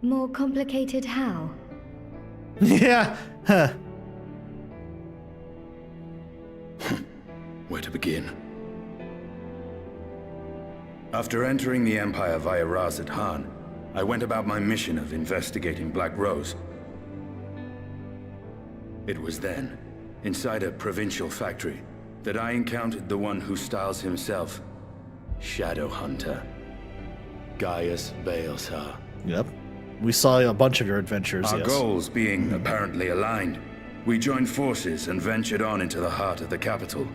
More complicated how? Yeah, huh. Where to begin? After entering the Empire via Razad Han, I went about my mission of investigating Black Rose. It was then, inside a provincial factory, that I encountered the one who styles himself Shadow Hunter. Gaius Baelsar. Yep. We saw a bunch of your adventures, Our yes. goals being apparently aligned, we joined forces and ventured on into the heart of the capital.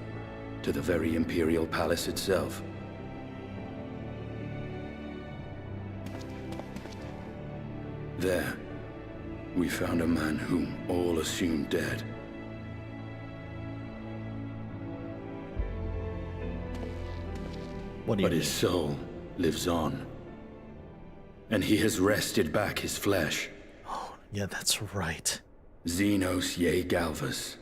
to the very Imperial Palace itself. There, we found a man whom all assumed dead. What do you But his soul lives on. And he has wrested back his flesh. Oh, yeah, that's right. Xenos Ye Galvus.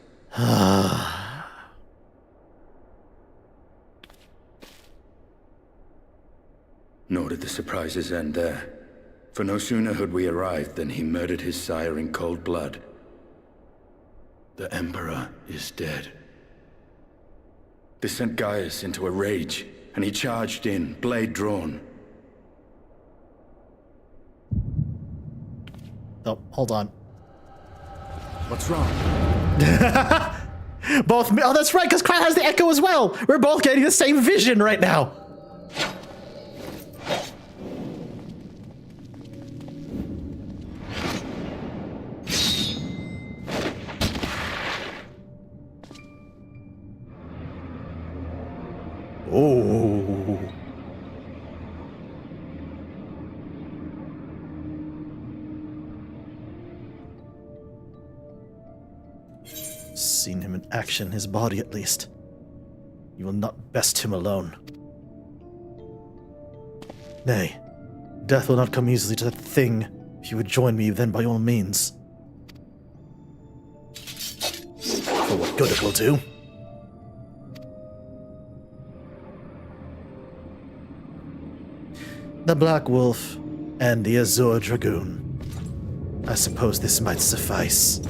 Nor did the surprises end there. For no sooner had we arrived than he murdered his sire in cold blood. The Emperor is dead. This sent Gaius into a rage, and he charged in, blade drawn. Oh, hold on. What's wrong? Both. Oh, that's right, because Krat has the echo as well. We're both getting the same vision right now. Oh. Seen him in action, his body at least. You will not best him alone. Nay, death will not come easily to that thing. If you would join me, then by all means. For what good it will do. The Black Wolf and the Azure Dragoon. I suppose this might suffice.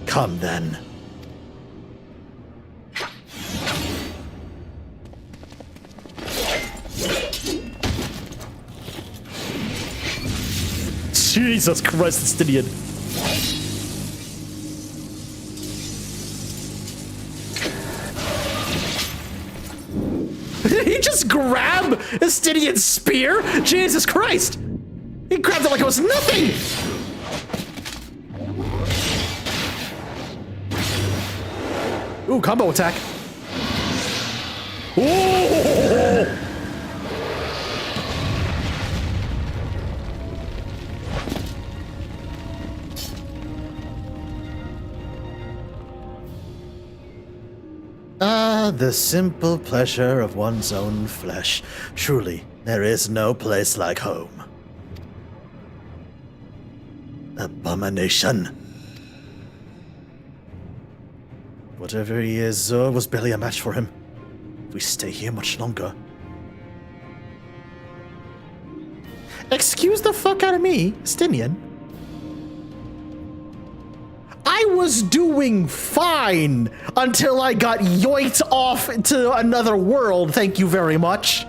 Come then. Jesus Christ, Stydian. Did he just grab Stydian's spear? Jesus Christ! He grabbed it like it was nothing! Ooh, combo attack. Ooh! Ah, the simple pleasure of one's own flesh. Truly, there is no place like home. Abomination. Whatever he is, Zor was barely a match for him. If we stay here much longer. Excuse the fuck out of me, Stydian. I was doing fine until I got yoinked off to another world, thank you very much.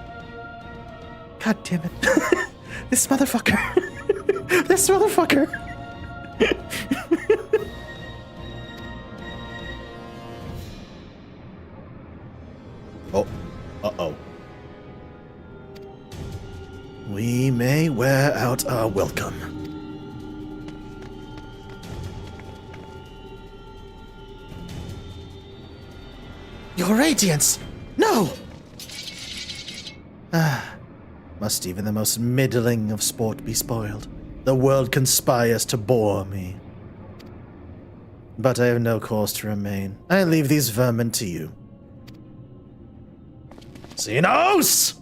God damn it. This motherfucker. This motherfucker. Oh, uh-oh. We may wear out our welcome. Your radiance! No! Ah, must even the most middling of sport be spoiled. The world conspires to bore me. But I have no cause to remain. I leave these vermin to you. Xenos!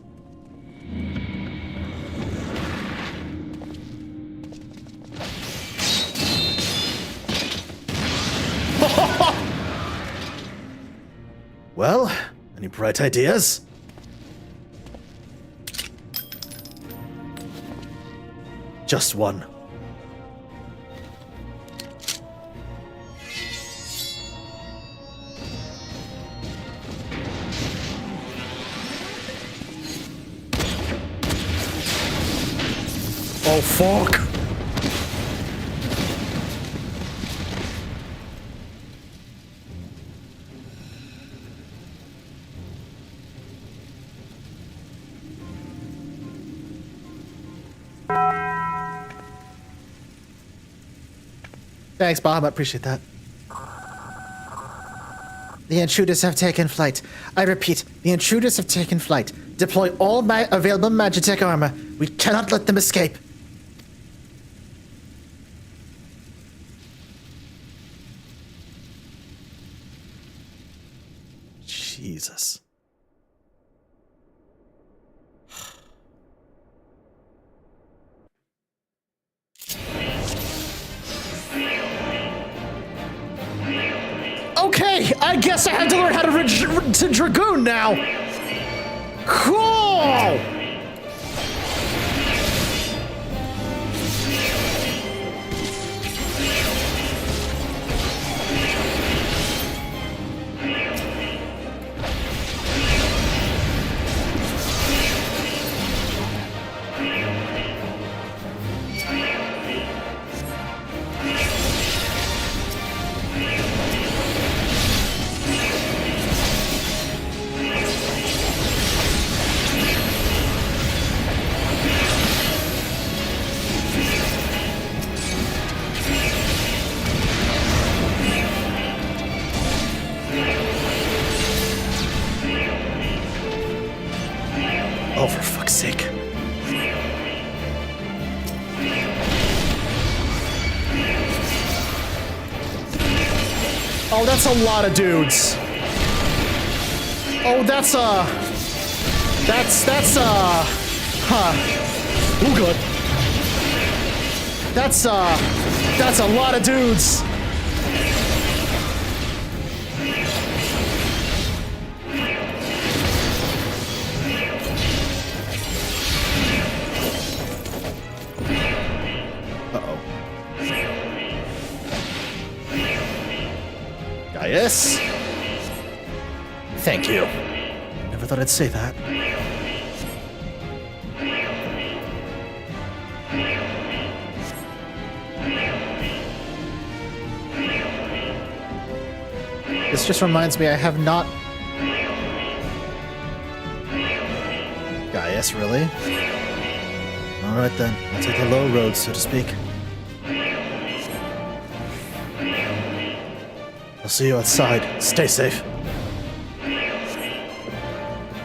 Well, any bright ideas? Just one. Oh, fuck! Thanks, Bob. I appreciate that. The intruders have taken flight. I repeat, the intruders have taken flight. Deploy all available Magitech armor. We cannot let them escape. Jesus. Okay, I guess I have to learn how to Dragoon now. Cool! Oh, for fuck's sake. Oh, that's a lot of dudes. Oh, that's oh, good. That's a lot of dudes. Yes. Thank you. Never thought I'd say that. This just reminds me I have not... Gaius, really? Alright then, I'll take the low road, so to speak. I'll see you outside. Stay safe.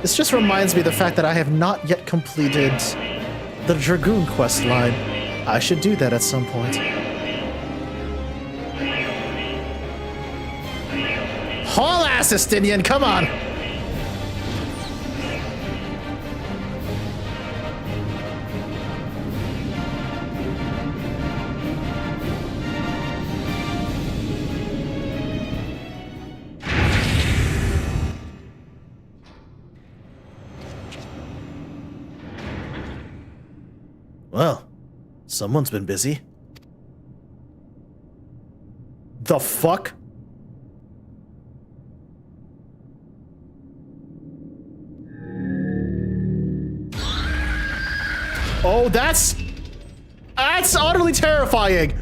This just reminds me of the fact that I have not yet completed the Dragoon quest line. I should do that at some point. Haul ass, Estinian, come on! Well, someone's been busy. The fuck? Oh, that's utterly terrifying.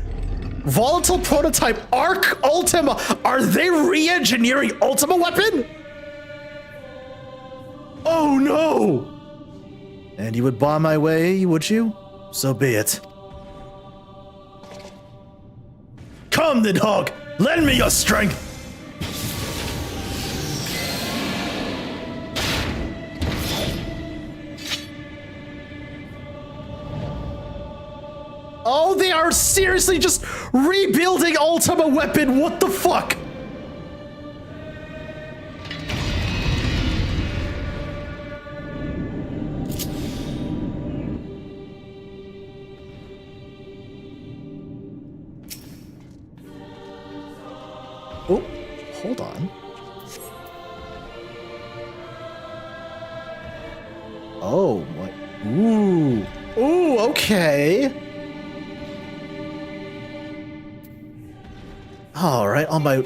Volatile prototype Arc Ultima. Are they re-engineering Ultima weapon? Oh no! And you would bar my way, would you? So be it. Come then, Hog! Lend me your strength! Oh, they are seriously just rebuilding Ultima weapon! What the fuck? Oh, hold on. Oh, what? Ooh. Ooh, okay. All right, on my...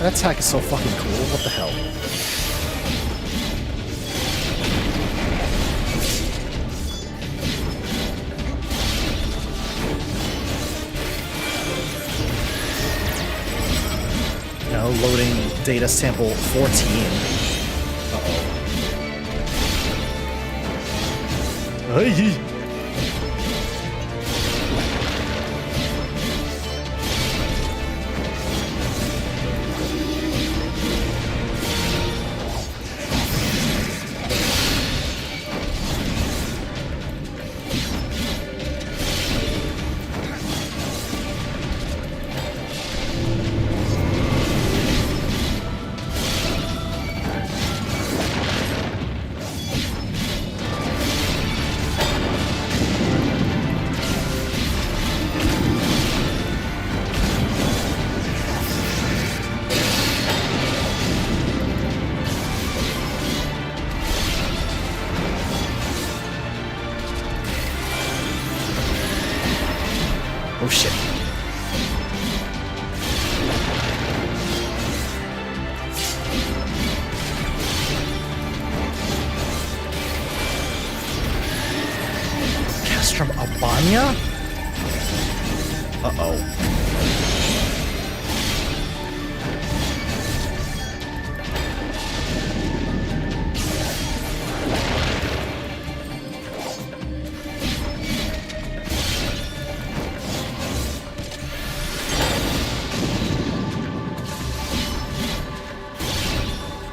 That attack is so fucking cool. What the hell? Now loading data sample 14. Uh-oh. Hey! Oh shit. Castrum Albania? Uh-oh.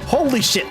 Holy shit!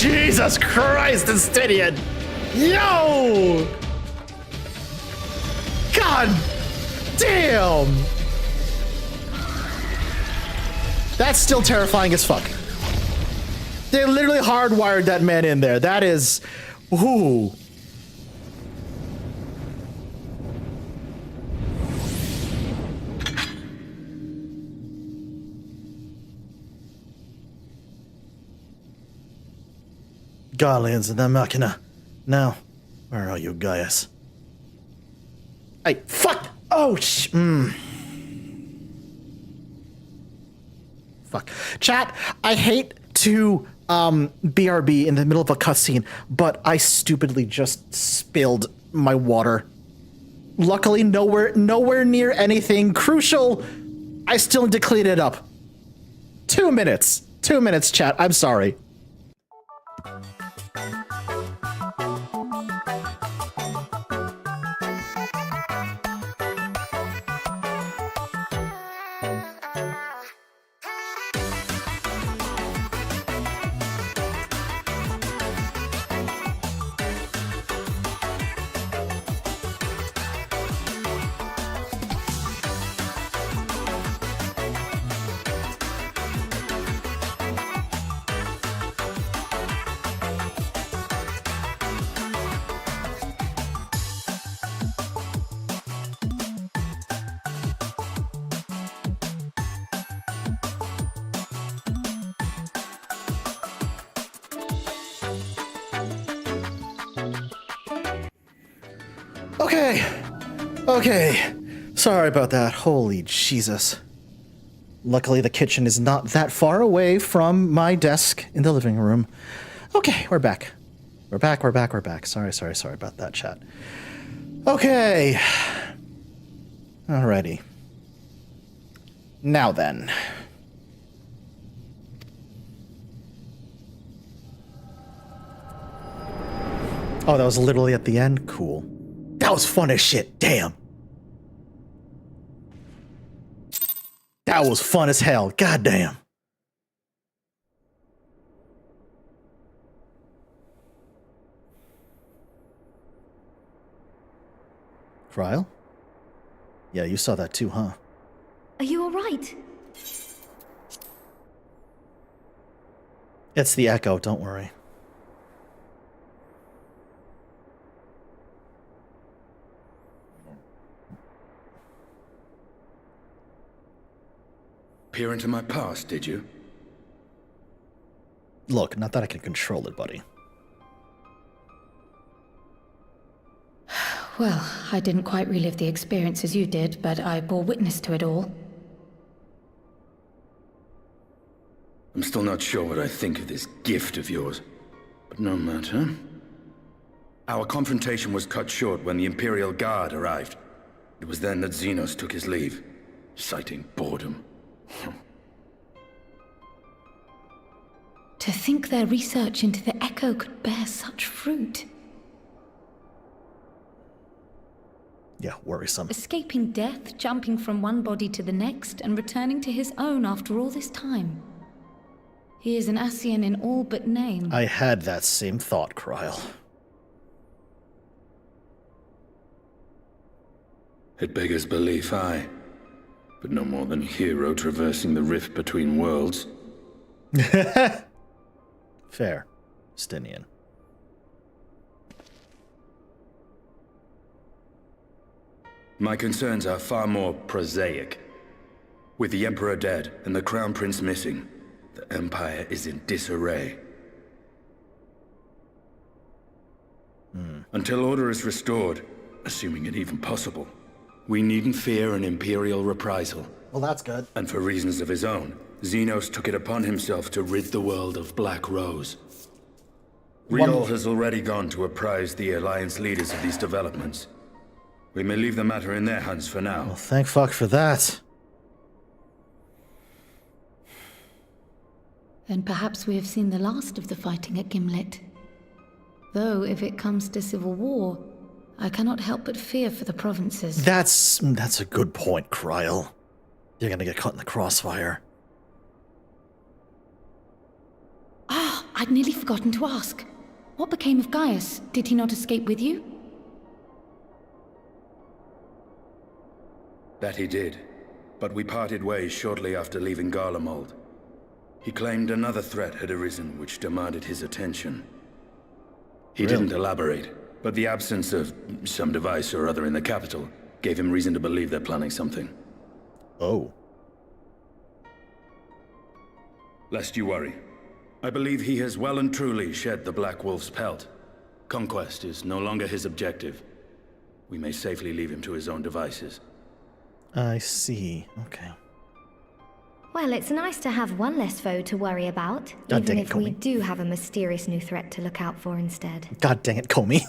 Jesus Christ, Instinian! Yo! God damn! That's still terrifying as fuck. They literally hardwired that man in there. That is... Ooh. Guardians of the Machina. Now, where are you guys? Hey, fuck! Oh, Fuck. Chat, I hate to BRB in the middle of a cutscene, but I stupidly just spilled my water. Luckily, nowhere near anything crucial. I still need to clean it up. 2 minutes. 2 minutes, chat. I'm sorry. Okay. Sorry about that. Holy Jesus. Luckily, the kitchen is not that far away from my desk in the living room. Okay, we're back. We're back. Sorry about that, chat. Okay. Alrighty. Now then. Oh, that was literally at the end? Cool. That was fun as shit. Damn. That was fun as hell. God damn. Cryle? Yeah, you saw that too, huh? Are you alright? It's the echo, don't worry. Peer into my past, did you? Look, not that I can control it, buddy. Well, I didn't quite relive the experience as you did, but I bore witness to it all. I'm still not sure what I think of this gift of yours, but no matter. Our confrontation was cut short when the Imperial Guard arrived. It was then that Xenos took his leave, citing boredom. To think their research into the Echo could bear such fruit. Yeah, worrisome. Escaping death, jumping from one body to the next, and returning to his own after all this time. He is an Ascian in all but name. I had that same thought, Cryle. It beggars belief, aye. But no more than a hero traversing the rift between worlds. Fair. Stinian. My concerns are far more prosaic. With the Emperor dead and the Crown Prince missing, the Empire is in disarray. Until order is restored, assuming it even possible, we needn't fear an Imperial reprisal. Well, that's good. And for reasons of his own, Xenos took it upon himself to rid the world of Black Rose. Riol has already gone to apprise the Alliance leaders of these developments. We may leave the matter in their hands for now. Well, thank fuck for that. Then perhaps we have seen the last of the fighting at Gimlet. Though, if it comes to civil war, I cannot help but fear for the provinces. That's a good point, Cryle. You're gonna get caught in the crossfire. Ah, I'd nearly forgotten to ask. What became of Gaius? Did he not escape with you? That he did, but we parted ways shortly after leaving Garlemald. He claimed another threat had arisen which demanded his attention. He didn't elaborate, but the absence of some device or other in the capital gave him reason to believe they're planning something. Oh. Lest you worry, I believe he has well and truly shed the Black Wolf's pelt. Conquest is no longer his objective. We may safely leave him to his own devices. I see. Okay. Well, it's nice to have one less foe to worry about, God even dang it, if we Comey. do have a mysterious new threat to look out for instead. God dang it, Comey.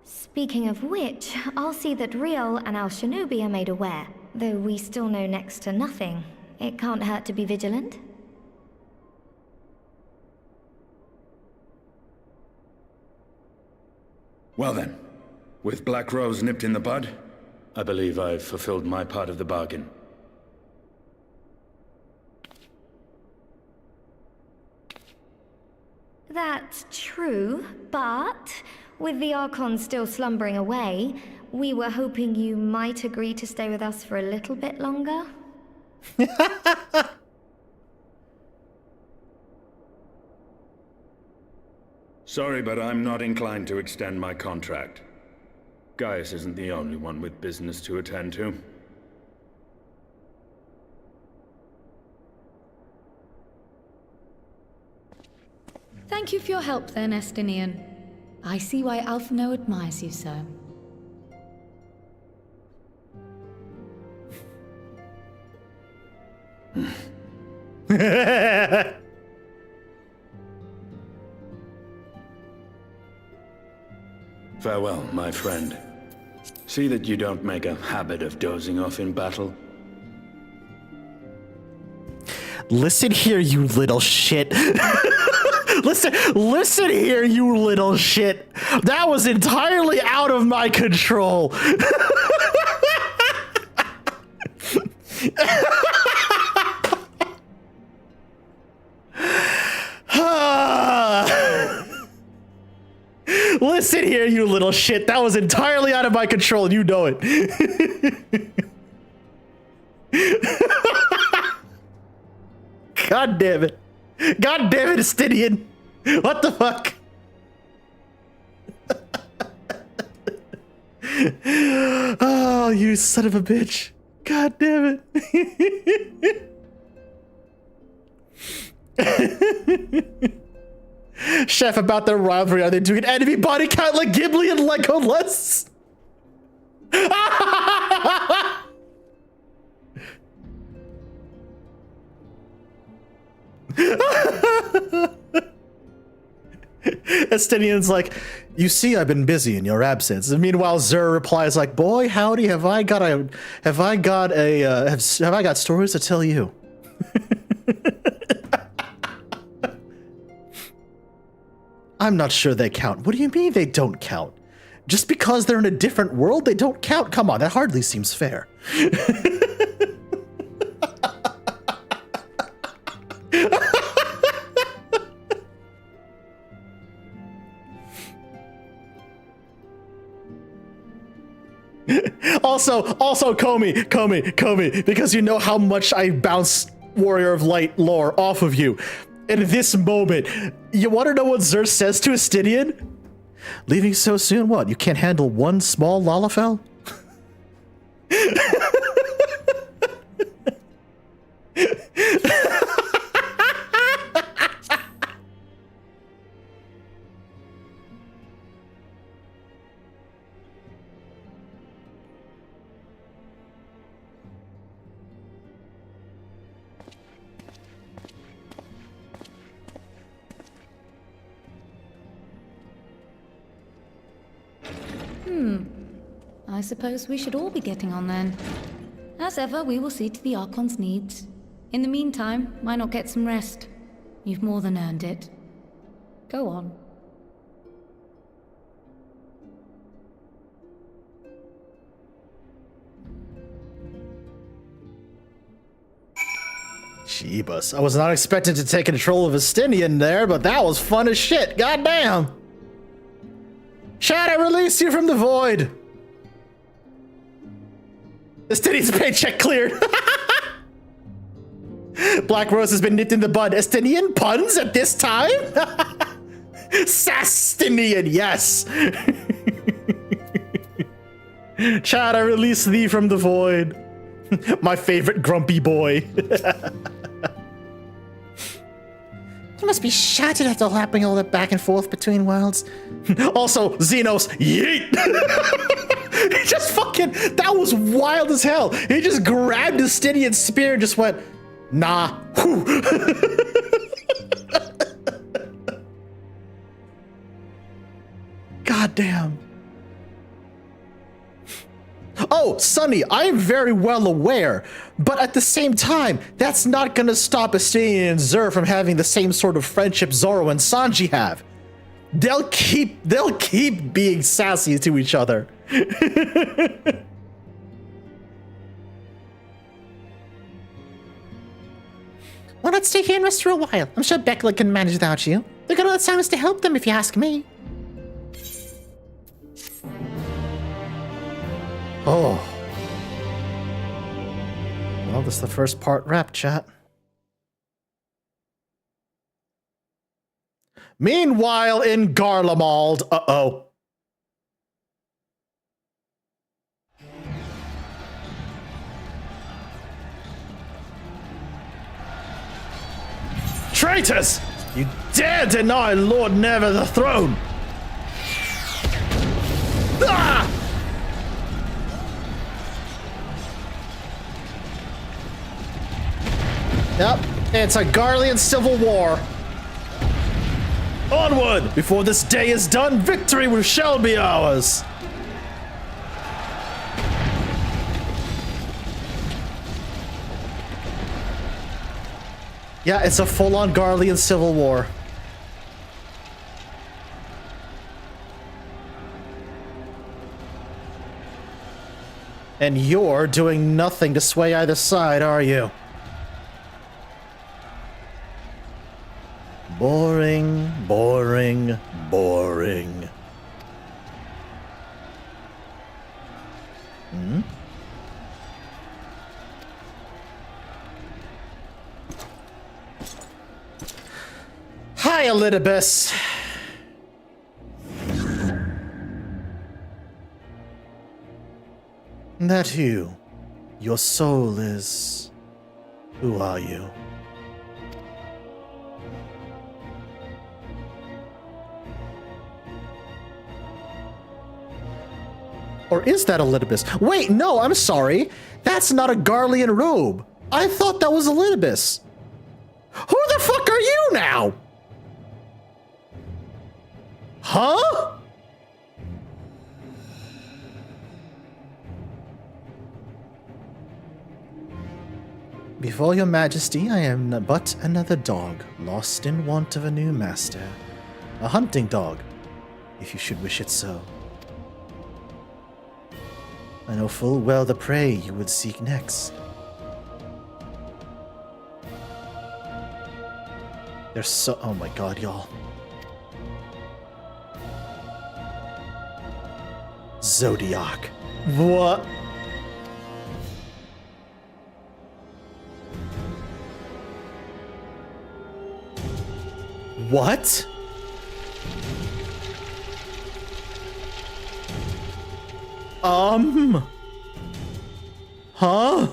Speaking of which, I'll see that Riol and our shinobi are made aware. Though we still know next to nothing, it can't hurt to be vigilant. Well then, with Black Rose nipped in the bud, I believe I've fulfilled my part of the bargain. That's true, but with the Archon still slumbering away, we were hoping you might agree to stay with us for a little bit longer. Sorry, but I'm not inclined to extend my contract. Gaius isn't the only one with business to attend to. Thank you for your help then, Estinian. I see why Alphino admires you so. Farewell, my friend. See that you don't make a habit of dozing off in battle. Listen here, you little shit. Listen here, you little shit. That was entirely out of my control. Listen here, you little shit. That was entirely out of my control, and you know it. God damn it. God damn it, Astidian. What the fuck? Oh, you son of a bitch. God damn it. Chef, about their rivalry, are they doing an enemy body count like Ghibli and Legolas? Estinian's like, you see, I've been busy in your absence. And meanwhile, Zur replies like, boy, howdy, have I got stories to tell you? I'm not sure they count. What do you mean they don't count? Just because they're in a different world, they don't count? Come on, that hardly seems fair. Also, Comey, because you know how much I bounce Warrior of Light lore off of you. In this moment, you want to know what Zur says to Astidian? Leaving so soon? What? You can't handle one small Lalafell? I suppose we should all be getting on then. As ever, we will see to the Archon's needs. In the meantime, why not get some rest? You've more than earned it. Go on. Jeebus, I was not expecting to take control of Estinian there, but that was fun as shit. Goddamn. Chad, I release you from the void. Estinian's paycheck cleared. Black Rose has been nipped in the bud. Estinian puns at this time? Sastinian, yes. Chad, I release thee from the void. My favorite grumpy boy. You must be shattered after happening all that back and forth between worlds. Also, Xenos, yeet! He just fucking, that was wild as hell. He just grabbed his Stydian spear and just went, nah. God damn. Oh, Sonny, I am very well aware, but at the same time, that's not gonna stop Estinian and Zur from having the same sort of friendship Zoro and Sanji have. They'll keep being sassy to each other. Well, let's stay here and rest for a while. I'm sure Bekla can manage without you. They're gonna let Silence to help them, if you ask me. Oh. Well, this is the first part wrapped, chat. Meanwhile, in Garlemald, uh-oh. Traitors! You dare deny Lord Never the throne! Ah! Yep, it's a Garlean civil war. Onward! Before this day is done, victory shall be ours! Yeah, it's a full-on Garlean civil war. And you're doing nothing to sway either side, are you? Boring, boring, boring. Hmm? Hi, Elidibus. That you. Your soul is... Who are you? Or is that Elidibus? Wait, no, I'm sorry. That's not a Garlean robe. I thought that was Elidibus. Who the fuck are you now? Huh? Before your majesty, I am but another dog, lost in want of a new master. A hunting dog, if you should wish it so. I know full well the prey you would seek next. There's so... Oh my god, y'all. Zodiac. What? What? Huh?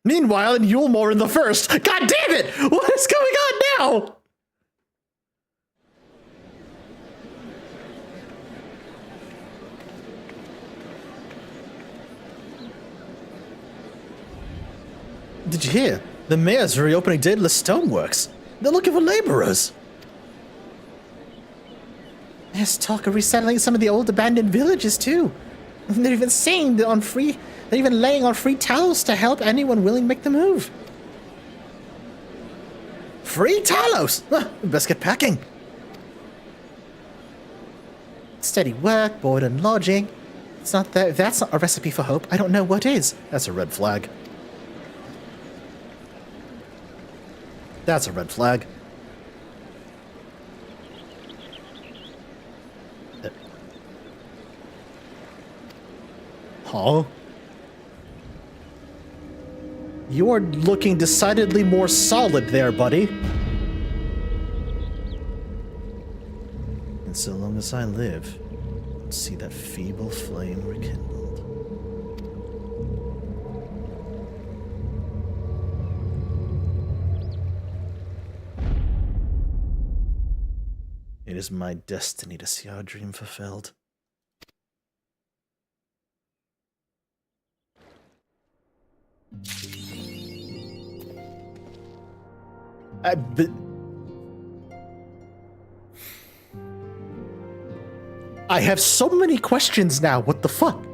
Meanwhile, in Yulmore in the first. God damn it! What is going on now? Did you hear? The mayor's reopening Daedalus Stoneworks. They're looking for laborers. There's talk of resettling some of the old abandoned villages too. They're even saying that they're even laying on free Talos to help anyone willing to make the move. Free Talos? We best get packing. Steady work, board and lodging. It's not that. If that's not a recipe for hope, I don't know what is. That's a red flag. That's a red flag. Huh? You're looking decidedly more solid there, buddy. And so long as I live, I'll see that feeble flame rekindled. It is my destiny to see our dream fulfilled. I have so many questions now. What the fuck?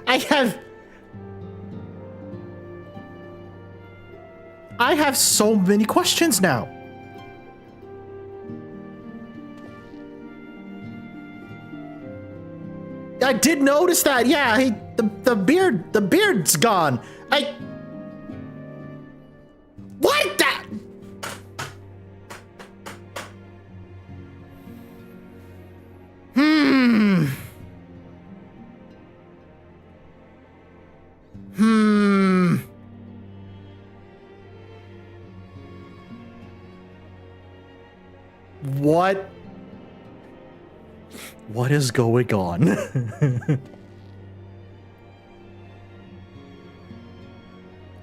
I have so many questions now. I did notice that. Yeah, the beard's gone. What the? What is going on?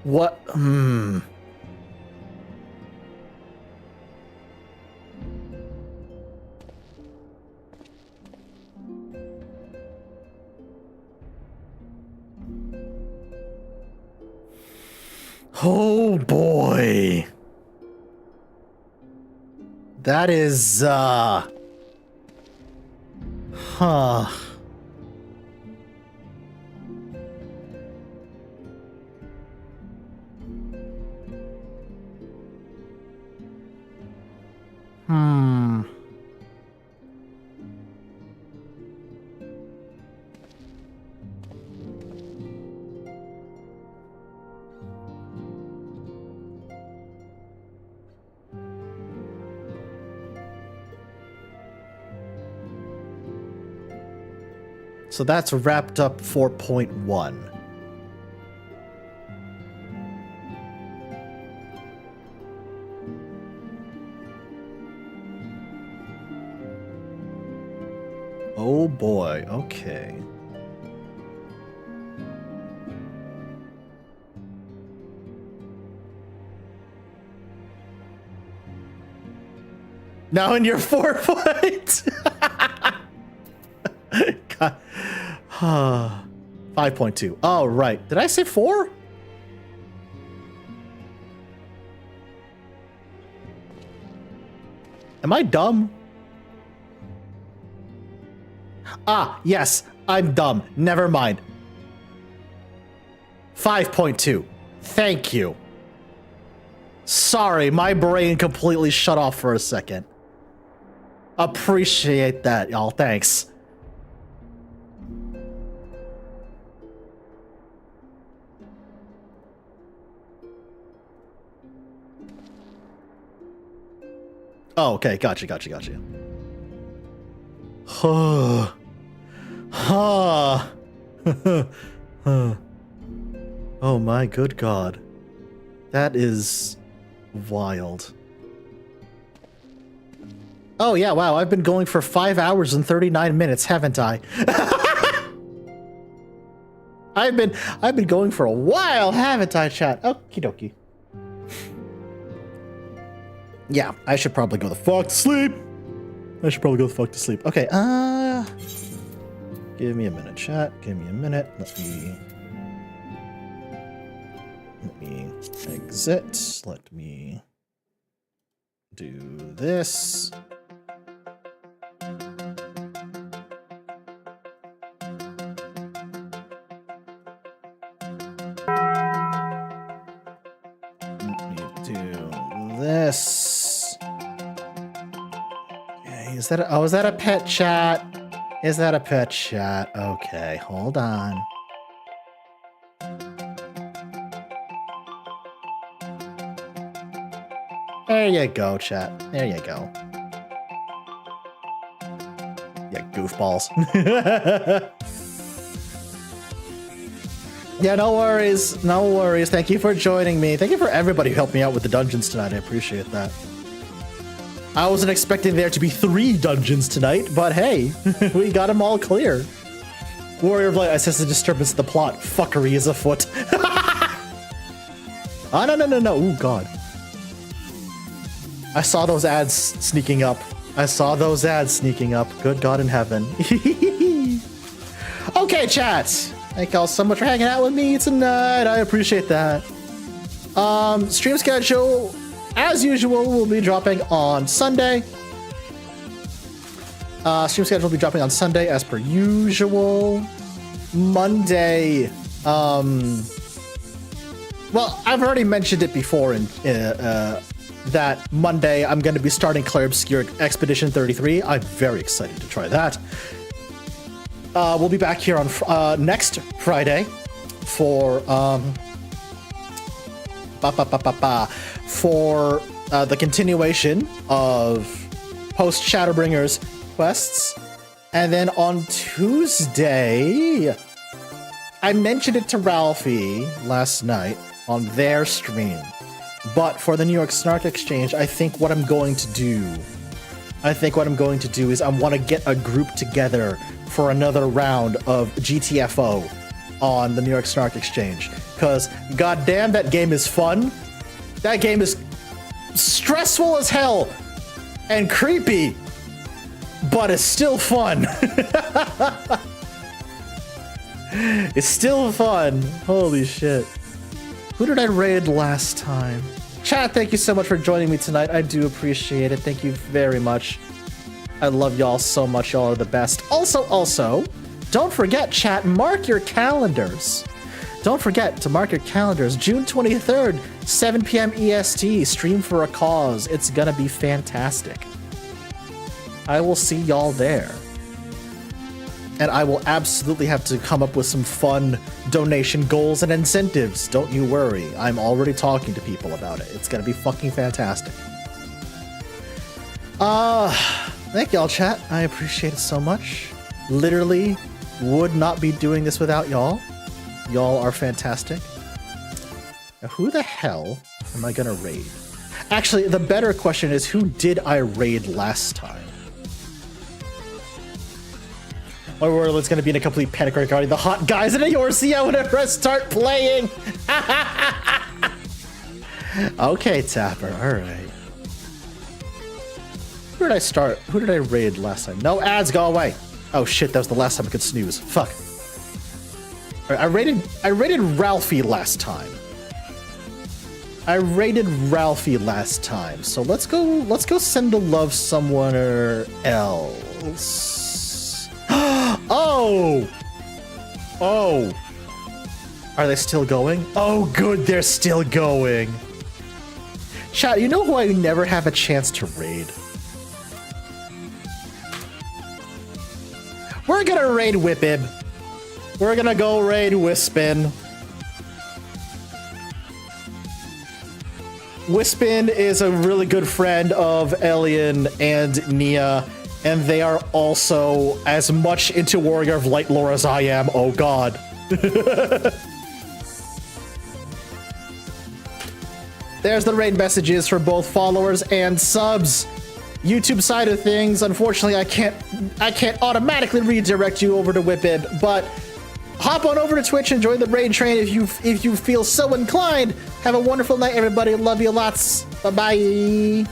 What? Oh boy. That is, huh. So that's wrapped up 4.1. Oh boy, okay. Now in your 4 foot. God. 5.2. Oh, right. Did I say 4? Am I dumb? Ah, yes, I'm dumb. Never mind. 5.2. Thank you. Sorry, my brain completely shut off for a second. Appreciate that, y'all. Thanks. Oh, okay. Gotcha. Huh. Oh my good god. That is wild. Oh yeah, wow, I've been going for 5 hours and 39 minutes, haven't I? I've been going for a while, haven't I, chat? Okie dokie. Yeah, I should probably go the fuck to sleep. Okay, give me a minute, chat. Give me a minute. Let me exit. Let me do this. Let me do this. Okay, is that a pet chat? Is that a pet chat? Okay, hold on. There you go, chat. There you go. Yeah, goofballs. Yeah, no worries. No worries. Thank you for joining me. Thank you for everybody who helped me out with the dungeons tonight. I appreciate that. I wasn't expecting there to be 3 dungeons tonight, but hey, we got them all clear. Warrior of Light, I sense the disturbance of the plot. Fuckery is afoot. Oh, no. Ooh, God. I saw those ads sneaking up. Good God in heaven. Okay, chat. Thank y'all so much for hanging out with me tonight. I appreciate that. Stream schedule, as usual, will be dropping on Sunday. Stream schedule will be dropping on Sunday as per usual. Monday, well, I've already mentioned it before in that Monday I'm going to be starting Clair Obscure Expedition 33. I'm very excited to try that. We'll be back here on next Friday for the continuation of post Shadowbringers quests. And then on Tuesday, I mentioned it to Ralphie last night on their stream. But for the New York Snark Exchange, I think what I'm going to do is I want to get a group together for another round of GTFO on the New York Snark Exchange. Because, goddamn, that game is fun. That game is stressful as hell and creepy, but it's still fun. It's still fun. Holy shit. Who did I raid last time? Chat, thank you so much for joining me tonight. I do appreciate it. Thank you very much. I love y'all so much. Y'all are the best. Also, don't forget, chat, mark your calendars. Don't forget to mark your calendars. June 23rd, 7 p.m. EST, stream for a cause. It's gonna be fantastic. I will see y'all there. And I will absolutely have to come up with some fun donation goals and incentives. Don't you worry. I'm already talking to people about it. It's gonna be fucking fantastic. Thank y'all, chat. I appreciate it so much. Literally would not be doing this without y'all. Y'all are fantastic. Now, who the hell am I gonna raid? Actually, the better question is, who did I raid last time? My world is gonna be in a complete panic regarding the hot guys in Eorzea whenever I start playing. Okay, Tapper. All right. Where did I start? Who did I raid last time? No ads, go away. Oh shit, that was the last time I could snooze. Fuck. All right, I raided Ralphie last time. So let's go send the love somewhere else. Oh. Are they still going? Oh good, they're still going. Chat, you know who I never have a chance to raid? We're gonna raid Whippib. We're gonna go raid Wispin. Wispin is a really good friend of Elian and Nia, and they are also as much into Warrior of Light lore as I am. Oh god. There's the raid messages for both followers and subs. YouTube side of things, unfortunately, I can't automatically redirect you over to Whippib, but hop on over to Twitch and join the raid train if you feel so inclined. Have a wonderful night, everybody. Love you lots. Bye-bye.